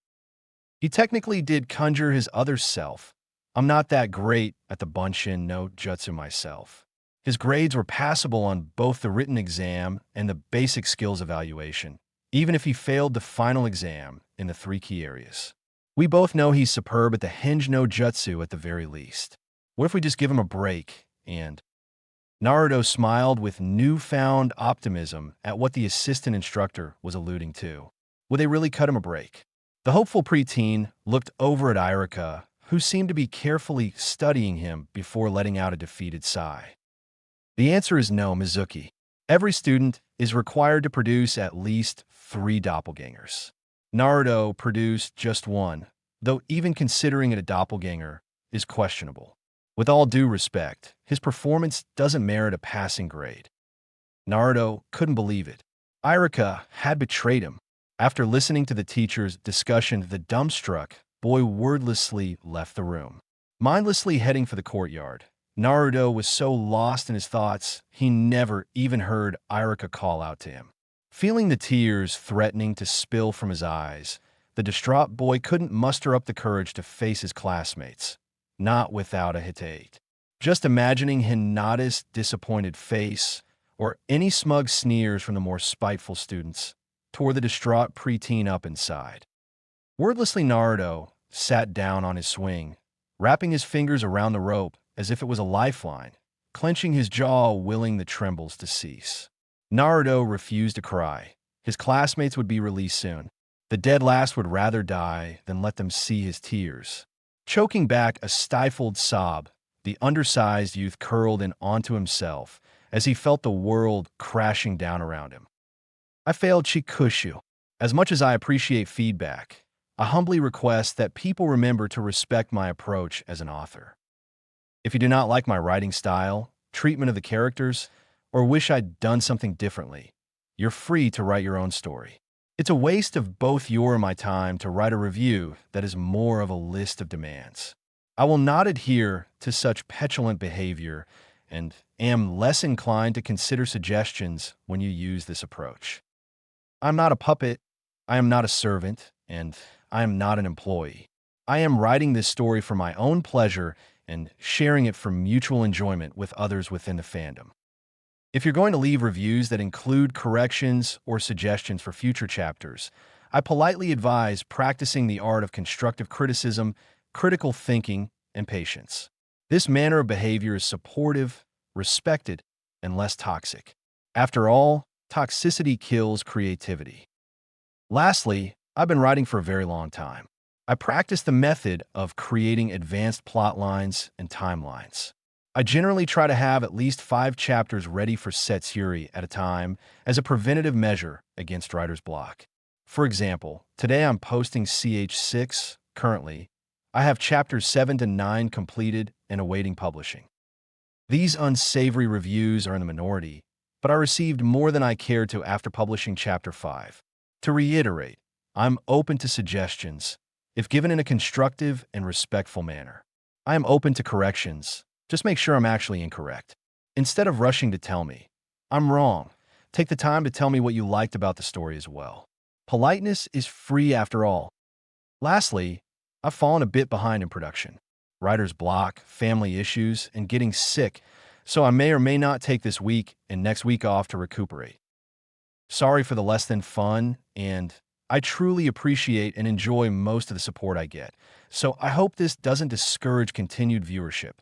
He technically did conjure his other self. I'm not that great at the Bunshin no Jutsu myself. His grades were passable on both the written exam and the basic skills evaluation, even if he failed the final exam in the 3 key areas. We both know he's superb at the Hinge no Jutsu at the very least. What if we just give him a break and... Naruto smiled with newfound optimism at what the assistant instructor was alluding to. Would they really cut him a break? The hopeful preteen looked over at Iruka, who seemed to be carefully studying him before letting out a defeated sigh. The answer is no, Mizuki. Every student is required to produce at least 3 doppelgangers. Naruto produced just one, though even considering it a doppelganger is questionable. With all due respect, his performance doesn't merit a passing grade. Naruto couldn't believe it. Irika had betrayed him. After listening to the teacher's discussion, the dumbstruck boy wordlessly left the room. Mindlessly heading for the courtyard, Naruto was so lost in his thoughts, he never even heard Irika call out to him. Feeling the tears threatening to spill from his eyes, the distraught boy couldn't muster up the courage to face his classmates, not without a hit. Just imagining Hinata's disappointed face, or any smug sneers from the more spiteful students, tore the distraught preteen up inside. Wordlessly, Naruto sat down on his swing, wrapping his fingers around the rope as if it was a lifeline, clenching his jaw, willing the trembles to cease. Naruto refused to cry. His classmates would be released soon. The dead last would rather die than let them see his tears. Choking back a stifled sob, the undersized youth curled in onto himself as he felt the world crashing down around him. I failed Chikushu. As much as I appreciate feedback, I humbly request that people remember to respect my approach as an author. If you do not like my writing style, treatment of the characters, or wish I'd done something differently, you're free to write your own story. It's a waste of both your and my time to write a review that is more of a list of demands. I will not adhere to such petulant behavior and am less inclined to consider suggestions when you use this approach. I'm not a puppet, I am not a servant, and I am not an employee. I am writing this story for my own pleasure and sharing it for mutual enjoyment with others within the fandom. If you're going to leave reviews that include corrections or suggestions for future chapters, I politely advise practicing the art of constructive criticism, critical thinking, and patience. This manner of behavior is supportive, respected, and less toxic. After all, toxicity kills creativity. Lastly, I've been writing for a very long time. I practice the method of creating advanced plot lines and timelines. I generally try to have at least 5 chapters ready for Setsuri at a time as a preventative measure against writer's block. For example, today I'm posting CH6 currently. I have chapters 7 to 9 completed and awaiting publishing. These unsavory reviews are in the minority, but I received more than I cared to after publishing chapter 5. To reiterate, I'm open to suggestions, if given in a constructive and respectful manner. I am open to corrections. Just make sure I'm actually incorrect. Instead of rushing to tell me, I'm wrong, take the time to tell me what you liked about the story as well. Politeness is free after all. Lastly, I've fallen a bit behind in production. Writer's block, family issues, and getting sick, so I may or may not take this week and next week off to recuperate. Sorry for the less than fun, and I truly appreciate and enjoy most of the support I get, so I hope this doesn't discourage continued viewership.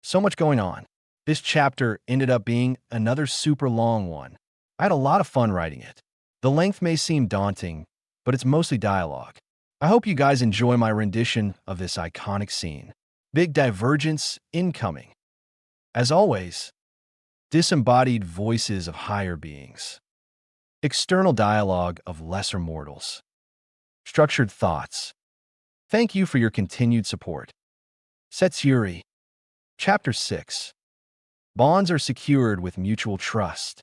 So much going on. This chapter ended up being another super long one. I had a lot of fun writing it. The length may seem daunting, but it's mostly dialogue. I hope you guys enjoy my rendition of this iconic scene. Big divergence incoming. As always, disembodied voices of higher beings. External dialogue of lesser mortals. Structured thoughts. Thank you for your continued support. Setsuri. Chapter 6. Bonds are secured with mutual trust.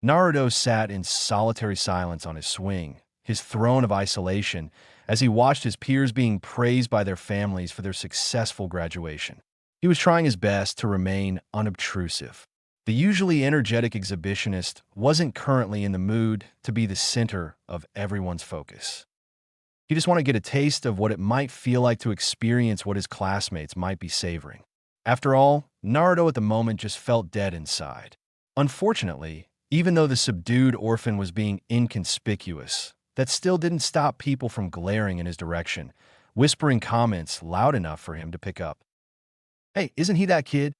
Naruto sat in solitary silence on his swing, his throne of isolation, as he watched his peers being praised by their families for their successful graduation. He was trying his best to remain unobtrusive. The usually energetic exhibitionist wasn't currently in the mood to be the center of everyone's focus. He just wanted to get a taste of what it might feel like to experience what his classmates might be savoring. After all, Naruto at the moment just felt dead inside. Unfortunately, even though the subdued orphan was being inconspicuous, that still didn't stop people from glaring in his direction, whispering comments loud enough for him to pick up. Hey, isn't he that kid?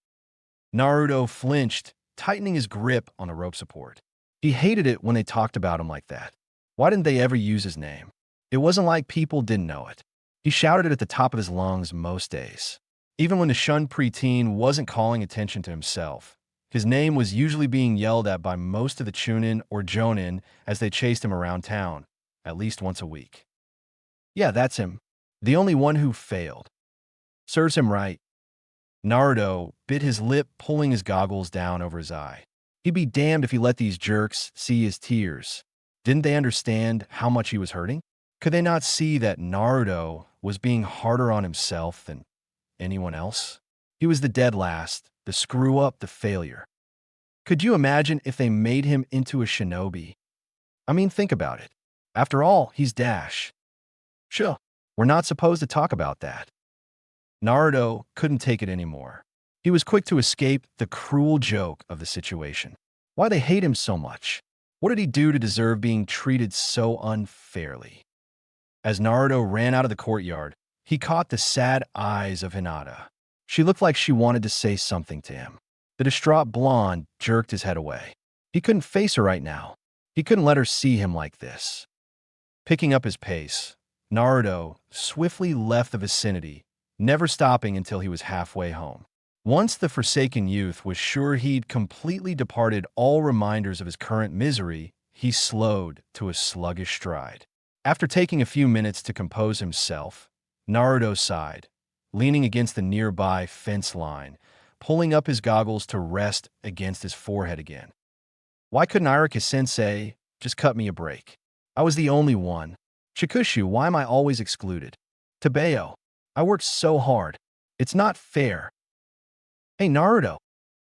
Naruto flinched, tightening his grip on the rope support. He hated it when they talked about him like that. Why didn't they ever use his name? It wasn't like people didn't know it. He shouted it at the top of his lungs most days. Even when the shunned preteen wasn't calling attention to himself, his name was usually being yelled at by most of the Chunin or Jonin as they chased him around town, at least once a week. Yeah, that's him. The only one who failed. Serves him right. Naruto bit his lip, pulling his goggles down over his eye. He'd be damned if he let these jerks see his tears. Didn't they understand how much he was hurting? Could they not see that Naruto was being harder on himself than anyone else? He was the dead last, the screw-up, the failure. Could you imagine if they made him into a shinobi? I mean, think about it. After all, he's Dash. Sure, we're not supposed to talk about that. Naruto couldn't take it anymore. He was quick to escape the cruel joke of the situation. Why they hate him so much? What did he do to deserve being treated so unfairly? As Naruto ran out of the courtyard, he caught the sad eyes of Hinata. She looked like she wanted to say something to him. The distraught blonde jerked his head away. He couldn't face her right now. He couldn't let her see him like this. Picking up his pace, Naruto swiftly left the vicinity, never stopping until he was halfway home. Once the Forsaken Youth was sure he'd completely departed all reminders of his current misery, he slowed to a sluggish stride. After taking a few minutes to compose himself, Naruto sighed, leaning against the nearby fence line, pulling up his goggles to rest against his forehead again. Why couldn't Irika-sensei just cut me a break? I was the only one. Shikushu, why am I always excluded? Tabeyo, I worked so hard. It's not fair. Hey, Naruto.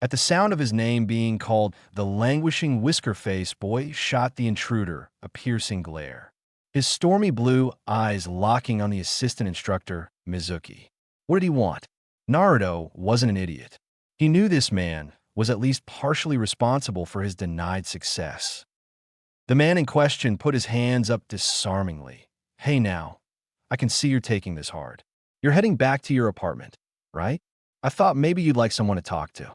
At the sound of his name being called, the languishing whisker-faced boy shot the intruder a piercing glare, his stormy blue eyes locking on the assistant instructor, Mizuki. What did he want? Naruto wasn't an idiot. He knew this man was at least partially responsible for his denied success. The man in question put his hands up disarmingly. Hey now, I can see you're taking this hard. You're heading back to your apartment, right? I thought maybe you'd like someone to talk to.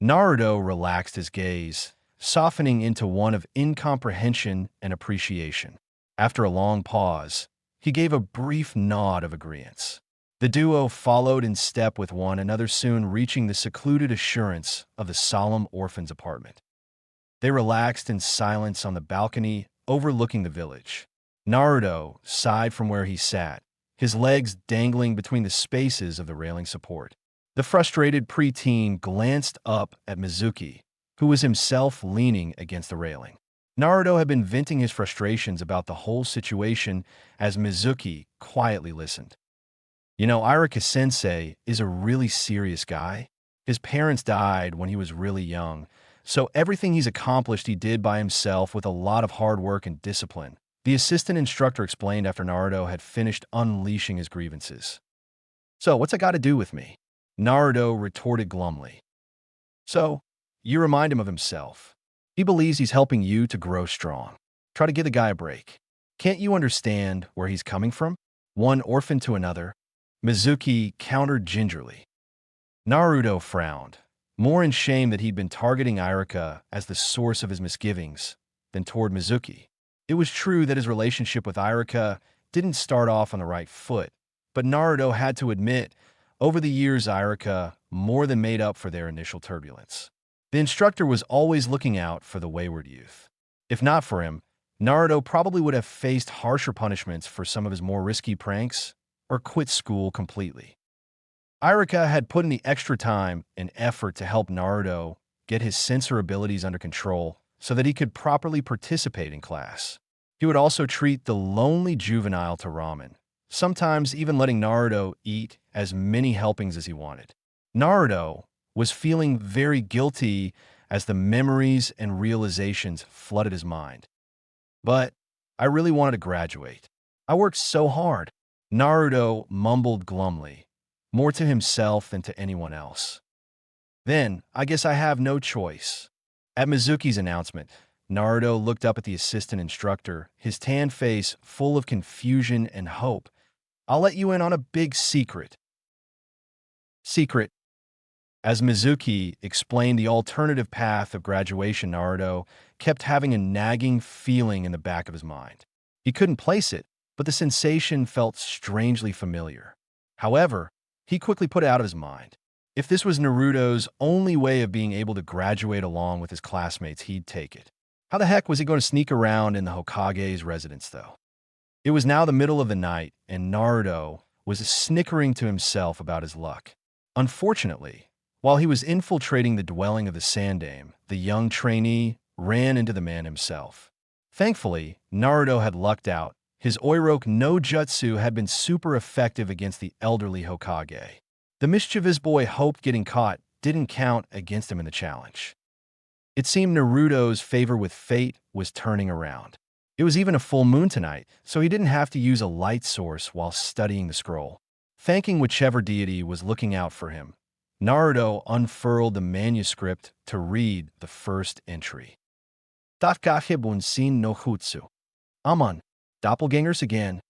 Naruto relaxed his gaze, softening into one of incomprehension and appreciation. After a long pause, he gave a brief nod of agreeance. The duo followed in step with one another, soon reaching the secluded assurance of the solemn orphan's apartment. They relaxed in silence on the balcony overlooking the village. Naruto sighed from where he sat, his legs dangling between the spaces of the railing support. The frustrated preteen glanced up at Mizuki, who was himself leaning against the railing. Naruto had been venting his frustrations about the whole situation as Mizuki quietly listened. You know, Irika-sensei is a really serious guy. His parents died when he was really young, so everything he's accomplished he did by himself with a lot of hard work and discipline, the assistant instructor explained after Naruto had finished unleashing his grievances. So, what's that got to do with me? Naruto retorted glumly. So, you remind him of himself. He believes he's helping you to grow strong. Try to give the guy a break. Can't you understand where he's coming from? One orphan to another. Mizuki countered gingerly. Naruto frowned, more in shame that he'd been targeting Irika as the source of his misgivings than toward Mizuki. It was true that his relationship with Irika didn't start off on the right foot, but Naruto had to admit, over the years Irika more than made up for their initial turbulence. The instructor was always looking out for the wayward youth. If not for him, Naruto probably would have faced harsher punishments for some of his more risky pranks or quit school completely. Irika had put in the extra time and effort to help Naruto get his sensor abilities under control so that he could properly participate in class. He would also treat the lonely juvenile to ramen, sometimes even letting Naruto eat as many helpings as he wanted. Naruto was feeling very guilty as the memories and realizations flooded his mind. But I really wanted to graduate. I worked so hard. Naruto mumbled glumly, more to himself than to anyone else. Then, I guess I have no choice. At Mizuki's announcement, Naruto looked up at the assistant instructor, his tan face full of confusion and hope. I'll let you in on a big secret. Secret. As Mizuki explained the alternative path of graduation, Naruto kept having a nagging feeling in the back of his mind. He couldn't place it, but the sensation felt strangely familiar. However, he quickly put it out of his mind. If this was Naruto's only way of being able to graduate along with his classmates, he'd take it. How the heck was he going to sneak around in the Hokage's residence, though? It was now the middle of the night, and Naruto was snickering to himself about his luck. Unfortunately, while he was infiltrating the dwelling of the Sandaime, the young trainee ran into the man himself. Thankfully, Naruto had lucked out. His Oiroke no Jutsu had been super effective against the elderly Hokage. The mischievous boy hoped getting caught didn't count against him in the challenge. It seemed Naruto's favor with fate was turning around. It was even a full moon tonight, so he didn't have to use a light source while studying the scroll. Thanking whichever deity was looking out for him, Naruto unfurled the manuscript to read the first entry. Dafkahe bunsin no Hutsu. Amon, doppelgangers again.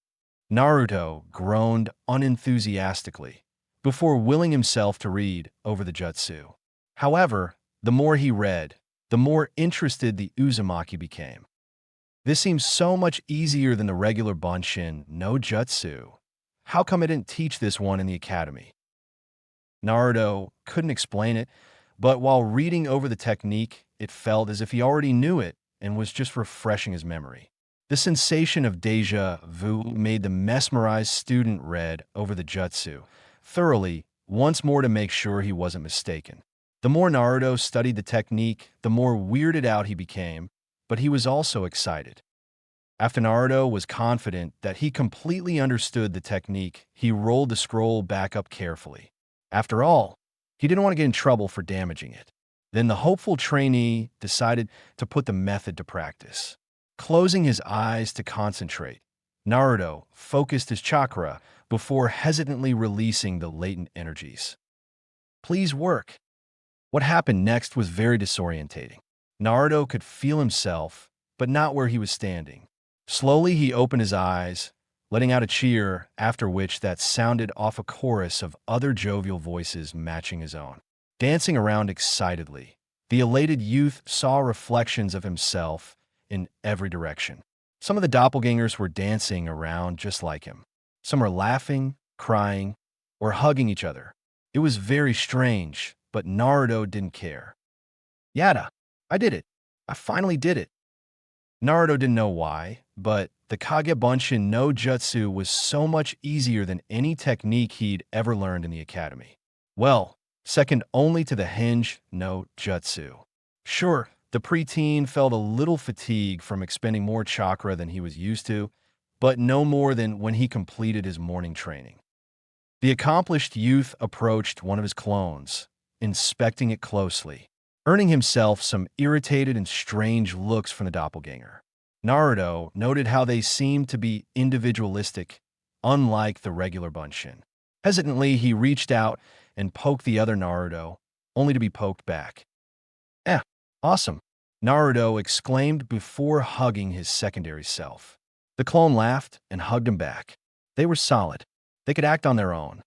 Naruto groaned unenthusiastically before willing himself to read over the jutsu. However, the more he read, the more interested the Uzumaki became. This seems so much easier than the regular Bunshin no Jutsu. How come I didn't teach this one in the academy? Naruto couldn't explain it, but while reading over the technique, it felt as if he already knew it and was just refreshing his memory. The sensation of deja vu made the mesmerized student read over the jutsu thoroughly, once more to make sure he wasn't mistaken. The more Naruto studied the technique, the more weirded out he became, but he was also excited. After Naruto was confident that he completely understood the technique, he rolled the scroll back up carefully. After all, he didn't want to get in trouble for damaging it. Then the hopeful trainee decided to put the method to practice. Closing his eyes to concentrate, Naruto focused his chakra before hesitantly releasing the latent energies. Please work. What happened next was very disorientating. Naruto could feel himself, but not where he was standing. Slowly, he opened his eyes, letting out a cheer, after which that sounded off a chorus of other jovial voices matching his own. Dancing around excitedly, the elated youth saw reflections of himself in every direction. Some of the doppelgangers were dancing around just like him. Some were laughing, crying, or hugging each other. It was very strange, but Naruto didn't care. Yada, I did it. I finally did it. Naruto didn't know why, but the Kage Bunshin no Jutsu was so much easier than any technique he'd ever learned in the academy. Well, second only to the Hinge no Jutsu. Sure, the preteen felt a little fatigue from expending more chakra than he was used to, but no more than when he completed his morning training. The accomplished youth approached one of his clones, inspecting it closely, earning himself some irritated and strange looks from the doppelganger. Naruto noted how they seemed to be individualistic, unlike the regular Bunshin. Hesitantly, he reached out and poked the other Naruto, only to be poked back. Awesome, Naruto exclaimed before hugging his secondary self. The clone laughed and hugged him back. They were solid. They could act on their own.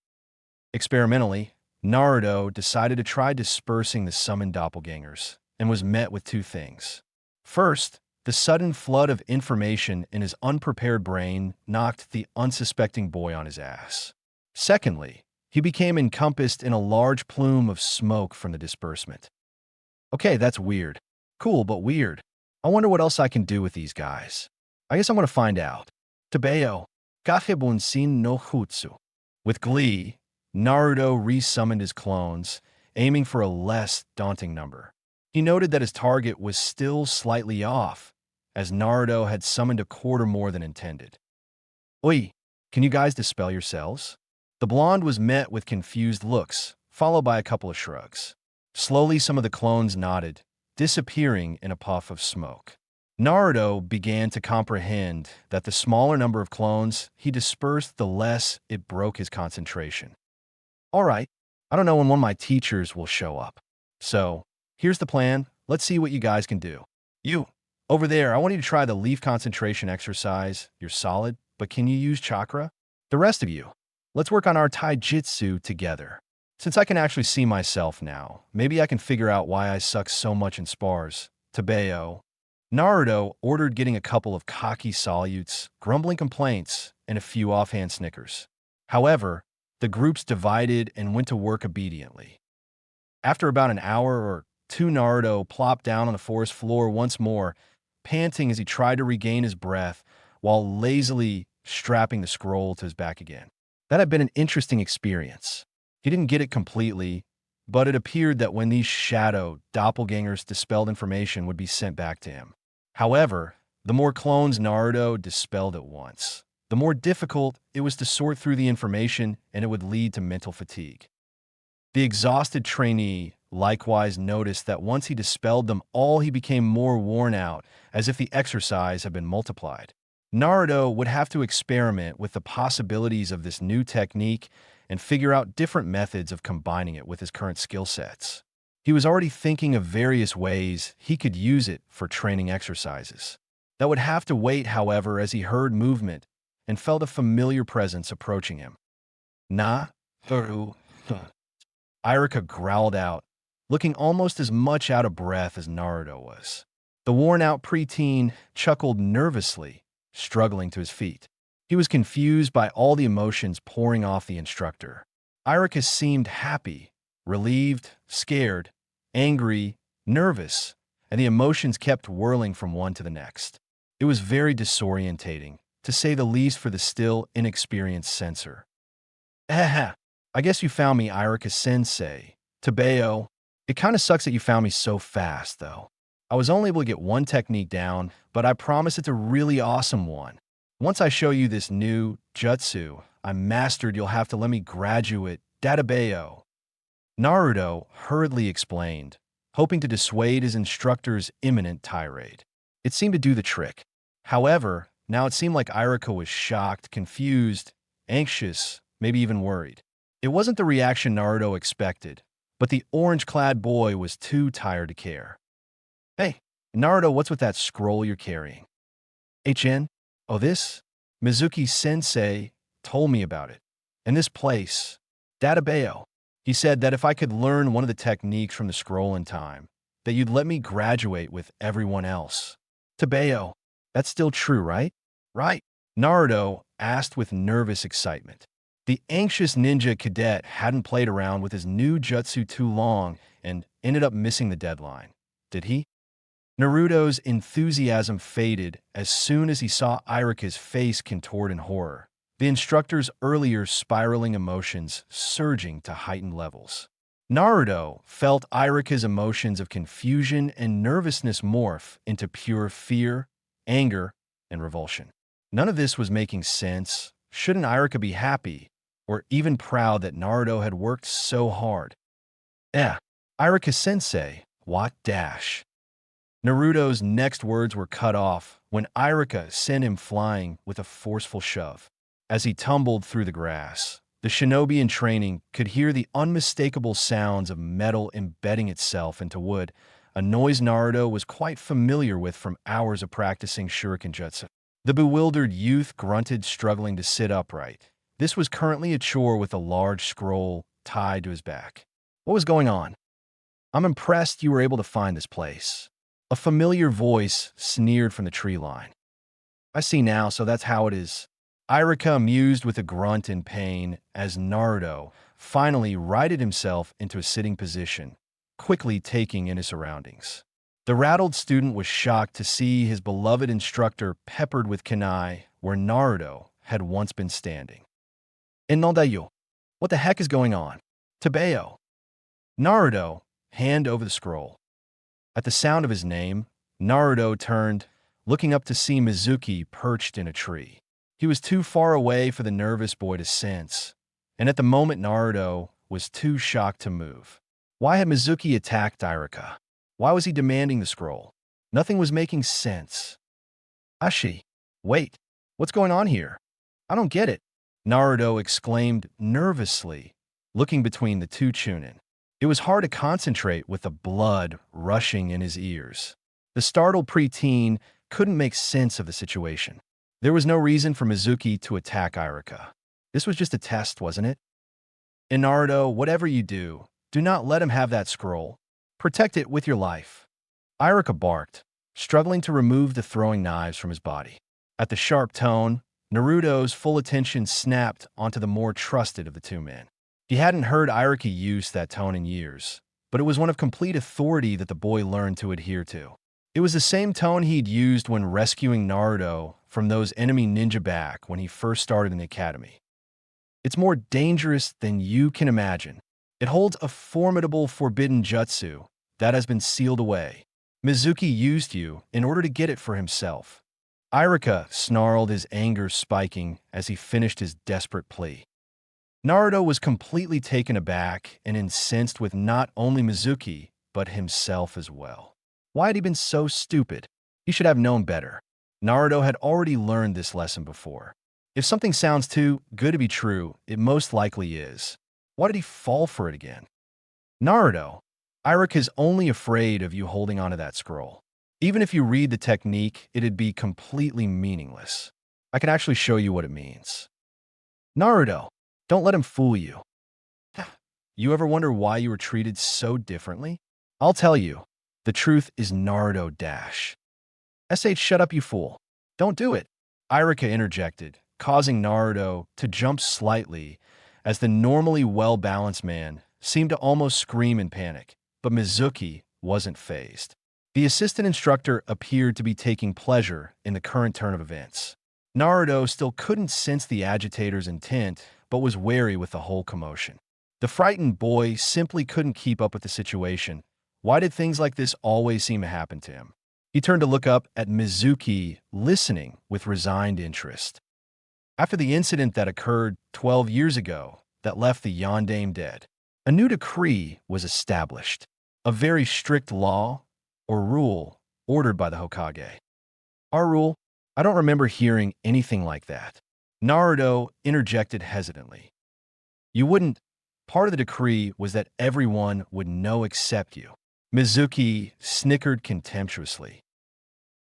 Experimentally, Naruto decided to try dispersing the summoned doppelgangers and was met with two things. First, the sudden flood of information in his unprepared brain knocked the unsuspecting boy on his ass. Secondly, he became encompassed in a large plume of smoke from the disbursement. Okay, that's weird. Cool, but weird. I wonder what else I can do with these guys. I guess I'm going to find out. Tabeo, Gafebun Sin no Hutsu. With glee, Naruto resummoned his clones, aiming for a less daunting number. He noted that his target was still slightly off, as Naruto had summoned a quarter more than intended. Oi, can you guys dispel yourselves? The blonde was met with confused looks, followed by a couple of shrugs. Slowly, some of the clones nodded, disappearing in a puff of smoke. Naruto began to comprehend that the smaller number of clones he dispersed, the less it broke his concentration. All right, I don't know when one of my teachers will show up. So, here's the plan. Let's see what you guys can do. You, over there, I want you to try the leaf concentration exercise. You're solid, but can you use chakra? The rest of you, let's work on our taijutsu together. Since I can actually see myself now, maybe I can figure out why I suck so much in spars. Tabeo. Naruto ordered, getting a couple of cocky salutes, grumbling complaints, and a few offhand snickers. However, the groups divided and went to work obediently. After about an hour or two, Naruto plopped down on the forest floor once more, panting as he tried to regain his breath while lazily strapping the scroll to his back again. That had been an interesting experience. He didn't get it completely, but it appeared that when these shadow doppelgangers dispelled information would be sent back to him. However, the more clones Naruto dispelled at once, the more difficult it was to sort through the information, and it would lead to mental fatigue. The exhausted trainee likewise noticed that once he dispelled them all, he became more worn out, as if the exercise had been multiplied. Naruto would have to experiment with the possibilities of this new technique and figure out different methods of combining it with his current skill sets. He was already thinking of various ways he could use it for training exercises. That would have to wait, however, as he heard movement and felt a familiar presence approaching him. Naruto. Irika growled out, looking almost as much out of breath as Naruto was. The worn-out preteen chuckled nervously, struggling to his feet. He was confused by all the emotions pouring off the instructor. Irika seemed happy, relieved, scared, angry, nervous, and the emotions kept whirling from one to the next. It was very disorientating, to say the least, for the still inexperienced censor. I guess you found me, Irika-sensei. Tabeo. It kinda sucks that you found me so fast, though. I was only able to get one technique down, but I promise it's a really awesome one. Once I show you this new jutsu I mastered, you'll have to let me graduate Databeo. Naruto hurriedly explained, hoping to dissuade his instructor's imminent tirade. It seemed to do the trick. However, now it seemed like Irika was shocked, confused, anxious, maybe even worried. It wasn't the reaction Naruto expected, but the orange-clad boy was too tired to care. Hey, Naruto, what's with that scroll you're carrying? HN? Oh, this? Mizuki-sensei told me about it. And this place, Databeo. He said that if I could learn one of the techniques from the scroll in time, that you'd let me graduate with everyone else. Tabeo, that's still true, right? Right. Naruto asked with nervous excitement. The anxious ninja cadet hadn't played around with his new jutsu too long and ended up missing the deadline. Did he? Naruto's enthusiasm faded as soon as he saw Irika's face contort in horror, the instructor's earlier spiraling emotions surging to heightened levels. Naruto felt Irika's emotions of confusion and nervousness morph into pure fear, anger, and revulsion. None of this was making sense. Shouldn't Irika be happy, or even proud that Naruto had worked so hard? Irika-sensei, what dash? Naruto's next words were cut off when Irika sent him flying with a forceful shove. As he tumbled through the grass, the shinobi in training could hear the unmistakable sounds of metal embedding itself into wood, a noise Naruto was quite familiar with from hours of practicing shuriken jutsu. The bewildered youth grunted, struggling to sit upright. This was currently a chore with a large scroll tied to his back. What was going on? I'm impressed you were able to find this place. A familiar voice sneered from the tree line. I see now, so that's how it is. Irika mused with a grunt in pain as Naruto finally righted himself into a sitting position, quickly taking in his surroundings. The rattled student was shocked to see his beloved instructor peppered with kunai where Naruto had once been standing. Inondayo, what the heck is going on? Tabeo. Naruto, hand over the scroll. At the sound of his name, Naruto turned, looking up to see Mizuki perched in a tree. He was too far away for the nervous boy to sense, and at the moment Naruto was too shocked to move. Why had Mizuki attacked Irika? Why was he demanding the scroll? Nothing was making sense. Ashi, wait, what's going on here? I don't get it, Naruto exclaimed nervously, looking between the two chunin. It was hard to concentrate with the blood rushing in his ears. The startled preteen couldn't make sense of the situation. There was no reason for Mizuki to attack Irika. This was just a test, wasn't it? And Naruto, whatever you do, do not let him have that scroll. Protect it with your life. Irika barked, struggling to remove the throwing knives from his body. At the sharp tone, Naruto's full attention snapped onto the more trusted of the two men. He hadn't heard Irika use that tone in years, but it was one of complete authority that the boy learned to adhere to. It was the same tone he'd used when rescuing Naruto from those enemy ninja back when he first started in the academy. It's more dangerous than you can imagine. It holds a formidable forbidden jutsu that has been sealed away. Mizuki used you in order to get it for himself. Irika snarled, his anger spiking as he finished his desperate plea. Naruto was completely taken aback and incensed with not only Mizuki, but himself as well. Why had he been so stupid? He should have known better. Naruto had already learned this lesson before. If something sounds too good to be true, it most likely is. Why did he fall for it again? Naruto, Irika is only afraid of you holding onto that scroll. Even if you read the technique, it'd be completely meaningless. I can actually show you what it means. Naruto, don't let him fool you. You ever wonder why you were treated so differently? I'll tell you. The truth is Naruto dash. Shut up, you fool. Don't do it. Irika interjected, causing Naruto to jump slightly as the normally well-balanced man seemed to almost scream in panic. But Mizuki wasn't fazed. The assistant instructor appeared to be taking pleasure in the current turn of events. Naruto still couldn't sense the agitator's intent, but was wary with the whole commotion. The frightened boy simply couldn't keep up with the situation. Why did things like this always seem to happen to him? He turned to look up at Mizuki, listening with resigned interest. After the incident that occurred 12 years ago that left the Yondaime dead, a new decree was established, a very strict law or rule ordered by the Hokage. Our rule? I don't remember hearing anything like that. Naruto interjected hesitantly. You wouldn't. Part of the decree was that everyone would know except you. Mizuki snickered contemptuously.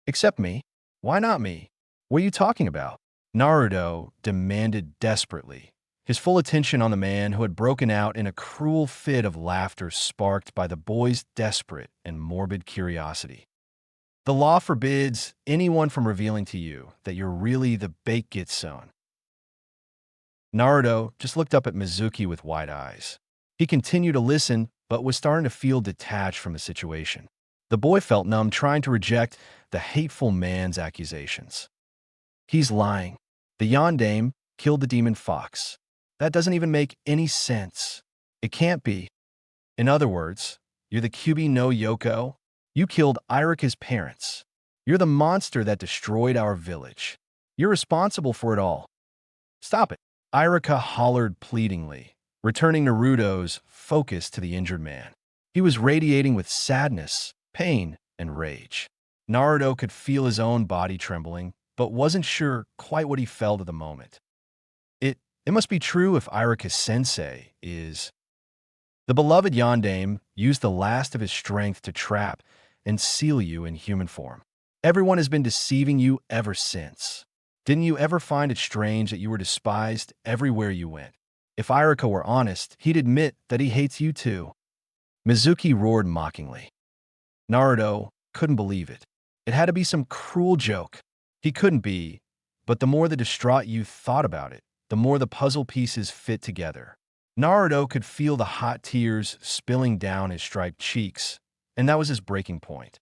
Except me? Why not me? What are you talking about? Naruto demanded desperately, his full attention on the man who had broken out in a cruel fit of laughter sparked by the boy's desperate and morbid curiosity. The law forbids anyone from revealing to you that you're really the Baekgitsun. Naruto just looked up at Mizuki with wide eyes. He continued to listen, but was starting to feel detached from the situation. The boy felt numb, trying to reject the hateful man's accusations. He's lying. The Yondaime killed the demon fox. That doesn't even make any sense. It can't be. In other words, you're the Kyuubi no Yoko. You killed Irika's parents. You're the monster that destroyed our village. You're responsible for it all. Stop it. Irika hollered pleadingly, returning Naruto's focus to the injured man. He was radiating with sadness, pain, and rage. Naruto could feel his own body trembling, but wasn't sure quite what he felt at the moment. It must be true if Irika-sensei is... The beloved Yondaime used the last of his strength to trap and seal you in human form. Everyone has been deceiving you ever since. Didn't you ever find it strange that you were despised everywhere you went? If Irika were honest, he'd admit that he hates you too. Mizuki roared mockingly. Naruto couldn't believe it. It had to be some cruel joke. He couldn't be, but the more the distraught youth thought about it, the more the puzzle pieces fit together. Naruto could feel the hot tears spilling down his striped cheeks, and that was his breaking point.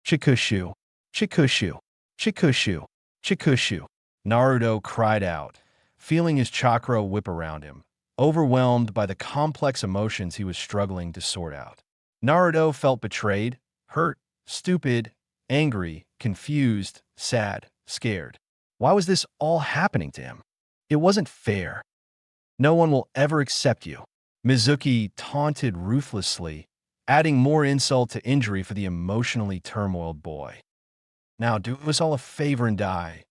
Chikushu, Chikushu, Chikushu, Chikushu. Naruto cried out, feeling his chakra whip around him, overwhelmed by the complex emotions he was struggling to sort out. Naruto felt betrayed, hurt, stupid, angry, confused, sad, scared. Why was this all happening to him? It wasn't fair. No one will ever accept you. Mizuki taunted ruthlessly, adding more insult to injury for the emotionally turmoiled boy. Now do us all a favor and die.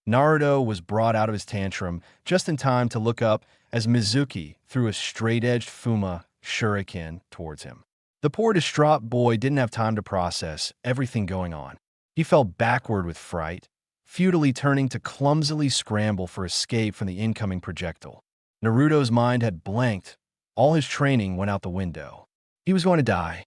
Naruto was brought out of his tantrum just in time to look up as Mizuki threw a straight-edged Fuma shuriken towards him. The poor distraught boy didn't have time to process everything going on. He fell backward with fright, futilely turning to clumsily scramble for escape from the incoming projectile. Naruto's mind had blanked. All his training went out the window. He was going to die.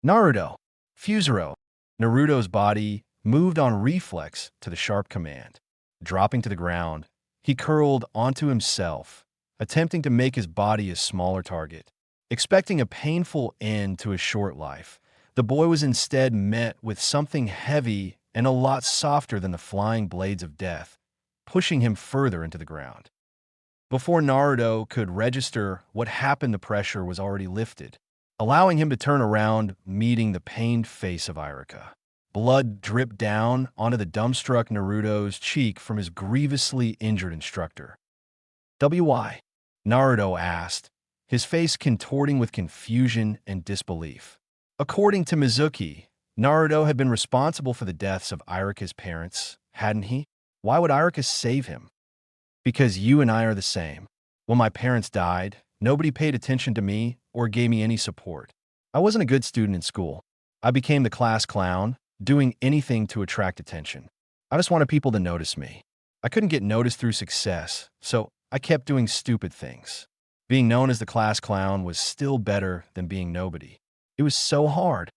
Naruto! Fusaro! Naruto's body moved on reflex to the sharp command. Dropping to the ground, he curled onto himself, attempting to make his body a smaller target. Expecting a painful end to his short life, the boy was instead met with something heavy and a lot softer than the flying blades of death. pushing him further into the ground. Before Naruto could register what happened, the pressure was already lifted, allowing him to turn around, meeting the pained face of Iruka. Blood dripped down onto the dumbstruck Naruto's cheek from his grievously injured instructor. "Why?" Naruto asked, his face contorting with confusion and disbelief. According to Mizuki, Naruto had been responsible for the deaths of Iruka's parents, hadn't he? Why would Iruka save him? "Because you and I are the same. When my parents died, nobody paid attention to me or gave me any support. I wasn't a good student in school. I became the class clown, doing anything to attract attention. I just wanted people to notice me. I couldn't get noticed through success, so I kept doing stupid things. Being known as the class clown was still better than being nobody. It was so hard."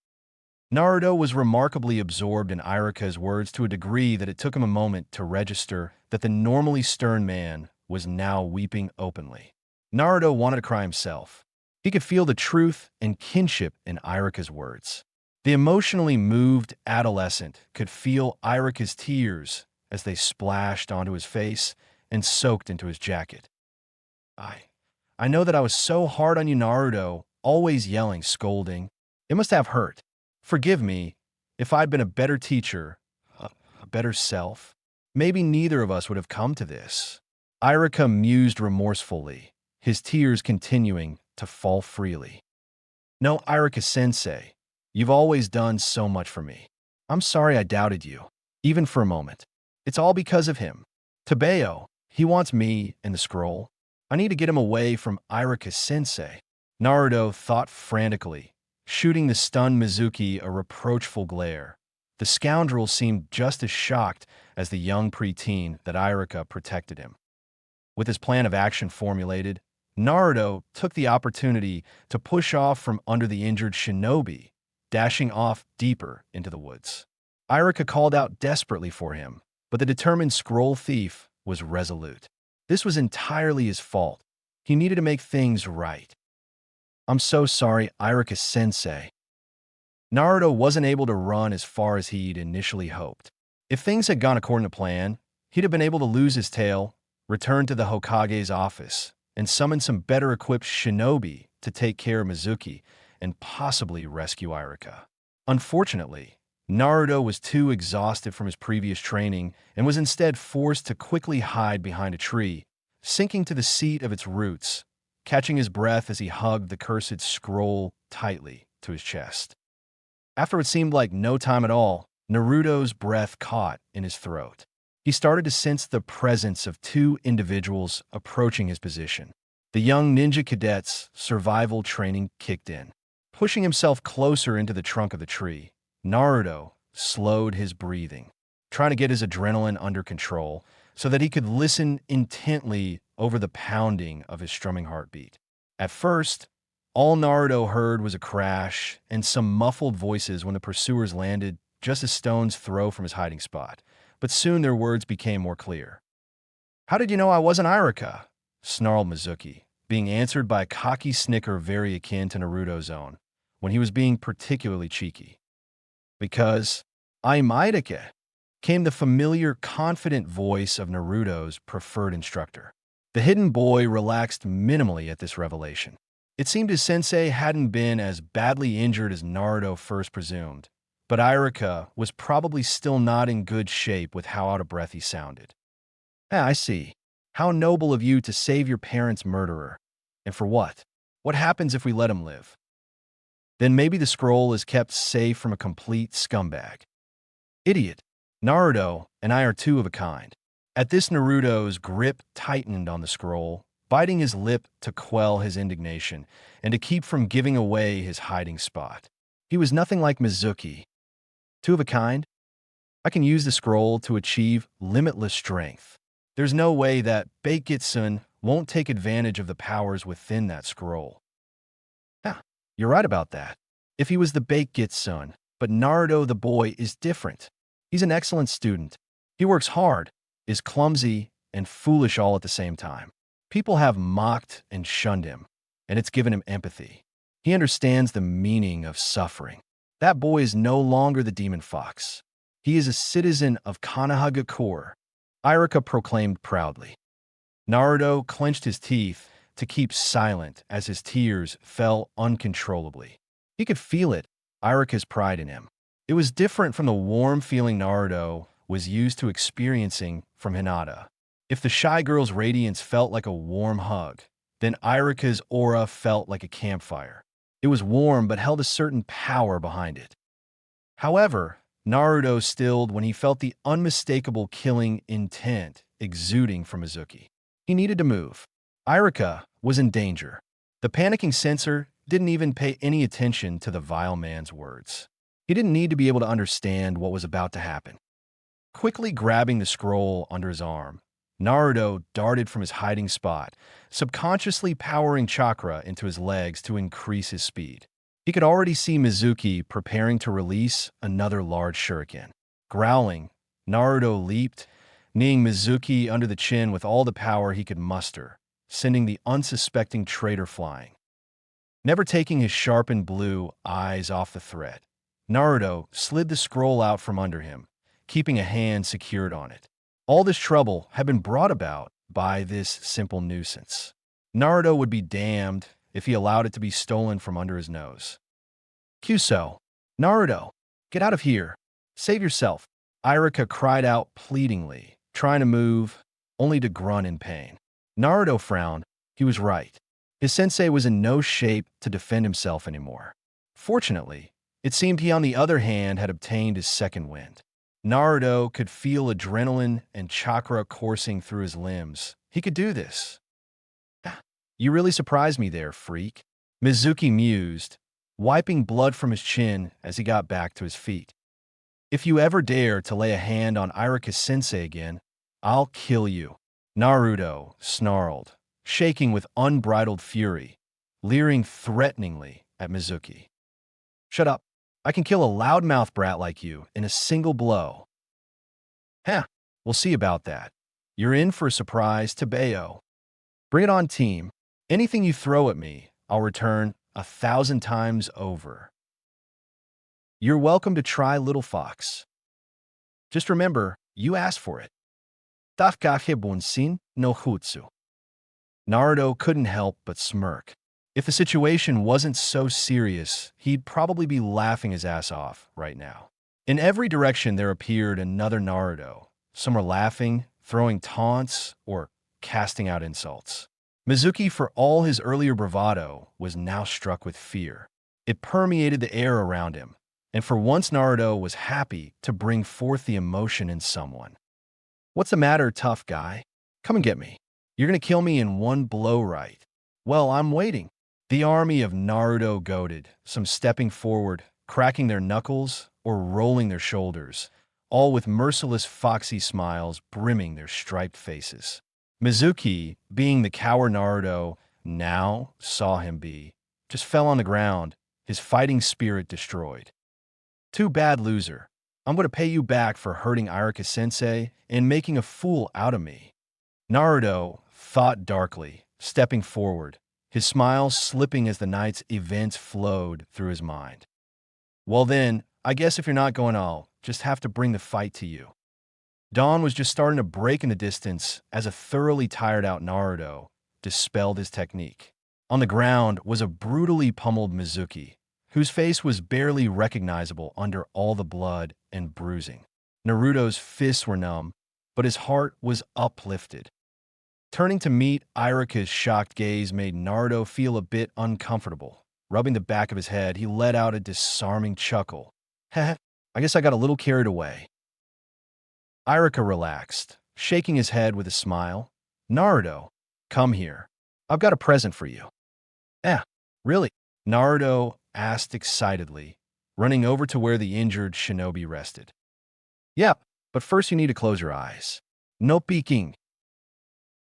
Naruto was remarkably absorbed in Iruka's words to a degree that it took him a moment to register that the normally stern man was now weeping openly. Naruto wanted to cry himself. He could feel the truth and kinship in Iruka's words. The emotionally moved adolescent could feel Iruka's tears as they splashed onto his face and soaked into his jacket. I know that I was so hard on you, Naruto, always yelling, scolding. It must have hurt. Forgive me. If I'd been a better teacher, a better self, maybe neither of us would have come to this." Iruka mused remorsefully, his tears continuing to fall freely. "No, Iruka-sensei, you've always done so much for me. I'm sorry I doubted you, even for a moment. It's all because of him. Tabeo, he wants me and the scroll. I need to get him away from Iruka-sensei." Naruto thought frantically, shooting the stunned Mizuki a reproachful glare. The scoundrel seemed just as shocked as the young preteen that Iruka protected him. With his plan of action formulated, Naruto took the opportunity to push off from under the injured shinobi, dashing off deeper into the woods. Iruka called out desperately for him, but the determined scroll thief was resolute. This was entirely his fault. He needed to make things right. "I'm so sorry, Iruka-sensei." Naruto wasn't able to run as far as he'd initially hoped. If things had gone according to plan, he'd have been able to lose his tail, return to the Hokage's office, and summon some better-equipped shinobi to take care of Mizuki and possibly rescue Iruka. Unfortunately, Naruto was too exhausted from his previous training and was instead forced to quickly hide behind a tree, sinking to the seat of its roots, catching his breath as he hugged the cursed scroll tightly to his chest. After what seemed like no time at all, Naruto's breath caught in his throat. He started to sense the presence of two individuals approaching his position. The young ninja cadet's survival training kicked in. Pushing himself closer into the trunk of the tree, Naruto slowed his breathing, trying to get his adrenaline under control so that he could listen intently over the pounding of his strumming heartbeat. At first, all Naruto heard was a crash and some muffled voices when the pursuers landed just a stone's throw from his hiding spot, but soon their words became more clear. "How did you know I wasn't Iruka?" snarled Mizuki, being answered by a cocky snicker very akin to Naruto's own, when he was being particularly cheeky. "Because I'm Iruka," came the familiar, confident voice of Naruto's preferred instructor. The hidden boy relaxed minimally at this revelation. It seemed his sensei hadn't been as badly injured as Naruto first presumed, but Iruka was probably still not in good shape with how out of breath he sounded. I see. How noble of you to save your parents' murderer. And for what? What happens if we let him live? Then maybe the scroll is kept safe from a complete scumbag." "Idiot. Naruto and I are two of a kind." At this, Naruto's grip tightened on the scroll, biting his lip to quell his indignation and to keep from giving away his hiding spot. He was nothing like Mizuki. "Two of a kind? I can use the scroll to achieve limitless strength. There's no way that Baekgitsun won't take advantage of the powers within that scroll." "Yeah, you're right about that. If he was the Baekgitsun, but Naruto the boy is different. He's an excellent student. He works hard, is clumsy, and foolish all at the same time. People have mocked and shunned him, and it's given him empathy. He understands the meaning of suffering. That boy is no longer the demon fox. He is a citizen of Konohagakure, Irika proclaimed proudly. Naruto clenched his teeth to keep silent as his tears fell uncontrollably. He could feel it, Irika's pride in him. It was different from the warm feeling Naruto was used to experiencing from Hinata. If the shy girl's radiance felt like a warm hug, then Irika's aura felt like a campfire. It was warm but held a certain power behind it. However, Naruto stilled when he felt the unmistakable killing intent exuding from Mizuki. He needed to move. Irika was in danger. The panicking censor didn't even pay any attention to the vile man's words. He didn't need to be able to understand what was about to happen. Quickly grabbing the scroll under his arm, Naruto darted from his hiding spot, subconsciously powering chakra into his legs to increase his speed. He could already see Mizuki preparing to release another large shuriken. Growling, Naruto leaped, kneeing Mizuki under the chin with all the power he could muster, sending the unsuspecting traitor flying. Never taking his sharpened blue eyes off the threat, Naruto slid the scroll out from under him, keeping a hand secured on it. All this trouble had been brought about by this simple nuisance. Naruto would be damned if he allowed it to be stolen from under his nose. Kyuso, Naruto, get out of here. Save yourself. Irika cried out pleadingly, trying to move, only to grunt in pain. Naruto frowned. He was right. His sensei was in no shape to defend himself anymore. Fortunately, it seemed he on the other hand had obtained his second wind. Naruto could feel adrenaline and chakra coursing through his limbs. He could do this. You really surprised me there, freak. Mizuki mused, wiping blood from his chin as he got back to his feet. If you ever dare to lay a hand on Irika-sensei again, I'll kill you. Naruto snarled, shaking with unbridled fury, leering threateningly at Mizuki. Shut up. I can kill a loudmouth brat like you in a single blow. Heh, we'll see about that. You're in for a surprise to Bayo. Bring it on, team. Anything you throw at me, I'll return 1,000 times over. You're welcome to try, little fox. Just remember, you asked for it. Tafkahe bunsin no jutsu. Naruto couldn't help but smirk. If the situation wasn't so serious, he'd probably be laughing his ass off right now. In every direction there appeared another Naruto. Some were laughing, throwing taunts, or casting out insults. Mizuki, for all his earlier bravado, was now struck with fear. It permeated the air around him, and for once Naruto was happy to bring forth the emotion in someone. What's the matter, tough guy? Come and get me. You're gonna kill me in one blow, right? Well, I'm waiting. The army of Naruto goaded, some stepping forward, cracking their knuckles, or rolling their shoulders, all with merciless foxy smiles brimming their striped faces. Mizuki, being the coward Naruto now saw him be, just fell on the ground, his fighting spirit destroyed. Too bad, loser. I'm going to pay you back for hurting Irika-sensei and making a fool out of me. Naruto thought darkly, stepping forward, his smile slipping as the night's events flowed through his mind. Well then, I guess if you're not going, I'll just have to bring the fight to you. Dawn was just starting to break in the distance as a thoroughly tired-out Naruto dispelled his technique. On the ground was a brutally pummeled Mizuki, whose face was barely recognizable under all the blood and bruising. Naruto's fists were numb, but his heart was uplifted. Turning to meet Irika's shocked gaze made Naruto feel a bit uncomfortable. Rubbing the back of his head, he let out a disarming chuckle. Heh, I guess I got a little carried away. Irika relaxed, shaking his head with a smile. Naruto, come here. I've got a present for you. Really? Naruto asked excitedly, running over to where the injured shinobi rested. Yep, but first you need to close your eyes. No peeking.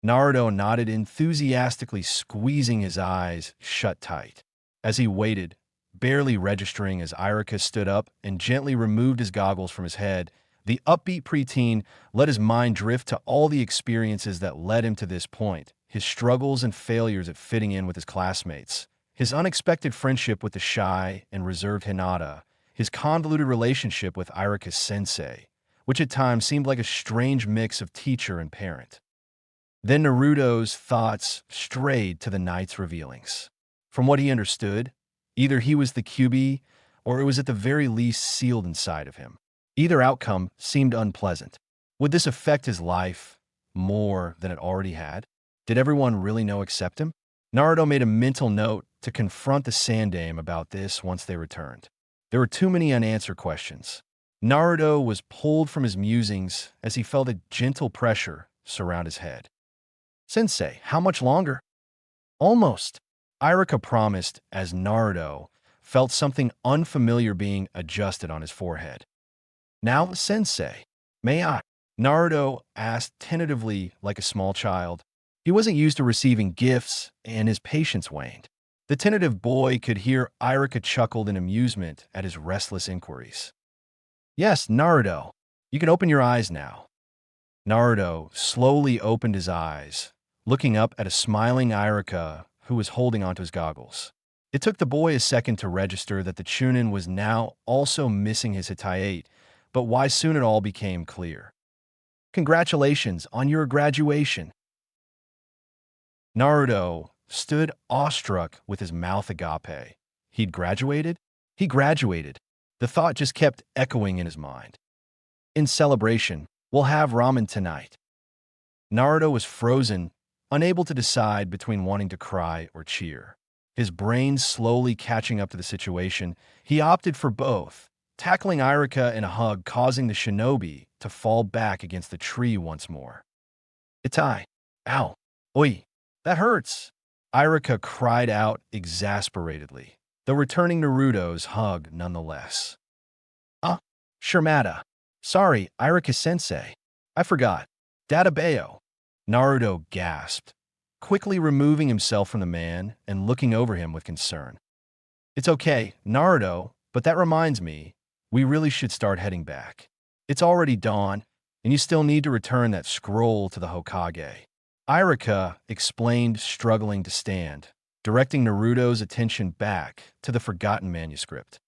Naruto nodded enthusiastically, squeezing his eyes shut tight. As he waited, barely registering as Irika stood up and gently removed his goggles from his head, the upbeat preteen let his mind drift to all the experiences that led him to this point, his struggles and failures at fitting in with his classmates, his unexpected friendship with the shy and reserved Hinata, his convoluted relationship with Irika-sensei, which at times seemed like a strange mix of teacher and parent. Then Naruto's thoughts strayed to the knight's revealings. From what he understood, either he was the QB or it was at the very least sealed inside of him. Either outcome seemed unpleasant. Would this affect his life more than it already had? Did everyone really know except him? Naruto made a mental note to confront the Sandaime about this once they returned. There were too many unanswered questions. Naruto was pulled from his musings as he felt a gentle pressure surround his head. "Sensei, how much longer?" "Almost," Iruka promised as Naruto felt something unfamiliar being adjusted on his forehead. "Now, Sensei, may I?" Naruto asked tentatively like a small child. He wasn't used to receiving gifts, and his patience waned. The tentative boy could hear Iruka chuckled in amusement at his restless inquiries. "Yes, Naruto, you can open your eyes now." Naruto slowly opened his eyes, looking up at a smiling Iruka who was holding onto his goggles. It took the boy a second to register that the Chunin was now also missing his Hittite, but why soon it all became clear. "Congratulations on your graduation." Naruto stood awestruck with his mouth agape. He'd graduated? He graduated. The thought just kept echoing in his mind. "In celebration, we'll have ramen tonight." Naruto was frozen, unable to decide between wanting to cry or cheer. His brain slowly catching up to the situation, he opted for both, tackling Iruka in a hug, causing the shinobi to fall back against the tree once more. "Itai. Ow. Oi. That hurts." Iruka cried out exasperatedly, though returning Naruto's hug nonetheless. Shirmata. Sorry, Iruka-sensei. I forgot. Databeo." Naruto gasped, quickly removing himself from the man and looking over him with concern. "It's okay, Naruto, but that reminds me, we really should start heading back. It's already dawn, and you still need to return that scroll to the Hokage." Iruka explained, struggling to stand, directing Naruto's attention back to the forgotten manuscript.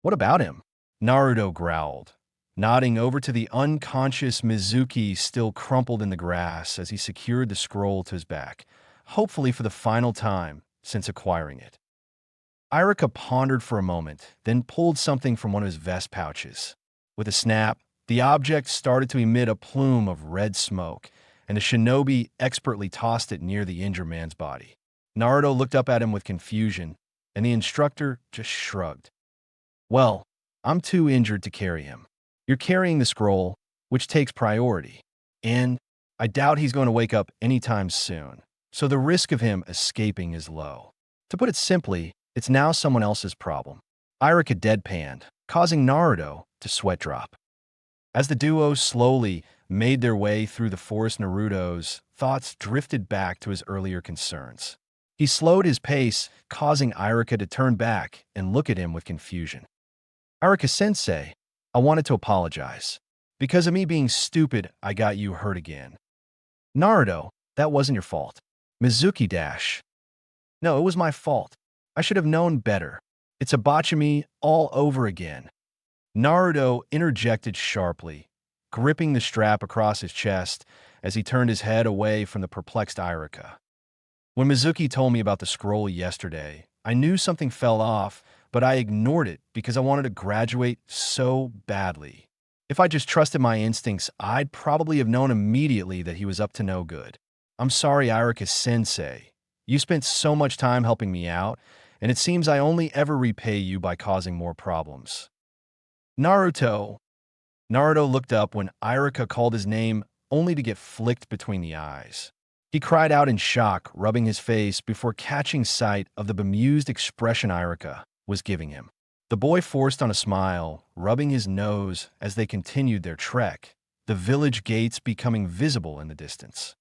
"What about him?" Naruto growled, nodding over to the unconscious Mizuki still crumpled in the grass as he secured the scroll to his back, hopefully for the final time since acquiring it. Iruka pondered for a moment, then pulled something from one of his vest pouches. With a snap, the object started to emit a plume of red smoke, and the shinobi expertly tossed it near the injured man's body. Naruto looked up at him with confusion, and the instructor just shrugged. "Well, I'm too injured to carry him. You're carrying the scroll, which takes priority, and I doubt he's going to wake up anytime soon, so the risk of him escaping is low. To put it simply, it's now someone else's problem." Iruka deadpanned, causing Naruto to sweat drop. As the duo slowly made their way through the forest, Naruto's thoughts drifted back to his earlier concerns. He slowed his pace, causing Iruka to turn back and look at him with confusion. "Iruka-sensei, I wanted to apologize. Because of me being stupid, I got you hurt again." "Naruto, that wasn't your fault." Mizuki dash. "No, it was my fault. I should have known better. It's a botchamy all over again." Naruto interjected sharply, gripping the strap across his chest as he turned his head away from the perplexed Iruka. "When Mizuki told me about the scroll yesterday, I knew something fell off, but I ignored it because I wanted to graduate so badly. If I just trusted my instincts, I'd probably have known immediately that he was up to no good. I'm sorry, Iruka-sensei. You spent so much time helping me out, and it seems I only ever repay you by causing more problems." "Naruto." Naruto looked up when Iruka called his name, only to get flicked between the eyes. He cried out in shock, rubbing his face before catching sight of the bemused expression Iruka was giving him. The boy forced on a smile, rubbing his nose as they continued their trek, the village gates becoming visible in the distance.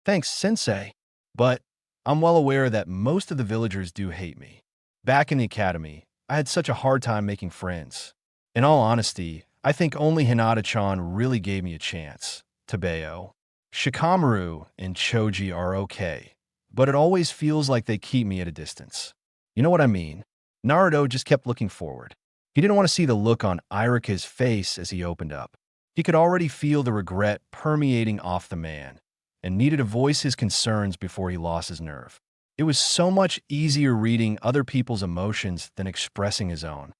"Thanks, sensei. But I'm well aware that most of the villagers do hate me. Back in the academy, I had such a hard time making friends. In all honesty, I think only Hinata-chan really gave me a chance. Tabeo. Shikamaru and Choji are okay, but it always feels like they keep me at a distance. You know what I mean?" Naruto just kept looking forward. He didn't want to see the look on Iruka's face as he opened up. He could already feel the regret permeating off the man and needed to voice his concerns before he lost his nerve. It was so much easier reading other people's emotions than expressing his own.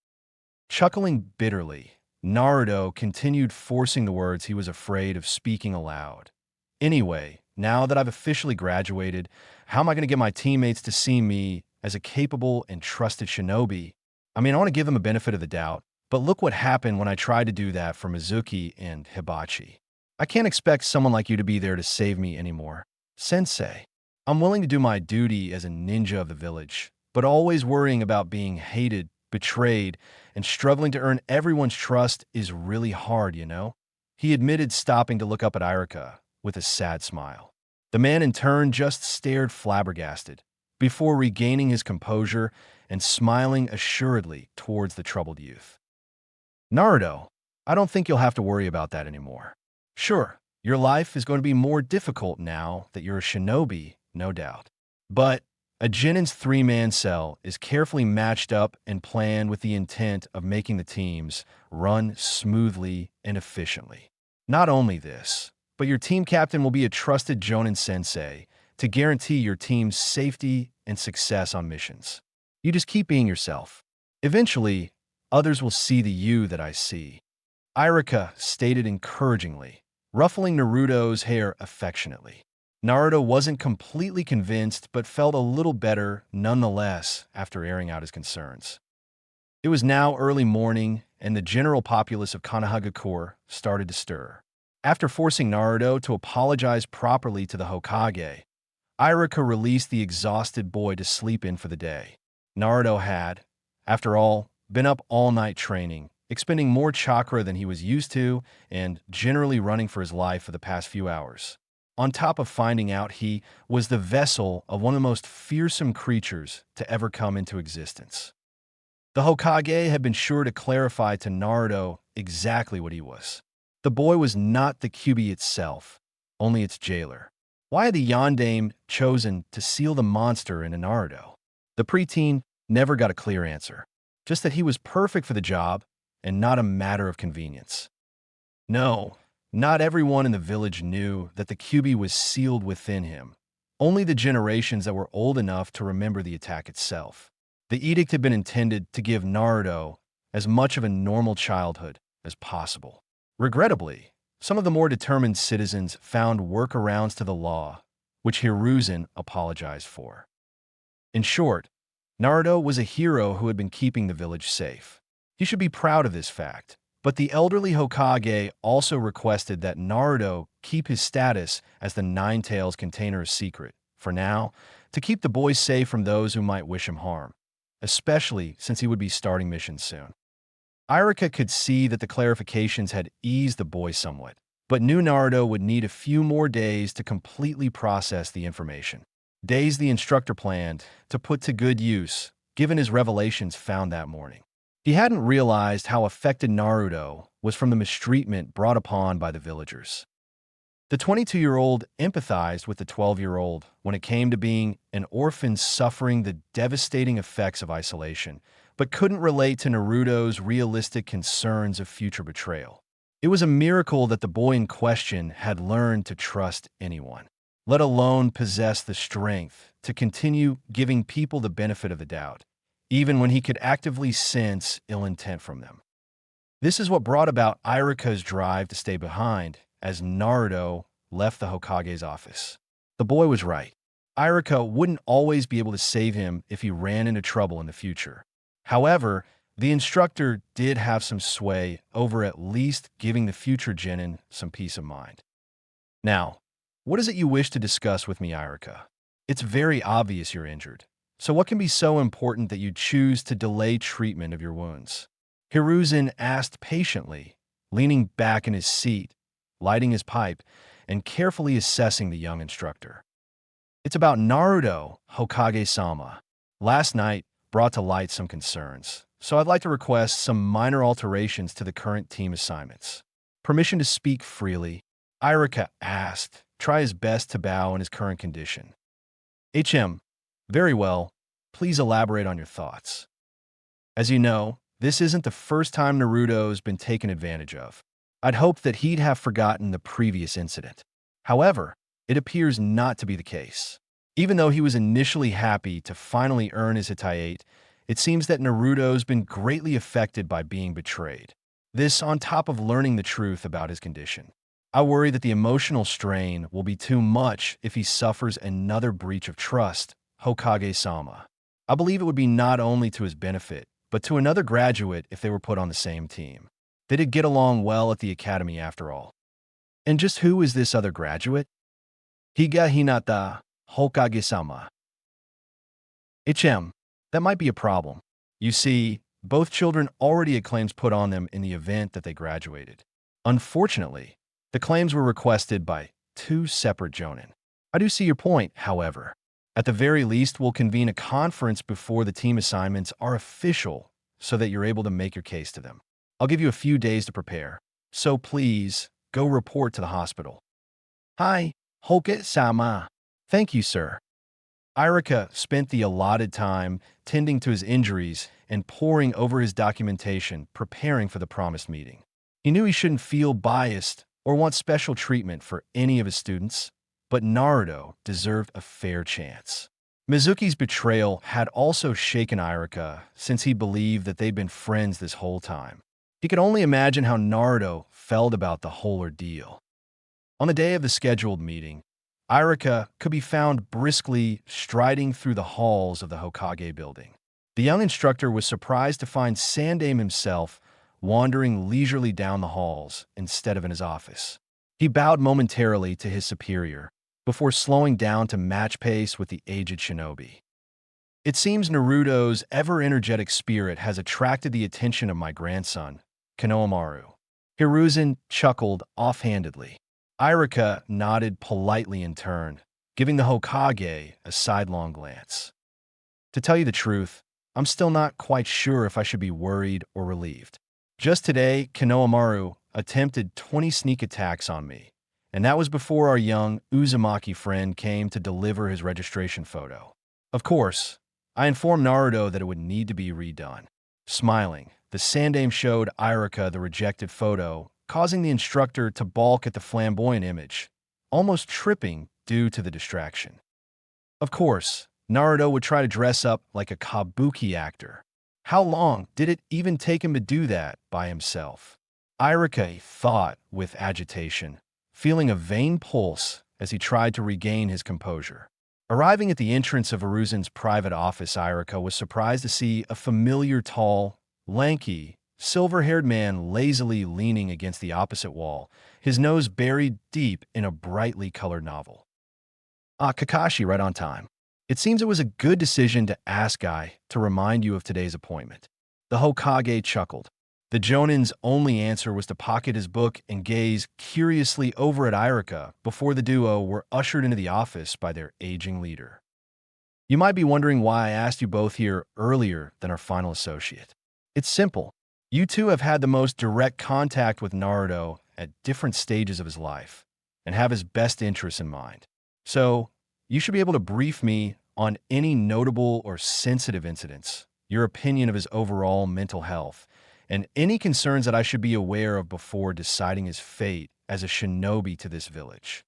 Chuckling bitterly, Naruto continued forcing the words he was afraid of speaking aloud. Anyway, now that I've officially graduated, how am I going to get my teammates to see me as a capable and trusted shinobi? I mean, I want to give them a benefit of the doubt, but look what happened when I tried to do that for Mizuki and Hibachi. I can't expect someone like you to be there to save me anymore. Sensei, I'm willing to do my duty as a ninja of the village, but always worrying about being hated, betrayed, and struggling to earn everyone's trust is really hard, you know? He admitted, stopping to look up at Irika with a sad smile. The man in turn just stared flabbergasted, before regaining his composure and smiling assuredly towards the troubled youth. Naruto, I don't think you'll have to worry about that anymore. Sure, your life is going to be more difficult now that you're a shinobi, no doubt. But a Genin's three-man cell is carefully matched up and planned with the intent of making the teams run smoothly and efficiently. Not only this, but your team captain will be a trusted Jonin sensei to guarantee your team's safety and success on missions. You just keep being yourself. Eventually, others will see the you that I see. Irika stated encouragingly, ruffling Naruto's hair affectionately. Naruto wasn't completely convinced, but felt a little better nonetheless after airing out his concerns. It was now early morning, and the general populace of Konohagakure started to stir. After forcing Naruto to apologize properly to the Hokage, Irika released the exhausted boy to sleep in for the day. Naruto had, after all, been up all night training, expending more chakra than he was used to, and generally running for his life for the past few hours. On top of finding out he was the vessel of one of the most fearsome creatures to ever come into existence. The Hokage had been sure to clarify to Naruto exactly what he was. The boy was not the Kyuubi itself, only its jailer. Why had the Yondaime chosen to seal the monster in Naruto? The preteen never got a clear answer, just that he was perfect for the job and not a matter of convenience. No, not everyone in the village knew that the Kyuubi was sealed within him. Only the generations that were old enough to remember the attack itself. The edict had been intended to give Naruto as much of a normal childhood as possible. Regrettably, some of the more determined citizens found workarounds to the law, which Hiruzen apologized for. In short, Naruto was a hero who had been keeping the village safe. He should be proud of this fact, but the elderly Hokage also requested that Naruto keep his status as the Nine Tails container a secret, for now, to keep the boy safe from those who might wish him harm, especially since he would be starting missions soon. Irika could see that the clarifications had eased the boy somewhat, but knew Naruto would need a few more days to completely process the information. Days the instructor planned to put to good use, given his revelations found that morning. He hadn't realized how affected Naruto was from the mistreatment brought upon by the villagers. The 22-year-old empathized with the 12-year-old when it came to being an orphan suffering the devastating effects of isolation, but couldn't relate to Naruto's realistic concerns of future betrayal. It was a miracle that the boy in question had learned to trust anyone, let alone possess the strength to continue giving people the benefit of the doubt, even when he could actively sense ill intent from them. This is what brought about Irika's drive to stay behind as Naruto left the Hokage's office. The boy was right. Irika wouldn't always be able to save him if he ran into trouble in the future. However, the instructor did have some sway over at least giving the future Genin some peace of mind. Now, what is it you wish to discuss with me, Irika? It's very obvious you're injured. So what can be so important that you choose to delay treatment of your wounds? Hiruzen asked patiently, leaning back in his seat, lighting his pipe, and carefully assessing the young instructor. It's about Naruto, Hokage-sama. Last night brought to light some concerns, so I'd like to request some minor alterations to the current team assignments. Permission to speak freely, Irika asked, try his best to bow in his current condition. HM, very well. Please elaborate on your thoughts. As you know, this isn't the first time Naruto's been taken advantage of. I'd hoped that he'd have forgotten the previous incident. However, it appears not to be the case. Even though he was initially happy to finally earn his Hitayate, it seems that Naruto's been greatly affected by being betrayed. This on top of learning the truth about his condition. I worry that the emotional strain will be too much if he suffers another breach of trust, Hokage-sama. I believe it would be not only to his benefit, but to another graduate if they were put on the same team. They did get along well at the academy after all. And just who is this other graduate? Higa Hinata, Hokage-sama. That might be a problem. You see, both children already had claims put on them in the event that they graduated. Unfortunately, the claims were requested by two separate jonin. I do see your point, however. At the very least, we'll convene a conference before the team assignments are official so that you're able to make your case to them. I'll give you a few days to prepare, so please go report to the hospital. Hi, Hoke-sama. Thank you, sir. Irika spent the allotted time tending to his injuries and poring over his documentation, preparing for the promised meeting. He knew he shouldn't feel biased or want special treatment for any of his students, but Naruto deserved a fair chance. Mizuki's betrayal had also shaken Irika since he believed that they'd been friends this whole time. He could only imagine how Naruto felt about the whole ordeal. On the day of the scheduled meeting, Irika could be found briskly striding through the halls of the Hokage building. The young instructor was surprised to find Sandaime himself wandering leisurely down the halls instead of in his office. He bowed momentarily to his superior before slowing down to match pace with the aged shinobi. It seems Naruto's ever-energetic spirit has attracted the attention of my grandson, Konohamaru. Hiruzen chuckled offhandedly. Irika nodded politely in turn, giving the Hokage a sidelong glance. To tell you the truth, I'm still not quite sure if I should be worried or relieved. Just today, Konohamaru attempted 20 sneak attacks on me, and that was before our young Uzumaki friend came to deliver his registration photo. Of course, I informed Naruto that it would need to be redone. Smiling, the Sandaime showed Irika the rejected photo, causing the instructor to balk at the flamboyant image, almost tripping due to the distraction. Of course, Naruto would try to dress up like a kabuki actor. How long did it even take him to do that by himself? Irika thought with agitation, feeling a vain pulse as he tried to regain his composure. Arriving at the entrance of Hiruzen's private office, Irika was surprised to see a familiar tall, lanky, silver-haired man lazily leaning against the opposite wall, his nose buried deep in a brightly colored novel. Kakashi, right on time. It seems it was a good decision to ask Guy to remind you of today's appointment. The Hokage chuckled. The Jonin's only answer was to pocket his book and gaze curiously over at Irika before the duo were ushered into the office by their aging leader. You might be wondering why I asked you both here earlier than our final associate. It's simple. You two have had the most direct contact with Naruto at different stages of his life and have his best interests in mind. So, you should be able to brief me on any notable or sensitive incidents, your opinion of his overall mental health, and any concerns that I should be aware of before deciding his fate as a shinobi to this village.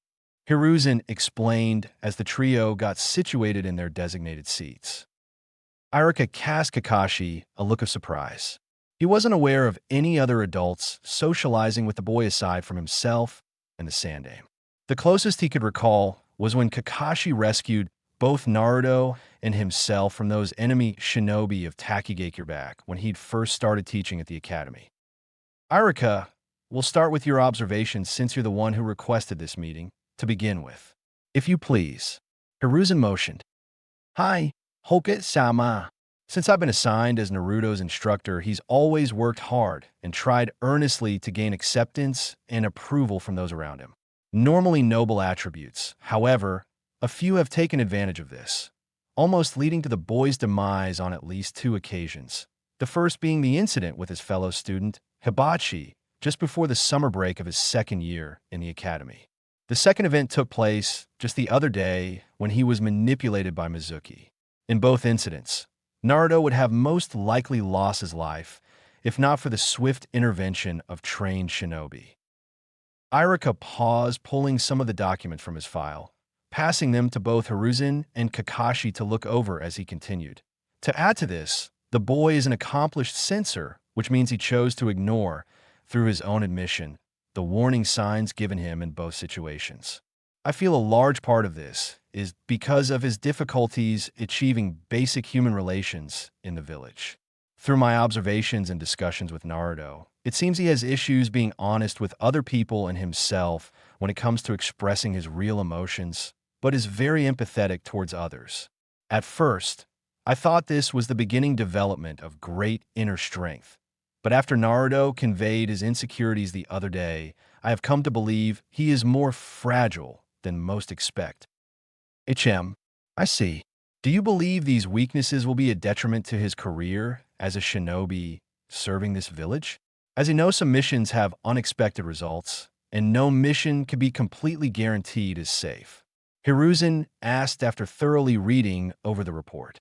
Hiruzen explained as the trio got situated in their designated seats. Irika cast Kakashi a look of surprise. He wasn't aware of any other adults socializing with the boy aside from himself and the Sandaime. The closest he could recall was when Kakashi rescued both Naruto and himself from those enemy shinobi of Takigakure back when he'd first started teaching at the academy. Irika, we'll start with your observations since you're the one who requested this meeting, to begin with. If you please. Hiruzen motioned. Hi, Hoke-sama. Since I've been assigned as Naruto's instructor, he's always worked hard and tried earnestly to gain acceptance and approval from those around him. Normally noble attributes. However, a few have taken advantage of this, almost leading to the boy's demise on at least 2 occasions. The first being the incident with his fellow student, Hibachi, just before the summer break of his second year in the academy. The second event took place just the other day when he was manipulated by Mizuki. In both incidents, Naruto would have most likely lost his life, if not for the swift intervention of trained shinobi. Irika paused, pulling some of the documents from his file, passing them to both Hiruzen and Kakashi to look over as he continued. To add to this, the boy is an accomplished censor, which means he chose to ignore, through his own admission, the warning signs given him in both situations. I feel a large part of this is because of his difficulties achieving basic human relations in the village. Through my observations and discussions with Naruto, it seems he has issues being honest with other people and himself when it comes to expressing his real emotions, but is very empathetic towards others. At first, I thought this was the beginning development of great inner strength, but after Naruto conveyed his insecurities the other day, I have come to believe he is more fragile than most expect. I see. Do you believe these weaknesses will be a detriment to his career as a shinobi serving this village? As he knows some missions have unexpected results, and no mission can be completely guaranteed is safe. Hiruzen asked after thoroughly reading over the report.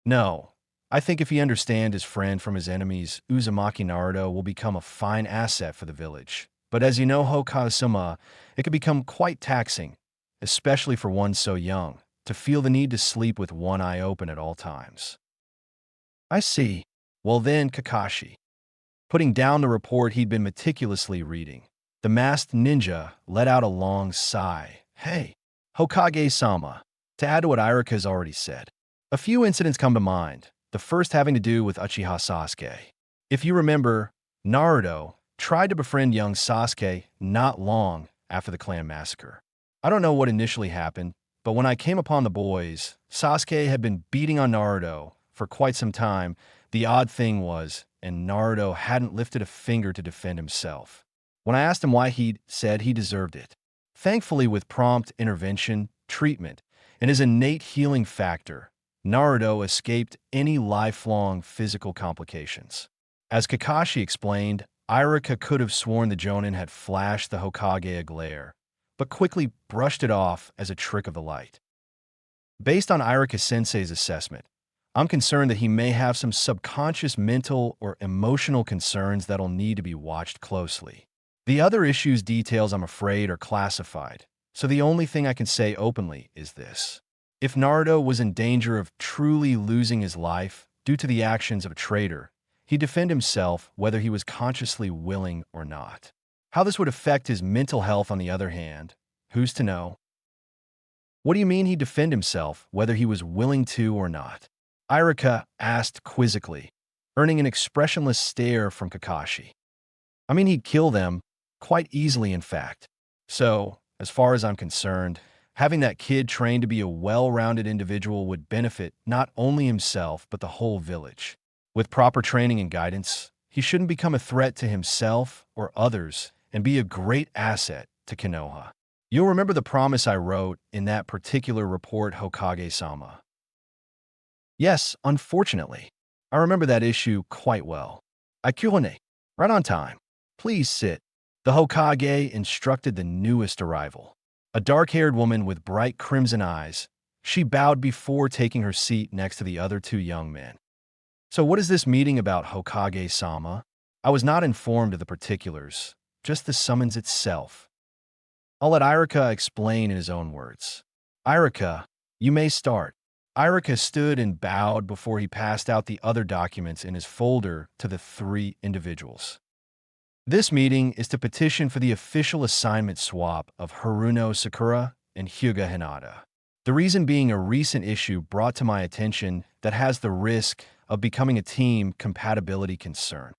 No. I think if he understands his friend from his enemies, Uzumaki Naruto will become a fine asset for the village. But as you know, Hokage-sama, it can become quite taxing, especially for one so young, to feel the need to sleep with one eye open at all times. I see. Well then, Kakashi. Putting down the report he'd been meticulously reading, the masked ninja let out a long sigh. Hey, Hokage-sama. To add to what Irika has already said, a few incidents come to mind, the first having to do with Uchiha Sasuke. If you remember, Naruto tried to befriend young Sasuke not long after the clan massacre. I don't know what initially happened, but when I came upon the boys, Sasuke had been beating on Naruto for quite some time. The odd thing was, and Naruto hadn't lifted a finger to defend himself. When I asked him why, he'd said he deserved it. Thankfully, with prompt intervention, treatment, and his innate healing factor, Naruto escaped any lifelong physical complications. As Kakashi explained, Irika could have sworn the Jonin had flashed the Hokage a glare, but quickly brushed it off as a trick of the light. Based on Irika-sensei's assessment, I'm concerned that he may have some subconscious mental or emotional concerns that'll need to be watched closely. The other issues details, I'm afraid, are classified, so the only thing I can say openly is this. If Naruto was in danger of truly losing his life due to the actions of a traitor, he'd defend himself whether he was consciously willing or not. How this would affect his mental health, on the other hand, who's to know? What do you mean he'd defend himself whether he was willing to or not? Irika asked quizzically, earning an expressionless stare from Kakashi. I mean, he'd kill them, quite easily in fact. So, as far as I'm concerned, having that kid trained to be a well-rounded individual would benefit not only himself but the whole village. With proper training and guidance, he shouldn't become a threat to himself or others and be a great asset to Konoha. You'll remember the promise I wrote in that particular report, Hokage-sama. Yes, unfortunately. I remember that issue quite well. Aikurone, right on time. Please sit. The Hokage instructed the newest arrival. A dark-haired woman with bright crimson eyes. She bowed before taking her seat next to the other two young men. So what is this meeting about, Hokage-sama? I was not informed of the particulars, just the summons itself. I'll let Irika explain in his own words. Irika, you may start. Irika stood and bowed before he passed out the other documents in his folder to the three individuals. This meeting is to petition for the official assignment swap of Haruno Sakura and Hyuga Hinata. The reason being a recent issue brought to my attention that has the risk of becoming a team compatibility concern.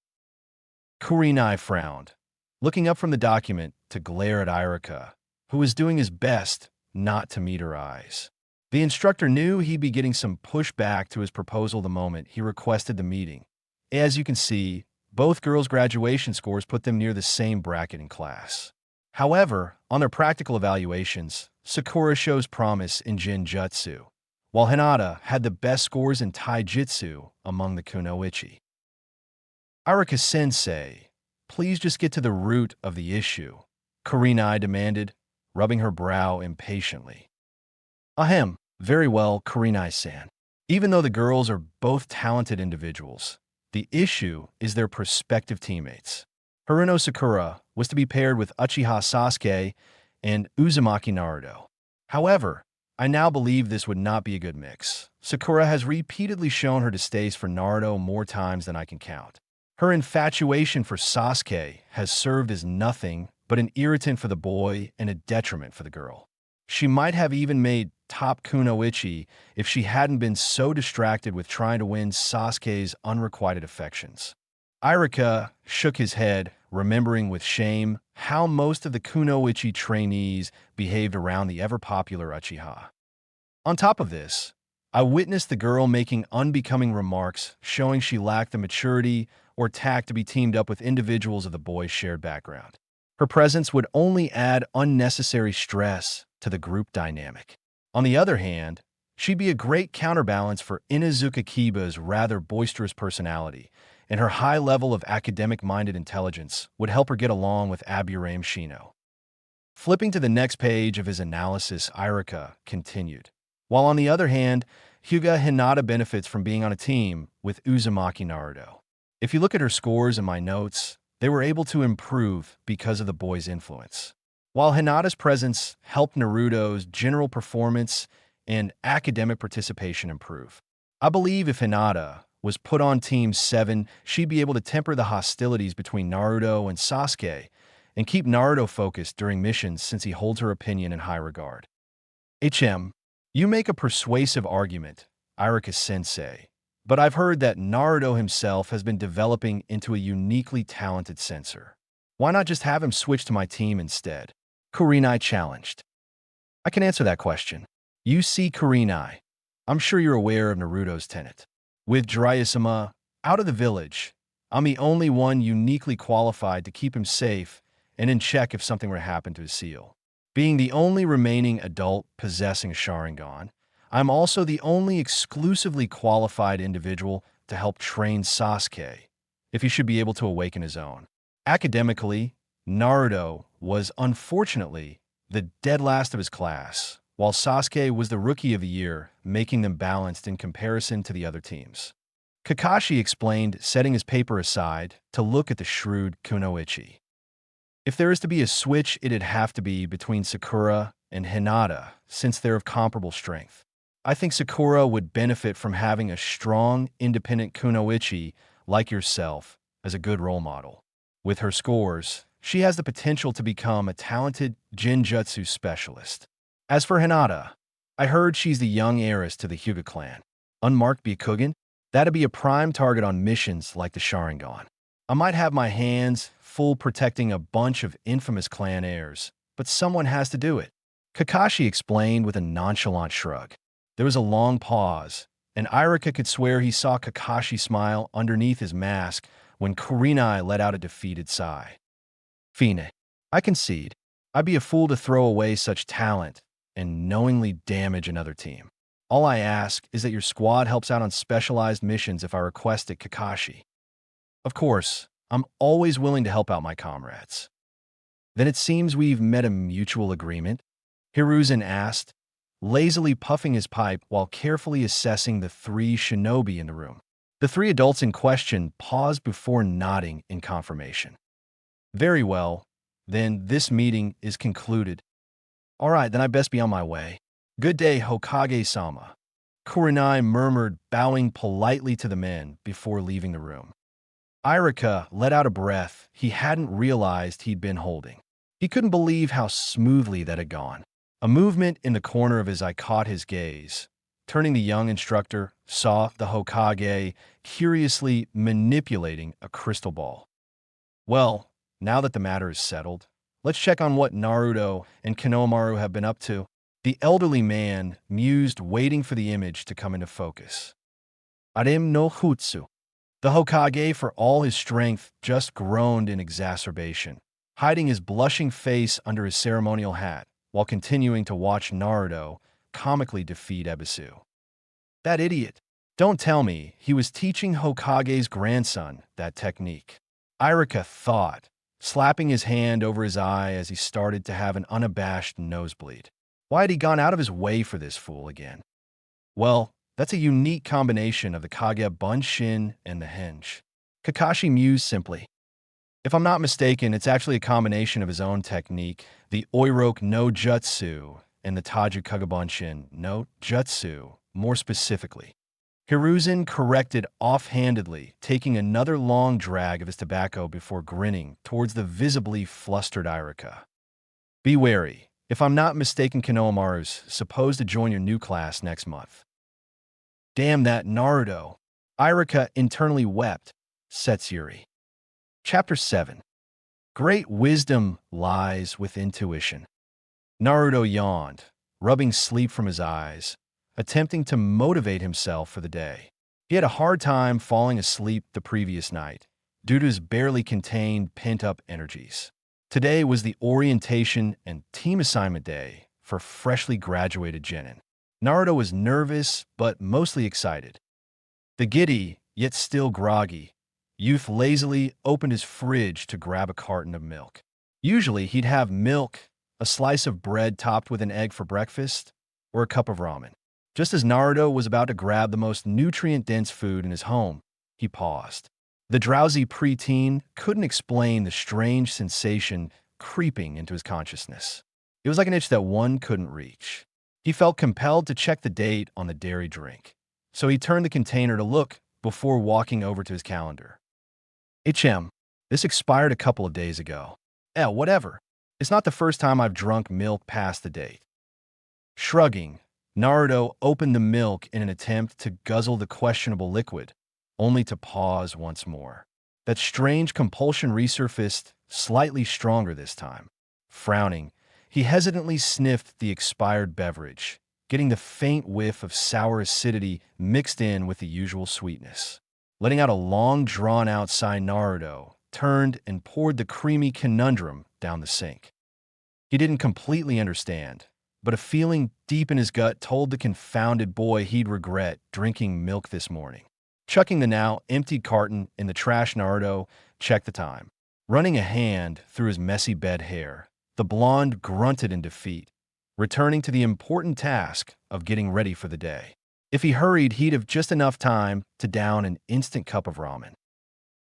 Kurenai frowned, looking up from the document to glare at Irika, who was doing his best not to meet her eyes. The instructor knew he'd be getting some pushback to his proposal the moment he requested the meeting. As you can see, both girls' graduation scores put them near the same bracket in class. However, on their practical evaluations, Sakura shows promise in Genjutsu, while Hinata had the best scores in Taijutsu among the kunoichi. Irika-sensei, please just get to the root of the issue, Kurenai demanded, rubbing her brow impatiently. Ahem, very well, Kurenai-san. Even though the girls are both talented individuals, the issue is their prospective teammates. Haruno Sakura was to be paired with Uchiha Sasuke and Uzumaki Naruto. However, I now believe this would not be a good mix. Sakura has repeatedly shown her distaste for Naruto more times than I can count. Her infatuation for Sasuke has served as nothing but an irritant for the boy and a detriment for the girl. She might have even made top kunoichi if she hadn't been so distracted with trying to win Sasuke's unrequited affections. Irika shook his head, remembering with shame how most of the kunoichi trainees behaved around the ever-popular Uchiha. On top of this, I witnessed the girl making unbecoming remarks, showing she lacked the maturity or tact to be teamed up with individuals of the boy's shared background. Her presence would only add unnecessary stress to the group dynamic. On the other hand, she'd be a great counterbalance for Inuzuka Kiba's rather boisterous personality, and her high level of academic-minded intelligence would help her get along with Aburame Shino. Flipping to the next page of his analysis, Irika continued. While on the other hand, Hyuga Hinata benefits from being on a team with Uzumaki Naruto. If you look at her scores in my notes, they were able to improve because of the boy's influence. While Hinata's presence helped Naruto's general performance and academic participation improve. I believe if Hinata was put on Team 7, she'd be able to temper the hostilities between Naruto and Sasuke and keep Naruto focused during missions since he holds her opinion in high regard. You make a persuasive argument, Irika-sensei, but I've heard that Naruto himself has been developing into a uniquely talented censor. Why not just have him switch to my team instead? Kurenai challenged. I can answer that question. You see, Kurenai, I'm sure you're aware of Naruto's tenet. With Jiraiya-sama out of the village, I'm the only one uniquely qualified to keep him safe and in check if something were to happen to his seal. Being the only remaining adult possessing a Sharingan, I'm also the only exclusively qualified individual to help train Sasuke, if he should be able to awaken his own. Academically, Naruto was unfortunately the dead last of his class, while Sasuke was the rookie of the year, making them balanced in comparison to the other teams. Kakashi explained, setting his paper aside to look at the shrewd kunoichi. If there is to be a switch, it'd have to be between Sakura and Hinata, since they're of comparable strength. I think Sakura would benefit from having a strong, independent kunoichi like yourself as a good role model. With her scores, she has the potential to become a talented Genjutsu specialist. As for Hinata, I heard she's the young heiress to the Hyuga clan. Unmarked Byakugan? That'd be a prime target on missions like the Sharingan. I might have my hands full protecting a bunch of infamous clan heirs, but someone has to do it. Kakashi explained with a nonchalant shrug. There was a long pause, and Irika could swear he saw Kakashi smile underneath his mask when Kurenai let out a defeated sigh. Fine, I concede. I'd be a fool to throw away such talent and knowingly damage another team. All I ask is that your squad helps out on specialized missions if I request it, Kakashi. Of course, I'm always willing to help out my comrades. Then it seems we've met a mutual agreement? Hiruzen asked, lazily puffing his pipe while carefully assessing the three shinobi in the room. The three adults in question paused before nodding in confirmation. Very well, then this meeting is concluded. All right, then I best be on my way. Good day, Hokage-sama. Kurenai murmured, bowing politely to the men before leaving the room. Irika let out a breath he hadn't realized he'd been holding. He couldn't believe how smoothly that had gone. A movement in the corner of his eye caught his gaze. Turning, the young instructor saw the Hokage curiously manipulating a crystal ball. Well, now that the matter is settled, let's check on what Naruto and Konohamaru have been up to. The elderly man mused, waiting for the image to come into focus. Arem no Hutsu. The Hokage, for all his strength, just groaned in exacerbation, hiding his blushing face under his ceremonial hat, while continuing to watch Naruto comically defeat Ebisu. That idiot! Don't tell me he was teaching Hokage's grandson that technique. Irika thought, slapping his hand over his eye as he started to have an unabashed nosebleed. Why had he gone out of his way for this fool again? Well, that's a unique combination of the Kage Bunshin and the Henge. Kakashi mused simply. If I'm not mistaken, it's actually a combination of his own technique, the Oiroke no Jutsu, and the Taju Kagabunshin no Jutsu, more specifically. Hiruzen corrected offhandedly, taking another long drag of his tobacco before grinning towards the visibly flustered Irika. Be wary. If I'm not mistaken, Konohamaru's supposed to join your new class next month. Damn that Naruto. Irika internally wept, Setsuri. Chapter 7. Great wisdom lies with intuition. Naruto yawned, rubbing sleep from his eyes, attempting to motivate himself for the day. He had a hard time falling asleep the previous night, due to his barely contained pent-up energies. Today was the orientation and team assignment day for freshly graduated genin. Naruto was nervous, but mostly excited. The giddy, yet still groggy, youth lazily opened his fridge to grab a carton of milk. Usually he'd have milk, a slice of bread topped with an egg for breakfast, or a cup of ramen. Just as Naruto was about to grab the most nutrient-dense food in his home, he paused. The drowsy preteen couldn't explain the strange sensation creeping into his consciousness. It was like an itch that one couldn't reach. He felt compelled to check the date on the dairy drink, so he turned the container to look before walking over to his calendar. This expired a couple of days ago. Whatever. It's not the first time I've drunk milk past the date. Shrugging, Naruto opened the milk in an attempt to guzzle the questionable liquid, only to pause once more. That strange compulsion resurfaced, slightly stronger this time. Frowning, he hesitantly sniffed the expired beverage, getting the faint whiff of sour acidity mixed in with the usual sweetness. Letting out a long, drawn-out sigh, Naruto turned and poured the creamy conundrum down the sink. He didn't completely understand, but a feeling deep in his gut told the confounded boy he'd regret drinking milk this morning. Chucking the now emptied carton in the trash, Naruto checked the time. Running a hand through his messy bed hair, the blonde grunted in defeat, returning to the important task of getting ready for the day. If he hurried, he'd have just enough time to down an instant cup of ramen.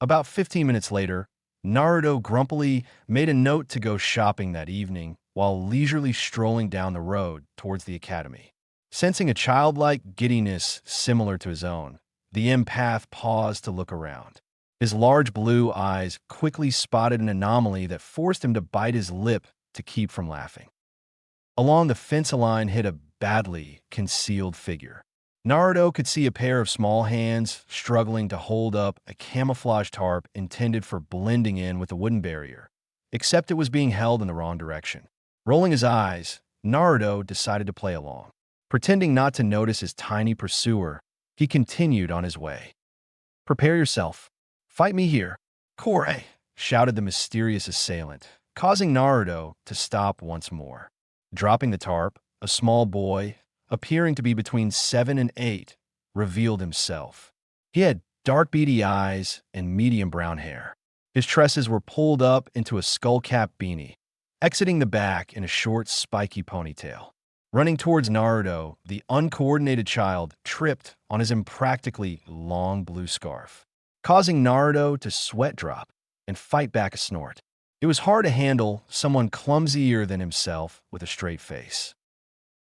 About 15 minutes later, Naruto grumpily made a note to go shopping that evening while leisurely strolling down the road towards the academy. Sensing a childlike giddiness similar to his own, the empath paused to look around. His large blue eyes quickly spotted an anomaly that forced him to bite his lip to keep from laughing. Along the fence line hid a badly concealed figure. Naruto could see a pair of small hands struggling to hold up a camouflage tarp intended for blending in with the wooden barrier, except it was being held in the wrong direction. Rolling his eyes, Naruto decided to play along. Pretending not to notice his tiny pursuer, he continued on his way. "Prepare yourself. Fight me here, Kore," shouted the mysterious assailant, causing Naruto to stop once more. Dropping the tarp, a small boy, appearing to be between 7 and 8, revealed himself. He had dark beady eyes and medium brown hair. His tresses were pulled up into a skull-cap beanie, exiting the back in a short, spiky ponytail. Running towards Naruto, the uncoordinated child tripped on his impractically long blue scarf, causing Naruto to sweat drop and fight back a snort. It was hard to handle someone clumsier than himself with a straight face.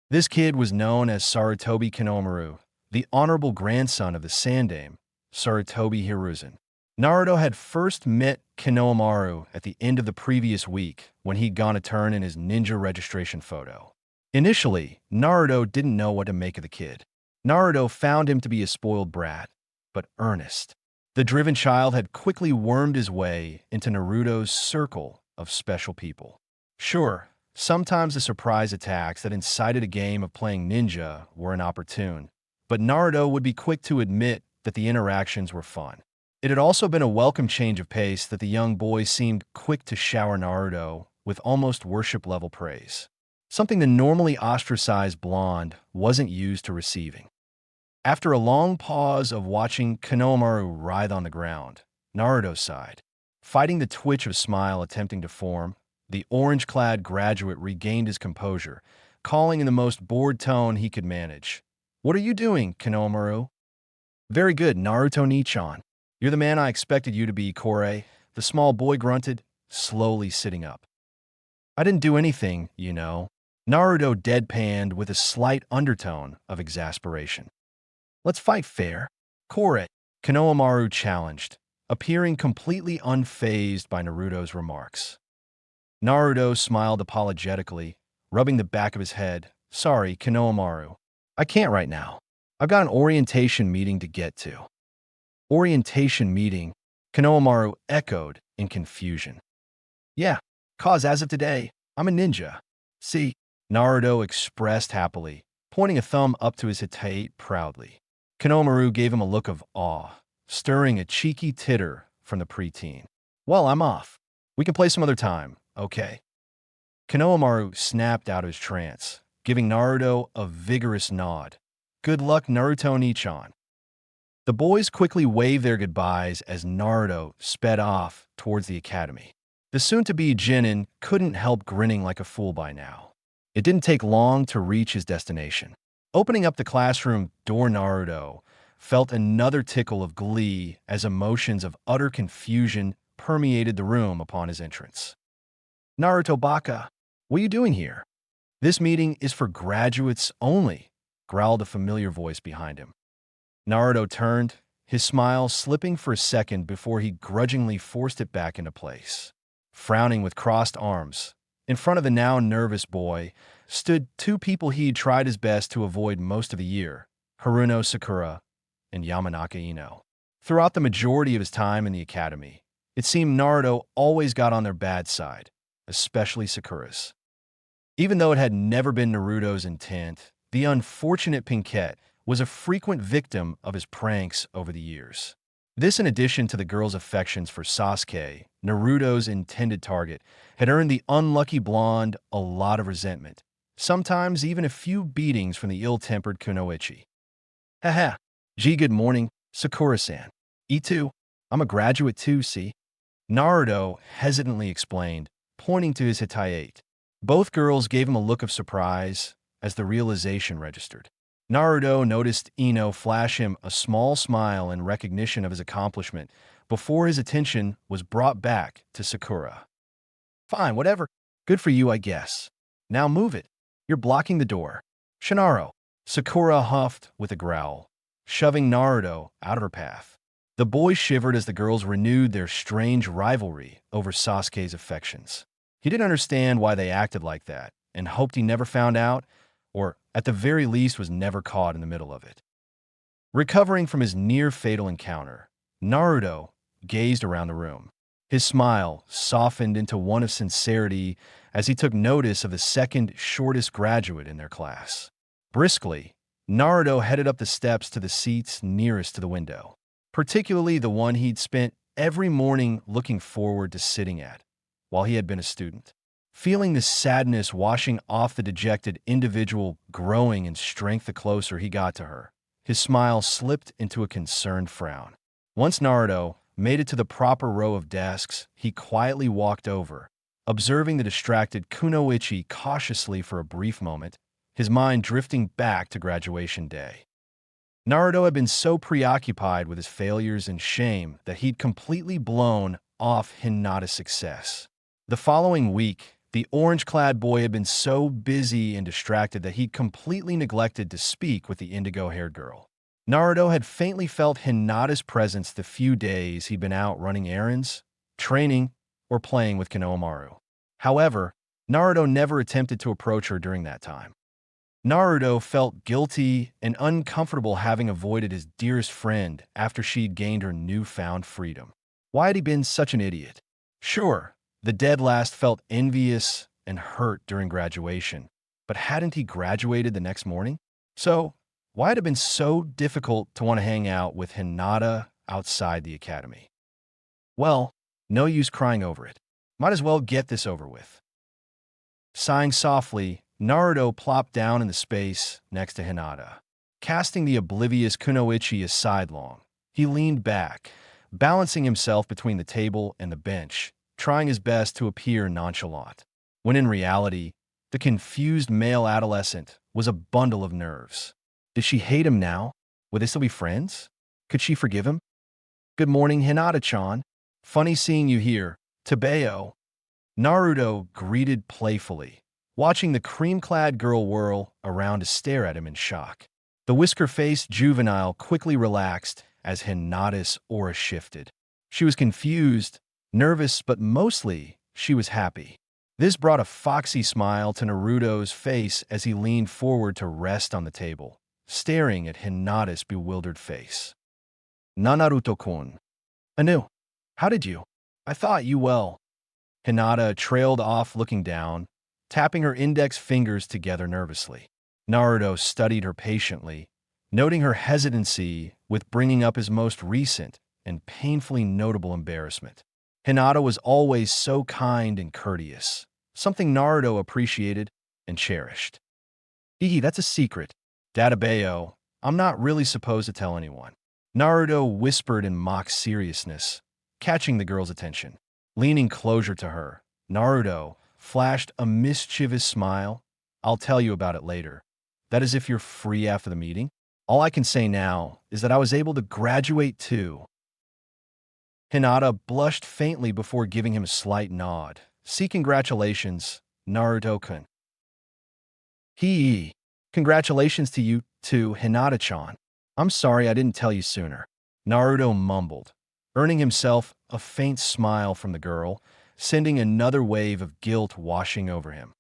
This kid was known as Sarutobi Konohamaru, the honorable grandson of the Sandaime, Sarutobi Hiruzen. Naruto had first met Konohamaru at the end of the previous week when he'd gone a turn in his ninja registration photo. Initially, Naruto didn't know what to make of the kid. Naruto found him to be a spoiled brat, but earnest. The driven child had quickly wormed his way into Naruto's circle of special people. Sure, sometimes the surprise attacks that incited a game of playing ninja were inopportune, but Naruto would be quick to admit that the interactions were fun. It had also been a welcome change of pace that the young boy seemed quick to shower Naruto with almost worship-level praise, something the normally ostracized blonde wasn't used to receiving. After a long pause of watching Konohamaru writhe on the ground, Naruto sighed. Fighting the twitch of smile attempting to form, the orange-clad graduate regained his composure, calling in the most bored tone he could manage. "What are you doing, Konohamaru?" "Very good, Naruto-ni-chan. You're the man I expected you to be, Kore," The small boy grunted, slowly sitting up. I didn't do anything, you know. Naruto deadpanned with a slight undertone of exasperation. Let's fight fair. Kore, Konohamaru challenged, appearing completely unfazed by Naruto's remarks. Naruto smiled apologetically, rubbing the back of his head. Sorry, Konohamaru. I can't right now. I've got an orientation meeting to get to. Orientation meeting? Konohamaru echoed in confusion. Yeah, 'cause as of today, I'm a ninja. See, Naruto expressed happily, pointing a thumb up to his Hitate proudly. Konohamaru gave him a look of awe, stirring a cheeky titter from the preteen. Well, I'm off. We can play some other time, okay? Konohamaru snapped out of his trance, giving Naruto a vigorous nod. Good luck, Naruto-ni-chan. The boys quickly waved their goodbyes as Naruto sped off towards the academy. The soon-to-be Genin couldn't help grinning like a fool by now. It didn't take long to reach his destination. Opening up the classroom door, Naruto felt another tickle of glee as emotions of utter confusion permeated the room upon his entrance. Naruto Baka, what are you doing here? This meeting is for graduates only, growled a familiar voice behind him. Naruto turned, his smile slipping for a second before he grudgingly forced it back into place. Frowning with crossed arms, in front of the now nervous boy stood two people he'd tried his best to avoid most of the year, Haruno Sakura and Yamanaka Ino. Throughout the majority of his time in the academy, it seemed Naruto always got on their bad side, especially Sakura's. Even though it had never been Naruto's intent, the unfortunate Pinkette was a frequent victim of his pranks over the years. This, in addition to the girl's affections for Sasuke, Naruto's intended target, had earned the unlucky blonde a lot of resentment, sometimes even a few beatings from the ill-tempered Kunoichi. Haha, gee, good morning, Sakura-san. E2, I'm a graduate too, see? Naruto hesitantly explained, pointing to his Hitate. Both girls gave him a look of surprise as the realization registered. Naruto noticed Ino flash him a small smile in recognition of his accomplishment before his attention was brought back to Sakura. Fine, whatever. Good for you, I guess. Now move it. You're blocking the door. Shinaro, Sakura huffed with a growl, shoving Naruto out of her path. The boy shivered as the girls renewed their strange rivalry over Sasuke's affections. He didn't understand why they acted like that and hoped he never found out, or at the very least was never caught in the middle of it. Recovering from his near-fatal encounter, Naruto gazed around the room. His smile softened into one of sincerity as he took notice of the second shortest graduate in their class. Briskly, Naruto headed up the steps to the seats nearest to the window, particularly the one he'd spent every morning looking forward to sitting at while he had been a student. Feeling the sadness washing off the dejected individual growing in strength the closer he got to her, his smile slipped into a concerned frown. Once Naruto made it to the proper row of desks, he quietly walked over, observing the distracted Kunoichi cautiously for a brief moment, his mind drifting back to graduation day. Naruto had been so preoccupied with his failures and shame that he'd completely blown off Hinata's success. The following week, the orange-clad boy had been so busy and distracted that he'd completely neglected to speak with the indigo-haired girl. Naruto had faintly felt Hinata's presence the few days he'd been out running errands, training, or playing with Konohamaru. However, Naruto never attempted to approach her during that time. Naruto felt guilty and uncomfortable having avoided his dearest friend after she'd gained her newfound freedom. Why had he been such an idiot? Sure, the dead last felt envious and hurt during graduation, but hadn't he graduated the next morning? So, why had it been so difficult to want to hang out with Hinata outside the academy? Well, no use crying over it. Might as well get this over with. Sighing softly, Naruto plopped down in the space next to Hinata. Casting the oblivious Kunoichi aside long, he leaned back, balancing himself between the table and the bench, trying his best to appear nonchalant, when in reality, the confused male adolescent was a bundle of nerves. Did she hate him now? Would they still be friends? Could she forgive him? Good morning, Hinata-chan. Funny seeing you here, Tabeo. Naruto greeted playfully, watching the cream-clad girl whirl around to stare at him in shock. The whisker-faced juvenile quickly relaxed as Hinata's aura shifted. She was confused, nervous, but mostly she was happy. This brought a foxy smile to Naruto's face as he leaned forward to rest on the table, staring at Hinata's bewildered face. Naruto-kun. Anu, how did you? I thought you well. Hinata trailed off looking down, tapping her index fingers together nervously. Naruto studied her patiently, noting her hesitancy with bringing up his most recent and painfully notable embarrassment. Hinata was always so kind and courteous, something Naruto appreciated and cherished. Hee, that's a secret. Databeo, I'm not really supposed to tell anyone. Naruto whispered in mock seriousness, catching the girl's attention. Leaning closer to her, Naruto flashed a mischievous smile. I'll tell you about it later. That is if you're free after the meeting. All I can say now is that I was able to graduate too. Hinata blushed faintly before giving him a slight nod. See, congratulations, Naruto-kun. Congratulations to you too, Hinata-chan. I'm sorry I didn't tell you sooner. Naruto mumbled, earning himself a faint smile from the girl, sending another wave of guilt washing over him.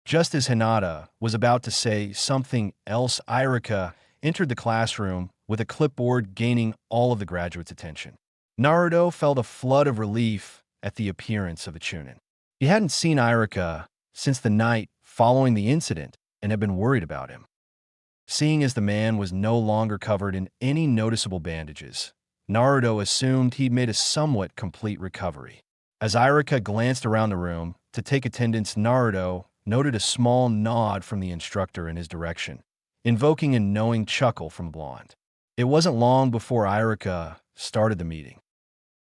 Just as Hinata was about to say something else, Irika entered the classroom with a clipboard, gaining all of the graduates' attention. Naruto felt a flood of relief at the appearance of the Chunin. He hadn't seen Irika since the night following the incident and had been worried about him. Seeing as the man was no longer covered in any noticeable bandages, Naruto assumed he'd made a somewhat complete recovery. As Irika glanced around the room to take attendance, Naruto noted a small nod from the instructor in his direction, invoking a knowing chuckle from Blonde. It wasn't long before Irika started the meeting.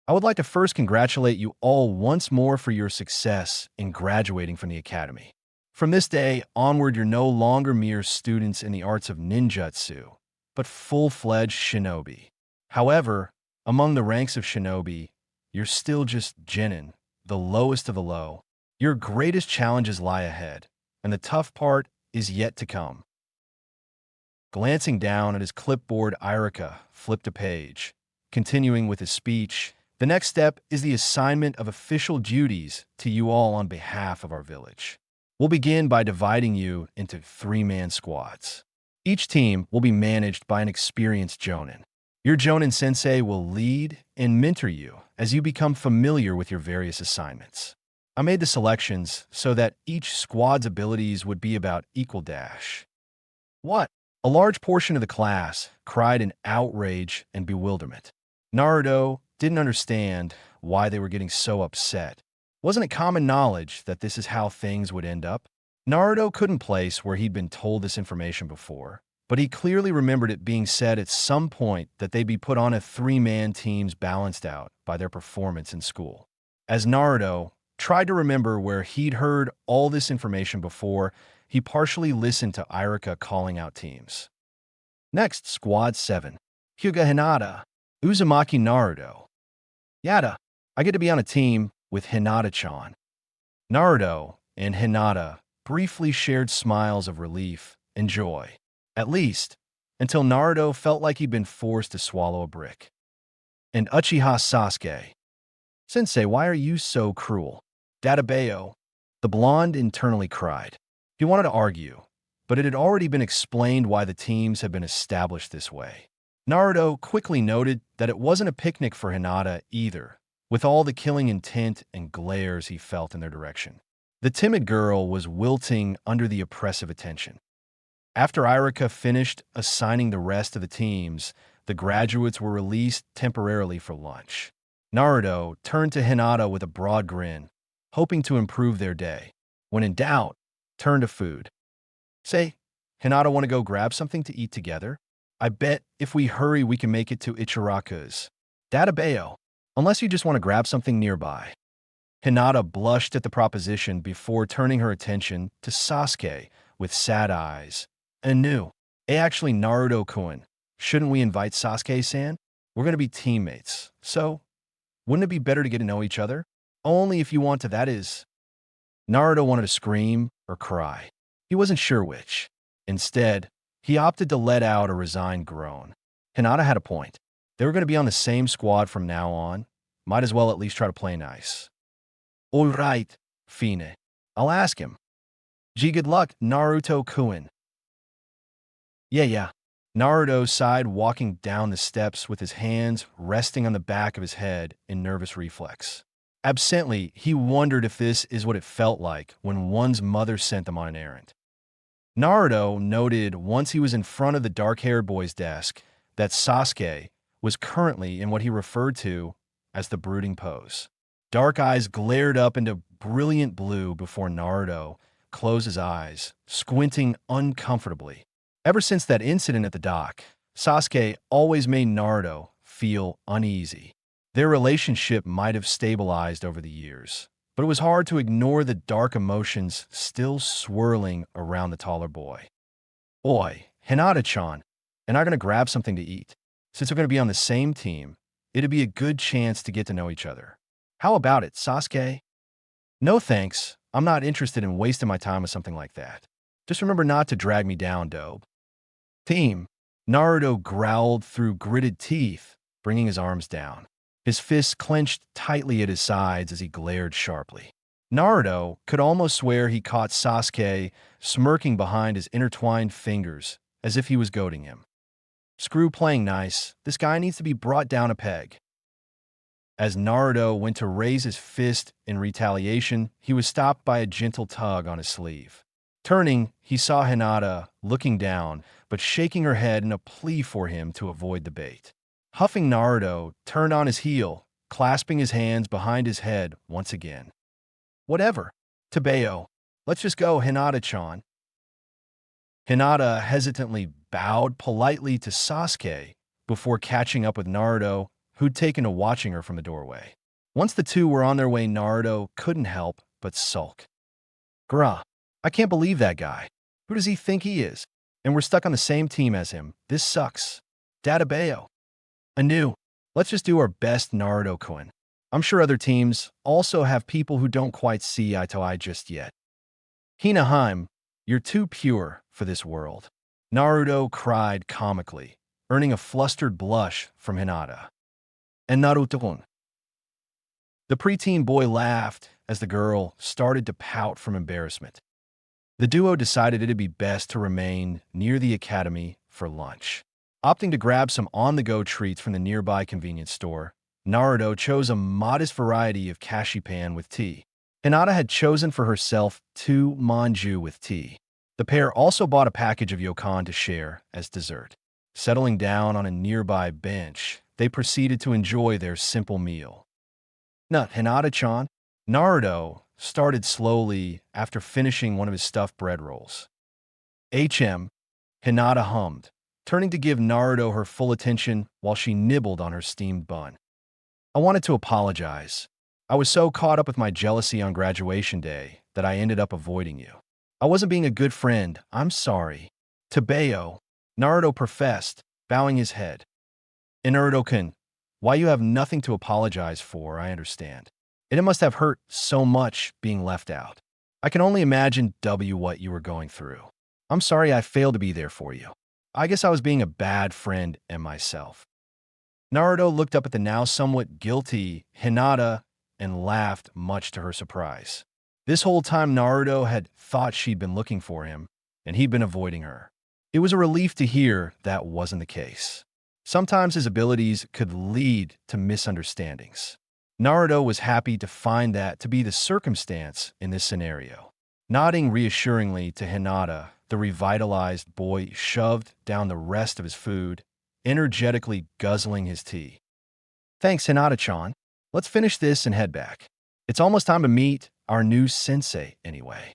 I would like to first congratulate you all once more for your success in graduating from the academy. From this day onward, you're no longer mere students in the arts of ninjutsu, but full-fledged shinobi. However, among the ranks of shinobi, you're still just genin, the lowest of the low. Your greatest challenges lie ahead, and the tough part is yet to come. Glancing down at his clipboard, Irika flipped a page. Continuing with his speech, the next step is the assignment of official duties to you all on behalf of our village. We'll begin by dividing you into 3-man squads. Each team will be managed by an experienced jonin. Your jonin sensei will lead and mentor you as you become familiar with your various assignments. I made the selections so that each squad's abilities would be about equal dash. What? A large portion of the class cried in outrage and bewilderment. Naruto didn't understand why they were getting so upset. Wasn't it common knowledge that this is how things would end up? Naruto couldn't place where he'd been told this information before, but he clearly remembered it being said at some point that they'd be put on a 3-man teams balanced out by their performance in school. As Naruto tried to remember where he'd heard all this information before, he partially listened to Irika calling out teams. Next, Squad 7. Hyuga Hinata, Uzumaki Naruto. Yada, I get to be on a team with Hinata-chan. Naruto and Hinata briefly shared smiles of relief and joy, at least until Naruto felt like he'd been forced to swallow a brick. And Uchiha Sasuke. Sensei, why are you so cruel? Databeo, the blonde internally cried. He wanted to argue, but it had already been explained why the teams had been established this way. Naruto quickly noted that it wasn't a picnic for Hinata either, with all the killing intent and glares he felt in their direction. The timid girl was wilting under the oppressive attention. After Irika finished assigning the rest of the teams, the graduates were released temporarily for lunch. Naruto turned to Hinata with a broad grin, hoping to improve their day. When in doubt, turn to food. Say, Hinata, want to go grab something to eat together? I bet if we hurry we can make it to Ichiraku's. Databeo, unless you just want to grab something nearby. Hinata blushed at the proposition before turning her attention to Sasuke with sad eyes. Anu, actually Naruto-kun, shouldn't we invite Sasuke-san? We're going to be teammates, so Wouldn't it be better to get to know each other? Only if you want to, that is. Naruto wanted to scream or cry. He wasn't sure which. Instead, he opted to let out a resigned groan. Hinata had a point. They were going to be on the same squad from now on. Might as well at least try to play nice. All right, Fine. I'll ask him. Gee, good luck, Naruto-kun. Yeah. Naruto sighed, walking down the steps with his hands resting on the back of his head in nervous reflex. Absently, he wondered if this is what it felt like when one's mother sent them on an errand. Naruto noted once he was in front of the dark-haired boy's desk that Sasuke was currently in what he referred to as the brooding pose. Dark eyes glared up into brilliant blue before Naruto closed his eyes, squinting uncomfortably. Ever since that incident at the dock, Sasuke always made Naruto feel uneasy. Their relationship might have stabilized over the years, but it was hard to ignore the dark emotions still swirling around the taller boy. Oi, Hinata-chan, and I'm going to grab something to eat. Since we're going to be on the same team, it'd be a good chance to get to know each other. How about it, Sasuke? No thanks. I'm not interested in wasting my time with something like that. Just remember not to drag me down, dope. Team. Naruto growled through gritted teeth, bringing his arms down. His fists clenched tightly at his sides as he glared sharply. Naruto could almost swear he caught Sasuke smirking behind his intertwined fingers as if he was goading him. Screw playing nice, this guy needs to be brought down a peg. As Naruto went to raise his fist in retaliation, he was stopped by a gentle tug on his sleeve. Turning, he saw Hinata looking down, but shaking her head in a plea for him to avoid the bait. Huffing, Naruto turned on his heel, clasping his hands behind his head once again. Whatever. Tebeo. Let's just go, Hinata-chan. Hinata hesitantly bowed politely to Sasuke before catching up with Naruto, who'd taken to watching her from the doorway. Once the two were on their way, Naruto couldn't help but sulk. Grah, I can't believe that guy. Who does he think he is? And we're stuck on the same team as him. This sucks. Databeo. Anew. Let's just do our best, Naruto-kun. I'm sure other teams also have people who don't quite see eye to eye just yet. Hinaheim, you're too pure for this world. Naruto cried comically, earning a flustered blush from Hinata. And Naruto-kun. The preteen boy laughed as the girl started to pout from embarrassment. The duo decided it'd be best to remain near the academy for lunch. Opting to grab some on-the-go treats from the nearby convenience store, Naruto chose a modest variety of kashipan with tea. Hinata had chosen for herself 2 manju with tea. The pair also bought a package of yokan to share as dessert. Settling down on a nearby bench, they proceeded to enjoy their simple meal. Nut, Hinata-chan. Naruto started slowly after finishing one of his stuffed bread rolls. Hinata hummed, turning to give Naruto her full attention while she nibbled on her steamed bun. I wanted to apologize. I was so caught up with my jealousy on graduation day that I ended up avoiding you. I wasn't being a good friend. I'm sorry. Tebeo, Naruto professed, bowing his head. Naruto-kun, why you have nothing to apologize for, I understand. It must have hurt so much being left out. I can only imagine what you were going through. I'm sorry I failed to be there for you. I guess I was being a bad friend and myself. Naruto looked up at the now somewhat guilty Hinata and laughed, much to her surprise. This whole time Naruto had thought she'd been looking for him, and he'd been avoiding her. It was a relief to hear that wasn't the case. Sometimes his abilities could lead to misunderstandings. Naruto was happy to find that to be the circumstance in this scenario. Nodding reassuringly to Hinata, the revitalized boy shoved down the rest of his food, energetically guzzling his tea. Thanks, Hinata-chan. Let's finish this and head back. It's almost time to meet our new sensei anyway.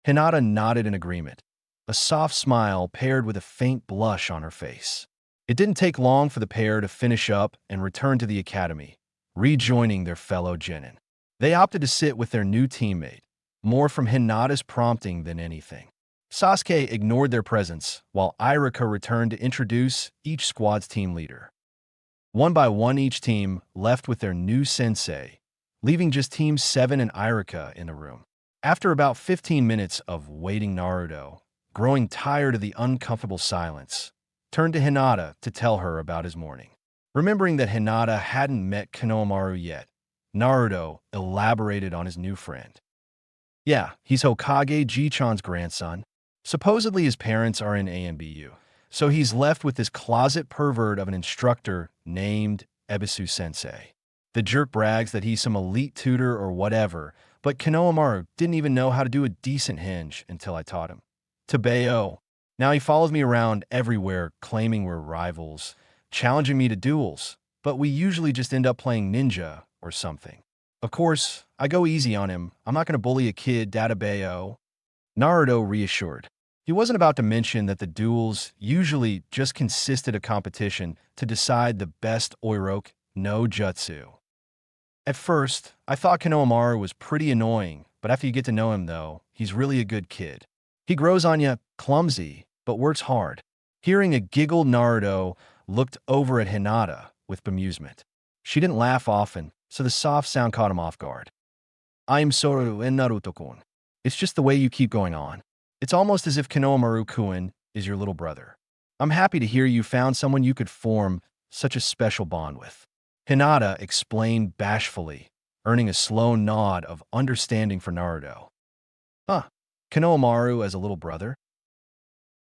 Hinata nodded in agreement, a soft smile paired with a faint blush on her face. It didn't take long for the pair to finish up and return to the academy, rejoining their fellow genin. They opted to sit with their new teammate, more from Hinata's prompting than anything. Sasuke ignored their presence, while Irika returned to introduce each squad's team leader. One by one, each team left with their new sensei, leaving just Team 7 and Irika in the room. After about 15 minutes of waiting, Naruto, growing tired of the uncomfortable silence, turned to Hinata to tell her about his morning. Remembering that Hinata hadn't met Konohamaru yet, Naruto elaborated on his new friend. Yeah, he's Hokage Ji-chan's grandson. Supposedly his parents are in AMBU, so he's left with this closet pervert of an instructor named Ebisu-sensei. The jerk brags that he's some elite tutor or whatever, but Konohamaru didn't even know how to do a decent hinge until I taught him. Tabeo. Now he follows me around everywhere claiming we're rivals, challenging me to duels, but we usually just end up playing ninja or something. Of course, I go easy on him. I'm not going to bully a kid, Databeo. Naruto reassured. He wasn't about to mention that the duels usually just consisted of competition to decide the best Oiroke no Jutsu. At first, I thought Konohamaru was pretty annoying, but after you get to know him, though, he's really a good kid. He grows on you, clumsy, but works hard. Hearing a giggle, Naruto looked over at Hinata with bemusement. She didn't laugh often, so the soft sound caught him off guard. I'm Soru and Naruto-kun. It's just the way you keep going on. It's almost as if Konohamaru-kun is your little brother. I'm happy to hear you found someone you could form such a special bond with. Hinata explained bashfully, earning a slow nod of understanding for Naruto. Huh, Konohamaru as a little brother?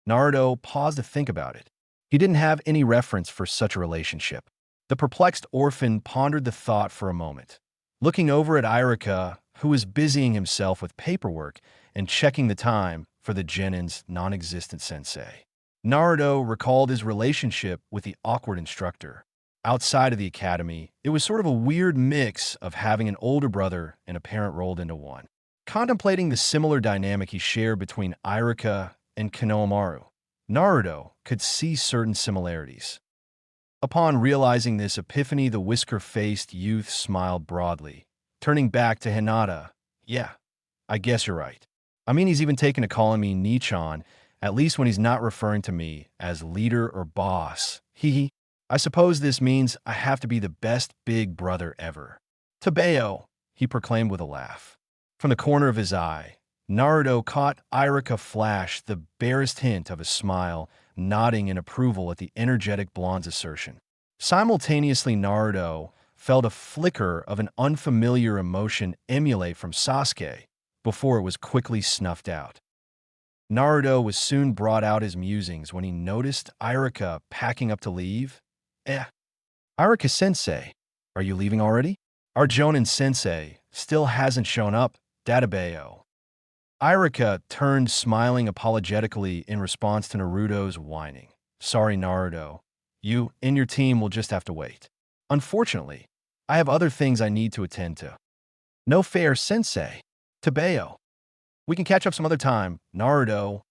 Naruto paused to think about it. He didn't have any reference for such a relationship. The perplexed orphan pondered the thought for a moment, looking over at Irika, who was busying himself with paperwork and checking the time for the genin's non-existent sensei. Naruto recalled his relationship with the awkward instructor. Outside of the academy, it was sort of a weird mix of having an older brother and a parent rolled into one. Contemplating the similar dynamic he shared between Irika and Konohamaru, Naruto could see certain similarities. Upon realizing this epiphany, the whisker-faced youth smiled broadly, turning back to Hinata. Yeah, I guess you're right. I mean, he's even taken to calling me Nichan, at least when he's not referring to me as leader or boss. Hee. I suppose this means I have to be the best big brother ever. Tabeo, he proclaimed with a laugh. From the corner of his eye, Naruto caught Irika flash the barest hint of a smile, nodding in approval at the energetic blonde's assertion. Simultaneously, Naruto felt a flicker of an unfamiliar emotion emulate from Sasuke before it was quickly snuffed out. Naruto was soon brought out his musings when he noticed Irika packing up to leave. Irika-sensei, are you leaving already? Our Jonin-sensei still hasn't shown up, Databeo. Irika turned smiling apologetically in response to Naruto's whining. Sorry, Naruto. You and your team will just have to wait. Unfortunately, I have other things I need to attend to. No fair, sensei. Tabeo. We can catch up some other time, Naruto.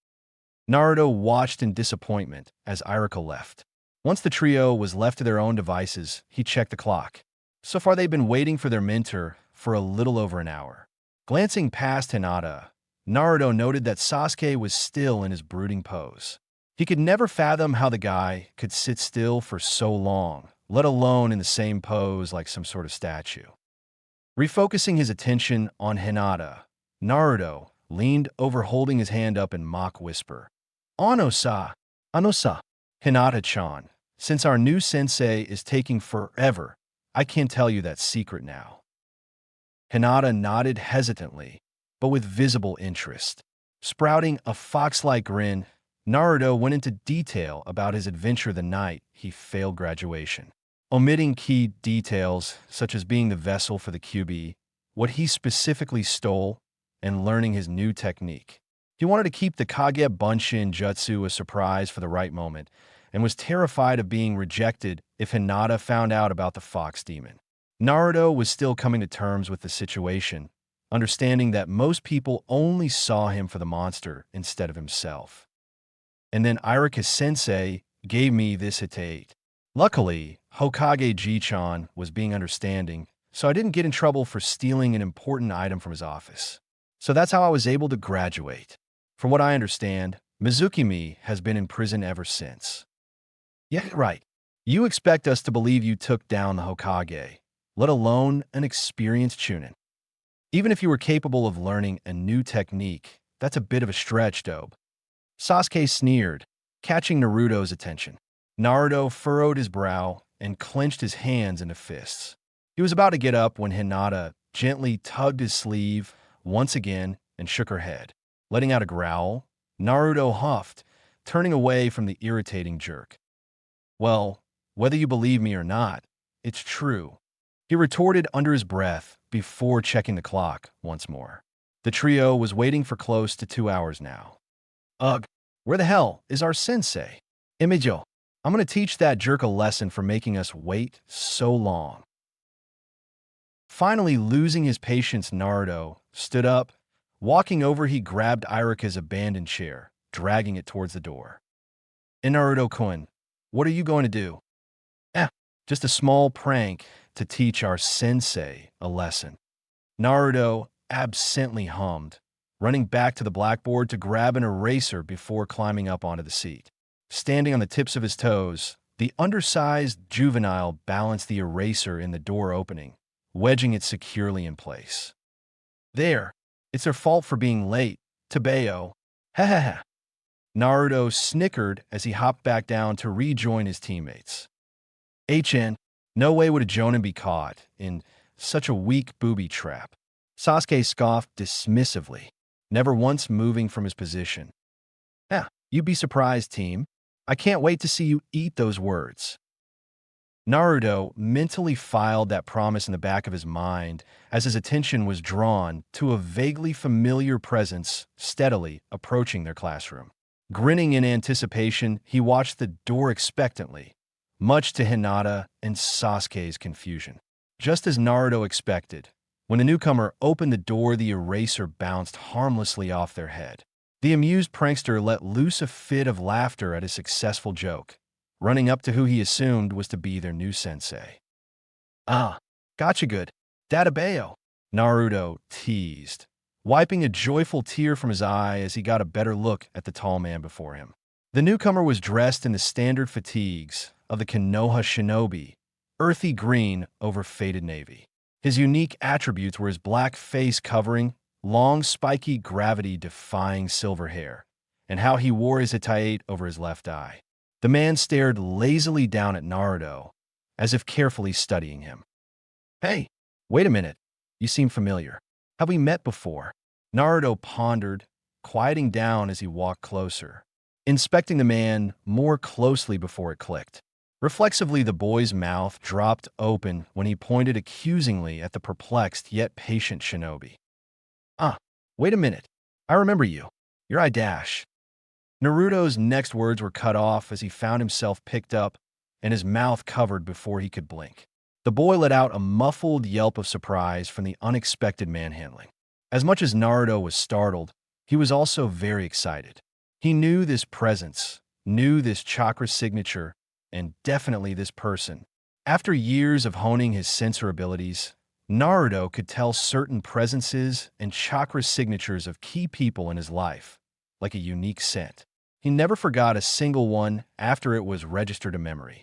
Naruto watched in disappointment as Irika left. Once the trio was left to their own devices, he checked the clock. So far, they'd been waiting for their mentor for a little over an hour. Glancing past Hinata, Naruto noted that Sasuke was still in his brooding pose. He could never fathom how the guy could sit still for so long, let alone in the same pose like some sort of statue. Refocusing his attention on Hinata, Naruto leaned over holding his hand up in mock whisper. Ano-sa, Ano-sa, Hinata-chan, since our new sensei is taking forever, I can't tell you that secret now. Hinata nodded hesitantly, but with visible interest. Sprouting a fox-like grin, Naruto went into detail about his adventure the night he failed graduation. Omitting key details, such as being the vessel for the QB, what he specifically stole, and learning his new technique. He wanted to keep the Kage Bunshin Jutsu a surprise for the right moment, and was terrified of being rejected if Hinata found out about the fox demon. Naruto was still coming to terms with the situation, understanding that most people only saw him for the monster instead of himself. And then Irika-sensei gave me this hitate. Luckily, Hokage Ji-chan was being understanding, so I didn't get in trouble for stealing an important item from his office. So that's how I was able to graduate. From what I understand, Mizukimi has been in prison ever since. Yeah, right. You expect us to believe you took down the Hokage, let alone an experienced Chunin. Even if you were capable of learning a new technique, that's a bit of a stretch, Dobe. Sasuke sneered, catching Naruto's attention. Naruto furrowed his brow and clenched his hands into fists. He was about to get up when Hinata gently tugged his sleeve once again and shook her head. Letting out a growl, Naruto huffed, turning away from the irritating jerk. Well, whether you believe me or not, it's true, he retorted under his breath before checking the clock once more. The trio was waiting for close to 2 hours now. Ugh, where the hell is our sensei? Imijo, I'm going to teach that jerk a lesson for making us wait so long. Finally losing his patience, Naruto stood up. Walking over, he grabbed Irika's abandoned chair, dragging it towards the door. And Naruto-kun, what are you going to do? Just a small prank to teach our sensei a lesson. Naruto absently hummed, running back to the blackboard to grab an eraser before climbing up onto the seat. Standing on the tips of his toes, the undersized juvenile balanced the eraser in the door opening, wedging it securely in place. There, it's their fault for being late, Tabeo. Ha ha ha. Naruto snickered as he hopped back down to rejoin his teammates. No way would a Jonin be caught in such a weak booby trap. Sasuke scoffed dismissively, never once moving from his position. You'd be surprised, team. I can't wait to see you eat those words. Naruto mentally filed that promise in the back of his mind as his attention was drawn to a vaguely familiar presence steadily approaching their classroom. Grinning in anticipation, he watched the door expectantly, much to Hinata and Sasuke's confusion. Just as Naruto expected, when the newcomer opened the door, the eraser bounced harmlessly off their head. The amused prankster let loose a fit of laughter at his successful joke, running up to who he assumed was to be their new sensei. Gotcha good. Databeo, Naruto teased, wiping a joyful tear from his eye as he got a better look at the tall man before him. The newcomer was dressed in the standard fatigues of the Konoha shinobi, earthy green over faded navy. His unique attributes were his black face covering, long spiky gravity-defying silver hair, and how he wore his hitayate over his left eye. The man stared lazily down at Naruto, as if carefully studying him. Hey, wait a minute. You seem familiar. Have we met before? Naruto pondered, quieting down as he walked closer, inspecting the man more closely before it clicked. Reflexively, the boy's mouth dropped open when he pointed accusingly at the perplexed yet patient shinobi. Wait a minute. I remember you. You're I-. Naruto's next words were cut off as he found himself picked up and his mouth covered before he could blink. The boy let out a muffled yelp of surprise from the unexpected manhandling. As much as Naruto was startled, he was also very excited. He knew this presence, knew this chakra signature, and definitely this person. After years of honing his sensor abilities, Naruto could tell certain presences and chakra signatures of key people in his life, like a unique scent. He never forgot a single one after it was registered to memory.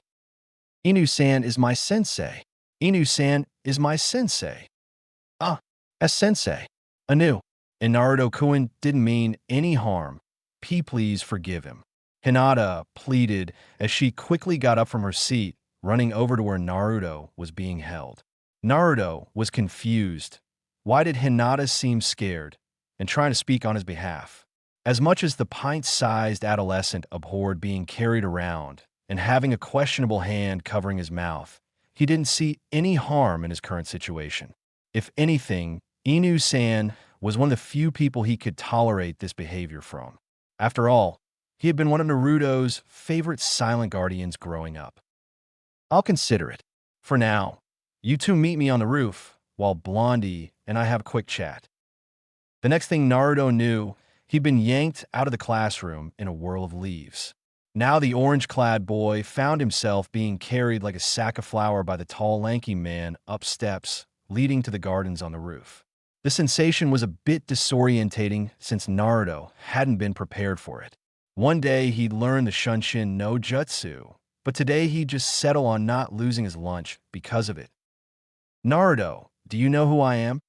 Inu-san is my sensei. Inu-san is my sensei. As sensei. Anu. And Naruto-kun didn't mean any harm. Please forgive him. Hinata pleaded as she quickly got up from her seat, running over to where Naruto was being held. Naruto was confused. Why did Hinata seem scared and trying to speak on his behalf? As much as the pint-sized adolescent abhorred being carried around and having a questionable hand covering his mouth, he didn't see any harm in his current situation. If anything, Inu-san was one of the few people he could tolerate this behavior from. After all, he had been one of Naruto's favorite silent guardians growing up. I'll consider it. For now, you two meet me on the roof while Blondie and I have a quick chat. The next thing Naruto knew, he'd been yanked out of the classroom in a whirl of leaves. Now the orange-clad boy found himself being carried like a sack of flour by the tall, lanky man up steps leading to the gardens on the roof. The sensation was a bit disorientating since Naruto hadn't been prepared for it. One day he'd learned the Shunshin no Jutsu, but today he'd just settle on not losing his lunch because of it. Naruto, do you know who I am?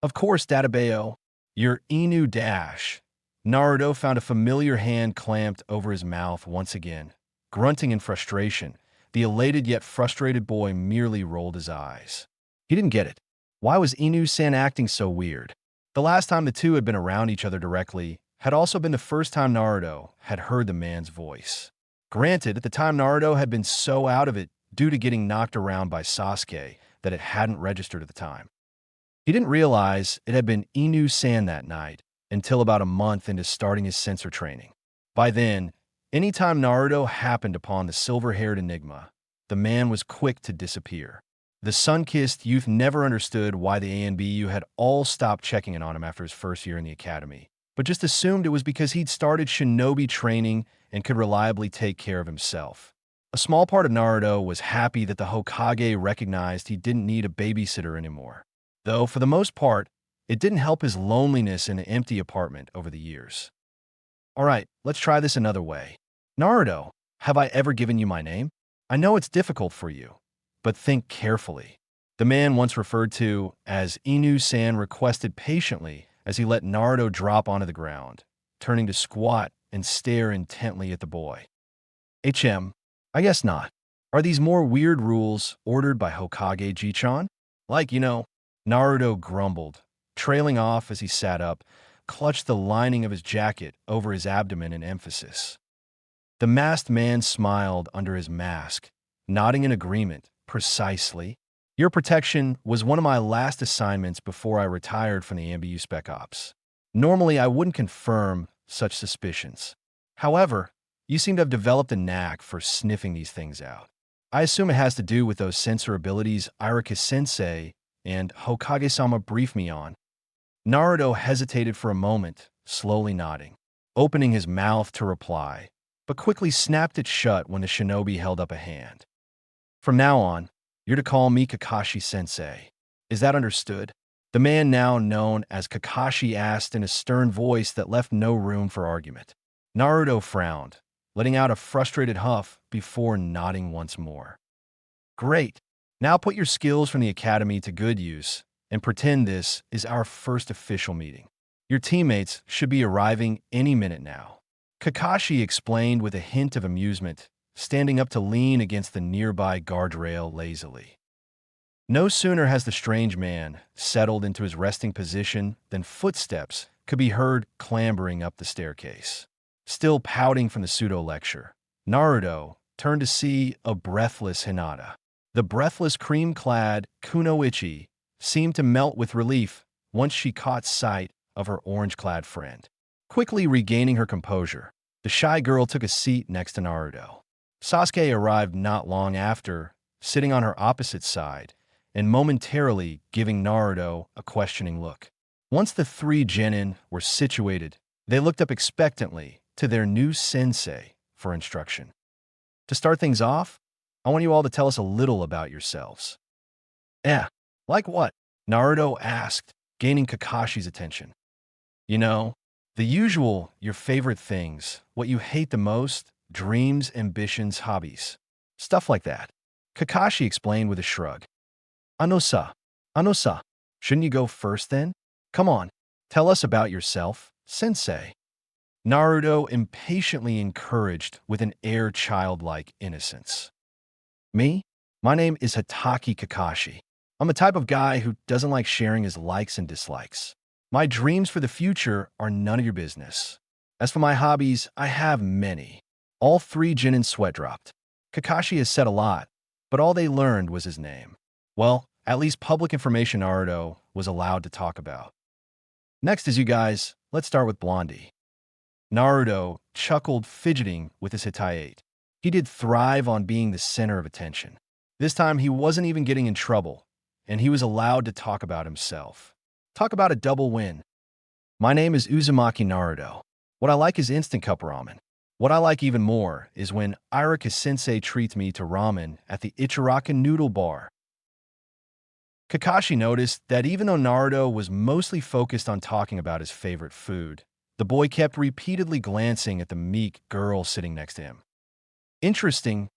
Of course, Databeo. You're Inu Dash. Naruto found a familiar hand clamped over his mouth once again. Grunting in frustration, the elated yet frustrated boy merely rolled his eyes. He didn't get it. Why was Inu-san acting so weird? The last time the two had been around each other directly had also been the first time Naruto had heard the man's voice. Granted, at the time Naruto had been so out of it due to getting knocked around by Sasuke that it hadn't registered at the time. He didn't realize it had been Inu-san that night until about a month into starting his sensor training. By then, anytime Naruto happened upon the silver-haired enigma, the man was quick to disappear. The sun-kissed youth never understood why the ANBU had all stopped checking in on him after his first year in the academy, but just assumed it was because he'd started shinobi training and could reliably take care of himself. A small part of Naruto was happy that the Hokage recognized he didn't need a babysitter anymore, though for the most part, it didn't help his loneliness in an empty apartment over the years. All right, let's try this another way. Naruto, have I ever given you my name? I know it's difficult for you, but think carefully. The man once referred to as Inu-san requested patiently as he let Naruto drop onto the ground, turning to squat and stare intently at the boy. I guess not. Are these more weird rules ordered by Hokage Ji-chan? Naruto grumbled, trailing off as he sat up, clutched the lining of his jacket over his abdomen in emphasis. The masked man smiled under his mask, nodding in agreement. Precisely. Your protection was one of my last assignments before I retired from the ANBU Spec Ops. Normally, I wouldn't confirm such suspicions. However, you seem to have developed a knack for sniffing these things out. I assume it has to do with those sensor abilities Irika-sensei and Hokage-sama briefed me on. Naruto hesitated for a moment, slowly nodding, opening his mouth to reply, but quickly snapped it shut when the shinobi held up a hand. From now on, you're to call me Kakashi-sensei. Is that understood? The man now known as Kakashi asked in a stern voice that left no room for argument. Naruto frowned, letting out a frustrated huff before nodding once more. Great. Now put your skills from the academy to good use and pretend this is our first official meeting. Your teammates should be arriving any minute now. Kakashi explained with a hint of amusement, standing up to lean against the nearby guardrail lazily. No sooner has the strange man settled into his resting position than footsteps could be heard clambering up the staircase. Still pouting from the pseudo-lecture, Naruto turned to see a breathless Hinata. The breathless cream-clad Kunoichi seemed to melt with relief once she caught sight of her orange-clad friend. Quickly regaining her composure, the shy girl took a seat next to Naruto. Sasuke arrived not long after, sitting on her opposite side, and momentarily giving Naruto a questioning look. Once the three genin were situated, they looked up expectantly to their new sensei for instruction. To start things off, I want you all to tell us a little about yourselves. Like what? Naruto asked, gaining Kakashi's attention. The usual, your favorite things, what you hate the most, dreams, ambitions, hobbies. Stuff like that. Kakashi explained with a shrug. Ano-sa. Shouldn't you go first then? Come on, tell us about yourself, sensei. Naruto impatiently encouraged with an air childlike innocence. Me? My name is Hatake Kakashi. I'm the type of guy who doesn't like sharing his likes and dislikes. My dreams for the future are none of your business. As for my hobbies, I have many. All three genin sweat dropped. Kakashi has said a lot, but all they learned was his name. Well, at least public information Naruto was allowed to talk about. Next is you guys, let's start with Blondie. Naruto chuckled, fidgeting with his Hitaiate. He did thrive on being the center of attention. This time he wasn't even getting in trouble, and he was allowed to talk about himself. Talk about a double win. My name is Uzumaki Naruto. What I like is instant cup ramen. What I like even more is when Irika-sensei treats me to ramen at the Ichiraka Noodle Bar. Kakashi noticed that even though Naruto was mostly focused on talking about his favorite food, the boy kept repeatedly glancing at the meek girl sitting next to him. Interesting,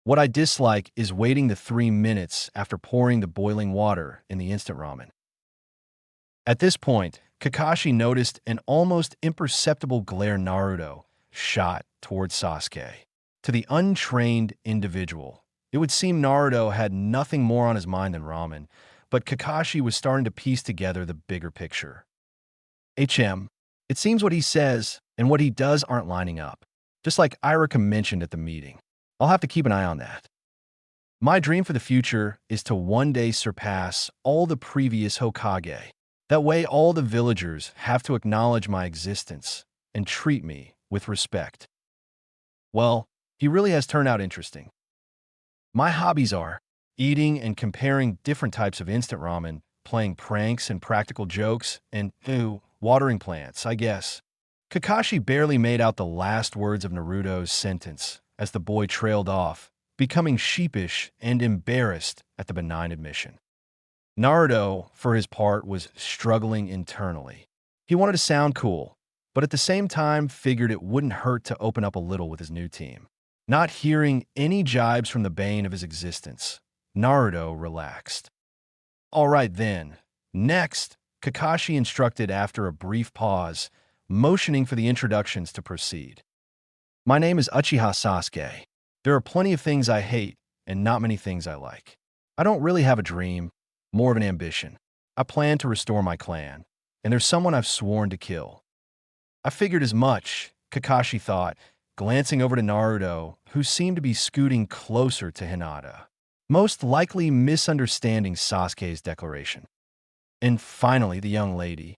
What I dislike is waiting the 3 minutes after pouring the boiling water in the instant ramen. At this point, Kakashi noticed an almost imperceptible glare Naruto shot towards Sasuke. To the untrained individual, it would seem Naruto had nothing more on his mind than ramen, but Kakashi was starting to piece together the bigger picture. It seems what he says and what he does aren't lining up, just like Irika mentioned at the meeting. I'll have to keep an eye on that. My dream for the future is to one day surpass all the previous Hokage. That way, all the villagers have to acknowledge my existence and treat me with respect. Well, he really has turned out interesting. My hobbies are eating and comparing different types of instant ramen, playing pranks and practical jokes, and, watering plants, I guess. Kakashi barely made out the last words of Naruto's sentence as the boy trailed off, becoming sheepish and embarrassed at the benign admission. Naruto, for his part, was struggling internally. He wanted to sound cool, but at the same time figured it wouldn't hurt to open up a little with his new team. Not hearing any jibes from the bane of his existence, Naruto relaxed. All right then. Next, Kakashi instructed after a brief pause, motioning for the introductions to proceed. My name is Uchiha Sasuke. There are plenty of things I hate and not many things I like. I don't really have a dream, more of an ambition. I plan to restore my clan, and there's someone I've sworn to kill. I figured as much, Kakashi thought, glancing over to Naruto, who seemed to be scooting closer to Hinata, most likely misunderstanding Sasuke's declaration. And finally, the young lady.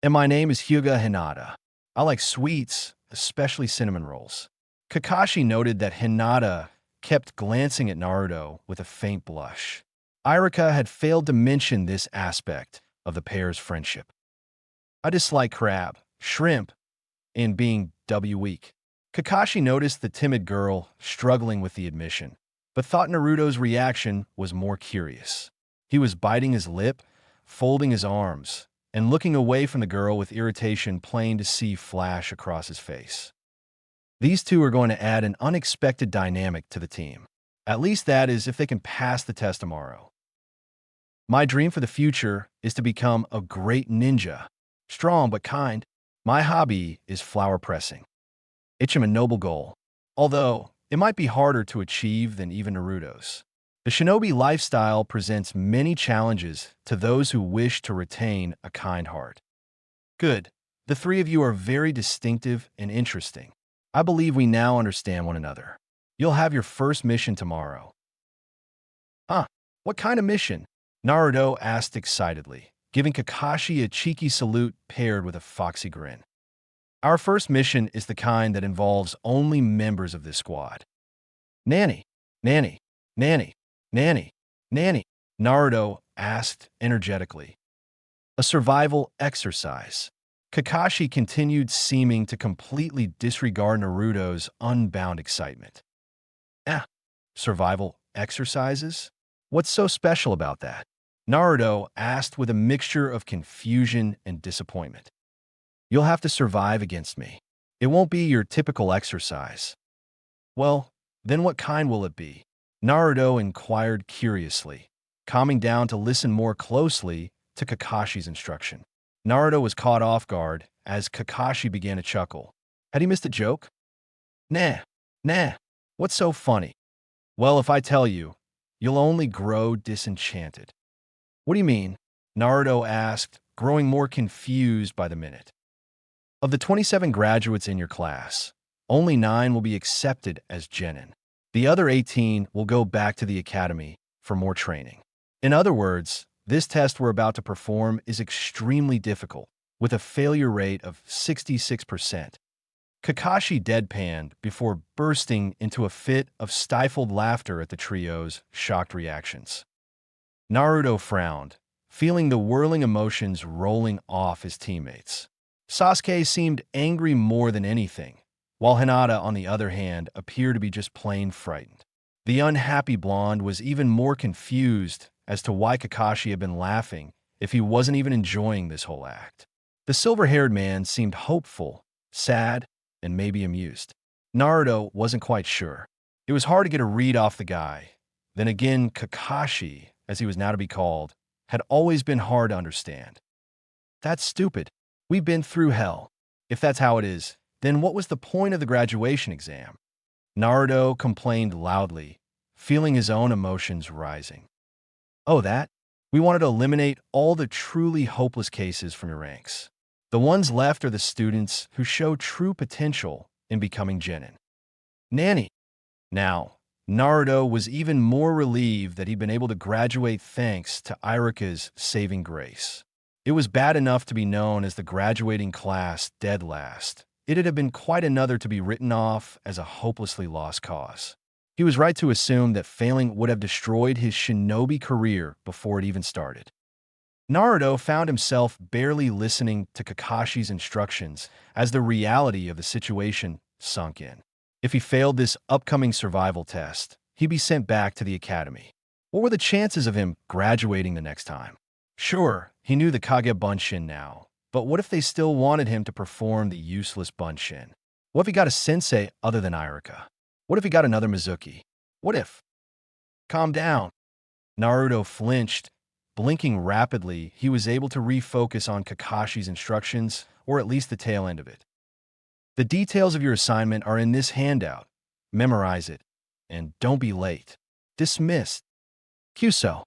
And my name is Hyuga Hinata. I like sweets, especially cinnamon rolls. Kakashi noted that Hinata kept glancing at Naruto with a faint blush. Irika had failed to mention this aspect of the pair's friendship. I dislike crab, shrimp, and being weak. Kakashi noticed the timid girl struggling with the admission, but thought Naruto's reaction was more curious. He was biting his lip, folding his arms, and looking away from the girl with irritation plain to see flash across his face. These two are going to add an unexpected dynamic to the team. At least that is if they can pass the test tomorrow. My dream for the future is to become a great ninja, strong but kind. My hobby is flower pressing. It's a noble goal, although it might be harder to achieve than even Naruto's. The shinobi lifestyle presents many challenges to those who wish to retain a kind heart. Good. The three of you are very distinctive and interesting. I believe we now understand one another. You'll have your first mission tomorrow. Huh? What kind of mission? Naruto asked excitedly, giving Kakashi a cheeky salute paired with a foxy grin. Our first mission is the kind that involves only members of this squad. Nanny, nanny, nanny, nanny, nanny, Naruto asked energetically. A survival exercise. Kakashi continued seeming to completely disregard Naruto's unbound excitement. Survival exercises? What's so special about that? Naruto asked with a mixture of confusion and disappointment. You'll have to survive against me. It won't be your typical exercise. Well, then what kind will it be? Naruto inquired curiously, calming down to listen more closely to Kakashi's instruction. Naruto was caught off guard as Kakashi began to chuckle. Had he missed a joke? Nah, what's so funny? Well, if I tell you, you'll only grow disenchanted. What do you mean? Naruto asked, growing more confused by the minute. Of the 27 graduates in your class, only 9 will be accepted as genin. The other 18 will go back to the academy for more training. In other words, this test we're about to perform is extremely difficult, with a failure rate of 66%. Kakashi deadpanned before bursting into a fit of stifled laughter at the trio's shocked reactions. Naruto frowned, feeling the whirling emotions rolling off his teammates. Sasuke seemed angry more than anything, while Hinata, on the other hand, appeared to be just plain frightened. The unhappy blonde was even more confused as to why Kakashi had been laughing if he wasn't even enjoying this whole act. The silver-haired man seemed hopeful, sad, and maybe amused. Naruto wasn't quite sure. It was hard to get a read off the guy. Then again, Kakashi, as he was now to be called, had always been hard to understand. That's stupid. We've been through hell. If that's how it is, then what was the point of the graduation exam? Naruto complained loudly, feeling his own emotions rising. Oh, that? We wanted to eliminate all the truly hopeless cases from your ranks. The ones left are the students who show true potential in becoming genin. Nanny. Now, Naruto was even more relieved that he'd been able to graduate thanks to Iruka's saving grace. It was bad enough to be known as the graduating class dead last. It had been quite another to be written off as a hopelessly lost cause. He was right to assume that failing would have destroyed his shinobi career before it even started. Naruto found himself barely listening to Kakashi's instructions as the reality of the situation sunk in. If he failed this upcoming survival test, he'd be sent back to the academy. What were the chances of him graduating the next time? Sure, he knew the Kage Bunshin now, but what if they still wanted him to perform the useless Bunshin? What if he got a sensei other than Iruka? What if he got another Mizuki? What if? Calm down. Naruto flinched. Blinking rapidly, he was able to refocus on Kakashi's instructions, or at least the tail end of it. The details of your assignment are in this handout. Memorize it, and don't be late. Dismissed. Kyuso.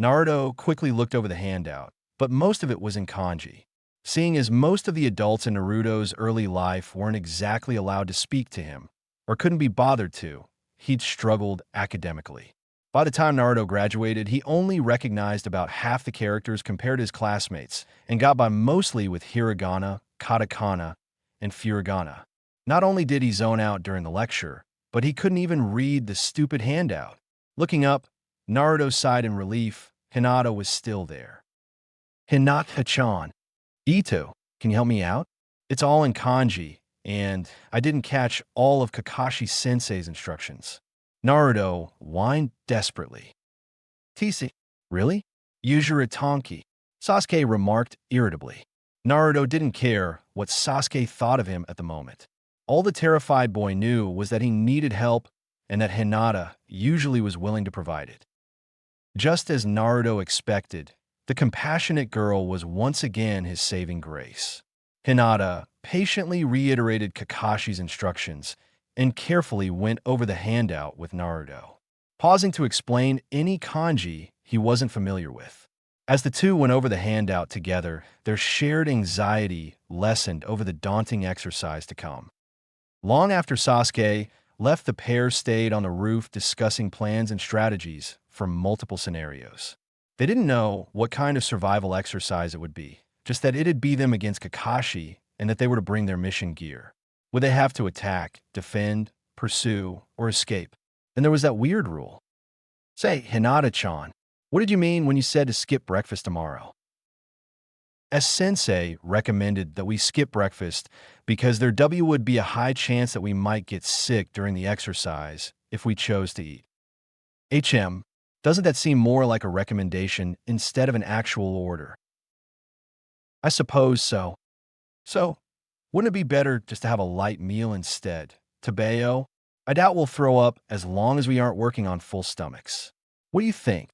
Naruto quickly looked over the handout, but most of it was in kanji. Seeing as most of the adults in Naruto's early life weren't exactly allowed to speak to him, or couldn't be bothered to, he'd struggled academically. By the time Naruto graduated, he only recognized about half the characters compared to his classmates, and got by mostly with hiragana, katakana, and furigana. Not only did he zone out during the lecture, but he couldn't even read the stupid handout. Looking up, Naruto sighed in relief. Hinata was still there. Hinata-chan. Ito, can you help me out? It's all in kanji, and I didn't catch all of Kakashi-sensei's instructions. Naruto whined desperately. Tisi, really? Use your Itanki, Sasuke remarked irritably. Naruto didn't care what Sasuke thought of him at the moment. All the terrified boy knew was that he needed help and that Hinata usually was willing to provide it. Just as Naruto expected, the compassionate girl was once again his saving grace. Hinata patiently reiterated Kakashi's instructions and carefully went over the handout with Naruto, pausing to explain any kanji he wasn't familiar with. As the two went over the handout together, their shared anxiety lessened over the daunting exercise to come. Long after Sasuke left, the pair stayed on the roof discussing plans and strategies for multiple scenarios. They didn't know what kind of survival exercise it would be, just that it'd be them against Kakashi and that they were to bring their mission gear. Would they have to attack, defend, pursue, or escape? And there was that weird rule. Say, Hinata-chan, what did you mean when you said to skip breakfast tomorrow? As Sensei recommended that we skip breakfast because there would be a high chance that we might get sick during the exercise if we chose to eat. Doesn't that seem more like a recommendation instead of an actual order? I suppose so. So, wouldn't it be better just to have a light meal instead? Tabeo? I doubt we'll throw up as long as we aren't working on full stomachs. What do you think?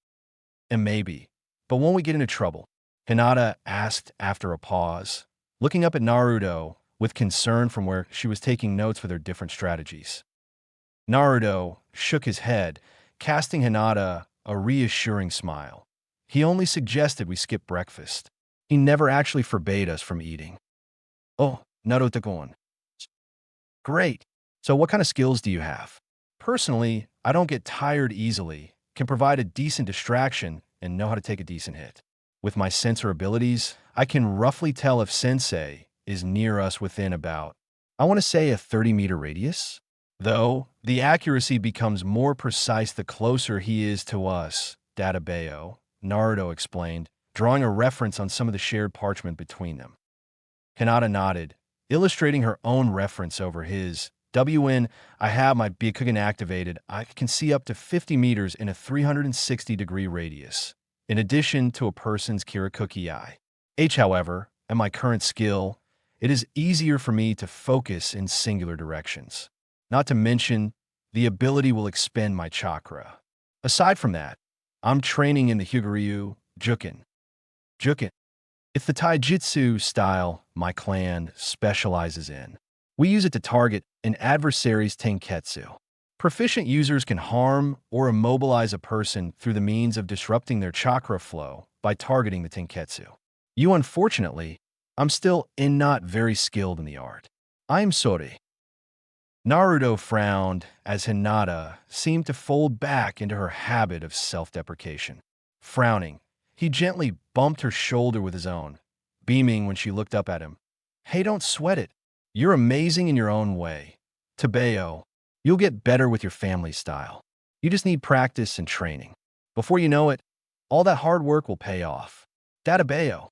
And maybe. But won't we get into trouble? Hinata asked after a pause, looking up at Naruto with concern from where she was taking notes for their different strategies. Naruto shook his head, casting Hinata a reassuring smile. He only suggested we skip breakfast. He never actually forbade us from eating. Oh, Naruto-kun. Great. So what kind of skills do you have? Personally, I don't get tired easily, can provide a decent distraction, and know how to take a decent hit. With my sensor abilities, I can roughly tell if Sensei is near us within about, I want to say, a 30-meter radius. Though, the accuracy becomes more precise the closer he is to us, Databeo, Naruto explained, drawing a reference on some of the shared parchment between them. Hinata nodded, illustrating her own reference over his. When I have my Byakugan activated, I can see up to 50 meters in a 360-degree radius, in addition to a person's Kirakuki eye. However, at my current skill, it is easier for me to focus in singular directions. Not to mention, the ability will expend my chakra. Aside from that, I'm training in the Hyuguryu Juken. Juken. It's the taijutsu style my clan specializes in. We use it to target an adversary's tenketsu. Proficient users can harm or immobilize a person through the means of disrupting their chakra flow by targeting the tenketsu. Unfortunately, I'm still not very skilled in the art. I'm sorry. Naruto frowned as Hinata seemed to fold back into her habit of self-deprecation. Frowning, he gently bumped her shoulder with his own, beaming when she looked up at him. Hey, don't sweat it. You're amazing in your own way. Tabeo, you'll get better with your family style. You just need practice and training. Before you know it, all that hard work will pay off. Databeo.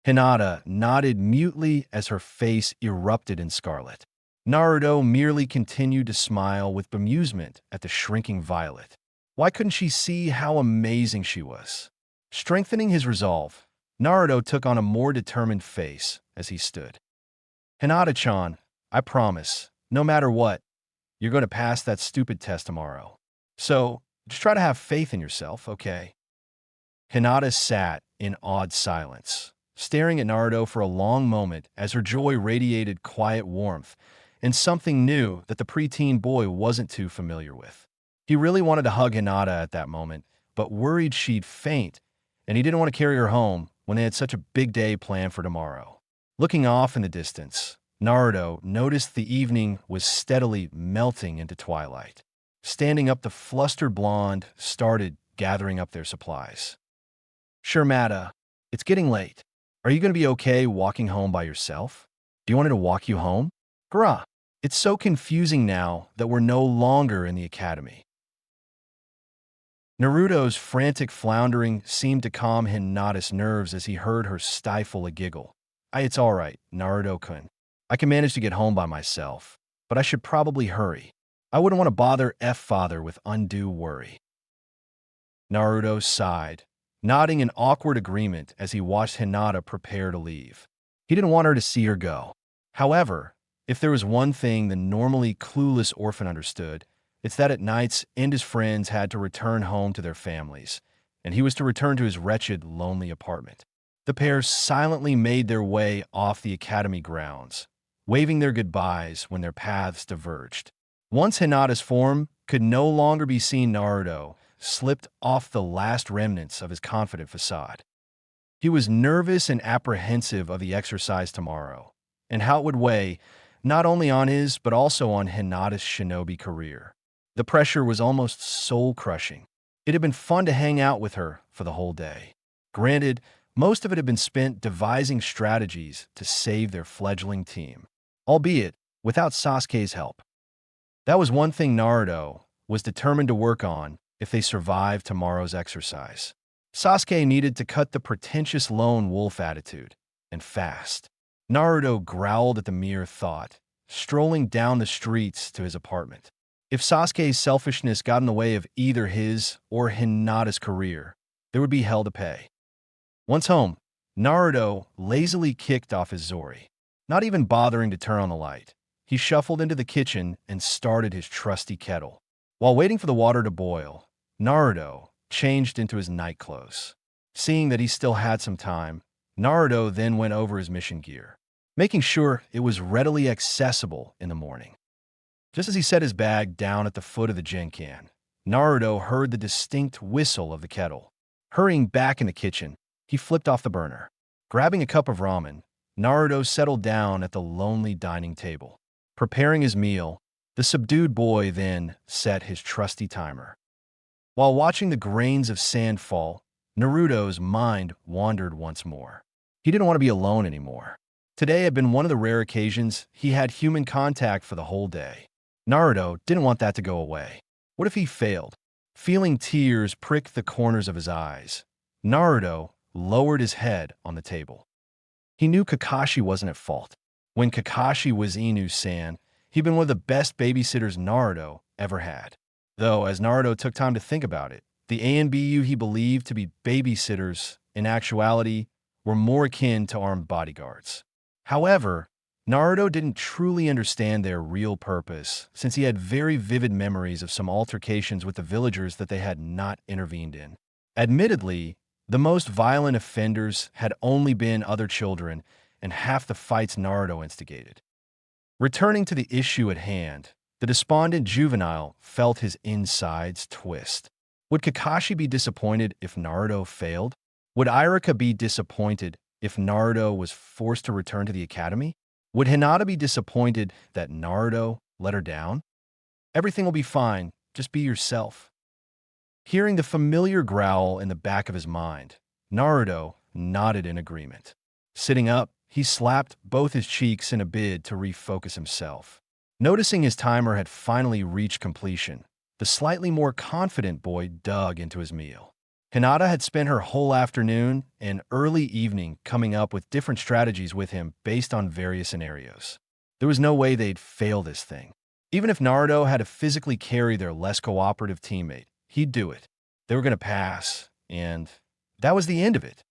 Hinata nodded mutely as her face erupted in scarlet. Naruto merely continued to smile with bemusement at the shrinking Violet. Why couldn't she see how amazing she was? Strengthening his resolve, Naruto took on a more determined face as he stood. Hinata-chan, I promise, no matter what, you're going to pass that stupid test tomorrow. So, just try to have faith in yourself, okay? Hinata sat in awed silence, staring at Naruto for a long moment as her joy radiated quiet warmth and something new that the preteen boy wasn't too familiar with. He really wanted to hug Hinata at that moment, but worried she'd faint, and he didn't want to carry her home when they had such a big day planned for tomorrow. Looking off in the distance, Naruto noticed the evening was steadily melting into twilight. Standing up, the flustered blonde started gathering up their supplies. Sure, Mata, it's getting late. Are you going to be okay walking home by yourself? Do you want me to walk you home? Hurrah! It's so confusing now that we're no longer in the academy. Naruto's frantic floundering seemed to calm Hinata's nerves as he heard her stifle a giggle. It's all right, Naruto-kun. I can manage to get home by myself, but I should probably hurry. I wouldn't want to bother F-father with undue worry. Naruto sighed, nodding in awkward agreement as he watched Hinata prepare to leave. He didn't want her to see her go. However, if there was one thing the normally clueless orphan understood, it's that at nights his friends had to return home to their families, and he was to return to his wretched, lonely apartment. The pair silently made their way off the academy grounds, waving their goodbyes when their paths diverged. Once Hinata's form could no longer be seen, Naruto slipped off the last remnants of his confident facade. He was nervous and apprehensive of the exercise tomorrow, and how it would weigh not only on his but also on Hinata's shinobi career. The pressure was almost soul-crushing. It had been fun to hang out with her for the whole day. Granted, most of it had been spent devising strategies to save their fledgling team, albeit without Sasuke's help. That was one thing Naruto was determined to work on if they survived tomorrow's exercise. Sasuke needed to cut the pretentious lone wolf attitude, and fast. Naruto growled at the mere thought, strolling down the streets to his apartment. If Sasuke's selfishness got in the way of either his or Hinata's career, there would be hell to pay. Once home, Naruto lazily kicked off his Zori. Not even bothering to turn on the light, he shuffled into the kitchen and started his trusty kettle. While waiting for the water to boil, Naruto changed into his night clothes. Seeing that he still had some time, Naruto then went over his mission gear, making sure it was readily accessible in the morning. Just as he set his bag down at the foot of the Genkan, Naruto heard the distinct whistle of the kettle. Hurrying back in the kitchen, he flipped off the burner. Grabbing a cup of ramen, Naruto settled down at the lonely dining table. Preparing his meal, the subdued boy then set his trusty timer. While watching the grains of sand fall, Naruto's mind wandered once more. He didn't want to be alone anymore. Today had been one of the rare occasions he had human contact for the whole day. Naruto didn't want that to go away. What if he failed? Feeling tears prick the corners of his eyes, Naruto lowered his head on the table. He knew Kakashi wasn't at fault. When Kakashi was Inu-san, he'd been one of the best babysitters Naruto ever had. Though, as Naruto took time to think about it, the ANBU he believed to be babysitters, in actuality, were more akin to armed bodyguards. However, Naruto didn't truly understand their real purpose, since he had very vivid memories of some altercations with the villagers that they had not intervened in. Admittedly, the most violent offenders had only been other children, and half the fights Naruto instigated. Returning to the issue at hand, the despondent juvenile felt his insides twist. Would Kakashi be disappointed if Naruto failed? Would Iruka be disappointed if Naruto was forced to return to the academy? Would Hinata be disappointed that Naruto let her down? Everything will be fine, just be yourself. Hearing the familiar growl in the back of his mind, Naruto nodded in agreement. Sitting up, he slapped both his cheeks in a bid to refocus himself. Noticing his timer had finally reached completion, the slightly more confident boy dug into his meal. Hinata had spent her whole afternoon and early evening coming up with different strategies with him based on various scenarios. There was no way they'd fail this thing. Even if Naruto had to physically carry their less cooperative teammate, he'd do it. They were going to pass, and that was the end of it.